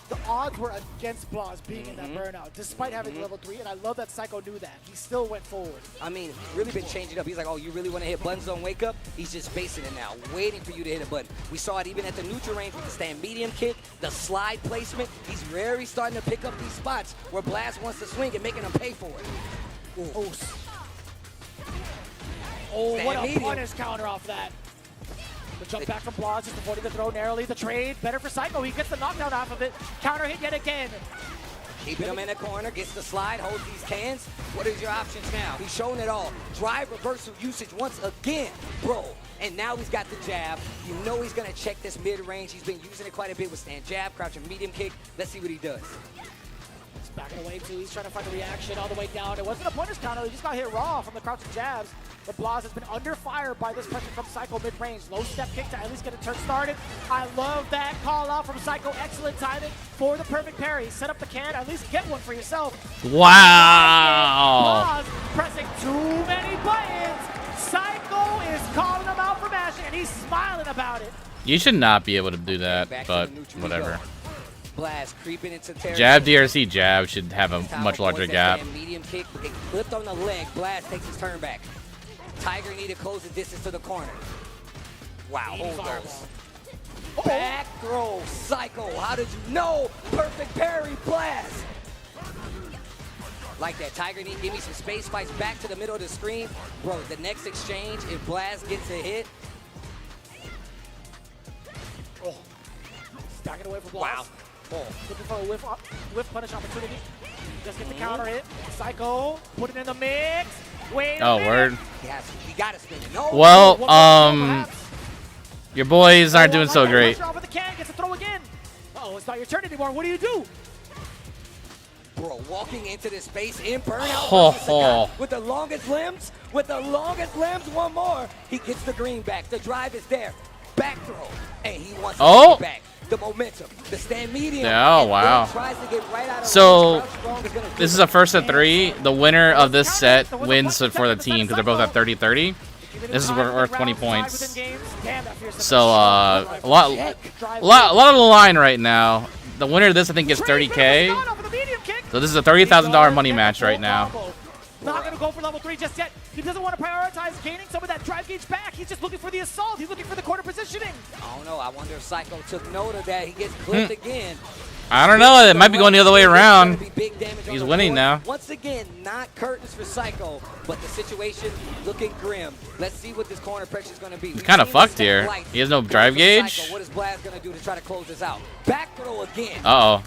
the odds were against Blas being in that burnout, despite having level 3, and I love that Psycho knew that. He still went forward. I mean, he's really been changing up. He's like, oh, you really want to hit buttons on wake up? He's just basing it now, waiting for you to hit a button. We saw it even at the neutral range with the stand medium kick, the slide placement. He's very starting to pick up these spots where Blast wants to swing and making him pay for it. Ooh. Oh, what a punish counter off that. The jump back from Blas, just avoiding the throw narrowly. The trade, better for Psycho. He gets the knockdown off of it. Counter hit yet again. Keeping him in the corner, gets the slide, holds these cans. What is your options now? He's showing it all. Drive reversal usage once again, bro. And now he's got the jab. You know he's gonna check this mid-range. He's been using it quite a bit with stand jab, crouching medium kick. Let's see what he does. He's backing away too. He's trying to find a reaction all the way down. It wasn't a punish counter. He just got hit raw from the crouching jabs. But Blas has been under fire by this pressure from Psycho mid-range. Low step kick to at least get a turn started. I love that call out from Psycho. Excellent timing for the perfect parry. Set up the can, at least get one for yourself. Wow. Blas pressing too many buttons. Psycho is calling him out. and he's smiling about it. You should not be able to do that, Back to but the neutral we whatever. go. Blast creeping into territory. Jab DRC jab should have a Time much to larger avoid that gap. stand medium kick, but get clipped on the leg. Blast takes his turn back. Tiger need to close the distance to the corner. Wow, holders. Back throw, Psycho. How did you know? Perfect parry, Blast. Like that, Tiger need give me some space, fights back to the middle of the screen. Bro, the next exchange, if Blast gets a hit. Oh. Stack it away from Wow. Blast. Oh. Looking for a whiff punish opportunity. Just get the counter hit. Psycho, put it in the mix. Wait a Oh, minute. word. He got to spin it. No. Well, One more throw, perhaps. your boys aren't Oh, doing like so that great. pressure off of the can, gets a throw again. Uh-oh, it's not your turn anymore. What do you do? Bro, walking into this space in burnout Oh, versus the guy with the longest limbs. With the longest limbs, one more. He gets the green back. The drive is there. Back throw. And he wants to get it back. The momentum. The stand medium. Oh, and wow. then tries to get right out of So, range. Crouch strong is gonna this is do a first of 3. The winner of this set wins for the team because they're both at 30-30. This is worth 20 points. So, a lot of the line right now. The winner of this, I think, gets 30K. So this is a $30,000 money match right now. Not going to go for level 3 just yet. He doesn't want to prioritize gaining some of that drive gauge back. He's just looking for the assault. He's looking for the corner positioning. I don't know. I wonder if Psycho took note of that. He gets clipped again. I don't know. It might be going the other way around. Big damage on He's the winning board. now. Once again, not curtains for Psycho, but the situation looking grim. Let's see what this corner pressure is going to be. He's kind of fucked here. He has no drive gauge. What is Blast going to do to try to close this out? Back throw again. Uh-oh.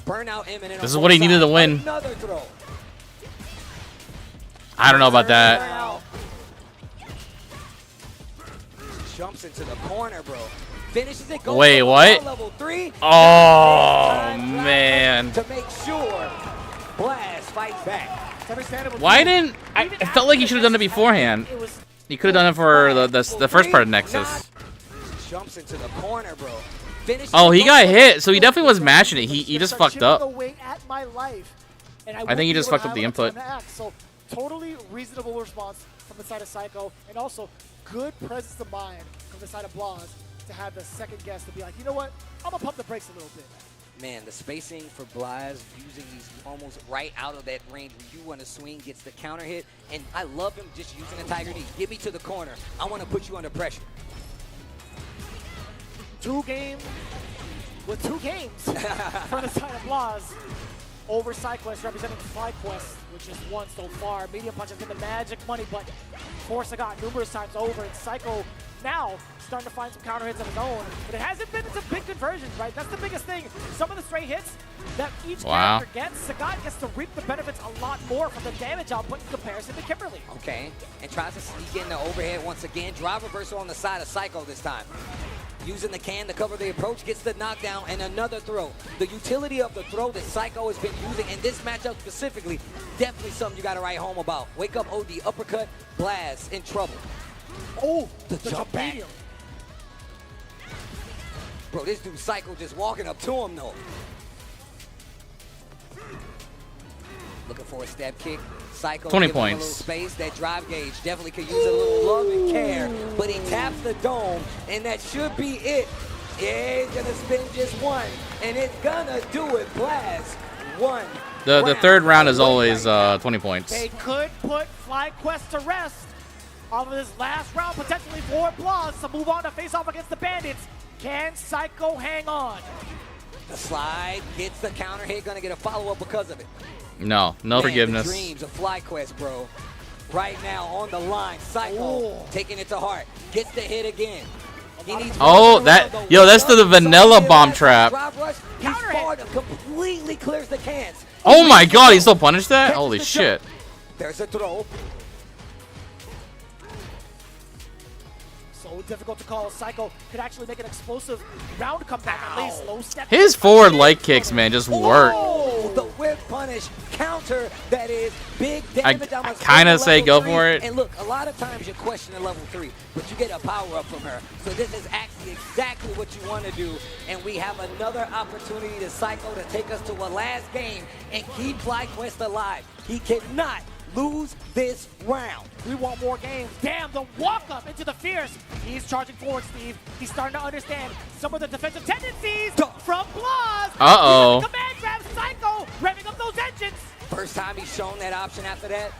Burnout imminent. This is what he needed to win. Another throw. I don't know about that. Jumps into the corner, bro. Finishes it. Goes Wait, for what? Level 3. Oh, man. To make sure Blast fights back. Why didn't... I felt like he should have done it beforehand. He could have done it for the first part of Nexus. Jumps into the corner, bro. Oh, he got hit, so he definitely was mashing it. He just fucked up. I think he just fucked up the input. So totally reasonable response from the side of Psycho, and also good presence of mind from the side of Blaz to have the second guess to be like, you know what, I'm gonna pump the brakes a little bit. Man, the spacing for Blaz, using these almost right out of that range where you want to swing, gets the counter hit, and I love him just using the Tiger knee. Get me to the corner. I want to put you under pressure. 2 games with 2 games from the side of Blaz over SideQuest, representing FlyQuest, which is won so far. Medium Punch has been the magic money, but Force got numerous times over, and Psycho now starting to find some counter hits of his own. But it hasn't been some big conversions, right? That's the biggest thing. Some of the straight hits that each character gets, Sagat gets to reap the benefits a lot more from the damage output in comparison to Kimberly. Okay, and tries to sneak in the overhead once again. Drive reversal on the side of Psycho this time. Using the can to cover the approach, gets the knockdown, and another throw. The utility of the throw that Psycho has been using in this matchup specifically, definitely something you got to write home about. Wake up OD, uppercut, Blast in trouble. Oh, the jump back. medium. Bro, this dude Psycho just walking up to him though. Looking for a step kick. Psycho 20 giving him points. A little space. That drive gauge definitely could use a little love and care, but he taps the dome, and that should be it. Yeah, he's gonna spin just one, and it's gonna do it. Blast one. The third round is always 20 points. They could put FlyQuest to rest off of this last round, potentially for Blaz to move on to face off against the Bandits. Can Psycho hang on? The slide gets the counter hit, gonna get a follow-up because of it. No Man, forgiveness. The dreams of FlyQuest, bro. Right now on the line, Psycho taking it to heart. Gets the hit again. He needs that's the vanilla bomb trap. He's far to completely clears the cans. Oh my god, he still punished that? Holy shit. There's a throw. So difficult to call. Psycho could actually make an explosive round comeback at least. Low step. His forward leg kicks, man, just work. Oh, the whip punish counter that is big damage. I kind of say go for it. And look, a lot of times you're questioning level 3, but you get a power up from her. So this is actually exactly what you want to do. And we have another opportunity to Psycho to take us to a last game and keep FlyQuest alive. He cannot lose this round. We want more games. Damn, the walk-up into the Fierce. He's charging forward, Steve. He's starting to understand some of the defensive tendencies from Blaz. Uh-oh. Command grab Psycho, revving up those engines. First time he's shown that option after that.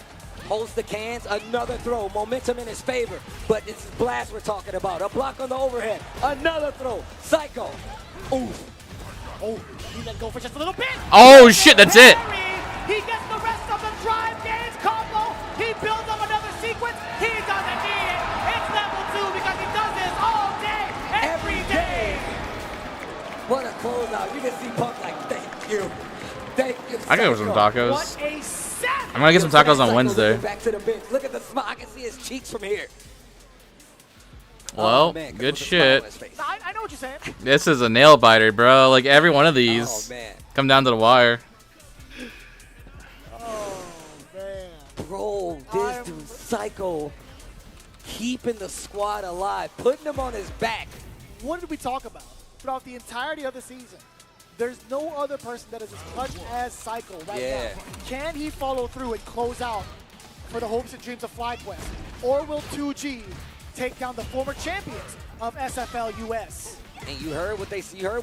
Holds the cans, another throw, momentum in his favor. But this is Blast we're talking about. A block on the overhead, another throw. Psycho. Oof. Oh, he let go for just a little bit. Oh, shit, that's it. He gets the rest of the drive gains combo. He builds up another sequence. He doesn't need it. It's level 2 because he does this all day, every day. What a closeout. You can see Punk like, thank you. Thank you. I gotta go for some tacos. What a set. I'm gonna get some tacos on Wednesday. Back to the bench. Look at the smile. I can see his cheeks from here. Well, Oh, man, good with a smile on shit. his face. I know what you're saying. This is a nail biter, bro. Like every one of Oh, these man. come down to the wire. Oh, man. Bro, this dude, Psycho, keeping the squad alive, putting him on his back. What did we talk about? Throughout the entirety of the season, there's no other person that is as clutch as Psycho right Yeah. now. Can he follow through and close out for the hopes and dreams of FlyQuest? Or will 2G take down the former champions of SFL US? And you heard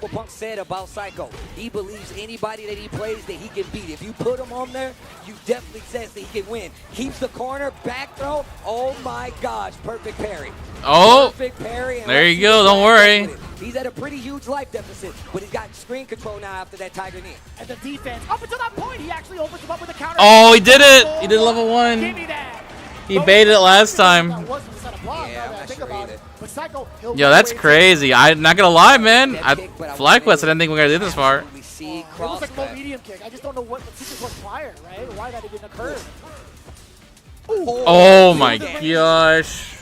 what Punk said about Psycho. He believes anybody that he plays that he can beat. If you put him on there, you definitely says that he can win. Keeps the corner, back throw. Oh my gosh, perfect parry. Oh, Perfect parry. And there let's you see go, what don't Blast worry. does with it. He's at a pretty huge life deficit, but he's got screen control now after that Tiger knee. And the defense, up until that point, he actually opens him up with a counter. Oh, he did it. He did level 1. Give me that. He baited it last time. That wasn't the set of blocks, Yeah, now I'm that I not think sure about either. it. But Psycho, he'll Yo, that's wait. crazy. I'm not gonna lie, man. That I kick, but I FlyQuest, I wasn't didn't think we were gonna do this far. We see It cross was like low grab. medium kick. I just don't know what the sequence was prior, right? Why that it didn't occur. Oh my gosh.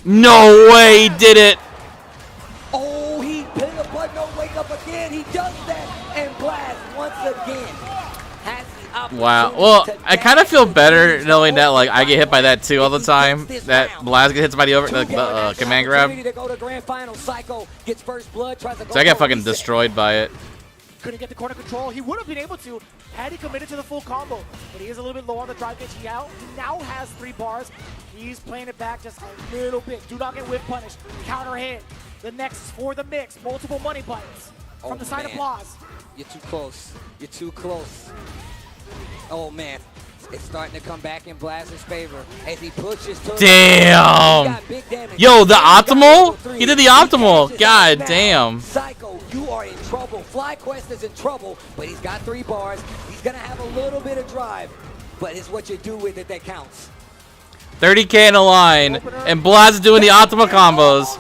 No way he did it. Oh, he hit a button, no wake up again. He does that, and Blast once again has the opportunity. Wow. Well, to I kind of feel dash better into knowing that the like I get hit by that too all the If he time. gets this That round, Blaz gets hit by the over the 2K has the command grab. opportunity to go to grand final. Psycho gets first blood, tries to go So I get for a fucking reset. destroyed by it. Couldn't get the corner control. He would have been able to had he committed to the full combo. But he is a little bit low on the drive pitch. He now has 3 bars. He's playing it back just a little bit. Do not get whip punished. Counter hit. The next for the mix. Multiple money buttons from Oh, the side of man. Blaz. You're too close. You're too close. Oh, man. It's starting to come back in Blaz's favor as he pushes to Damn. He got big damage. Yo, the He got optimal? level 3. He did the optimal. cashes God out now. damn. Psycho, you are in trouble. FlyQuest is in trouble, but he's got 3 bars. He's going to have a little bit of drive, but it's what you do with it that counts. 30K in a line, and Blaz is doing the optimal combos.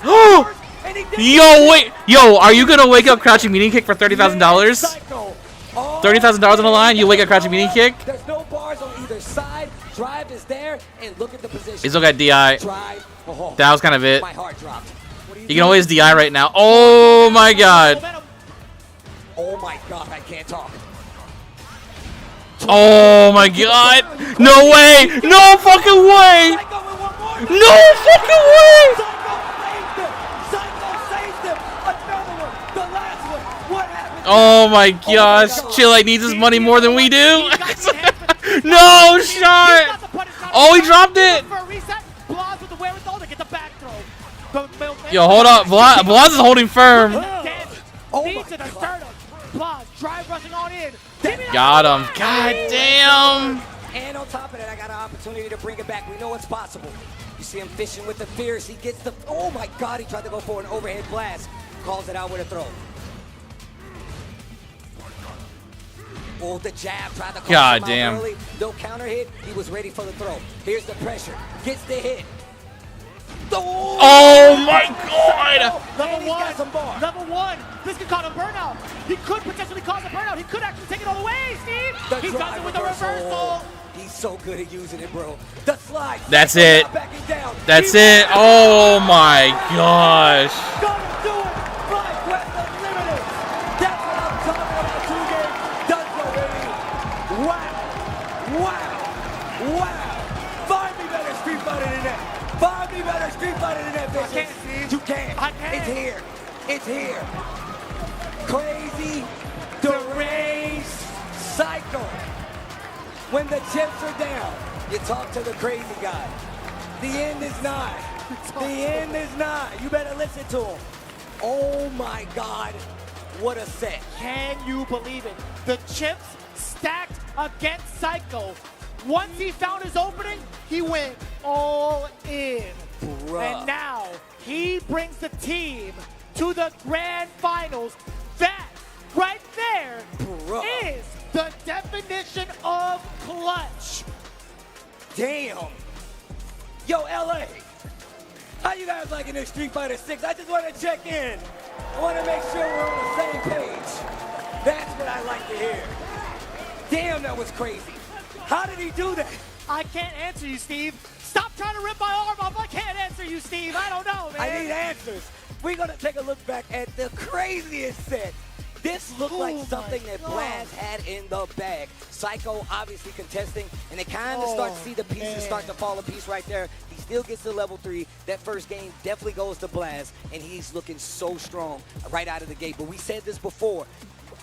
And he did Yo, wait. Yo, are you gonna wake up crouching meeting kick for $30,000? Psycho. Oh, $30,000 on the line, you wake up crouching meeting kick? There's no bars on either side. Drive is there, and look at the position. He still got DI. Drive. Oh, That was kind of it. my heart dropped. He can always DI right now. Oh my god. Oh my god, I can't talk. Oh my god. No way. No fucking way. Psycho with one more. No fucking way. Psycho saves them. Another one. The last one. What happened? Oh my gosh. Chile needs his money more than we do. No shot. Oh, he dropped it. For a reset, Blaz with the wherewithal to get the back throw. Yo, hold up. Blaz is holding firm. Oh Knee my to the God. sternum. Blaz drive rushing on in. Give me that Got him. back. God damn. And on top of that, I got an opportunity to bring it back. We know it's possible. You see him fishing with the Fierce. He gets the, oh my God, he tried to go for an overhead blast. Calls it out with a throw. Oh, the jab, tried to call God him out damn. early. No counter hit. He was ready for the throw. Here's the pressure. Gets the hit. Oh my god. Level he's got some bar. Level 1. This could cause a burnout. He could potentially cause a burnout. He could actually take it all the way, Steve. The He does drive it with a reversal. He's so good at using it, bro. The slide. That's Psycho it. not backing down. That's He it. Oh my gosh. Gonna do it. FlyQuest Unlimited. That's what I'm talking about. 2K does go, baby. Wow. Wow. Wow. Find me better Street Fighter than that. Find me better Street Fighter than that, bitches. can't, Steve. You can. I can. It's here. It's here. Crazy, deranged Psycho. When the chips are down, you talk to the crazy guy. The end is nigh. The end is nigh. You better listen to him. Oh my God, what a set. Can you believe it? The chips stacked against Psycho. Once he found his opening, he went all in. Bruh. And now he brings the team to the grand finals. That right there Bruh. is the definition of clutch. Damn. Yo, LA. How you guys liking this Street Fighter 6? I just want to check in. I want to make sure we're on the same page. That's what I like to hear. Damn, that was crazy. How did he do that? I can't answer you, Steve. Stop trying to rip my arm off. I can't answer you, Steve. I don't know, man. I need answers. We're going to take a look back at the craziest set. This looked like something that Blast had in the bag. Psycho obviously contesting, and they kind of start to see the pieces start to fall a piece right there. He still gets to level 3. That first game definitely goes to Blast, and he's looking so strong right out of the gate. But we said this before.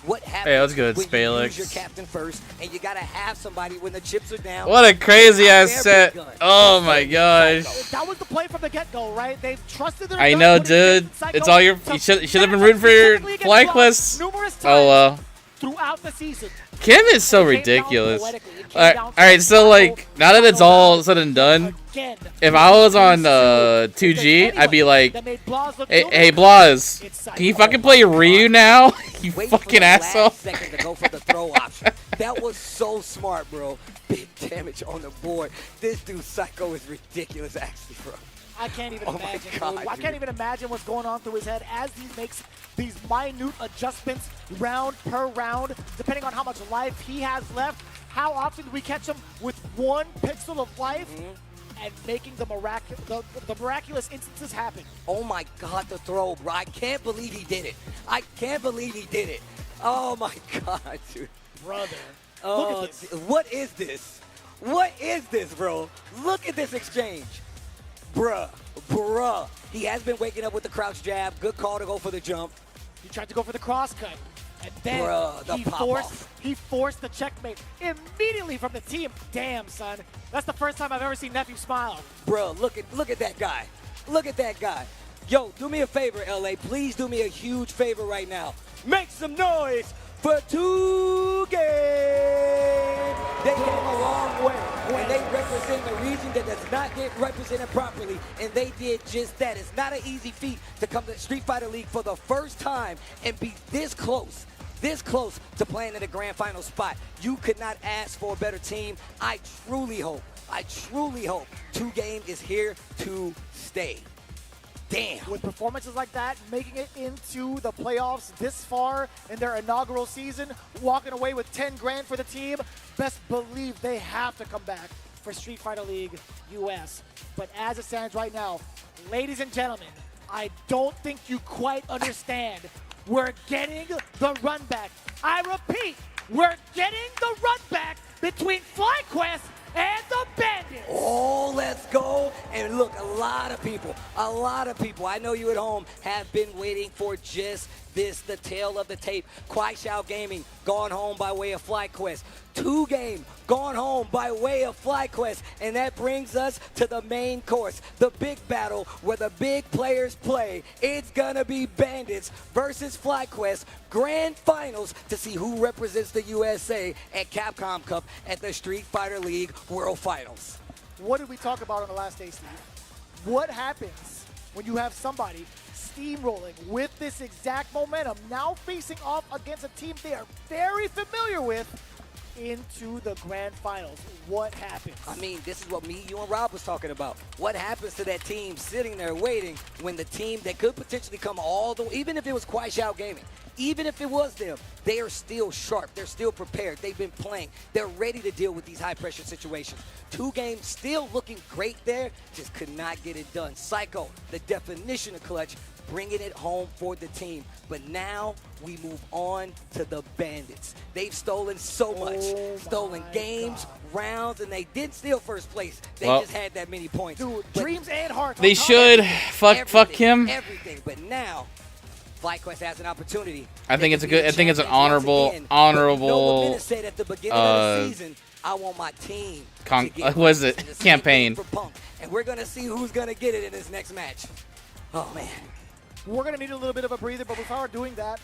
What happens that's good, when Spalix. you use your captain first, and you got to have somebody when the chips are down. What a crazy ass set. Oh my gosh. That was the play from the get-go, right? They trusted their I gut, know, putting it in dude. Psycho It's all your. to You should have been benefit rooting for your specifically against fly Blast quests. numerous times Oh well. throughout the season. Kim is so It came down ridiculous. poetically. It came All down right, to so like now that it's all said and done, again. if I was on 2G, I'd be like, That made Blas look hey, good. hey Blas, It's can you Psycho. fucking play Ryu now? You Wait for fucking the asshole. last second to go for the throw option. That was so smart, bro. Big damage on the board. This dude Psycho is ridiculous, actually, bro. I can't even Oh my imagine. God, dude. I dude. can't even imagine what's going on through his head as he makes these minute adjustments round per round, depending on how much life he has left. How often do we catch him with 1 pixel of life and making the miraculous instances happen? Oh my God, the throw, bro. I can't believe he did it. I can't believe he did it. Oh my God, dude. Brother, Oh, look at this. what is this? What is this, bro? Look at this exchange. Bruh. He has been waking up with the crouch jab. Good call to go for the jump. He tried to go for the cross cut. And then Bruh, the pop-off. he forced the checkmate immediately from the team. Damn, son. That's the first time I've ever seen Nephew smile. Bro, look at that guy. Look at that guy. Yo, do me a favor, LA. Please do me a huge favor right now. Make some noise for 2 Game. They came a long way, and they represent the region that does not get represented properly, and they did just that. It's not an easy feat to come to Street Fighter League for the first time and be this close to playing in the grand final spot. You could not ask for a better team. I truly hope 2 Game is here to stay. Damn. With performances like that, making it into the playoffs this far in their inaugural season, walking away with 10 grand for the team, best believe they have to come back for Street Fighter League US. But as it stands right now, ladies and gentlemen, I don't think you quite understand. We're getting the run back. I repeat, we're getting the run back between FlyQuest and the Bandits. Oh, let's go. And look, a lot of people, I know you at home have been waiting for just this, the tail of the tape. Kwai Xiao Gaming gone home by way of FlyQuest. 2 Game gone home by way of FlyQuest. And that brings us to the main course, the big battle where the big players play. It's gonna be Bandits versus FlyQuest grand finals to see who represents the USA at Capcom Cup at the Street Fighter League World Finals. What did we talk about on the last day, Steve? What happens when you have somebody steamrolling with this exact momentum, now facing off against a team they are very familiar with, into the grand finals? What happens? I mean, this is what you and Rob was talking about. What happens to that team sitting there waiting when the team that could potentially come all the way, even if it was Kwai Xiao Gaming, even if it was them, they are still sharp. They're still prepared. They've been playing. They're ready to deal with these high-pressure situations. 2 Games still looking great there, just could not get it done. Psycho, the definition of clutch, bringing it home for the team. But now we move on to the Bandits. They've stolen so much. Stolen games, rounds, and they didn't steal first place. They just had that many points. Dude, But dreams and hearts. They should fuck him. everything. But now FlyQuest has an opportunity. I think it's a good. I think it's an Champions once again. Nova honorable. Menace said at the beginning of the season, I want my team to get what is it? the same thing Campaign. for Punk. And we're going to see who's going to get it in this next match. Oh, man. We're going to need a little bit of a breather, but before doing that,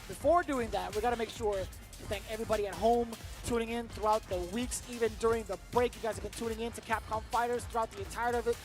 we got to make sure to thank everybody at home tuning in throughout the weeks, even during the break. You guys have been tuning in to Capcom Fighters throughout the entirety of it.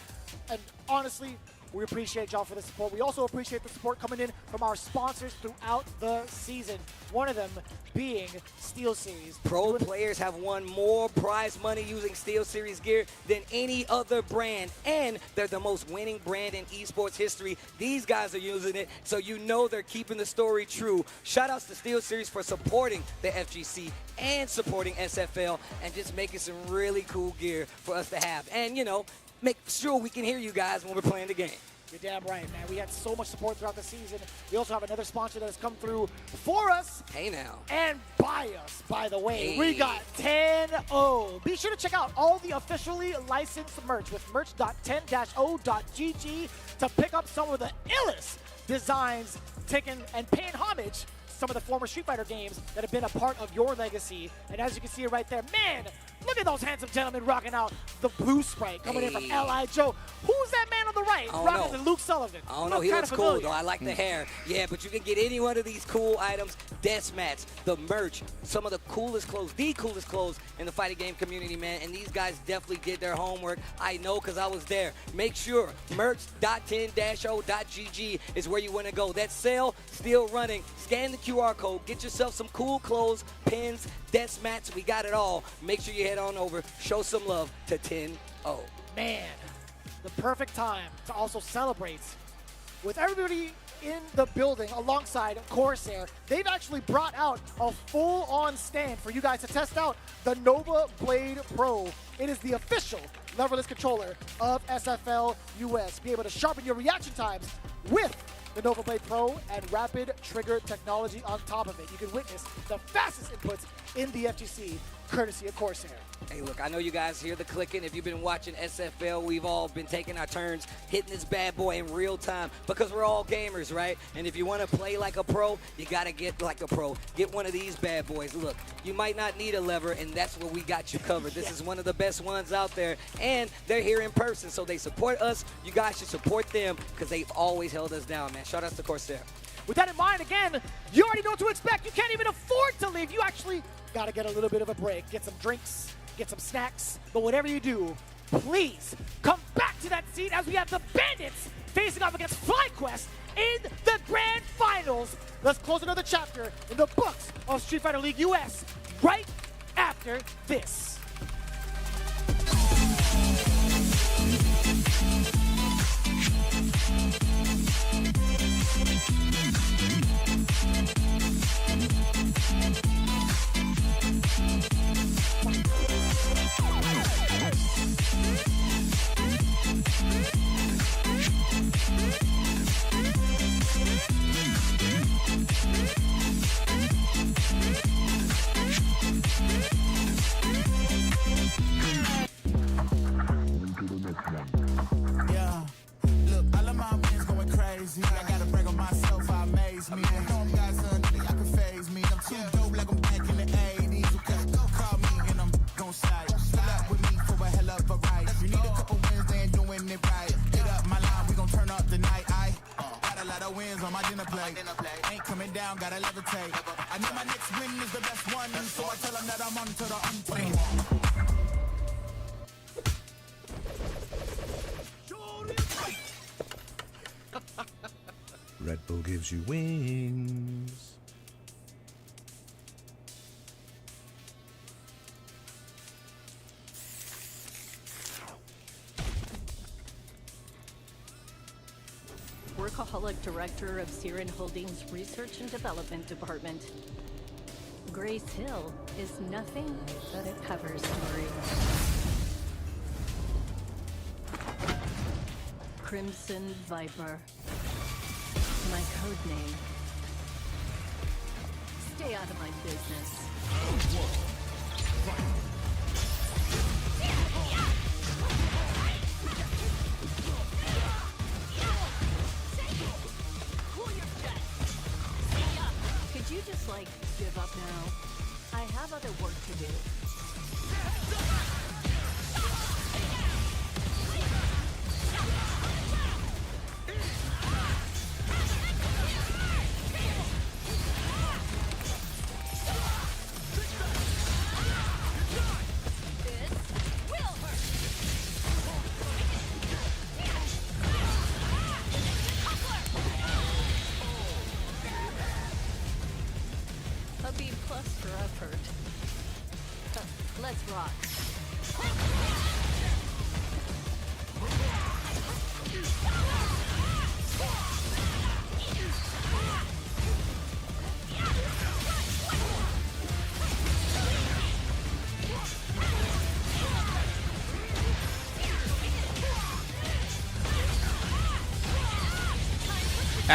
And honestly, we appreciate y'all for the support. We also appreciate the support coming in from our sponsors throughout the season. One of them being SteelSeries. Pro players have won more prize money using SteelSeries gear than any other brand, and they're the most winning brand in esports history. These guys are using it, so you know they're keeping the story true. Shout outs to SteelSeries for supporting the FGC and supporting SFL and just making some really cool gear for us to have. And, you know, make sure we can hear you guys when we're playing the game. You're damn right, man. We had so much support throughout the season. We also have another sponsor that has come through for us. Hey now. And by us, by the way. Hey. We got 10-0. Be sure to check out all the officially licensed merch with merch.10-o.gg to pick up some of the illest designs taking and paying homage some of the former Street Fighter games that have been a part of your legacy. And as you can see right there, man, look at those handsome gentlemen rocking out the blue Sprite coming in from L.I. Joe. Who's that man on the right? Rocking the Luke Sullivan. I don't know. He looks cool, though. I like the hair. Yeah, but you can get any one of these cool items, death mats, the merch, some of the coolest clothes in the fighting game community, man. And these guys definitely did their homework. I know because I was there. Make sure merch.10-o.gg is where you want to go. That sale still running. Scan the QR code. Get yourself some cool clothes, pins, death mats. We got it all. Make sure you head on over. Show some love to 10-0. Man, the perfect time to also celebrate with everybody in the building alongside Corsair. They've actually brought out a full-on stand for you guys to test out the Nova Blade Pro. It is the official leverless controller of SFL US. Be able to sharpen your reaction times with the Nova Blade Pro and rapid trigger technology on top of it. You can witness the fastest inputs in the FGC, courtesy of Corsair. Hey, look, I know you guys hear the clicking. If you've been watching SFL, we've all been taking our turns hitting this bad boy in real time because we're all gamers, right? And if you want to play like a pro, you got to get like a pro. Get one of these bad boys. Look, you might not need a lever, and that's where we got you covered. This is one of the best ones out there, and they're here in person, so they support us. You guys should support them because they've always held us down, man. Shout out to Corsair. With that in mind, again, you already know what to expect. You can't even afford to leave. You actually got to get a little bit of a break, get some drinks, get some snacks, but whatever you do, please come back to that seat as we have the Bandits facing off against FlyQuest in the grand finals. Let's close another chapter in the books of Street Fighter League US right after this. Yeah, look, all of my wins going crazy. I gotta brag on myself, I amaze me. I know I'm got something that can phase me. I'm too dope like I'm back in the 80s. Okay, call me and I'm gon' slide. Pull up with me for a hell of a ride. You need a couple wins, they ain't doing it right. Get up my line, we gon' turn up the night. I got a lot of wins on my dinner plate. Ain't coming down, gotta levitate. I know my next win is the best one, so I tell them that I'm on to the untamed. Red Bull gives you wings. Workaholic Director of Siren Holdings Research and Development Department. Grace Hill is nothing but a cover story. Crimson Viper. My code name. Stay out of my business. like give up now. I have other work to do. A B plus for effort. Let's rock. I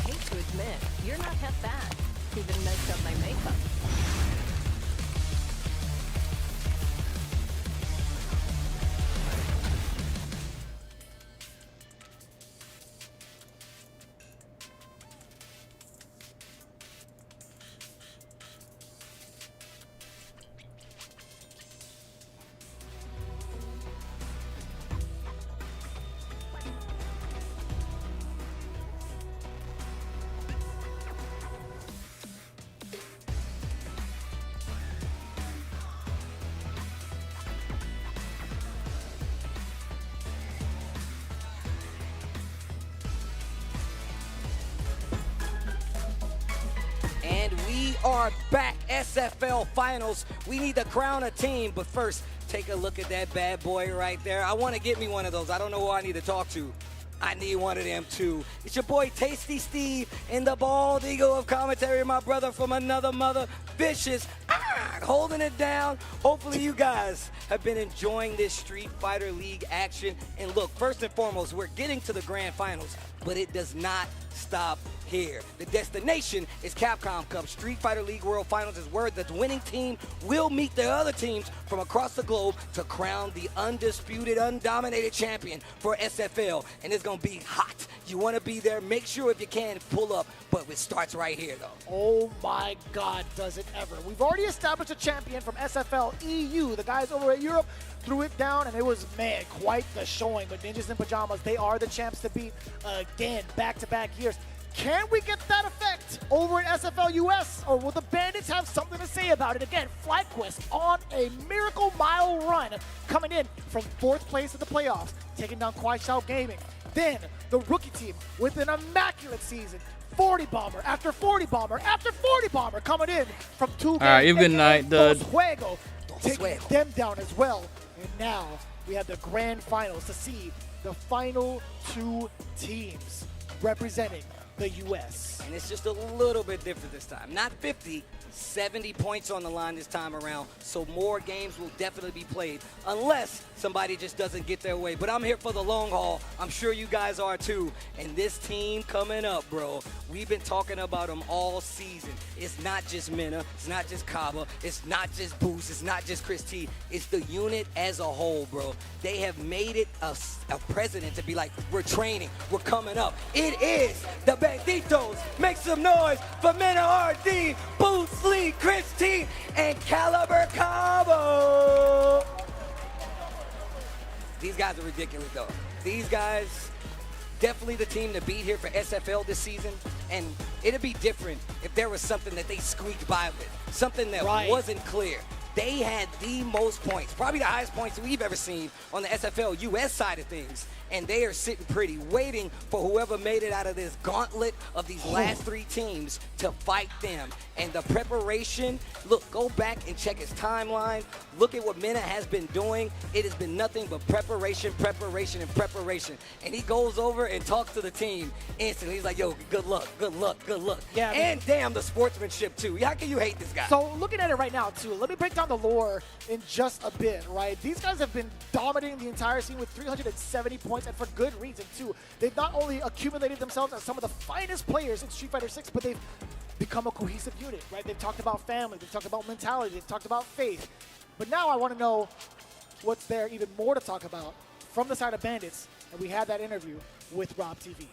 hate to admit, you're not half bad. Even messed up my makeup. And we are back, SFL Finals. We need to crown a team, but first, take a look at that bad boy right there. I want to get me one of those. I don't know who I need to talk to. I need one of them too. It's your boy Tasty Steve in the bald eagle of commentary, my brother from another mother, Vicious, holding it down. Hopefully you guys have been enjoying this Street Fighter League action. And look, first and foremost, we're getting to the grand finals, but it does not stop here. The destination is Capcom Cup. Street Fighter League World Finals is where the winning team will meet the other teams from across the globe to crown the undisputed, undominated champion for SFL. And it's going to be hot. You want to be there. Make sure if you can pull up, but it starts right here though. Oh my God, does it ever. We've already established a champion from SFL EU. The guys over at Europe threw it down, and it was, man, quite the showing. But Ninjas in Pajamas, they are the champs to beat again, back-to-back years. Can we get that effect over in SFL US, or will the Bandits have something to say about it? Again, FlyQuest on a miracle mile run, coming in from 4th place at the playoffs, taking down Kwai Gaming. Then the rookie team with an immaculate season, 40 Bomber after 40 Bomber after 40 Bomber, coming in from 2 games. All right, you good night, Dud. Fuego, taking them down as well. And now we have the grand finals to see the final 2 teams representing the U.S. And it's just a little bit different this time. Not 50, 70 points on the line this time around, so more games will definitely be played, unless somebody just doesn't get their way. But I'm here for the long haul. I'm sure you guys are too. And this team coming up, bro, we've been talking about them all season. It's not just Mena, it's not just Kaba, it's not just Boost, it's not just Chris T. It's the unit as a whole, bro. They have made it a precedent to be like, we're training, we're coming up. It is the Banditos. Make some noise for Mena RD, Boost Lee, Chris T, and Caliber Cabo. These guys are ridiculous, though. These guys, definitely the team to beat here for SFL this season. And it'd be different if there was something that they squeaked by with, something that wasn't clear. They had the most points, probably the highest points we've ever seen on the SFL US side of things. and they are sitting pretty, waiting for whoever made it out of this gauntlet of these last 3 teams to fight them. And the preparation, look, go back and check his timeline. Look at what Mena has been doing. It has been nothing but preparation, preparation, and preparation. And he goes over and talks to the team instantly. He's like, yo, good luck, good luck, good luck. Yeah, and damn, the sportsmanship, too. How can you hate this guy? So looking at it right now, too, let me break down the lore in just a bit, right? These guys have been dominating the entire scene with 370 points, and for good reason, too. They've not only accumulated themselves as some of the finest players in Street Fighter 6, but they've become a cohesive unit, right? They've talked about family, they've talked about mentality, they've talked about faith. But now I want to know what's there even more to talk about from the side of Bandits, and we had that interview with Rob TV.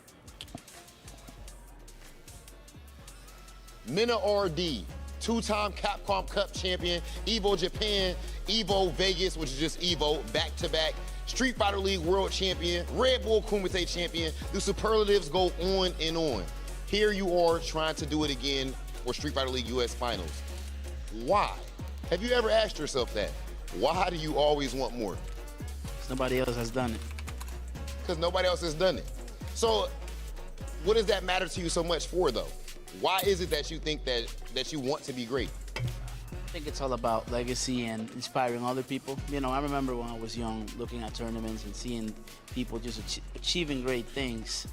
Mena RD, 2-time Capcom Cup champion, EVO Japan, EVO Vegas, which is just EVO, back-to-back, Street Fighter League world champion, Red Bull Kumite champion. The superlatives go on and on. Here you are trying to do it again for Street Fighter League US Finals. Why? Have you ever asked yourself that? Why do you always want more? Because nobody else has done it. Because nobody else has done it. So what does that matter to you so much for, though? Why is it that you think that you want to be great? I think it's all about legacy and inspiring other people. You know, I remember when I was young, looking at tournaments and seeing people just achieving great things.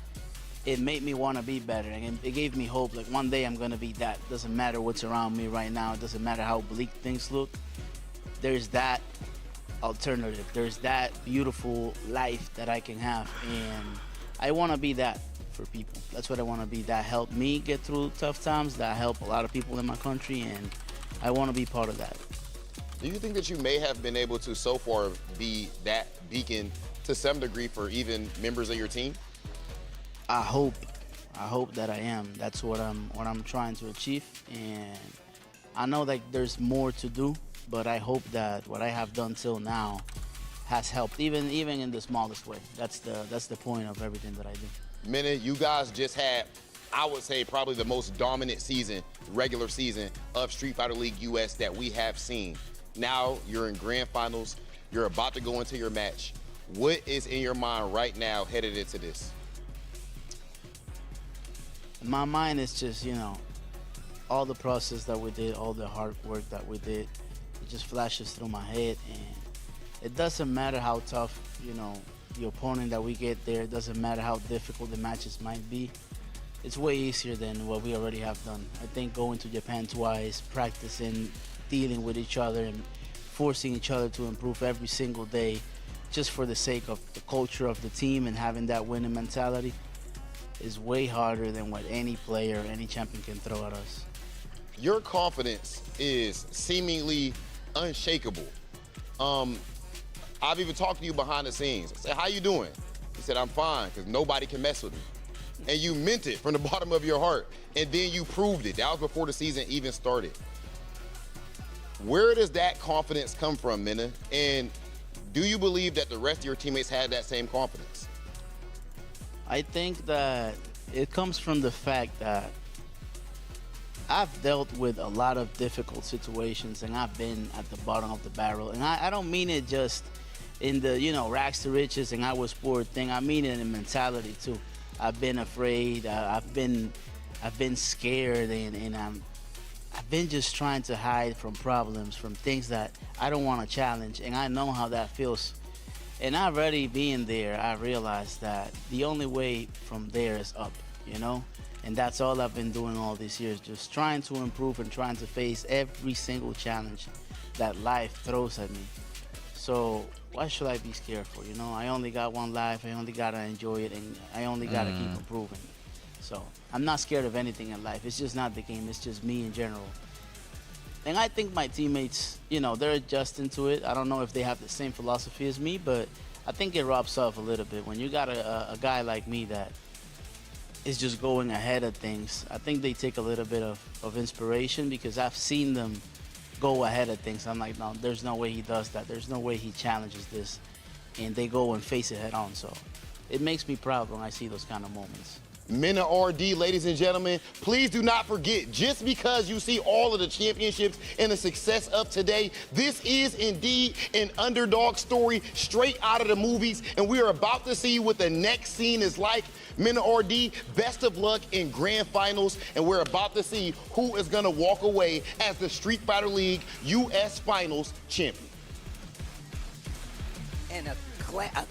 It made me want to be better, and it gave me hope. Like, one day I'm going to be that. Doesn't matter what's around me right now. It doesn't matter how bleak things look. There's that alternative. There's that beautiful life that I can have, and I want to be that for people. That's what I want to be. That helped me get through tough times. That helped a lot of people in my country, and I want to be part of that. Do you think that you may have been able to so far be that beacon to some degree for even members of your team? I hope that I am. That's what I'm trying to achieve, and I know that there's more to do, but I hope that what I have done till now has helped, even in the smallest way. That's the point of everything that I do. Mena, you guys just had, I would say, probably the most dominant season, regular season of Street Fighter League US that we have seen. Now you're in grand finals. You're about to go into your match. What is in your mind right now headed into this? My mind is just, you know, all the process that we did, all the hard work that we did, it just flashes through my head, and it doesn't matter how tough, you know, the opponent that we get there. It doesn't matter how difficult the matches might be. It's way easier than what we already have done. I think going to Japan twice, practicing, dealing with each other, and forcing each other to improve every single day, just for the sake of the culture of the team and having that winning mentality, is way harder than what any player, any champion can throw at us. Your confidence is seemingly unshakable. I've even talked to you behind the scenes. I said, how you doing? He said, I'm fine, because nobody can mess with me. And you meant it from the bottom of your heart, and then you proved it. That was before the season even started. Where does that confidence come from, Mena? And do you believe that the rest of your teammates had that same confidence? I think that it comes from the fact that I've dealt with a lot of difficult situations, and I've been at the bottom of the barrel. And I don't mean it just in the, you know, rags to riches and I was poor thing. I mean it in mentality too. I've been afraid. I've been scared, and I've been just trying to hide from problems, from things that I don't want to challenge, and I know how that feels. And already being there, I realized that the only way from there is up, you know? And that's all I've been doing all these years, just trying to improve and trying to face every single challenge that life throws at me. So why should I be scared for, you know? I only got one life, I only gotta enjoy it, and I only gotta keep improving. So I'm not scared of anything in life. It's just not the game, it's just me in general. And I think my teammates, you know, they're adjusting to it. I don't know if they have the same philosophy as me, but I think it rubs off a little bit. When you got a guy like me that is just going ahead of things, I think they take a little bit of inspiration, because I've seen them go ahead of things. I'm like, no, there's no way he does that. There's no way he challenges this. And they go and face it head on. So it makes me proud when I see those kind of moments. Mena RD, ladies and gentlemen, please do not forget, just because you see all of the championships and the success of today, this is indeed an underdog story straight out of the movies, and we are about to see what the next scene is like. Mena RD, best of luck in grand finals, and we're about to see who is going to walk away as the Street Fighter League US Finals champion. And a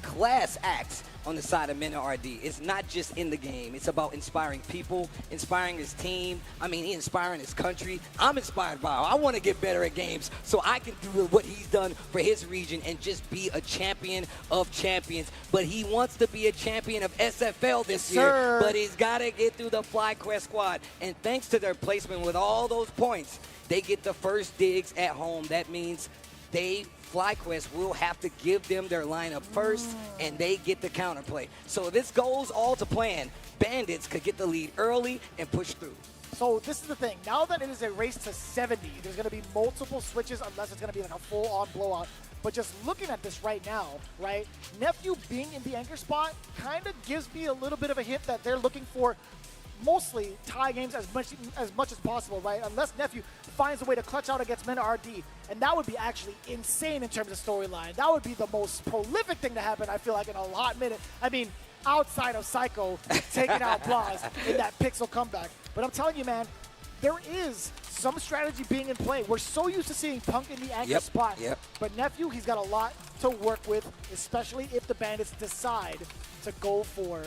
class act on the side of Mena RD. It's not just in the game. It's about inspiring people, inspiring his team. I mean, inspiring his country. I'm inspired by him. I want to get better at games so I can do what he's done for his region and just be a champion of champions. But he wants to be a champion of SFL this year. But he's got to get through the FlyQuest squad. And thanks to their placement with all those points, they get the first digs at home. That means FlyQuest will have to give them their lineup first, and they get the counterplay. So if this goes all to plan, Bandits could get the lead early and push through. So this is the thing. Now that it is a race to 70, there's going to be multiple switches unless it's going to be like a full-on blowout. But just looking at this right now, right, Nephew being in the anchor spot kind of gives me a little bit of a hint that they're looking for mostly tie games as much as possible, right? Unless Nephew finds a way to clutch out against Mena RD, and that would be actually insane in terms of storyline. That would be the most prolific thing to happen, I feel like, in a hot minute. I mean, outside of Psycho taking out Blas in that Pixel comeback. But I'm telling you, man, there is some strategy being in play. We're so used to seeing Punk in the anchor spot. But Nephew, he's got a lot to work with, especially if the Bandits decide to go for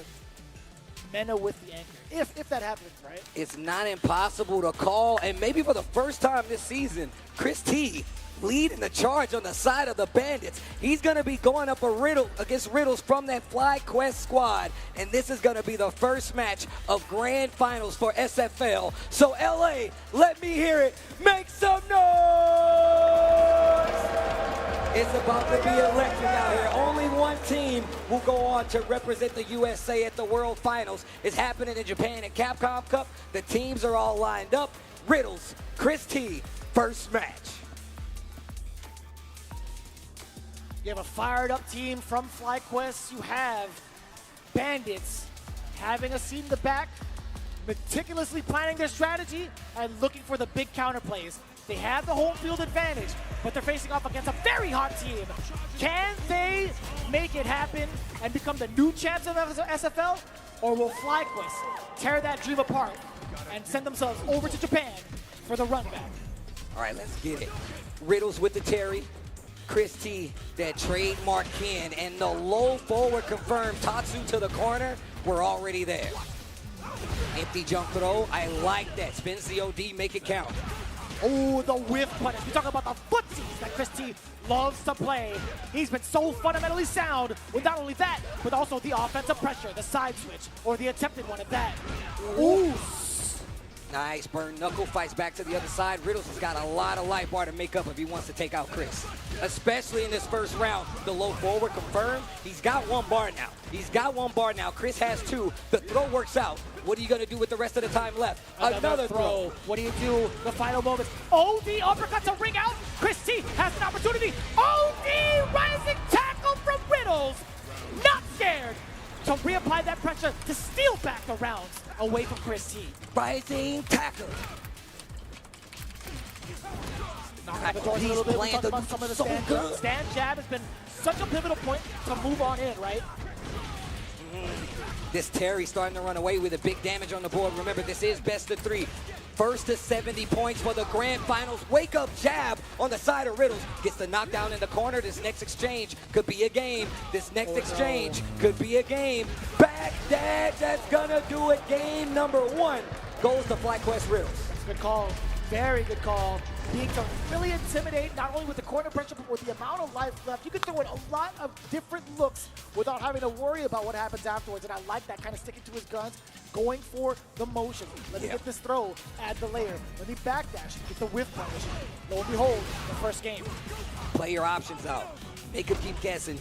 Mena with the anchor, if that happens, right? It's not impossible to call, and maybe for the first time this season, Chris T leading the charge on the side of the Bandits. He's going to be going up against Riddles from that FlyQuest squad, and this is going to be the first match of grand finals for SFL. So LA, let me hear it. Make some noise! It's about to be electric out here. Only one team will go on to represent the USA at the World Finals. It's happening in Japan at Capcom Cup. The teams are all lined up. Riddles, Chris T, first match. You have a fired up team from FlyQuest. You have Bandits having a seat in the back, meticulously planning their strategy and looking for the big counterplays. They have the home field advantage, but they're facing off against a very hot team. Can they make it happen and become the new champs of SFL? Or will FlyQuest tear that dream apart and send themselves over to Japan for the run back? All right, let's get it. Riddles with the Terry. Chris T, that trademark Ken, and the low forward confirmed Tatsu to the corner. We're already there. Empty jump throw. I like that. Spins the OD, make it count. Oh, the whiff punish. We talk about the footsies that Chris T loves to play. He's been so fundamentally sound with not only that, but also the offensive pressure, the side switch, or the attempted one at that. Ooh. Nice burn knuckle, fights back to the other side. Riddles has got a lot of life bar to make up if he wants to take out Chris. Especially in this first round, the low forward confirmed. He's got one bar now. Chris has two. The throw works out. What are you going to do with the rest of the time left? Another throw. What do you do? The final moments. Oh, the uppercut to ring out. Chris T has an opportunity. Oh, the rising tackle from Riddles. Not scared to reapply that pressure to steal back the rounds away from Chris T. Rising tackle. Knocking on the doors a little bit. We talked about some of the stand jab has been such a pivotal point to move on in, right? This Terry starting to run away with a big damage on the board. Remember, this is best of 3. First to 70 points for the grand finals. Wake up jab on the side of Riddles. Gets the knockdown in the corner. This next exchange could be a game. Could be a game. Back dash, that's gonna do it. Game number 1 goes to FlyQuest Riddles. Good call. Very good call. Being to really intimidate, not only with the corner pressure, but with the amount of life left. You can throw in a lot of different looks without having to worry about what happens afterwards. And I like that, kind of sticking to his guns, going for the motion. Let me get this throw, add the layer. Let me backdash, get the whiff punish. Lo and behold, the first game. Play your options out. Make him keep guessing.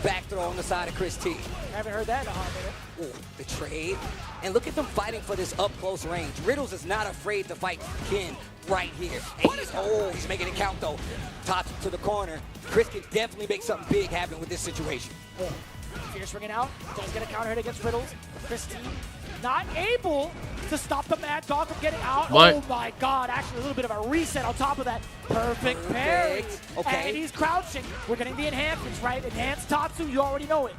Back throw on the side of Chris T. Haven't heard that in a hot minute. Ooh, the trade. And look at them fighting for this up close range. Riddles is not afraid to fight Ken right here. And he's making it count though. Tots to the corner. Chris can definitely make something big happen with this situation. Fierce ringing out. Does get a counter hit against Riddles. Christine not able to stop the Mad Dog from getting out. What? Oh my God, actually a little bit of a reset on top of that. Perfect parry. Okay. And he's crouching. We're getting the enhancements, right? Enhanced Tatsu, you already know it.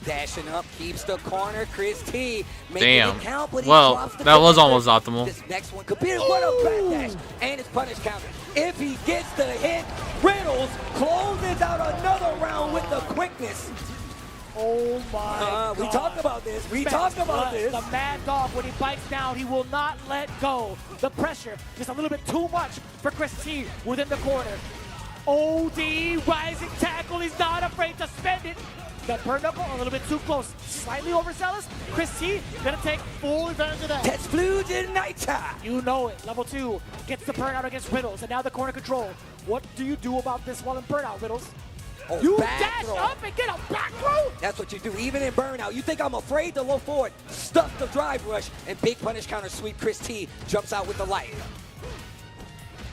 Dashing up, keeps the corner. Chris T making Damn. it count, but he Well, drops the that was finisher. almost optimal. This next one could be what a backdash and his punish counter. If he gets the hit, Riddles closes out another round with the quickness. Oh my God. We talked about this. We talked about this. The Mad Dog, when he bites down, he will not let go. The pressure just a little bit too much for Chris T within the corner. OD, rising tackle. He's not afraid to spend it. That burn knuckle a little bit too close. Slightly overzealous. Chris T gonna take full advantage of that. Tesflugenita. You know it. Level 2 gets the burnout against Riddles, and now the corner control. What do you do about this while in burnout, Riddles? Oh, you back dash throw. up and get a back throw? That's what you do, even in burnout. You think I'm afraid to low forward, stuff the drive rush, and big punish counter sweep. Chris T jumps out with the light.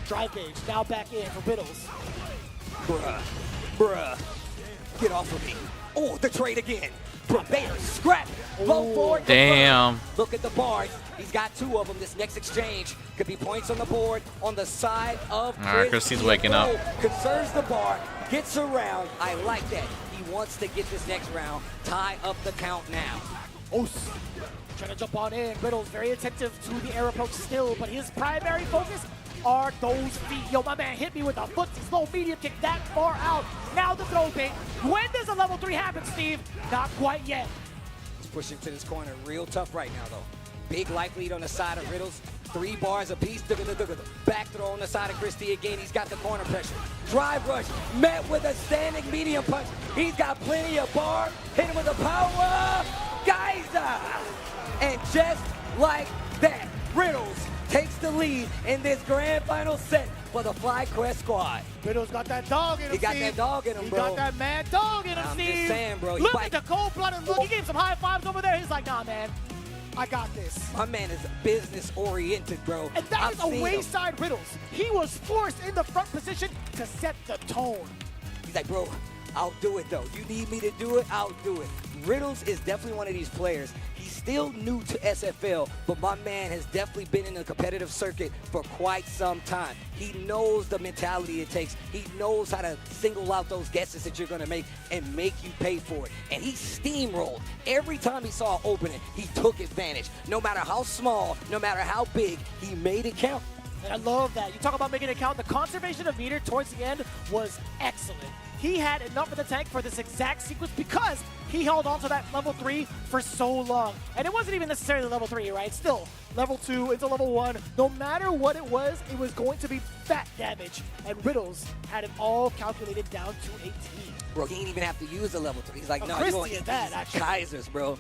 Drive gauge now back in for Riddles. Bruh, get off of me. Oh, the trade again. Bader, scrap, low forward. Damn. Look at the bars. He's got 2 of them. This next exchange could be points on the board on the side of Chris. All right, Christy's waking up. Conserves the bar, gets around. I like that. He wants to get this next round, tie up the count now. Oh, trying to jump on in. Riddles very attentive to the air approach still, but his primary focus are those feet. Yo, my man hit me with a footsie slow medium kick that far out. Now the throw bait. When does a level 3 happen, Steve? Not quite yet. He's pushing to this corner. Real tough right now, though. Big life lead on the side of Riddles. 3 bars apiece. Back throw on the side of Christie again. He's got the corner pressure. Drive rush met with a standing medium punch. He's got plenty of bar. Hit him with a power geyser. And just like that, Riddles takes the lead in this grand final set for the FlyQuest squad. Riddles got that dog in him, He got Steve. that dog in him, He bro. got that mad dog in him, I'm Steve. just saying, bro. Look at the cold-blooded look. He gave some high fives over there. He's like, nah, man. I got this. My man is business-oriented, bro. And that I've is a seen him. wayside Riddles. He was forced in the front position to set the tone. He's like, bro, I'll do it, though. You need me to do it, I'll do it. Riddles is definitely one of these players. He's still new to SFL, but my man has definitely been in the competitive circuit for quite some time. He knows the mentality it takes. He knows how to single out those guesses that you're going to make and make you pay for it. And he steamrolled. Every time he saw an opening, he took advantage. No matter how small, no matter how big, he made it count. And I love that. You talk about making it count. The conservation of meter towards the end was excellent. He had enough in the tank for this exact sequence because he held on to that level 3 for so long. And it wasn't even necessarily level 3, right? Still, level 2 into level 1. No matter what it was going to be fat damage. And Riddles had it all calculated down to 18. Bro, he didn't even have to use the level 3. He's like, no, Christie you're going to is that, actually. geysers, bro.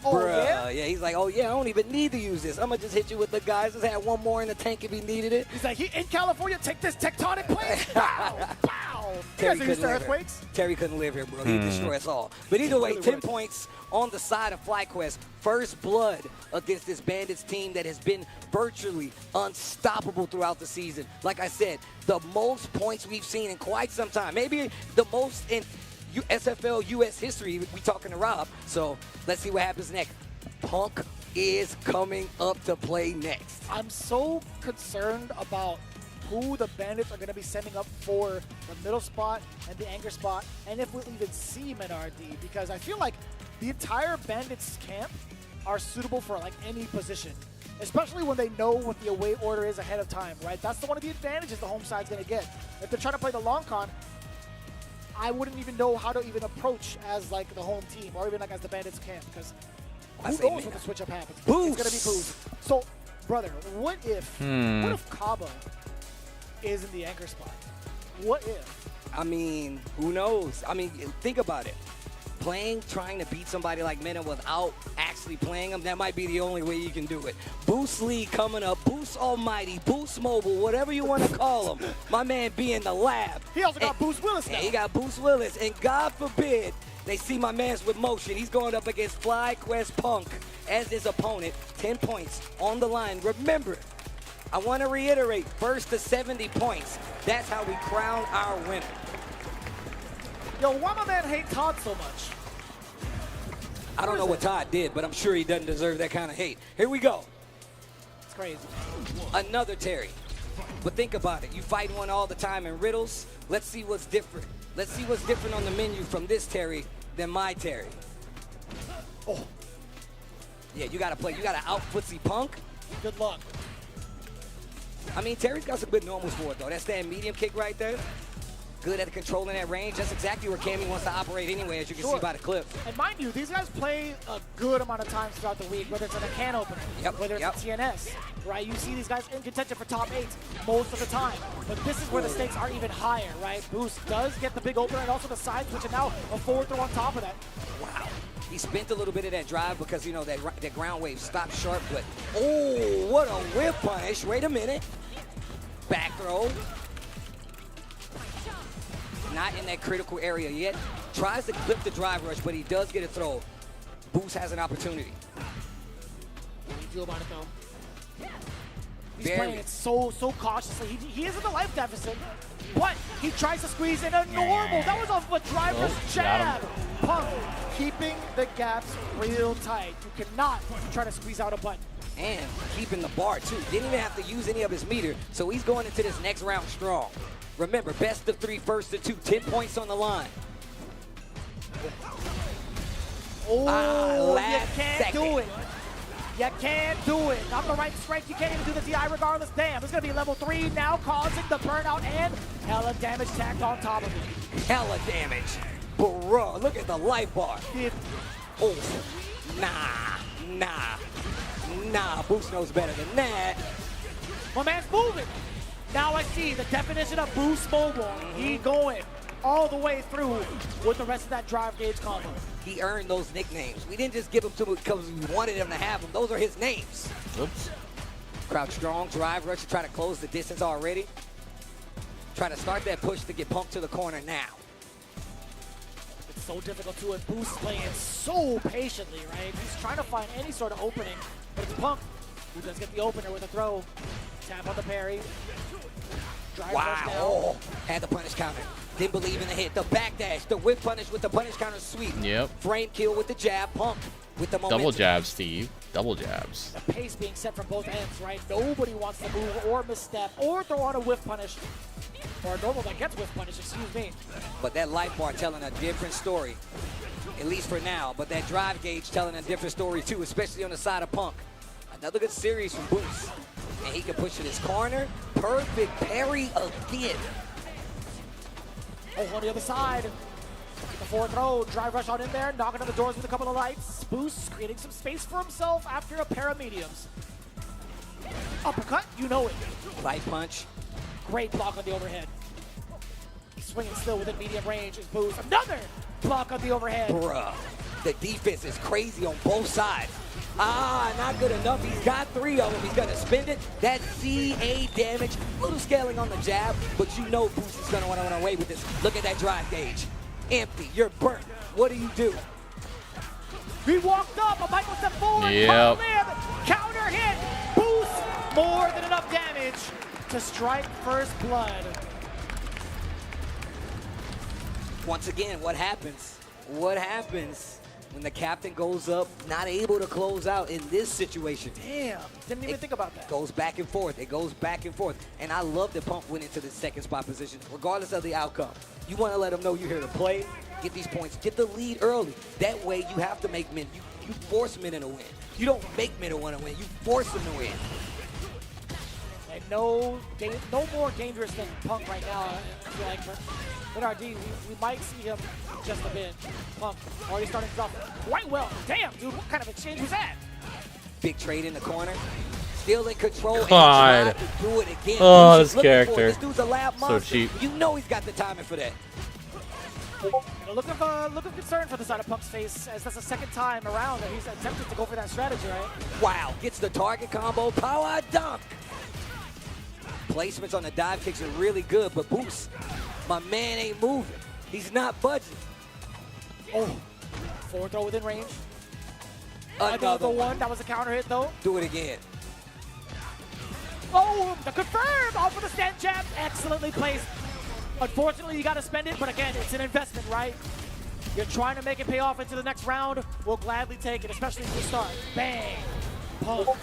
Oh, Bruh, yeah? He's like, oh, yeah, I don't even need to use this. I'm going to just hit you with the geysers. Had one more in the tank if he needed it. He's like, in California, take this tectonic plate. Pow, pow. You guys are used to earthquakes? Terry couldn't live here, bro. He'd destroy us all. But either way, 10 points on the side of FlyQuest. First blood against this Bandits team that has been virtually unstoppable throughout the season. Like I said, the most points we've seen in quite some time. Maybe the most in SFL U.S. history. We talking to Rob. So let's see what happens next. Punk is coming up to play next. I'm so concerned about who the Bandits are going to be sending up for the middle spot and the anger spot, and if we'll even see Menardi, because I feel like the entire Bandits camp are suitable for like any position, especially when they know what the away order is ahead of time, right? That's one of the advantages the home side's going to get. If they're trying to play the long con, I wouldn't even know how to even approach as like the home team or even like as the Bandits camp, because who knows when the switch up happens? Boost. It's going to be boost. So, brother, what if Cabo is in the anchor spot? What if? I mean, who knows? I mean, think about it. Trying to beat somebody like Mena without actually playing them, that might be the only way you can do it. Boost Lee coming up, Boost Almighty, Boost Mobile, whatever you want to call him. My man be in the lab. He also got Boost Willis now. He got Boost Willis, and God forbid they see my man's with motion. He's going up against FlyQuest Punk as his opponent. 10 points on the line. Remember, I want to reiterate, first to 70 points. That's how we crown our winner. Yo, why my man hate Todd so much? I don't know what Todd did, but I'm sure he doesn't deserve that kind of hate. Here we go. It's crazy. Another Terry. But think about it. You fight one all the time in riddles. Let's see what's different. Let's see what's different on the menu from this Terry than my Terry. Oh. Yeah, you got to play. You got to out-footsie Punk. Good luck. I mean, Terry's got some good normals for it, though. That's that medium kick right there. Good at controlling that range. That's exactly where Cammy wants to operate anyway, as you can see by the clip. And mind you, these guys play a good amount of times throughout the week, whether it's in a can opener, whether it's a TNS, right? You see these guys in contention for top 8 most of the time. But this is where the stakes are even higher, right? Boost does get the big opener and also the side switch, and now a forward throw on top of that. Wow. He spent a little bit of that drive because, you know, that ground wave stopped sharp, but oh, what a whip punish. Wait a minute. Back throw. Not in that critical area yet. Tries to clip the drive rush, but he does get a throw. Boost has an opportunity. What do you feel about it, though? He's playing it so cautiously. He is in the life deficit, but he tries to squeeze in a normal. That was off of a drive rush jab. Punk keeping the gaps real tight. You cannot try to squeeze out a button. And keeping the bar, too. Didn't even have to use any of his meter, so he's going into this next round strong. Remember, best of 3, first to 2, 10 points on the line. Oh, you can't second. do it. You can't do it. Not the right strike. You can't even do the DI regardless. Damn, it's going to be level 3 now, causing the burnout and hella damage tacked on top of it. Hella damage. Bro, look at the life bar. Oh, nah. Boost knows better than that. My man's moving. Now I see the definition of Boost mobile. He going all the way through with the rest of that drive gauge combo. He earned those nicknames. We didn't just give them to him because we wanted him to have them. Those are his names. Oops. Crouch strong, drive rush to try to close the distance already. Try to start that push to get pumped to the corner now. It's so difficult to it. Boost playing so patiently, right? He's trying to find any sort of opening, but it's Punk who does get the opener with a throw. Tap on the parry. Drive rush down. Oh, had the punish counter. Didn't believe in the hit. The backdash, the whip punish with the punish counter sweep. Yep. Frame kill with the jab, Punk with the momentum. Double jabs, Steve. Double jabs. The pace being set from both ends, right? Nobody wants to move or misstep or throw on a whiff punish. Or a normal that gets whiff punish, excuse me. But that life bar telling a different story, at least for now. But that drive gauge telling a different story too, especially on the side of Punk. Another good series from Boost. And he can push to his corner. Perfect parry again. Oh, on the other side. The forward throw, drive rush on in there, knocking on the doors with a couple of lights. Boost creating some space for himself after a pair of mediums. Uppercut, you know it. Light punch. Great block on the overhead. Swinging still within medium range is Boost. Another block on the overhead. Bruh, the defense is crazy on both sides. Not good enough. He's got 3 of them. He's going to spend it. That CA damage. A little scaling on the jab, but you know Boost is going to want to run away with this. Look at that drive gauge. Empty. You're burnt. What do? He walked up. A Michael step forward. Yep. Counter hit. Boost. More than enough damage to strike first blood. Once again, what happens? What happens when the captain goes up, not able to close out in this situation? Damn, didn't even think about that. Goes back and forth. It goes back and forth. And I love that Punk went into the second spot position, regardless of the outcome. You want to let them know you're here to play, get these points, get the lead early. That way you have to make men. You force men to win. You don't make men to want to win. You force them to win. And no more dangerous than Punk right now. I feel like with RD, we might see him just a bit. Punk already starting to drop quite well. Damn, dude, what kind of exchange was that? Big trade in the corner. Still in control. God. And do it again. Oh, this character. This dude's a lab monster. So cheap. You know he's got the timing for that. Look of concern for the side of Punk's face, as that's the second time around that he's attempted to go for that strategy, right? Wow, gets the target combo, power dunk. Placements on the dive kicks are really good, but Boost, my man ain't moving. He's not budging. Oh, forward throw within range. Another one. That was a counter hit, though. Do it again. Oh, the confirm off of the stand jab. Excellently placed. Unfortunately, you got to spend it, but again, it's an investment, right? You're trying to make it pay off into the next round. We'll gladly take it, especially if you start. Bang! Punk.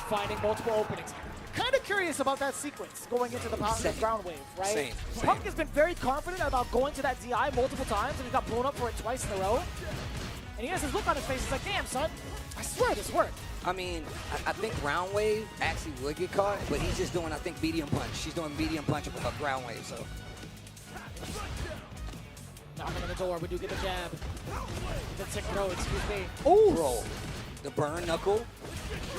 Finding multiple openings. Kind of curious about that sequence going into the ground wave, right? Same. Punk has been very confident about going to that DI multiple times, and he got blown up for it twice in a row. And he has this look on his face. He's like, damn, son, I swear this worked. I mean, I think ground wave actually would get caught, but he's just doing, I think, medium punch. She's doing medium punch with a ground wave, so. Knocking on the door, we do get the jab. The tick row, excuse me. Oh, bro. The burn knuckle.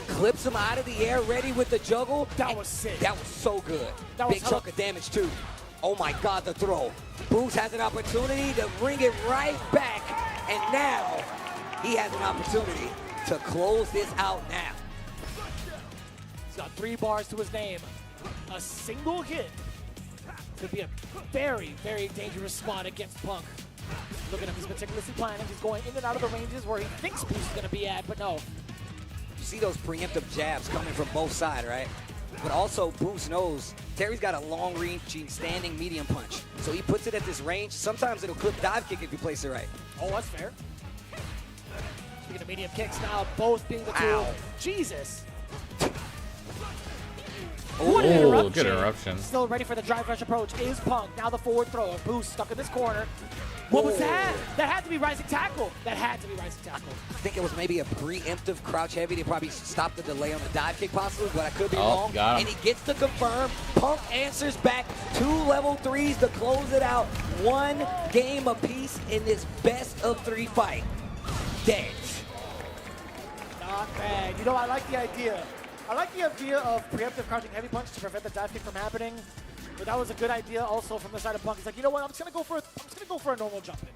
Clips him out of the air, ready with the juggle. That was sick. That was so good. That was Big chunk of damage, too. Oh, my God, the throw. Boost has an opportunity to bring it right back. And now he has an opportunity to close this out now. He's got 3 bars to his name. A single hit could be a very, very dangerous spot against Punk. Look at him, he's meticulously planning. He's going in and out of the ranges where he thinks Boost is going to be at, but no. You see those preemptive jabs coming from both sides, right? But also, Boost knows Terry's got a long-reaching standing medium punch. So he puts it at this range. Sometimes it'll clip dive kick if you place it right. Oh, that's fair. Speaking of medium kicks now, both being the tool. Jesus. What an interruption. Good interruption. Still ready for the drive rush approach is Punk. Now the forward throw. Boost stuck in this corner. What was that? That had to be rising tackle. That had to be rising tackle. I think it was maybe a preemptive crouch heavy to probably stop the delay on the dive kick possibly, but I could be wrong. Got him. And he gets to confirm. Punk answers back 2 level 3s to close it out. 1 game apiece in this best of 3 fight. Dead. Not bad. You know, I like the idea. I like the idea of preemptive crouching heavy punch to prevent the dive kick from happening. But that was a good idea also from the side of Punk. He's like, you know what? I'm just gonna go for a normal jump in.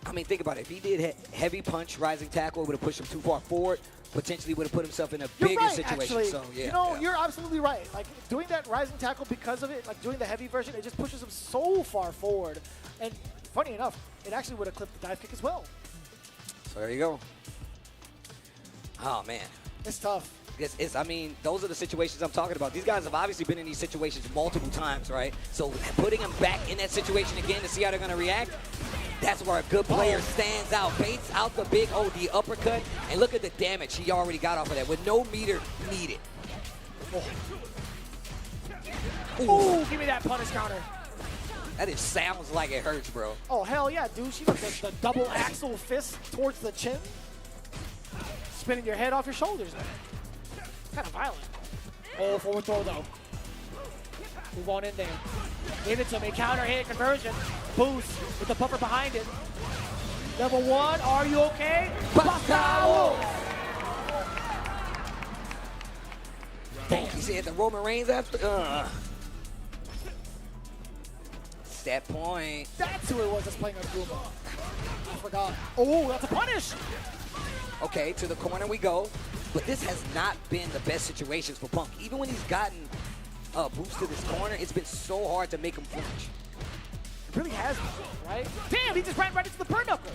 I mean, think about it. If he did heavy punch, rising tackle, it would have pushed him too far forward. Potentially would have put himself in a bigger situation. Actually. So yeah, you know, you're absolutely right. Like doing that rising tackle because of it, like doing the heavy version, it just pushes him so far forward. And funny enough, it actually would have clipped the dive kick as well. So there you go. Oh man, it's tough. I mean, those are the situations I'm talking about. These guys have obviously been in these situations multiple times, right? So putting them back in that situation again to see how they're going to react, that's where a good player stands out. Baits out the big OD uppercut, and look at the damage he already got off of that with no meter needed. Ooh, give me that punish counter. That just sounds like it hurts, bro. Oh, hell yeah, dude. She does the double axle fist towards the chin. Spinning your head off your shoulders, man. Kind of violent. Oh, forward throw, though. Move on in there. Give it to me. Counter hit conversion. Boost with the buffer behind it. Level 1, are you okay? Bastardo! Damn, you see at the Roman Reigns after? Set point. That's who it was that's playing on Guma. I forgot. Oh, that's a punish! Okay, to the corner we go. But this has not been the best situations for Punk. Even when he's gotten a boost to this corner, it's been so hard to make him flinch. It really has been, right? Damn, he just ran right into the burn knuckle.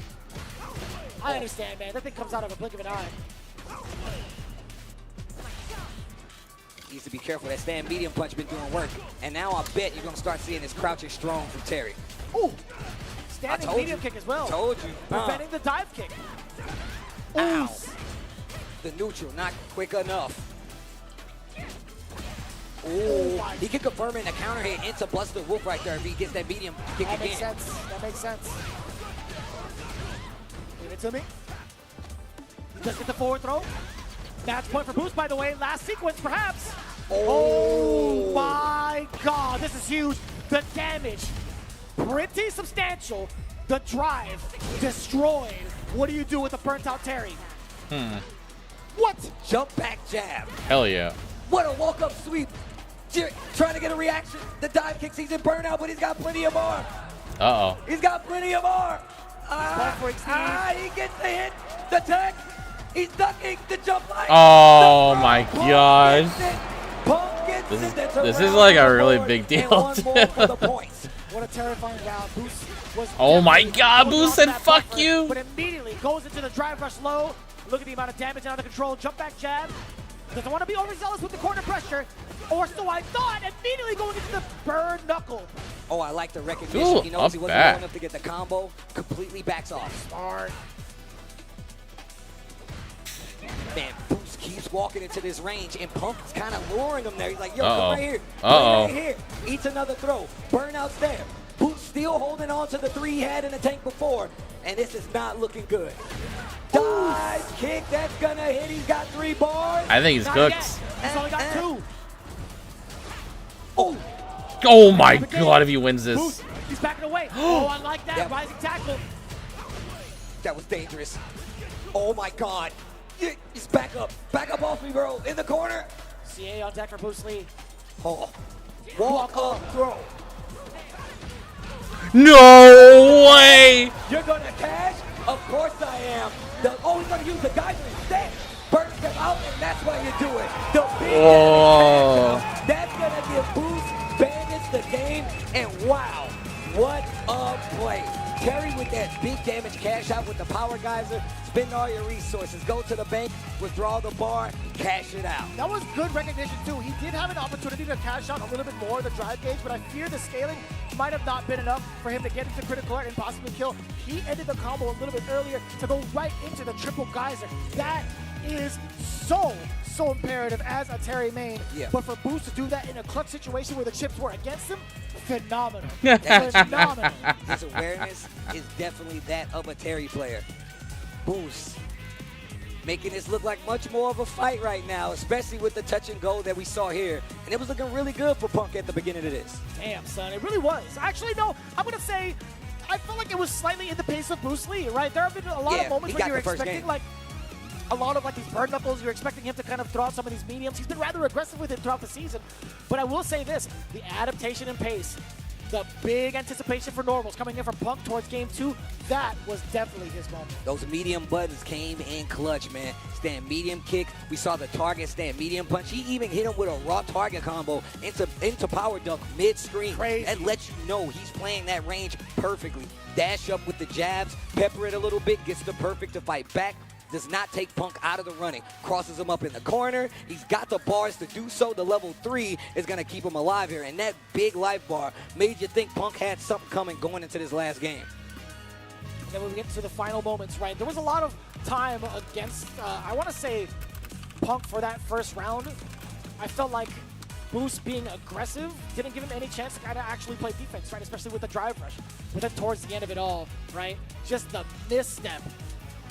I understand, man. That thing comes out of a blink of an eye. Needs to be careful. That stand medium punch been doing work. And now I bet you're going to start seeing this crouching strong from Terry. Ooh, standing medium kick as well. Told you. Preventing the dive kick. Ow. The neutral, not quick enough. Ooh, he can confirm in a counter hit into Buster Wolf right there if he gets that medium kick again. That makes sense. That makes sense. Give it to me. Just get the forward throw. Match point for Boost, by the way. Last sequence, perhaps. Oh my God, this is huge. The damage, pretty substantial. The drive, destroyed. What do you do with the burnt out Terry? What? Jump back jab. Hell yeah. What a walk-up sweep. Trying to get a reaction. The dive kicks, he's in burnout, but he's got plenty of arm. Uh-oh. He's got plenty of arm. He gets the hit, the tag. He's ducking the jump line. Oh my gosh. Punk gets it. This is like a really big deal. What a terrifying round. Boost was oh my God, Boost said fuck you. But immediately goes into the drive rush low. Look at the amount of damage out of control. Jump back jab. Doesn't want to be overzealous with the corner pressure, or so I thought, immediately going into the burn knuckle. Oh, I like the recognition. Ooh, He knows he wasn't back. going up to get the combo. Completely backs off. Smart. Man, Boost keeps walking into this range, and Punk is kind of luring him there. He's like, yo, Uh-oh. come right here. Uh-oh. Right here. Eats another throw. Burnout's there. Boost still holding on to the 3 he had in the tank before, and this is not looking good. Dive kick, that's going to hit. He's got 3 bars. I think he's Not cooked. yet. He's only got 2. Oh, Oh my god, if he wins this. Boost, he's backing away. Oh, I like that. Yep. Rising tackle. that was dangerous. Oh, my God. He's back up. Back up off me, bro. In the corner. CA on deck for Bruce Lee. Oh. Walk up, throw. No way! You're gonna cash? Of course I am. He's gonna use the geyser instead. Burns them out, and that's why you do it. The big Oh. cash. That's gonna give Boost Bandits the game, and wow, what a play. Terry with that big damage cash out with the power geyser. Spend all your resources. Go to the bank, withdraw the bar, cash it out. That was good recognition too. He did have an opportunity to cash out a little bit more of the drive gauge, but I fear the scaling might have not been enough for him to get into critical alert and possibly kill. He ended the combo a little bit earlier to go right into the triple geyser. That is so imperative as a Terry main. Yeah. But for Boost to do that in a clutch situation where the chips were against him, phenomenal. Phenomenal. Phenomenal. His awareness is definitely that of a Terry player. Boost making this look like much more of a fight right now, especially with the touch and go that we saw here. And it was looking really good for Punk at the beginning of this. Damn, son, it really was. Actually, no, I'm going to say I felt like it was slightly in the pace of Bruce Lee, right? There have been a lot of moments where you're expecting, like, a lot of, like, these bird knuckles. You're expecting him to kind of throw out some of these mediums. He's been rather aggressive with it throughout the season. But I will say this, the adaptation and pace, the big anticipation for normals coming in from Punk towards game 2, that was definitely his moment. Those medium buttons came in clutch, man. Stand medium kick. We saw the target stand medium punch. He even hit him with a raw target combo into power dunk mid-screen. Crazy. That lets you know he's playing that range perfectly. Dash up with the jabs, pepper it a little bit, gets the perfect to fight back. Does not take Punk out of the running. Crosses him up in the corner. He's got the bars to do so. The level 3 is going to keep him alive here. And that big life bar made you think Punk had something coming going into this last game. And then when we get to the final moments, right, there was a lot of time against, I want to say, Punk for that first round. I felt like Boost being aggressive didn't give him any chance to kind of actually play defense, right, especially with the drive rush. But then towards the end of it all, right, just the misstep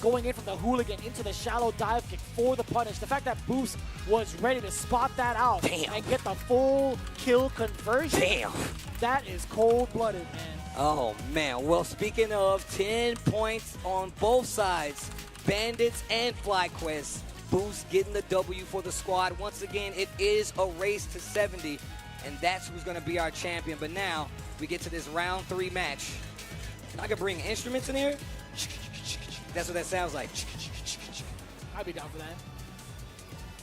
going in from the hooligan into the shallow dive kick for the punish. The fact that Boost was ready to spot that out and get the full kill conversion. Damn. That is cold-blooded, man. Oh, man. Well, speaking of 10 points on both sides, Bandits and FlyQuest, Boost getting the W for the squad. Once again, it is a race to 70, and that's who's going to be our champion. But now we get to this round 3 match. I could bring instruments in here. That's what that sounds like. I'd be down for that.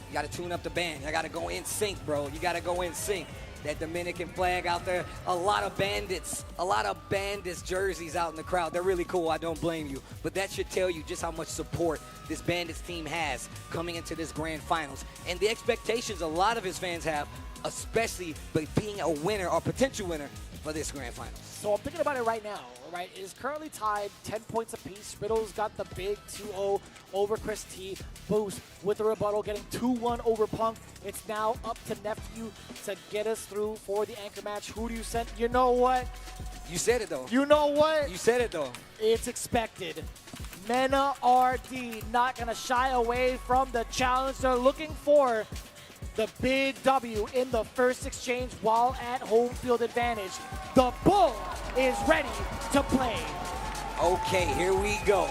You got to tune up the band. I got to go in sync, bro. You got to go in sync. That Dominican flag out there. A lot of bandits jerseys out in the crowd. They're really cool. I don't blame you. But that should tell you just how much support this Bandits team has coming into this grand finals. And the expectations a lot of his fans have, especially by being a winner or potential winner for this grand finals. So I'm thinking about it right now, right? It is currently tied 10 points apiece. Riddle's got the big 2-0 over Chris T. Boost with the rebuttal getting 2-1 over Punk. It's now up to Nephew to get us through for the anchor match. Who do you send? You know what? You said it, though. You know what? You said it, though. It's expected. Mena RD not going to shy away from the challenge. They're looking for the big W in the first exchange while at home field advantage. The Bull is ready to play. Okay, here we go.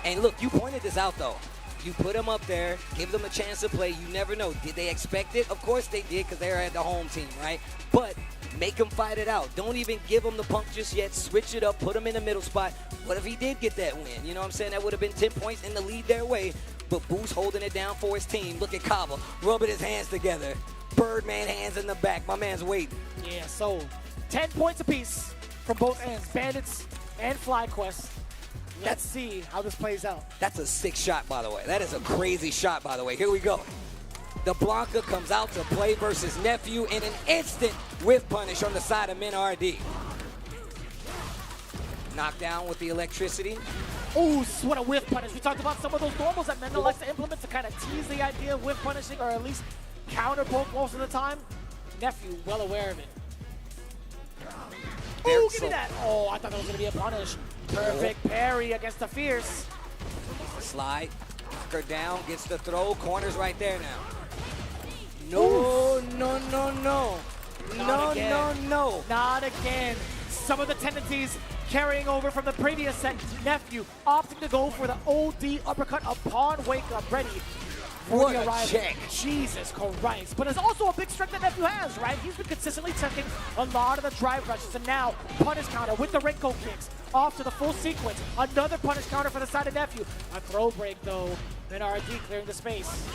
And look, you pointed this out, though. You put them up there, give them a chance to play. You never know. Did they expect it? Of course they did, because they're at the home team, right? But make them fight it out. Don't even give them the Punk just yet. Switch it up. Put them in the middle spot. What if he did get that win? You know what I'm saying? That would have been 10 points in the lead their way. But Boost holding it down for his team. Look at Kaba rubbing his hands together. Birdman hands in the back. My man's waiting. Yeah, so 10 points apiece from both ends. Bandits and FlyQuest. Let's see how this plays out. That's a sick shot, by the way. That is a crazy shot, by the way. Here we go. The Blanca comes out to play versus Nephew in an instant whiff punish on the side of Min RD. Knockdown with the electricity. Ooh, what a whiff punish. We talked about some of those normals that Mendo likes to implement to kind of tease the idea of whiff punishing, or at least counter poke most of the time. Nephew, well aware of it. Ooh, give me that. Oh, I thought that was going to be a punish. Perfect parry against the Fierce. Slide, knock her down, gets the throw, corners right there now. No, no, no, no. No, no, no. Not again. Some of the tendencies carrying over from the previous set. Nephew opting to go for the OD uppercut upon wake up, ready for What the a arrival. check. Jesus Christ. But it's also a big strength that Nephew has, right? He's been consistently checking a lot of the drive rushes, and now punish counter with the Renko kicks. Off to the full sequence. Another punish counter for the side of Nephew. A throw break though. Then RD clearing the space.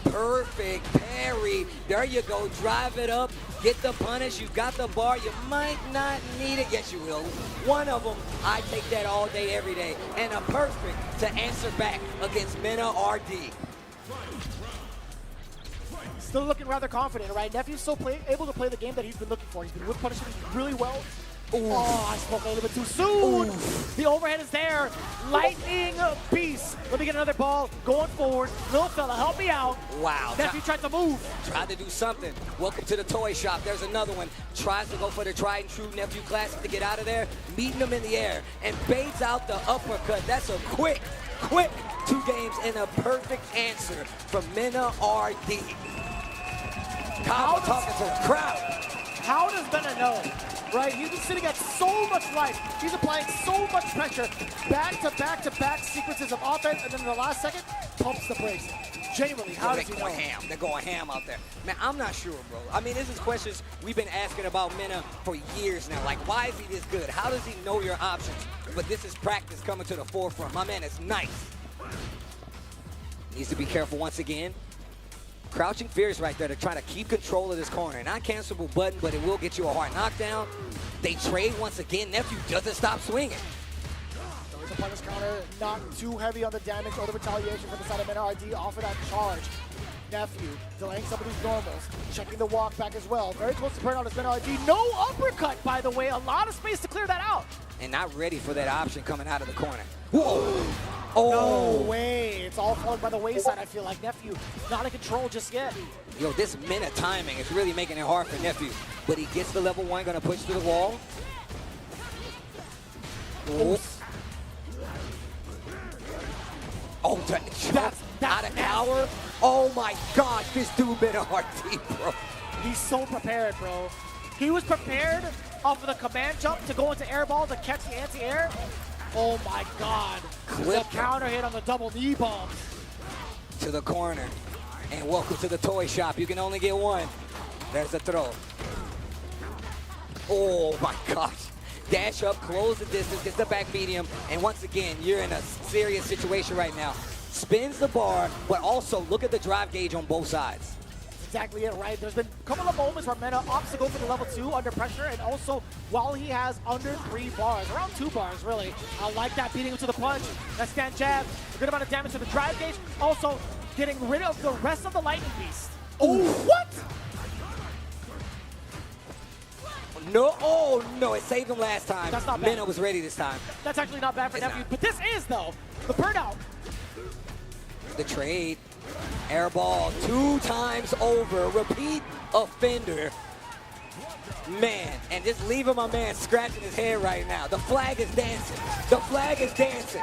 Perfect parry. There you go. Drive it up. Get the punish. You got the bar. You might not need it. Yes, you will. One of them. I take that all day, every day. And a perfect to answer back against Mena RD. Still looking rather confident, right? Nephew's still able to play the game that he's been looking for. He's been whip punishing really well. Ooh. Oh, I spoke a little bit too soon. Ooh. The overhead is there. Lightning beast. Let me get another ball going forward. Little fella, help me out. Wow. Nephew tried to move. Tried to do something. Welcome to the toy shop. There's another one. Tries to go for the tried and true Nephew classic to get out of there. Meeting him in the air and baits out the uppercut. That's a quick 2 games and a perfect answer from Mena RD. Kyle talking to the crowd. How does Mena know? Right, he's been sitting at so much life. He's applying so much pressure. Back to back to back sequences of offense, and then in the last second, pumps the brakes. Genuinely, how does he know? They're going ham. They're going ham out there. Man, I'm not sure, bro. I mean, this is questions we've been asking about Mena for years now. Like, why is he this good? How does he know your options? But this is practice coming to the forefront. My man is nice. Needs to be careful once again. Crouching Fierce right there to try to keep control of this corner. Not cancelable button, but it will get you a hard knockdown. They trade once again. Nephew doesn't stop swinging. There's a punish counter, not too heavy on the damage or the retaliation from the side of Mena RD off of that charge. Nephew delaying some of these normals, checking the walk back as well. Very close to burn out his Mena RD. No uppercut, by the way. A lot of space to clear that out. And not ready for that option coming out of the corner. Whoa! Oh. No way. It's all falling by the wayside, I feel like. Nephew not in control just yet. Yo, this minute timing is really making it hard for Nephew. But he gets the level 1, gonna push through the wall. Oh, that's out of cower. Oh my God, this dude been a RT, bro. He's so prepared, bro. He was prepared off of the command jump to go into air ball to catch the anti-air. Oh my God. The counter hit on the double knee bomb. To the corner. And welcome to the toy shop. You can only get one. There's the throw. Oh my gosh. Dash up, close the distance, gets the back medium. And once again, you're in a serious situation right now. Spins the bar, but also look at the drive gauge on both sides. Exactly it, right? There's been a couple of moments where Mena opts to go for the level 2 under pressure, and also while he has under 3 bars, around 2 bars really. I like that, beating him to the punch. That stand jab, a good amount of damage to the drive gauge. Also getting rid of the rest of the lightning beast. Oh, what? No, oh no, it saved him last time. That's not bad. Mena was ready this time. That's actually not bad for Nephew, but this is though, the burnout. The trade. Air ball 2 times over. Repeat offender. Man, and just leaving my man scratching his head right now. The flag is dancing. The flag is dancing.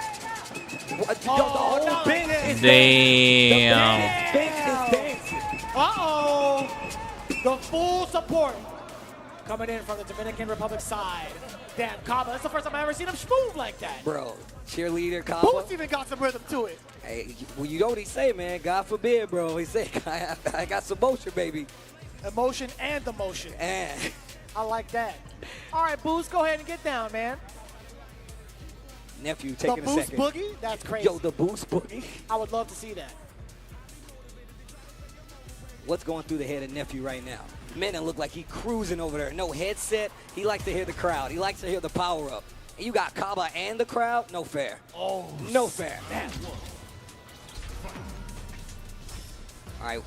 The whole bench is dancing. The bench is dancing. Uh-oh. The full support coming in from the Dominican Republic side. Damn, Kaba, that's the first time I've ever seen him move like that. Bro, cheerleader Kaba. Boots even got some rhythm to it. Hey, well, you know what he say, man. God forbid, bro. He said, I got some motion, baby. Emotion and emotion. And I like that. All right, Boost, go ahead and get down, man. Nephew taking the a boost second. boogie? That's crazy. Yo, the boost boogie. I would love to see that. What's going through the head of Nephew right now? Mena look like he cruising over there. No headset. He likes to hear the crowd. He likes to hear the power up. And you got Kaba and the crowd? No fair. Oh, no fair. Man. All right,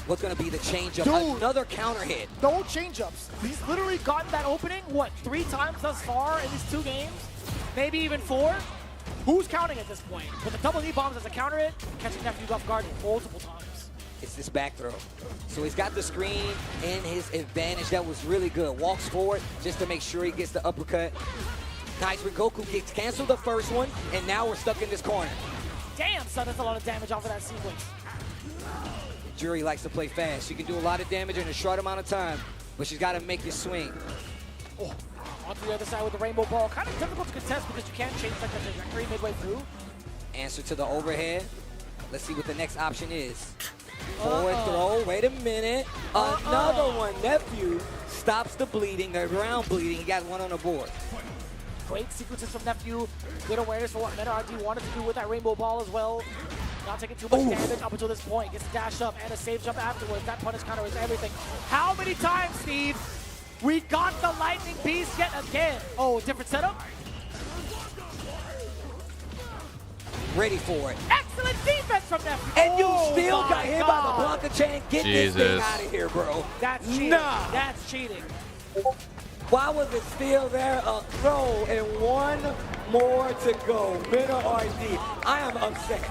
What's going to be the change-up? Dude. Another counter hit. No change-ups. He's literally gotten that opening, what, 3 times thus far in these 2 games? Maybe even 4? Who's counting at this point? With the double knee bombs as a counter hit, catching Nephew off guard multiple times. It's this back throw. So he's got the screen in his advantage. That was really good. Walks forward just to make sure he gets the uppercut. Nice, Goku gets canceled the first one, and now we're stuck in this corner. Damn, son, that's a lot of damage off of that sequence. Jury likes to play fast. She can do a lot of damage in a short amount of time, but she's got to make this swing. Oh, onto the other side with the rainbow ball. Kind of difficult to contest because you can't change like the trajectory midway through. Answer to the overhead. Let's see what the next option is. Forward throw. Wait a minute. Another one. Nephew stops the bleeding. The ground bleeding. He got one on the board. Great sequences from Nephew. Good awareness for what Meta RD wanted to do with that rainbow ball as well. Not taking too much damage up until this point. Gets dashed up and a safe jump afterwards. That punish counter is everything. How many times, Steve? We got the lightning beast yet again. Oh, different setup? Ready for it. Excellent defense from Nephew. And you still got hit by the Blanca chain. Get this thing out of here, bro. That's cheating. Nah. That's cheating. Why was it still there? A throw and one more to go. Meta RD. I am upset.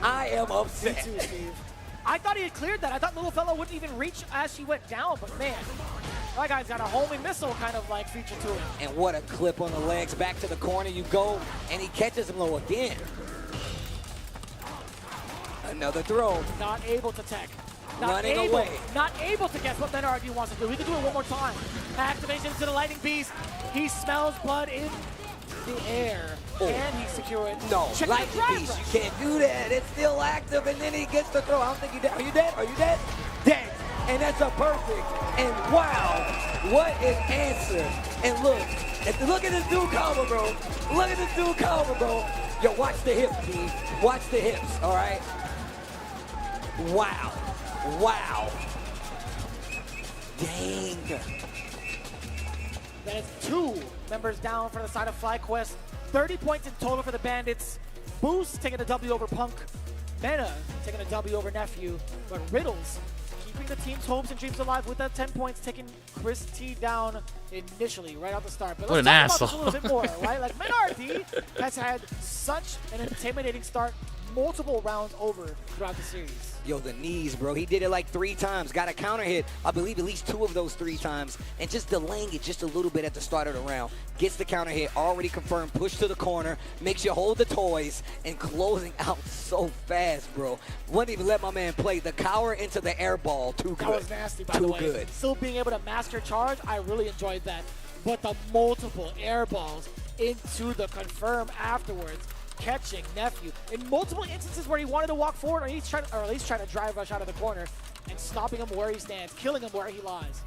I am upset. Me too, Steve. I thought he had cleared that. I thought little fella wouldn't even reach as she went down, but man, that guy's got a homing missile kind of like feature to it. And what a clip on the legs. Back to the corner you go, and he catches him low again. Another throw. Not able to tech. Running away. Not able to guess what Meta RD wants to do. He can do it one more time. Activation to the lightning beast. He smells blood in the air. And he's securing. No, lightning beast. You can't do that. It's still active, and then he gets the throw. I don't think you're dead. Are you dead? Are you dead? Dead. And that's a perfect. And wow, what an answer. And look at this dude combo, bro. Look at this dude combo, bro. Yo, watch the hips, Steve. Watch the hips, all right? Wow. Wow. Dang. That is 2 members down for the side of FlyQuest. 30 points in total for the Bandits. Boost taking a W over Punk. Meta taking a W over Nephew. But Riddles keeping the team's hopes and dreams alive with that 10 points, taking Chris T down initially right off the start. But what let's an talk asshole. about this a little bit more, right? Like Meta RD has had such an intimidating start, multiple rounds over throughout the series. Yo, the knees, bro. He did it like 3 times. Got a counter hit, I believe at least 2 of those 3 times. And just delaying it just a little bit at the start of the round. Gets the counter hit, already confirmed, push to the corner, makes you hold the toys, and closing out so fast, bro. Wouldn't even let my man play. The cower into the air ball, too good. That was nasty, by the way. Too good. Still being able to master charge, I really enjoyed that. But the multiple air balls into the confirm afterwards, catching Nephew in multiple instances where he wanted to walk forward, or at least trying to drive rush out of the corner and stopping him where he stands, killing him where he lies.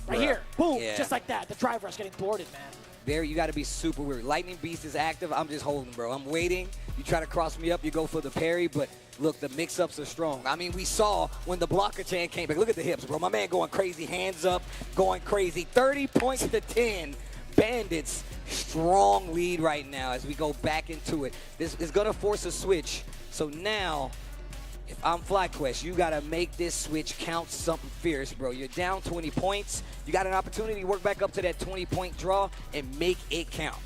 Right here, boom, just like that. The drive rush getting boarded, man. There, you got to be super weird. Lightning Beast is active. I'm just holding, bro. I'm waiting. You try to cross me up, you go for the parry, but look, the mix-ups are strong. I mean, we saw when the blocker chain came back. Look at the hips, bro. My man going crazy, hands up, going crazy. 30 points to 10. Bandits, strong lead right now as we go back into it. This is going to force a switch. So now, if I'm FlyQuest, you got to make this switch count something fierce, bro. You're down 20 points. You got an opportunity to work back up to that 20-point draw and make it count.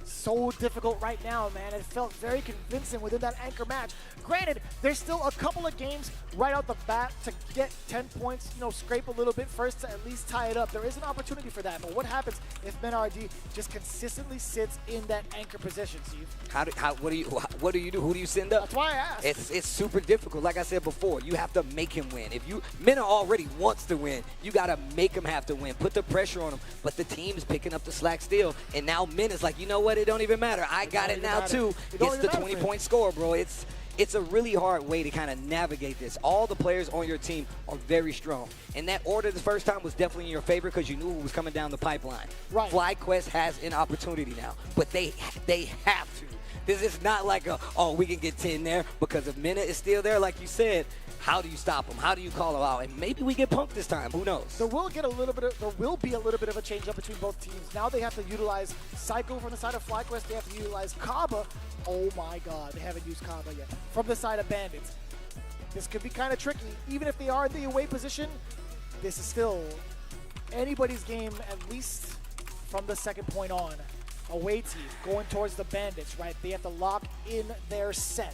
So difficult right now, man. It felt very convincing within that anchor match. Granted, there's still a couple of games right out the bat to get 10 points, you know, scrape a little bit first to at least tie it up. There is an opportunity for that, but what happens if MenRD just consistently sits in that anchor position, Steve? What do you do? Who do you send up? That's why I asked. It's super difficult. Like I said before, you have to make him win. If Mena already wants to win, you got to make him have to win. Put the pressure on him, but the team's picking up the slack still, and now Mena's like, you know what? It don't even matter. I got it now too. Gets the 20-point score, bro. It's a really hard way to kind of navigate this. All the players on your team are very strong. And that order the first time was definitely in your favor because you knew who was coming down the pipeline. Right. FlyQuest has an opportunity now, but they have to. This is not like we can get 10 there, because if Mena is still there, like you said, how do you stop him? How do you call him out? And maybe we get punked this time. Who knows? There will be a little bit of a change up between both teams. Now they have to utilize Psycho from the side of FlyQuest. They have to utilize Kaba. Oh my God, they haven't used Kaba yet. From the side of Bandits. this could be kind of tricky. Even if they are in the away position, this is still anybody's game, at least from the second point on. Away team going towards the Bandits, right? They have to lock in their set.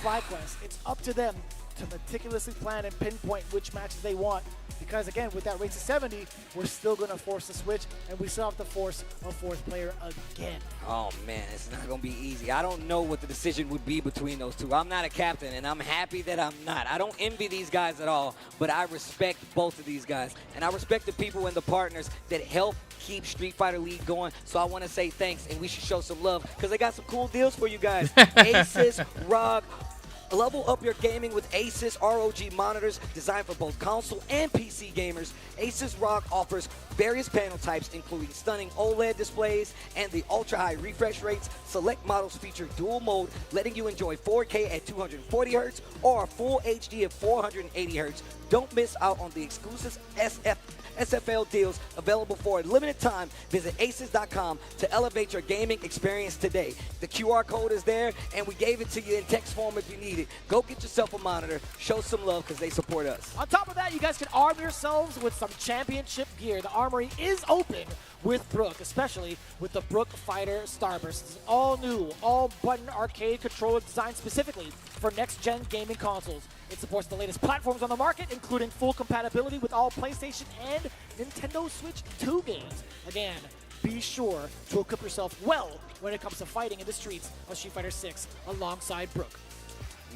FlyQuest, it's up to them to meticulously plan and pinpoint which matches they want. Because again, with that race to 70, we're still going to force the switch, and we still have to force a fourth player again. Oh man, it's not gonna be easy. I don't know what the decision would be between those two. I'm not a captain, and I'm happy that I'm not. I don't envy these guys at all, but I respect both of these guys. And I respect the people and the partners that help keep Street Fighter League going. So I wanna say thanks, and we should show some love, because they got some cool deals for you guys. Asus, ROG, level up your gaming with Asus ROG monitors designed for both console and PC gamers. Asus ROG offers various panel types, including stunning OLED displays and the ultra-high refresh rates. Select models feature dual mode, letting you enjoy 4K at 240 Hz or full HD at 480 Hz. Don't miss out on the exclusive SFL deals available for a limited time. Visit asus.com to elevate your gaming experience today. The QR code is there, and we gave it to you in text form if you need it. Go get yourself a monitor. Show some love because they support us. On top of that, you guys can arm yourselves with some championship gear. The armory is open with Brook, especially with the Brook Fighter Starburst. It's an all-new, all-button arcade controller designed specifically for next-gen gaming consoles. It supports the latest platforms on the market, including full compatibility with all PlayStation and Nintendo Switch 2 games. Again, be sure to equip yourself well when it comes to fighting in the streets of Street Fighter 6 alongside Brook.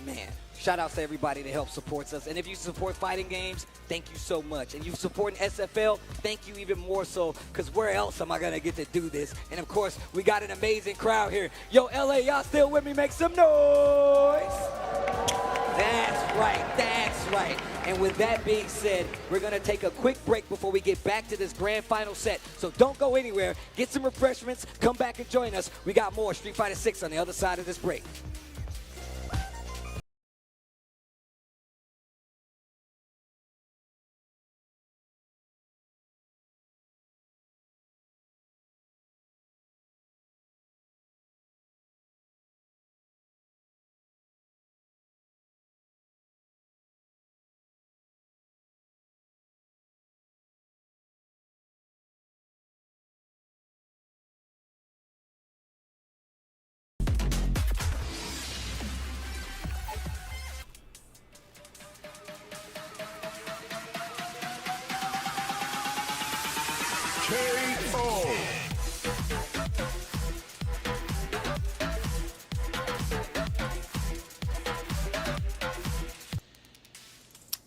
Man, shout out to everybody that helps supports us. And if you support fighting games, thank you so much. And you supporting SFL, thank you even more so, because where else am I going to get to do this? And of course, we got an amazing crowd here. Yo, LA, y'all still with me? Make some noise. That's right, that's right. And with that being said, we're going to take a quick break before we get back to this grand final set. So don't go anywhere. Get some refreshments. Come back and join us. We got more Street Fighter 6 on the other side of this break.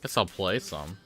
Guess I'll play some.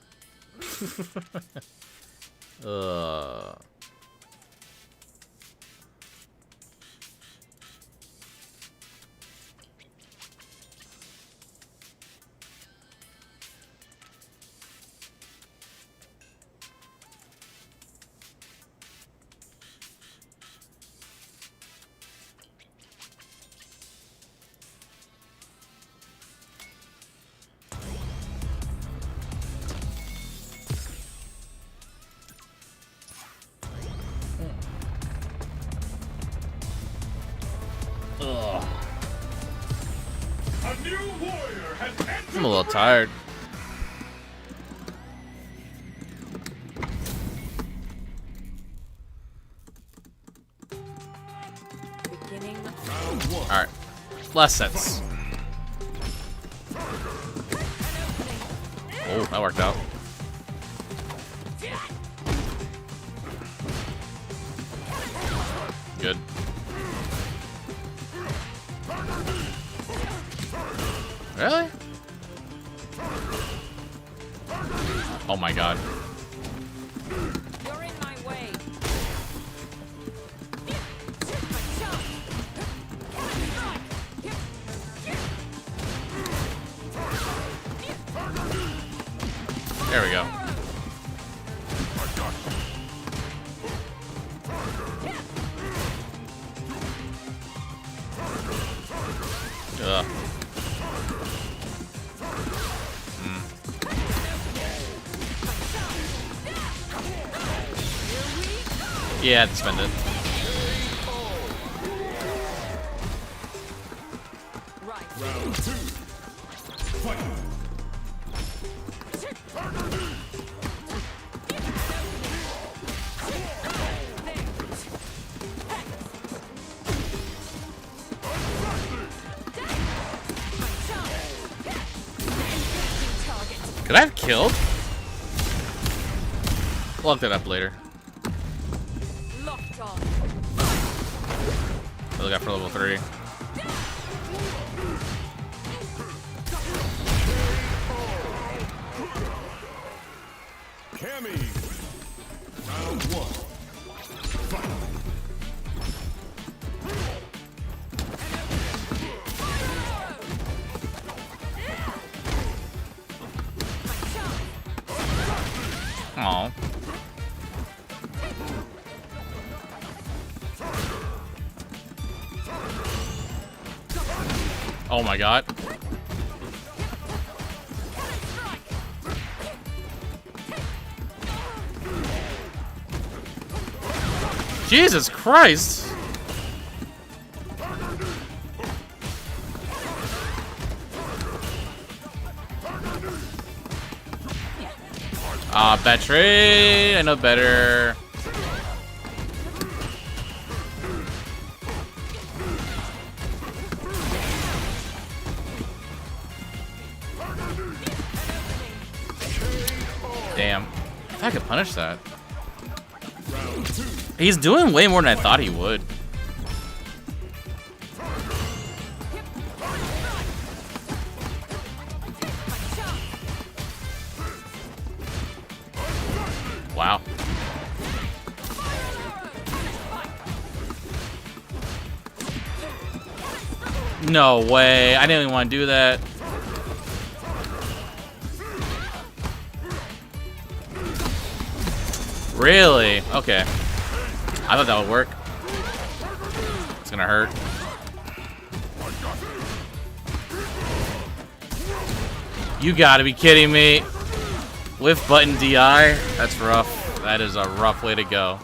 I'm a little tired. Alright. Last sets. Oh, that worked out. Good. Really? Oh my god. You're in my way. There we go. Ugh. Yeah, I had to spend it. Round 2. Fight. Could I have killed? We'll look that up later. Locked on. What do we got for level 3? Cammy. Round 1. Fight. Aw. Oh my god. Jesus Christ! Ah, bad trade. I know better. Damn. If I could punish that. He's doing way more than I thought he would. Wow. No way. I didn't even want to do that. Really? Okay. I thought that would work. It's gonna hurt. You gotta be kidding me. Lift button DI? That's rough. That is a rough way to go.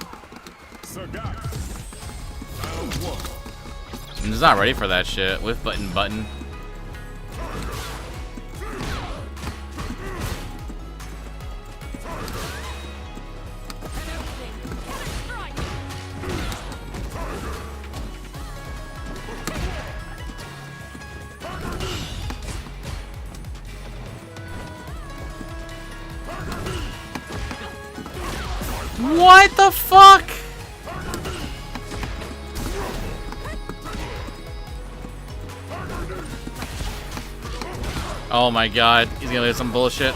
I'm just not ready for that shit. Lift button. What the fuck? Oh my god, he's gonna do some bullshit.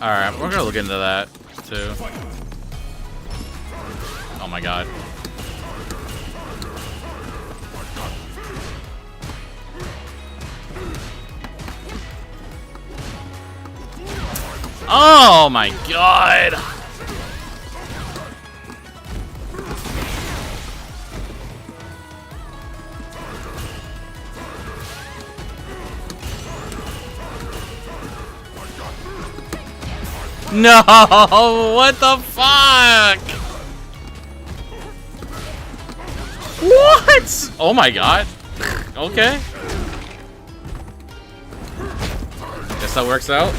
Alright, we're gonna look into that too. Oh my god. Oh my god! No! What the fuck? What? Oh my god. Okay. Guess that works out.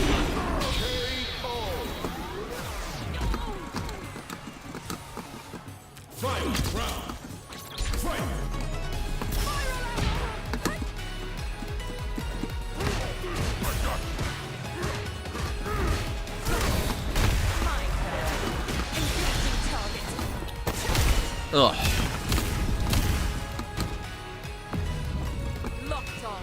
Ugh. Locked on.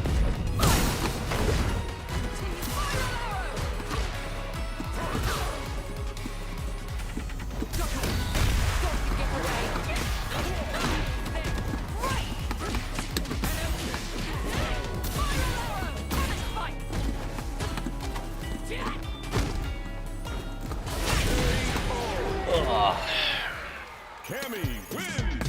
Cammy wins.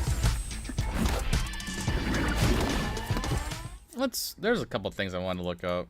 There's a couple things I wanted to look up.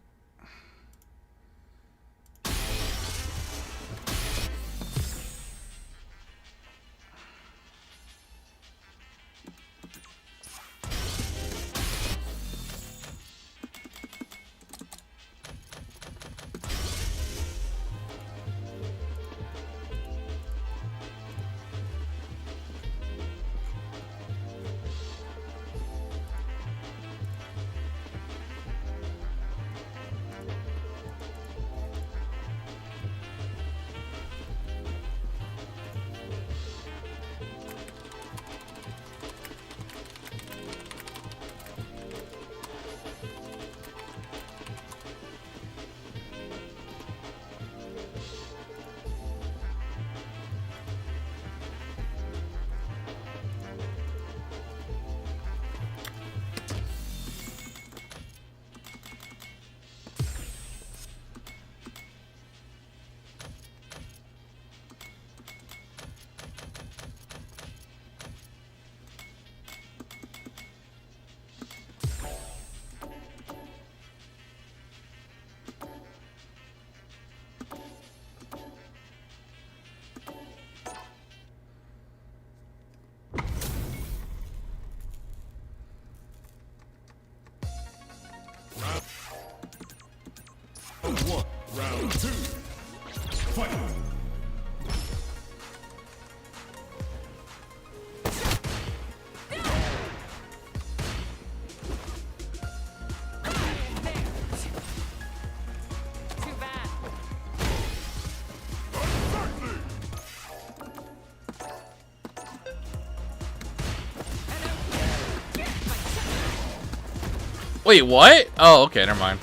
Wait, what? Oh, okay, never mind.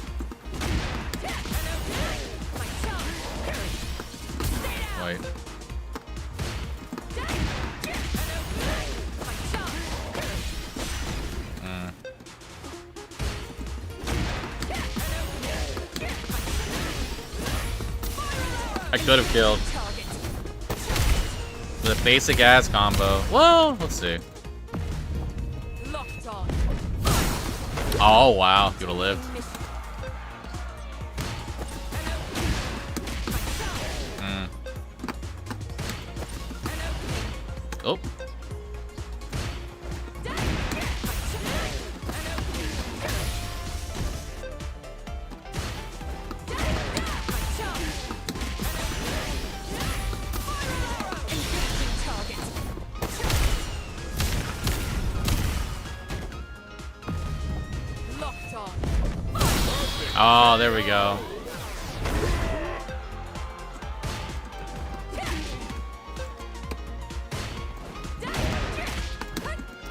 Wait. I could have killed. The basic ass combo. Well, let's see. Oh wow, you would have lived. Oh. Oh, there we go.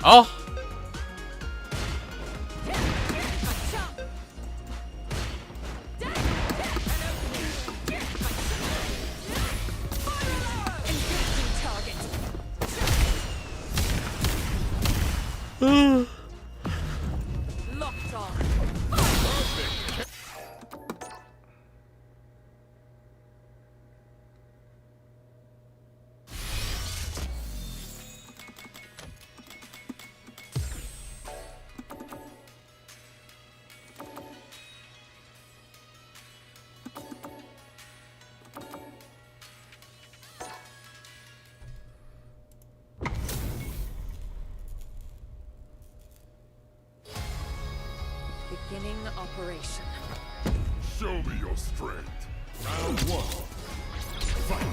Oh. Beginning operation. Show me your strength. Round one. Fight.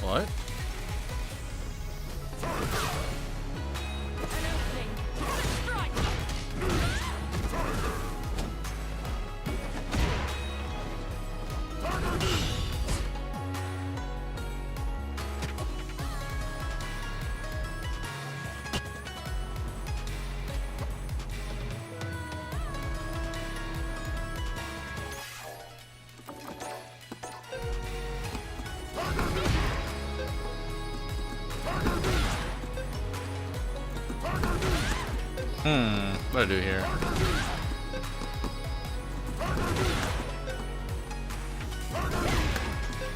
What? What do I do here?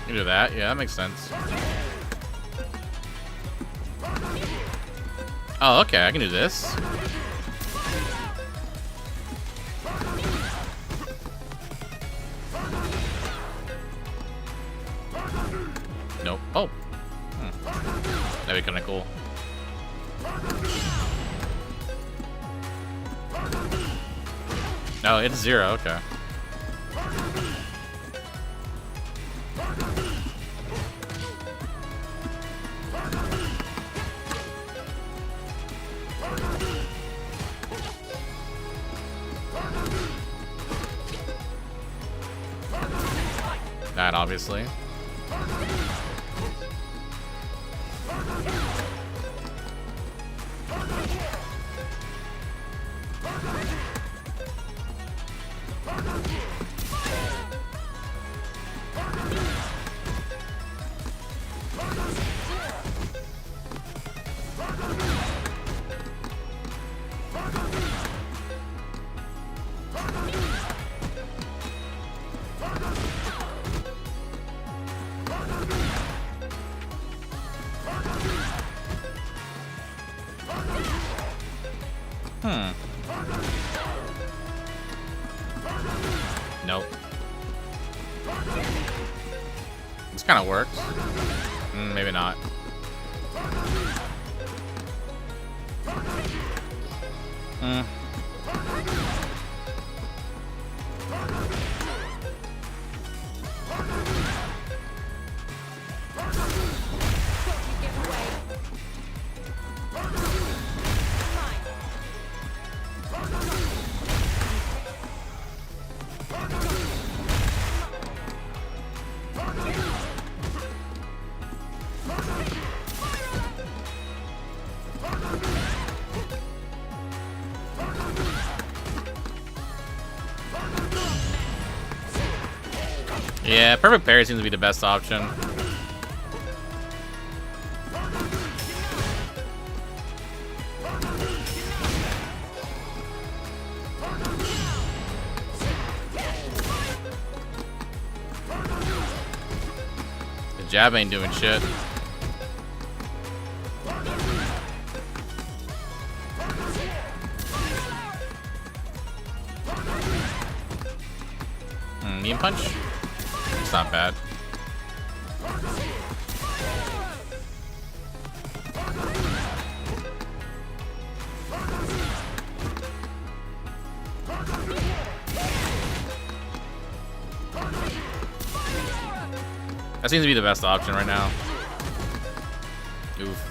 You do that? Yeah, that makes sense. Oh, okay, I can do this. Nope. Oh. That'd be kind of cool. No, it's 0. Okay. That obviously. Nope. This kind of works. Maybe not. Yeah, perfect parry seems to be the best option. The jab ain't doing shit. Knee punch? It's not bad. That seems to be the best option right now. Oof.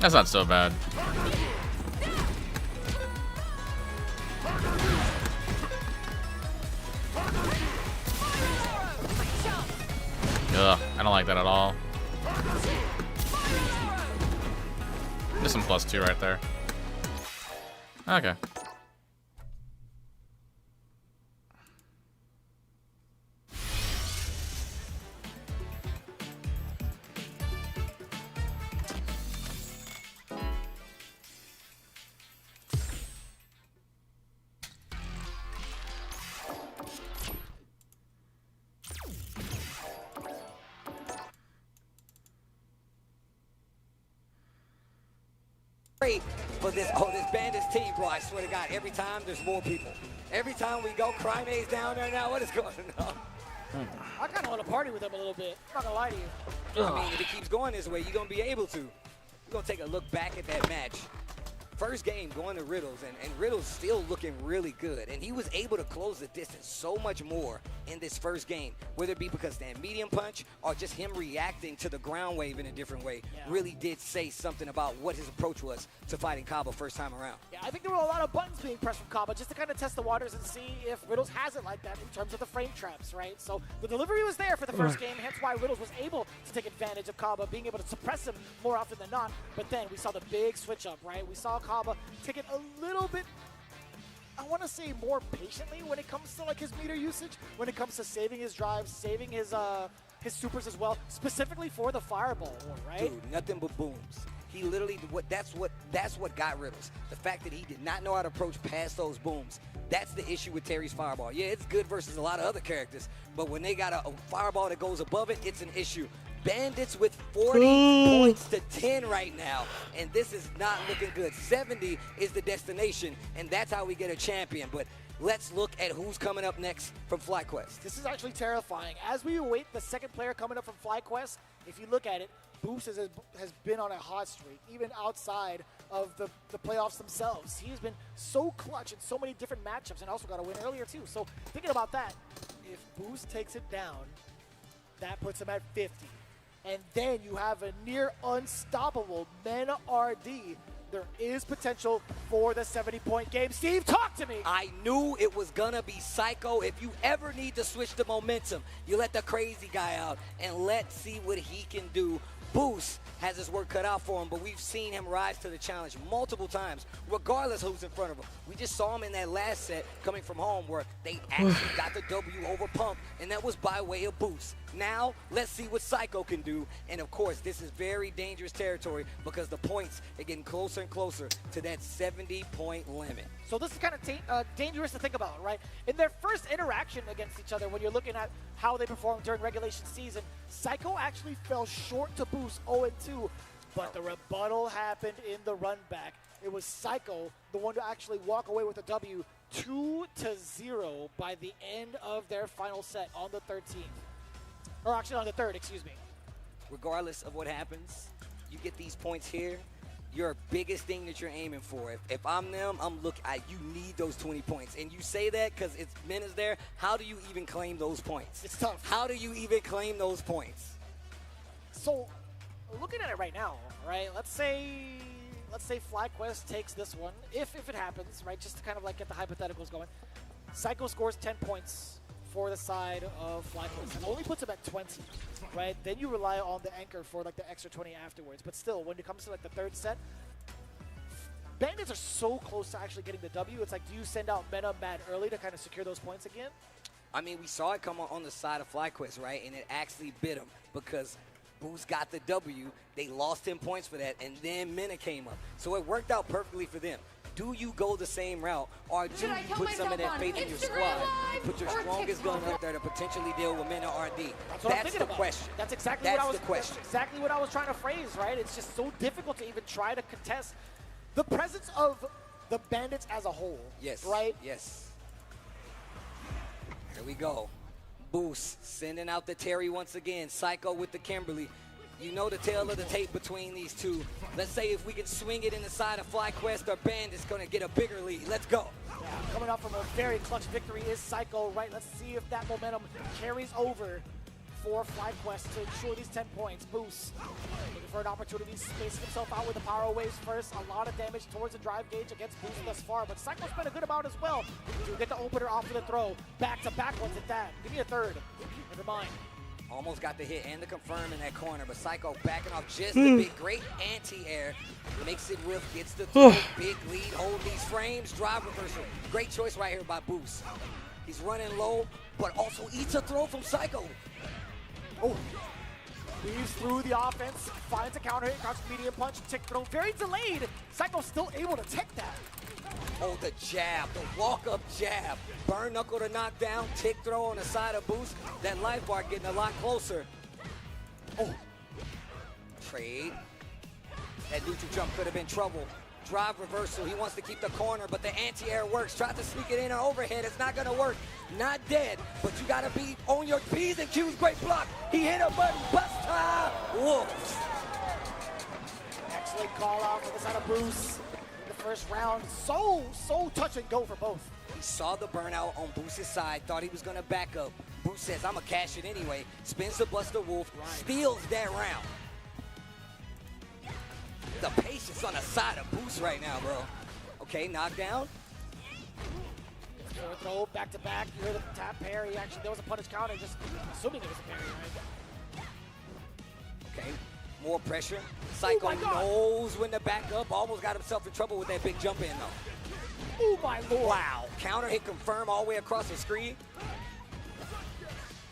That's not so bad. Ugh, I don't like that at all. There's some +2 right there. Okay. For this Bandits team, bro, I swear to God, every time there's more people. Every time we go, Crime's down there now. What is going on? I kind of want to party with them a little bit. I'm not going to lie to you. I mean, if it keeps going this way, you're going to be able to. We're going to take a look back at that match. First game going to Riddles, and Riddles still looking really good. And he was able to close the distance so much more in this first game, whether it be because that medium punch or just him reacting to the ground wave in a different way, really did say something about what his approach was to fighting Kaba first time around. Yeah, I think there were a lot of buttons being pressed from Kaba just to kind of test the waters and see if Riddles has it like that in terms of the frame traps, right? So the delivery was there for the first game, hence why Riddles was able to take advantage of Kaba, being able to suppress him more often than not. But then we saw the big switch up, right? We saw Kaba take it a little bit, I want to say more patiently when it comes to like his meter usage, when it comes to saving his drives, saving his supers as well, specifically for the fireball war, right? Dude, nothing but booms. He literally, that's what got Riddles. The fact that he did not know how to approach past those booms. That's the issue with Terry's fireball. Yeah, it's good versus a lot of other characters, but when they got a fireball that goes above it, it's an issue. Bandits with 40 points to 10 right now, and this is not looking good. 70 is the destination, and that's how we get a champion. But let's look at who's coming up next from FlyQuest. This is actually terrifying. As we await the second player coming up from FlyQuest, if you look at it, Boost has been on a hot streak, even outside of the playoffs themselves. He's been so clutch in so many different matchups and also got a win earlier too. So thinking about that, if Boost takes it down, that puts him at 50. And then you have a near unstoppable Men RD. There is potential for the 70-point game. Steve, talk to me. I knew it was going to be psycho. If you ever need to switch the momentum, you let the crazy guy out and let's see what he can do Boost has his work cut out for him, but we've seen him rise to the challenge multiple times, regardless who's in front of him. We just saw him in that last set coming from home where they actually got the W over Pump, and that was by way of Boost. Now, let's see what Psycho can do. And of course, this is very dangerous territory because the points are getting closer and closer to that 70-point limit. So this is kind of dangerous to think about, right? In their first interaction against each other, when you're looking at how they performed during regulation season, Psycho actually fell short to Boost 0-2, but the rebuttal happened in the run back. It was Psycho, the one to actually walk away with a W 2-0 by the end of their final set on the 13th. Or actually on the 3rd, excuse me. Regardless of what happens, you get these points here. Your biggest thing that you're aiming for. If I'm them, I'm looking at you need those 20 points. And you say that because it's Mena's there. How do you even claim those points? It's tough. How do you even claim those points? So, looking at it right now, right? Let's say FlyQuest takes this one, if it happens, right? Just to kind of like get the hypotheticals going. Psycho scores 10 points for the side of FlyQuest. It only puts him at 20, right? Then you rely on the anchor for like the extra 20 afterwards. But still, when it comes to like the 3rd set, Bandits are so close to actually getting the W. It's like, do you send out Meta mad early to kind of secure those points again? I mean, we saw it come on the side of FlyQuest, right? And it actually bit him because Boost got the W. They lost 10 points for that, and then Mena came up. So it worked out perfectly for them. Do you go the same route, or do you put some of that faith in your squad and put your strongest gun up there to potentially deal with Mena RD? That's the question. That's exactly what I was trying to phrase, right? It's just so difficult to even try to contest the presence of the Bandits as a whole. Yes. Right? Yes. Here we go. Boost sending out the Terry once again. Psycho with the Kimberly. You know the tale of the tape between these two. Let's say if we can swing it in the side of FlyQuest, our Bandit's going to get a bigger lead. Let's go. Yeah, coming up from a very clutch victory is Psycho, right? Let's see if that momentum carries over for FlyQuest to ensure these 10 points. Boost looking for an opportunity, spacing himself out with the power waves first. A lot of damage towards the drive gauge against Boost thus far, but Psycho's been a good amount as well. To get the opener off of the throw. Back to back ones at that. Give me a 3rd. Never mind. Almost got the hit and the confirm in that corner, but Psycho backing off just a bit. Great anti-air. Makes it with, gets the throw, big lead, hold these frames, drive reversal. Great choice right here by Boost. He's running low, but also eats a throw from Psycho. Oh, weaves through the offense, finds a counter hit, crouch medium punch, tick throw, very delayed. Psycho's still able to take that. Oh, the jab, the walk-up jab. Burn knuckle to knock down, tick throw on the side of Boost. That life bar getting a lot closer. Oh, trade. That neutral jump could have been trouble. Drive reversal, he wants to keep the corner, but the anti-air works. Tried to sneak it in an overhead, it's not gonna work. Not dead, but you gotta be on your P's and Q's. Great block. He hit a button, bust time. Wolves. Excellent call out for the side of Boost. First round, so touch and go for both. He saw the burnout on Boost's side, thought he was gonna back up. Boost says, I'm gonna cash it anyway. Spins the Buster Wolf, steals that round. The patience on the side of Boost right now, bro. Okay, knockdown. Forward throw, back to back. You hear the tap parry. Actually, there was a punish counter, just assuming it was a parry, right? Okay. More pressure. Psycho knows when to back up. Almost got himself in trouble with that big jump in, though. Oh, my Lord. Wow. Counter hit confirm all the way across the screen.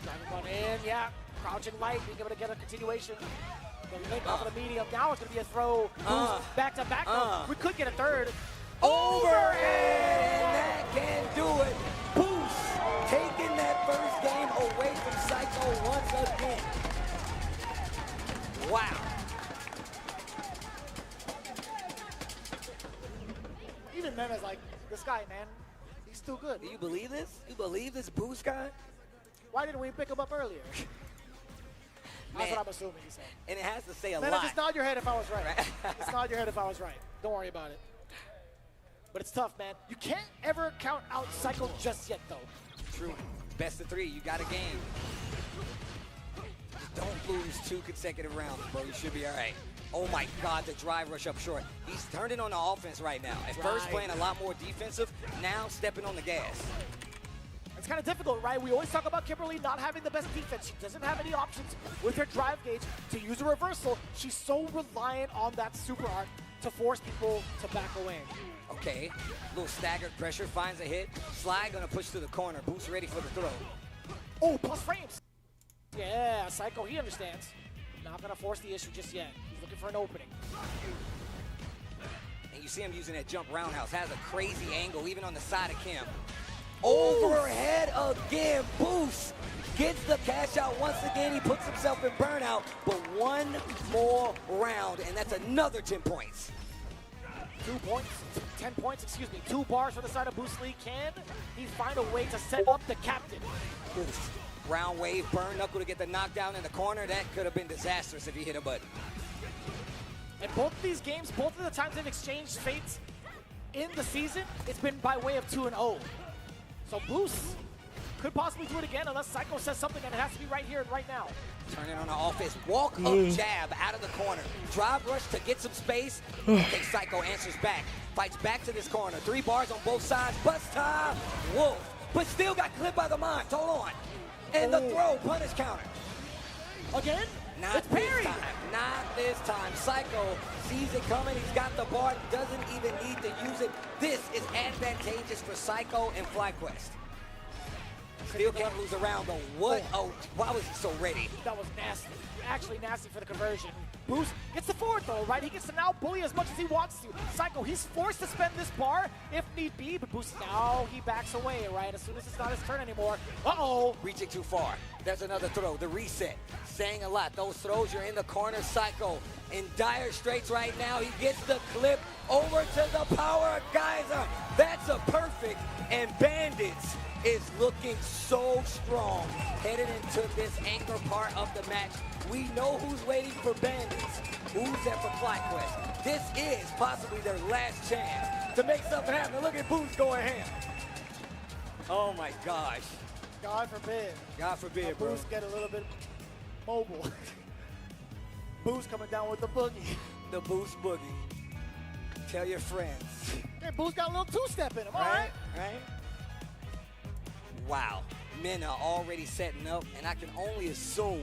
Driving one in, yeah. Crouching light, being able to get a continuation. The link off of the medium. Now it's going to be a throw. Back to back. We could get a 3rd. Overhead, and that can do it. Boost taking that first game away from Psycho once again. Wow. Even Mena's like, this guy, man, he's too good. Do you believe this? You believe this Boost guy? Why didn't we pick him up earlier? That's what I'm assuming he said. And it has to say a Mena, lot. just nod your head if I was right. Just nod your head if I was right. Don't worry about it. But it's tough, man. You can't ever count out Psycho just yet, though. True. Best of 3. You got a game. Don't lose 2 consecutive rounds, bro. You should be all right. Oh, my God, the drive rush up short. He's turning on the offense right now. At first, playing a lot more defensive. Now, stepping on the gas. kind of difficult, right? We always talk about Kimberly not having the best defense. She doesn't have any options with her drive gauge to use a reversal. She's so reliant on that super art to force people to back away. Okay, little staggered pressure, finds a hit. Sly gonna push to the corner. Boost ready for the throw. Oh, plus frames. Yeah, Psycho, he understands. Not gonna force the issue just yet. He's looking for an opening. And you see him using that jump roundhouse. Has a crazy angle, even on the side of Kim. Overhead again, Boost gets the cash out once again. He puts himself in burnout, but one more round, and that's another 10 points. 2 points, 10 points, excuse me. 2 bars for the side of Boost Lee. Can he find a way to set up the captain? Boost. Round wave, burn knuckle to get the knockdown in the corner. That could have been disastrous if he hit a button. And both of these games, both of the times they've exchanged fates in the season, it's been by way of 2-0. So Boost could possibly do it again unless Psycho says something, and it has to be right here and right now. Turning on the offense, walk up jab out of the corner. Drive rush to get some space. Okay, Psycho answers back. Fights back to this corner. 3 bars on both sides. Bust time. Wolf. But still got clipped by the mines. Hold on. And the throw. Punish counter. Again? Not this time. Not this time. Psycho sees it coming. He's got the bar. Doesn't even need to use it. This is advantageous for Psycho and FlyQuest. Still can't lose a round, though. What? Oh, why was he so ready? That was nasty. Actually nasty for the conversion. Boost gets the forward throw, right? He gets to now bully as much as he wants to. Psycho, he's forced to spend this bar if need be, but Boost now he backs away, right? As soon as it's not his turn anymore. Uh-oh. Reaching too far. There's another throw. The reset. Saying a lot. Those throws, you're in the corner. Psycho in dire straits right now. He gets the clip over to the power geyser. That's a perfect. And Bandits is looking so strong headed into this anchor part of the match. We know who's waiting for Bandits. Who's there for FlyQuest? This is possibly their last chance to make something happen. Look at Boost going ham. Oh my gosh. God forbid. God forbid, bro. Boost get a little bit mobile. Boost coming down with the boogie. The Boost boogie. Tell your friends. Hey, Boost got a little two-step in him, all right? Right? Wow. Men are already setting up, and I can only assume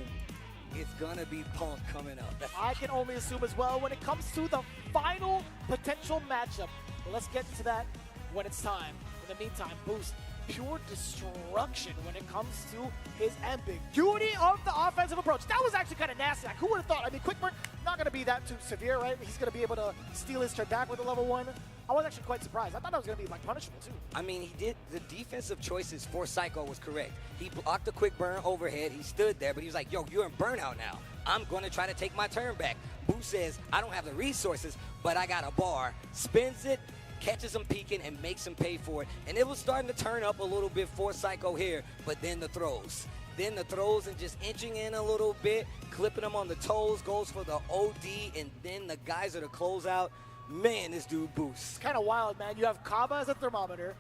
it's gonna be Punk coming up. I can only assume as well when it comes to the final potential matchup. But let's get to that when it's time. In the meantime, Boost, pure destruction when it comes to his ambiguity of the offensive approach. That was actually kind of nasty. Like, who would have thought? I mean, Quick Burn, not going to be that too severe, right? He's going to be able to steal his turn back with a level 1. I was actually quite surprised. I thought that was going to be, like, punishable, too. I mean, he did. The defensive choices for Psycho was correct. He blocked the quick burn overhead. He stood there, but he was like, yo, you're in burnout now. I'm going to try to take my turn back. Boo says, I don't have the resources, but I got a bar. Spins it, catches him peeking, and makes him pay for it. And it was starting to turn up a little bit for Psycho here, but then the throws. Then the throws and just inching in a little bit, clipping him on the toes, goes for the OD, and then the guys are to close out. Man, this dude Boost. It's kind of wild, man. You have Kaba as a thermometer,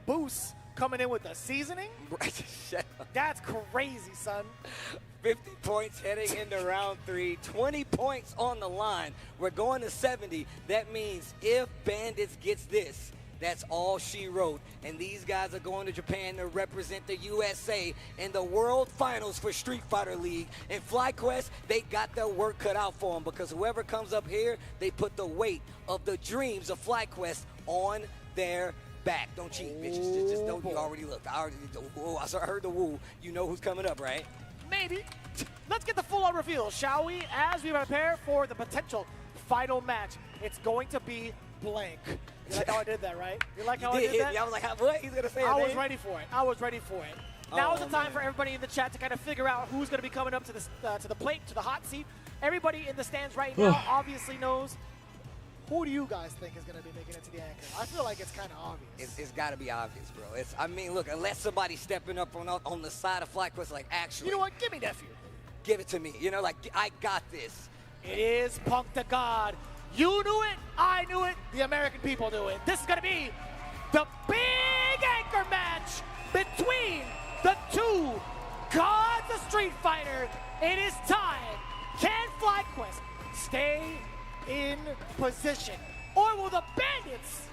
Boost coming in with the seasoning. Shut up. That's crazy, son. 50 points heading into round 3, 20 points on the line. We're going to 70. That means if Bandits gets this, that's all she wrote. And these guys are going to Japan to represent the USA in the World Finals for Street Fighter League. And FlyQuest, they got their work cut out for them because whoever comes up here, they put the weight of the dreams of FlyQuest on their back. Don't cheat, bitches. Just don't. You already looked. I heard the woo. You know who's coming up, right? Maybe. Let's get the full-on reveal, shall we? As we prepare for the potential final match, it's going to be blank. You like how I did that, right? You like how I did that? Yeah, I was like, what? He's gonna say it. I was ready for it. I was ready for it. Now is the time for everybody in the chat to kind of figure out who's going to be coming up to the plate, to the hot seat. Everybody in the stands right now obviously knows. Who do you guys think is going to be making it to the anchor? I feel like it's kind of obvious. It's got to be obvious, bro. I mean, look, unless somebody's stepping up on the side of FlyQuest, like, actually. You know what? Give me nephew. Give it to me. You know, like, I got this. It is Punk the God. You knew it. I knew it. The American people knew it. This is going to be the big anchor match between the two gods of Street Fighter. It is time. Can FlyQuest stay in position, or will the Bandits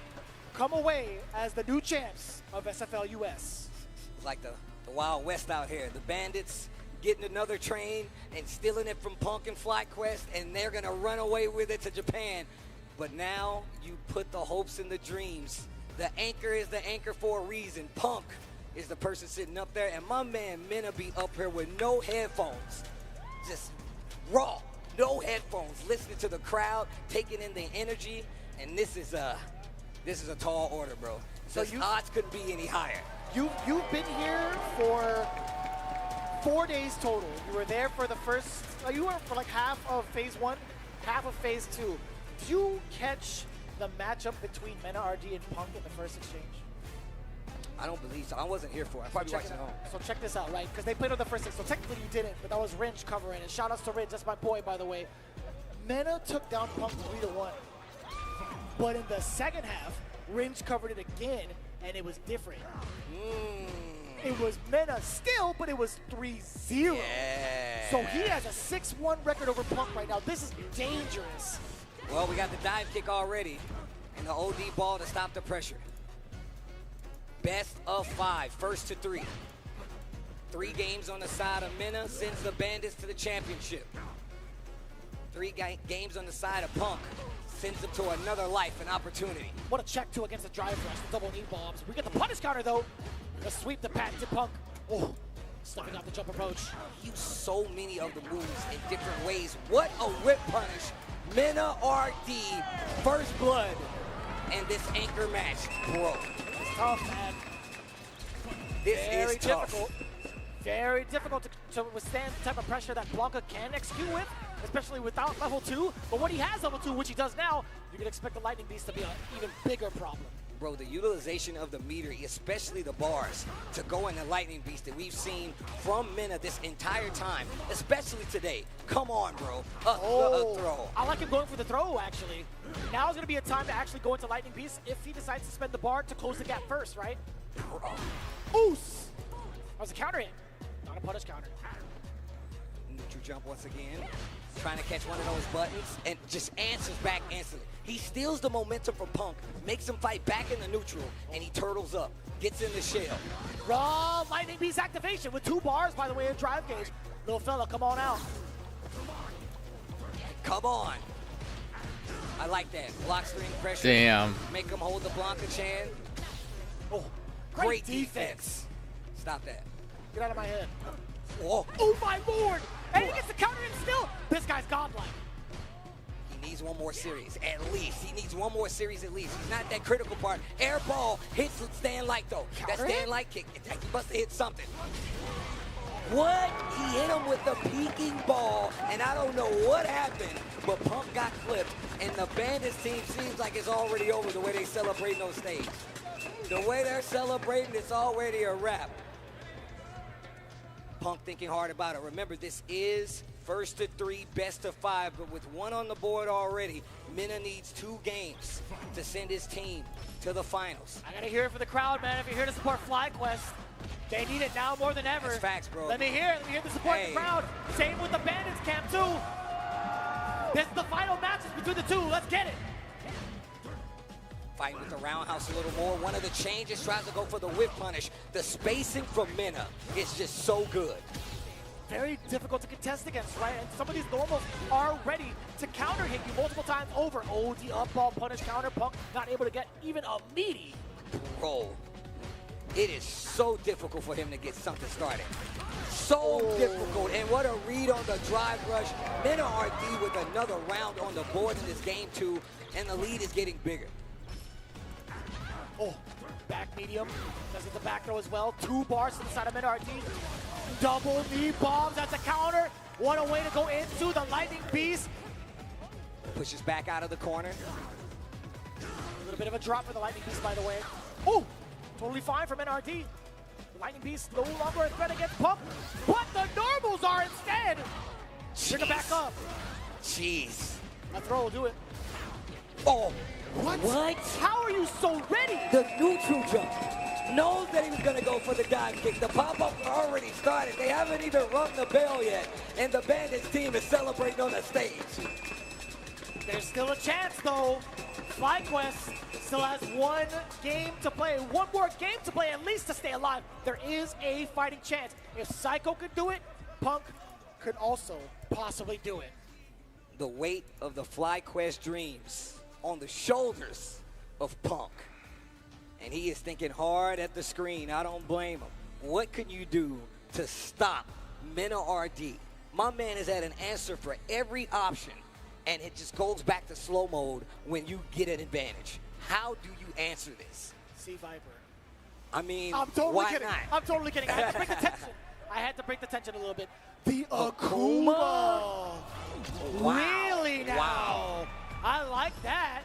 come away as the new champs of SFL US? like the Wild West out here. The Bandits getting another train and stealing it from Punk and FlyQuest, and they're going to run away with it to Japan. But now you put the hopes and the dreams. The anchor is the anchor for a reason. Punk is the person sitting up there, and my man Minna be up here with no headphones. Just raw, no headphones, listening to the crowd, taking in the energy, and this is a tall order, bro. So odds couldn't be any higher. You've been here for 4 days total. You were there for the first, you were for like half of phase 1, half of phase 2. Did you catch the matchup between Minna RD and Punk in the first exchange? I don't believe so. I wasn't here for it. I probably watched it at home. So check this out, right? Because they played on the first six. So technically you didn't, but that was Ringe covering it. Shout outs to Ringe. That's my boy, by the way. Minna took down Punk 3-1. But in the second half, Ringe covered it again, and it was different. It was Minna still, but it was 3-0. Yeah. So he has a 6-1 record over Punk right now. This is dangerous. Well, we got the dive kick already, and the OD ball to stop the pressure. Best of 5, first to 3. 3 games on the side of Minna sends the Bandits to the championship. 3 games on the side of Punk sends them to another life and opportunity. What a check two against the drive rush, the double knee bombs. We get the punish counter though. The sweep the patented Punk. Oh, stuffing out the jump approach. Use so many of the moves in different ways. What a whip punish. Minna RD, first blood, and this anchor match broke. It's tough, man. This Very is tough. difficult. Very difficult to withstand the type of pressure that Blanca can execute with, especially without level 2. But when he has level 2, which he does now, you can expect the Lightning Beast to be an even bigger problem. Bro, the utilization of the meter, especially the bars, to go in the Lightning Beast that we've seen from Minna this entire time, especially today. Come on, bro. A throw. I like him going for the throw, actually. Now is going to be a time to actually go into Lightning Beast if he decides to spend the bar to close the gap first, right? Oos! That was a counter hit. Not a punish counter. Neutral jump once again. Trying to catch one of those buttons and just answers back instantly. He steals the momentum from Punk, makes him fight back in the neutral, and he turtles up, gets in the shell. Raw Lightning Beast activation with 2 bars, by the way, in drive gauge. Little fella, come on out. Come on. I like that. Block string pressure. Damn. Make him hold the Blanca Chan. Oh, great defense. Stop that. Get out of my head. Oh, oh my lord! And he gets the counter in still. This guy's godlike. He needs one more series, at least. He needs one more series at least. He's not that critical part. Air ball hits with Stan Light though. That Stan Light kick, he must have hit something. What? He hit him with the peeking ball, and I don't know what happened, but Punk got flipped, and the Bandits team seems like it's already over the way they celebrate on stage. The way they're celebrating, it's already a wrap. Punk thinking hard about it. Remember, this is first to 3, best of 5, but with 1 on the board already, Minna needs 2 games to send his team to the finals. I gotta hear it for the crowd, man. If you're here to support FlyQuest, they need it now more than ever. That's facts, bro. Let me hear the support of the crowd. Same with the Bandits camp too. This is the final matches between the 2. Let's get it. Fighting with the roundhouse a little more. One of the changes tries to go for the whip punish. The spacing from Minna is just so good. Very difficult to contest against, right? And some of these normals are ready to counter hit you multiple times over. Oh, the up ball punish counter. Punk not able to get even a meaty roll. It is so difficult for him to get something started. So difficult. And what a read on the drive rush. Minna RD with another round on the board in this game 2, and the lead is getting bigger. Oh, back medium. Does it the back throw as well. 2 bars to the side of Minna RD. Double knee bombs. That's a counter. What a way to go into the Lightning Beast. Pushes back out of the corner. A little bit of a drop for the Lightning Beast, by the way. Oh, totally fine for Minna RD. The Lightning Beast no longer a threat against Punk, but the normals are instead. Bring it back up. Jeez. A throw will do it. Oh. What? How are you so ready? The neutral jump. Knows that he was going to go for the dive kick. The pop-up already started. They haven't even rung the bell yet. And the Bandits team is celebrating on the stage. There's still a chance, though. FlyQuest Still has one game to play, one more game to play at least to stay alive. There is a fighting chance. If Psycho could do it, Punk could also possibly do it. The weight of the FlyQuest dreams on the shoulders of Punk. And he is thinking hard at the screen. I don't blame him. What can you do to stop Mena RD? My man has had an answer for every option, and it just goes back to slow mode when you get an advantage. How do you answer this? See Viper. I mean, I'm totally why kidding. not? I'm totally kidding. I had to break the tension. I had to break the tension a little bit. The Akuma. Wow. Really now? Wow. I like that.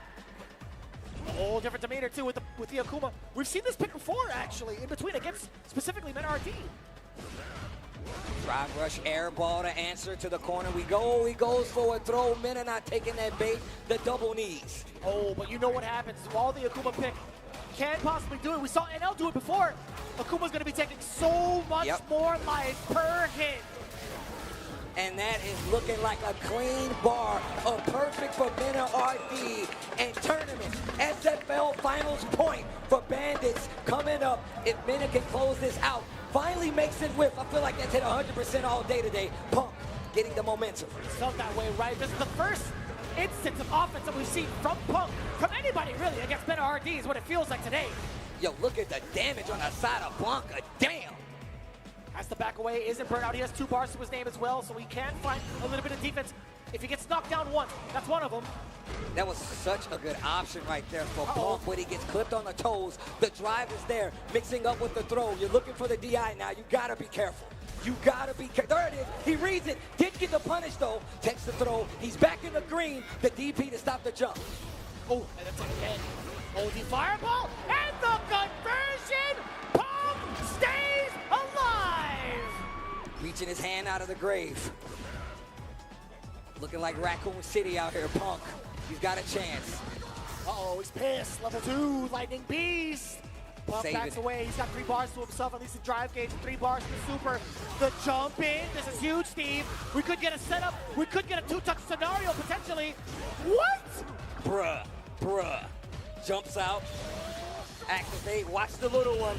A whole different demeanor too with the Akuma. We've seen this pick before actually, in between against specifically Mena RD. Drive rush air ball to answer to the corner. We go. He goes for a throw. Mena not taking that bait. The double knees. Oh, but you know what happens while the Akuma pick can possibly do it. We saw NL do it before. Akuma's going to be taking so much more life per hit. And that is looking like a clean bar, a perfect for Mena RD and tournament. SFL finals point for Bandits coming up. If Mena can close this out, finally makes it whiff. I feel like that's hit 100% all day today. Punk getting the momentum. Felt that way, right? This is the first instance of offense that we've seen from Punk, from anybody really, against Mena RD is what it feels like today. Yo, look at the damage on the side of Blanca. Damn. Has to back away, isn't burnt out. He has 2 bars to his name as well, so he can find a little bit of defense. If he gets knocked down once, that's one of them. That was such a good option right there for Punk when he gets clipped on the toes. The drive is there, mixing up with the throw. You're looking for the DI now. You gotta be careful. You gotta be careful. There it is. He reads it. Didn't get the punish though. Takes the throw. He's back in the green. The DP to stop the jump. Oh, and that's again. Oh, the fireball and the conversion. Punk stays alive. Reaching his hand out of the grave. Looking like Raccoon City out here, Punk. He's got a chance. Uh-oh, he's pissed. Level 2, Lightning Beast. Punk backs away. He's got 3 bars to himself, at least in drive gauge, 3 bars to the super. The jump in. This is huge, Steve. We could get a setup. We could get a 2-touch scenario, potentially. What? Bruh. Jumps out. Activate. Watch the little one.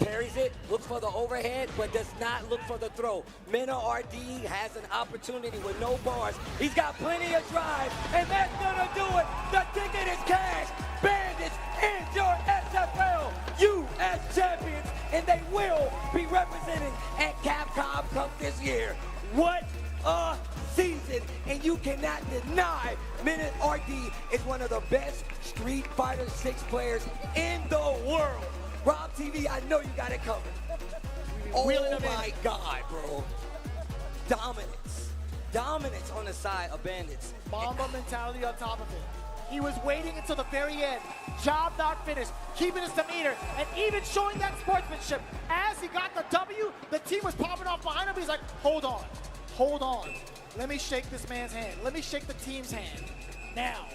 Parries it, looks for the overhead, but does not look for the throw. Mena RD has an opportunity with no bars. He's got plenty of drive, and that's gonna do it. The ticket is cash. Bandits is your SFL US champions, and they will be representing at Capcom Cup this year. What a season, and you cannot deny Mena RD is one of the best Street Fighter 6 players in the world. Rob TV, I know you got it covered. Oh my God, bro. Dominance on the side of Bandits. Mamba mentality on top of it. He was waiting until the very end. Job not finished. Keeping his demeanor and even showing that sportsmanship. As he got the W, the team was popping off behind him. He's like, hold on. Let me shake this man's hand. Let me shake the team's hand. Now,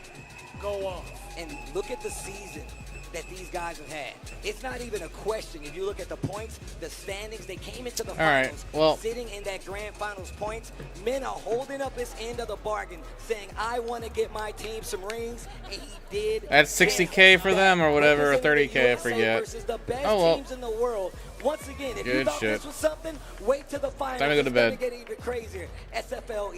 go off. And look at the season that these guys have had. It's not even a question. If you look at the points, the standings, they came into the finals sitting in that grand finals points. Mena holding up his end of the bargain, saying, I want to get my team some rings, and he did. That's 60K for them or whatever, or 30K, I forget. Versus the best Oh well. teams in the world. Once again, if Good you thought shit. this was something, wait till the finals. Time to go to bed. It's gonna get even crazier. SFL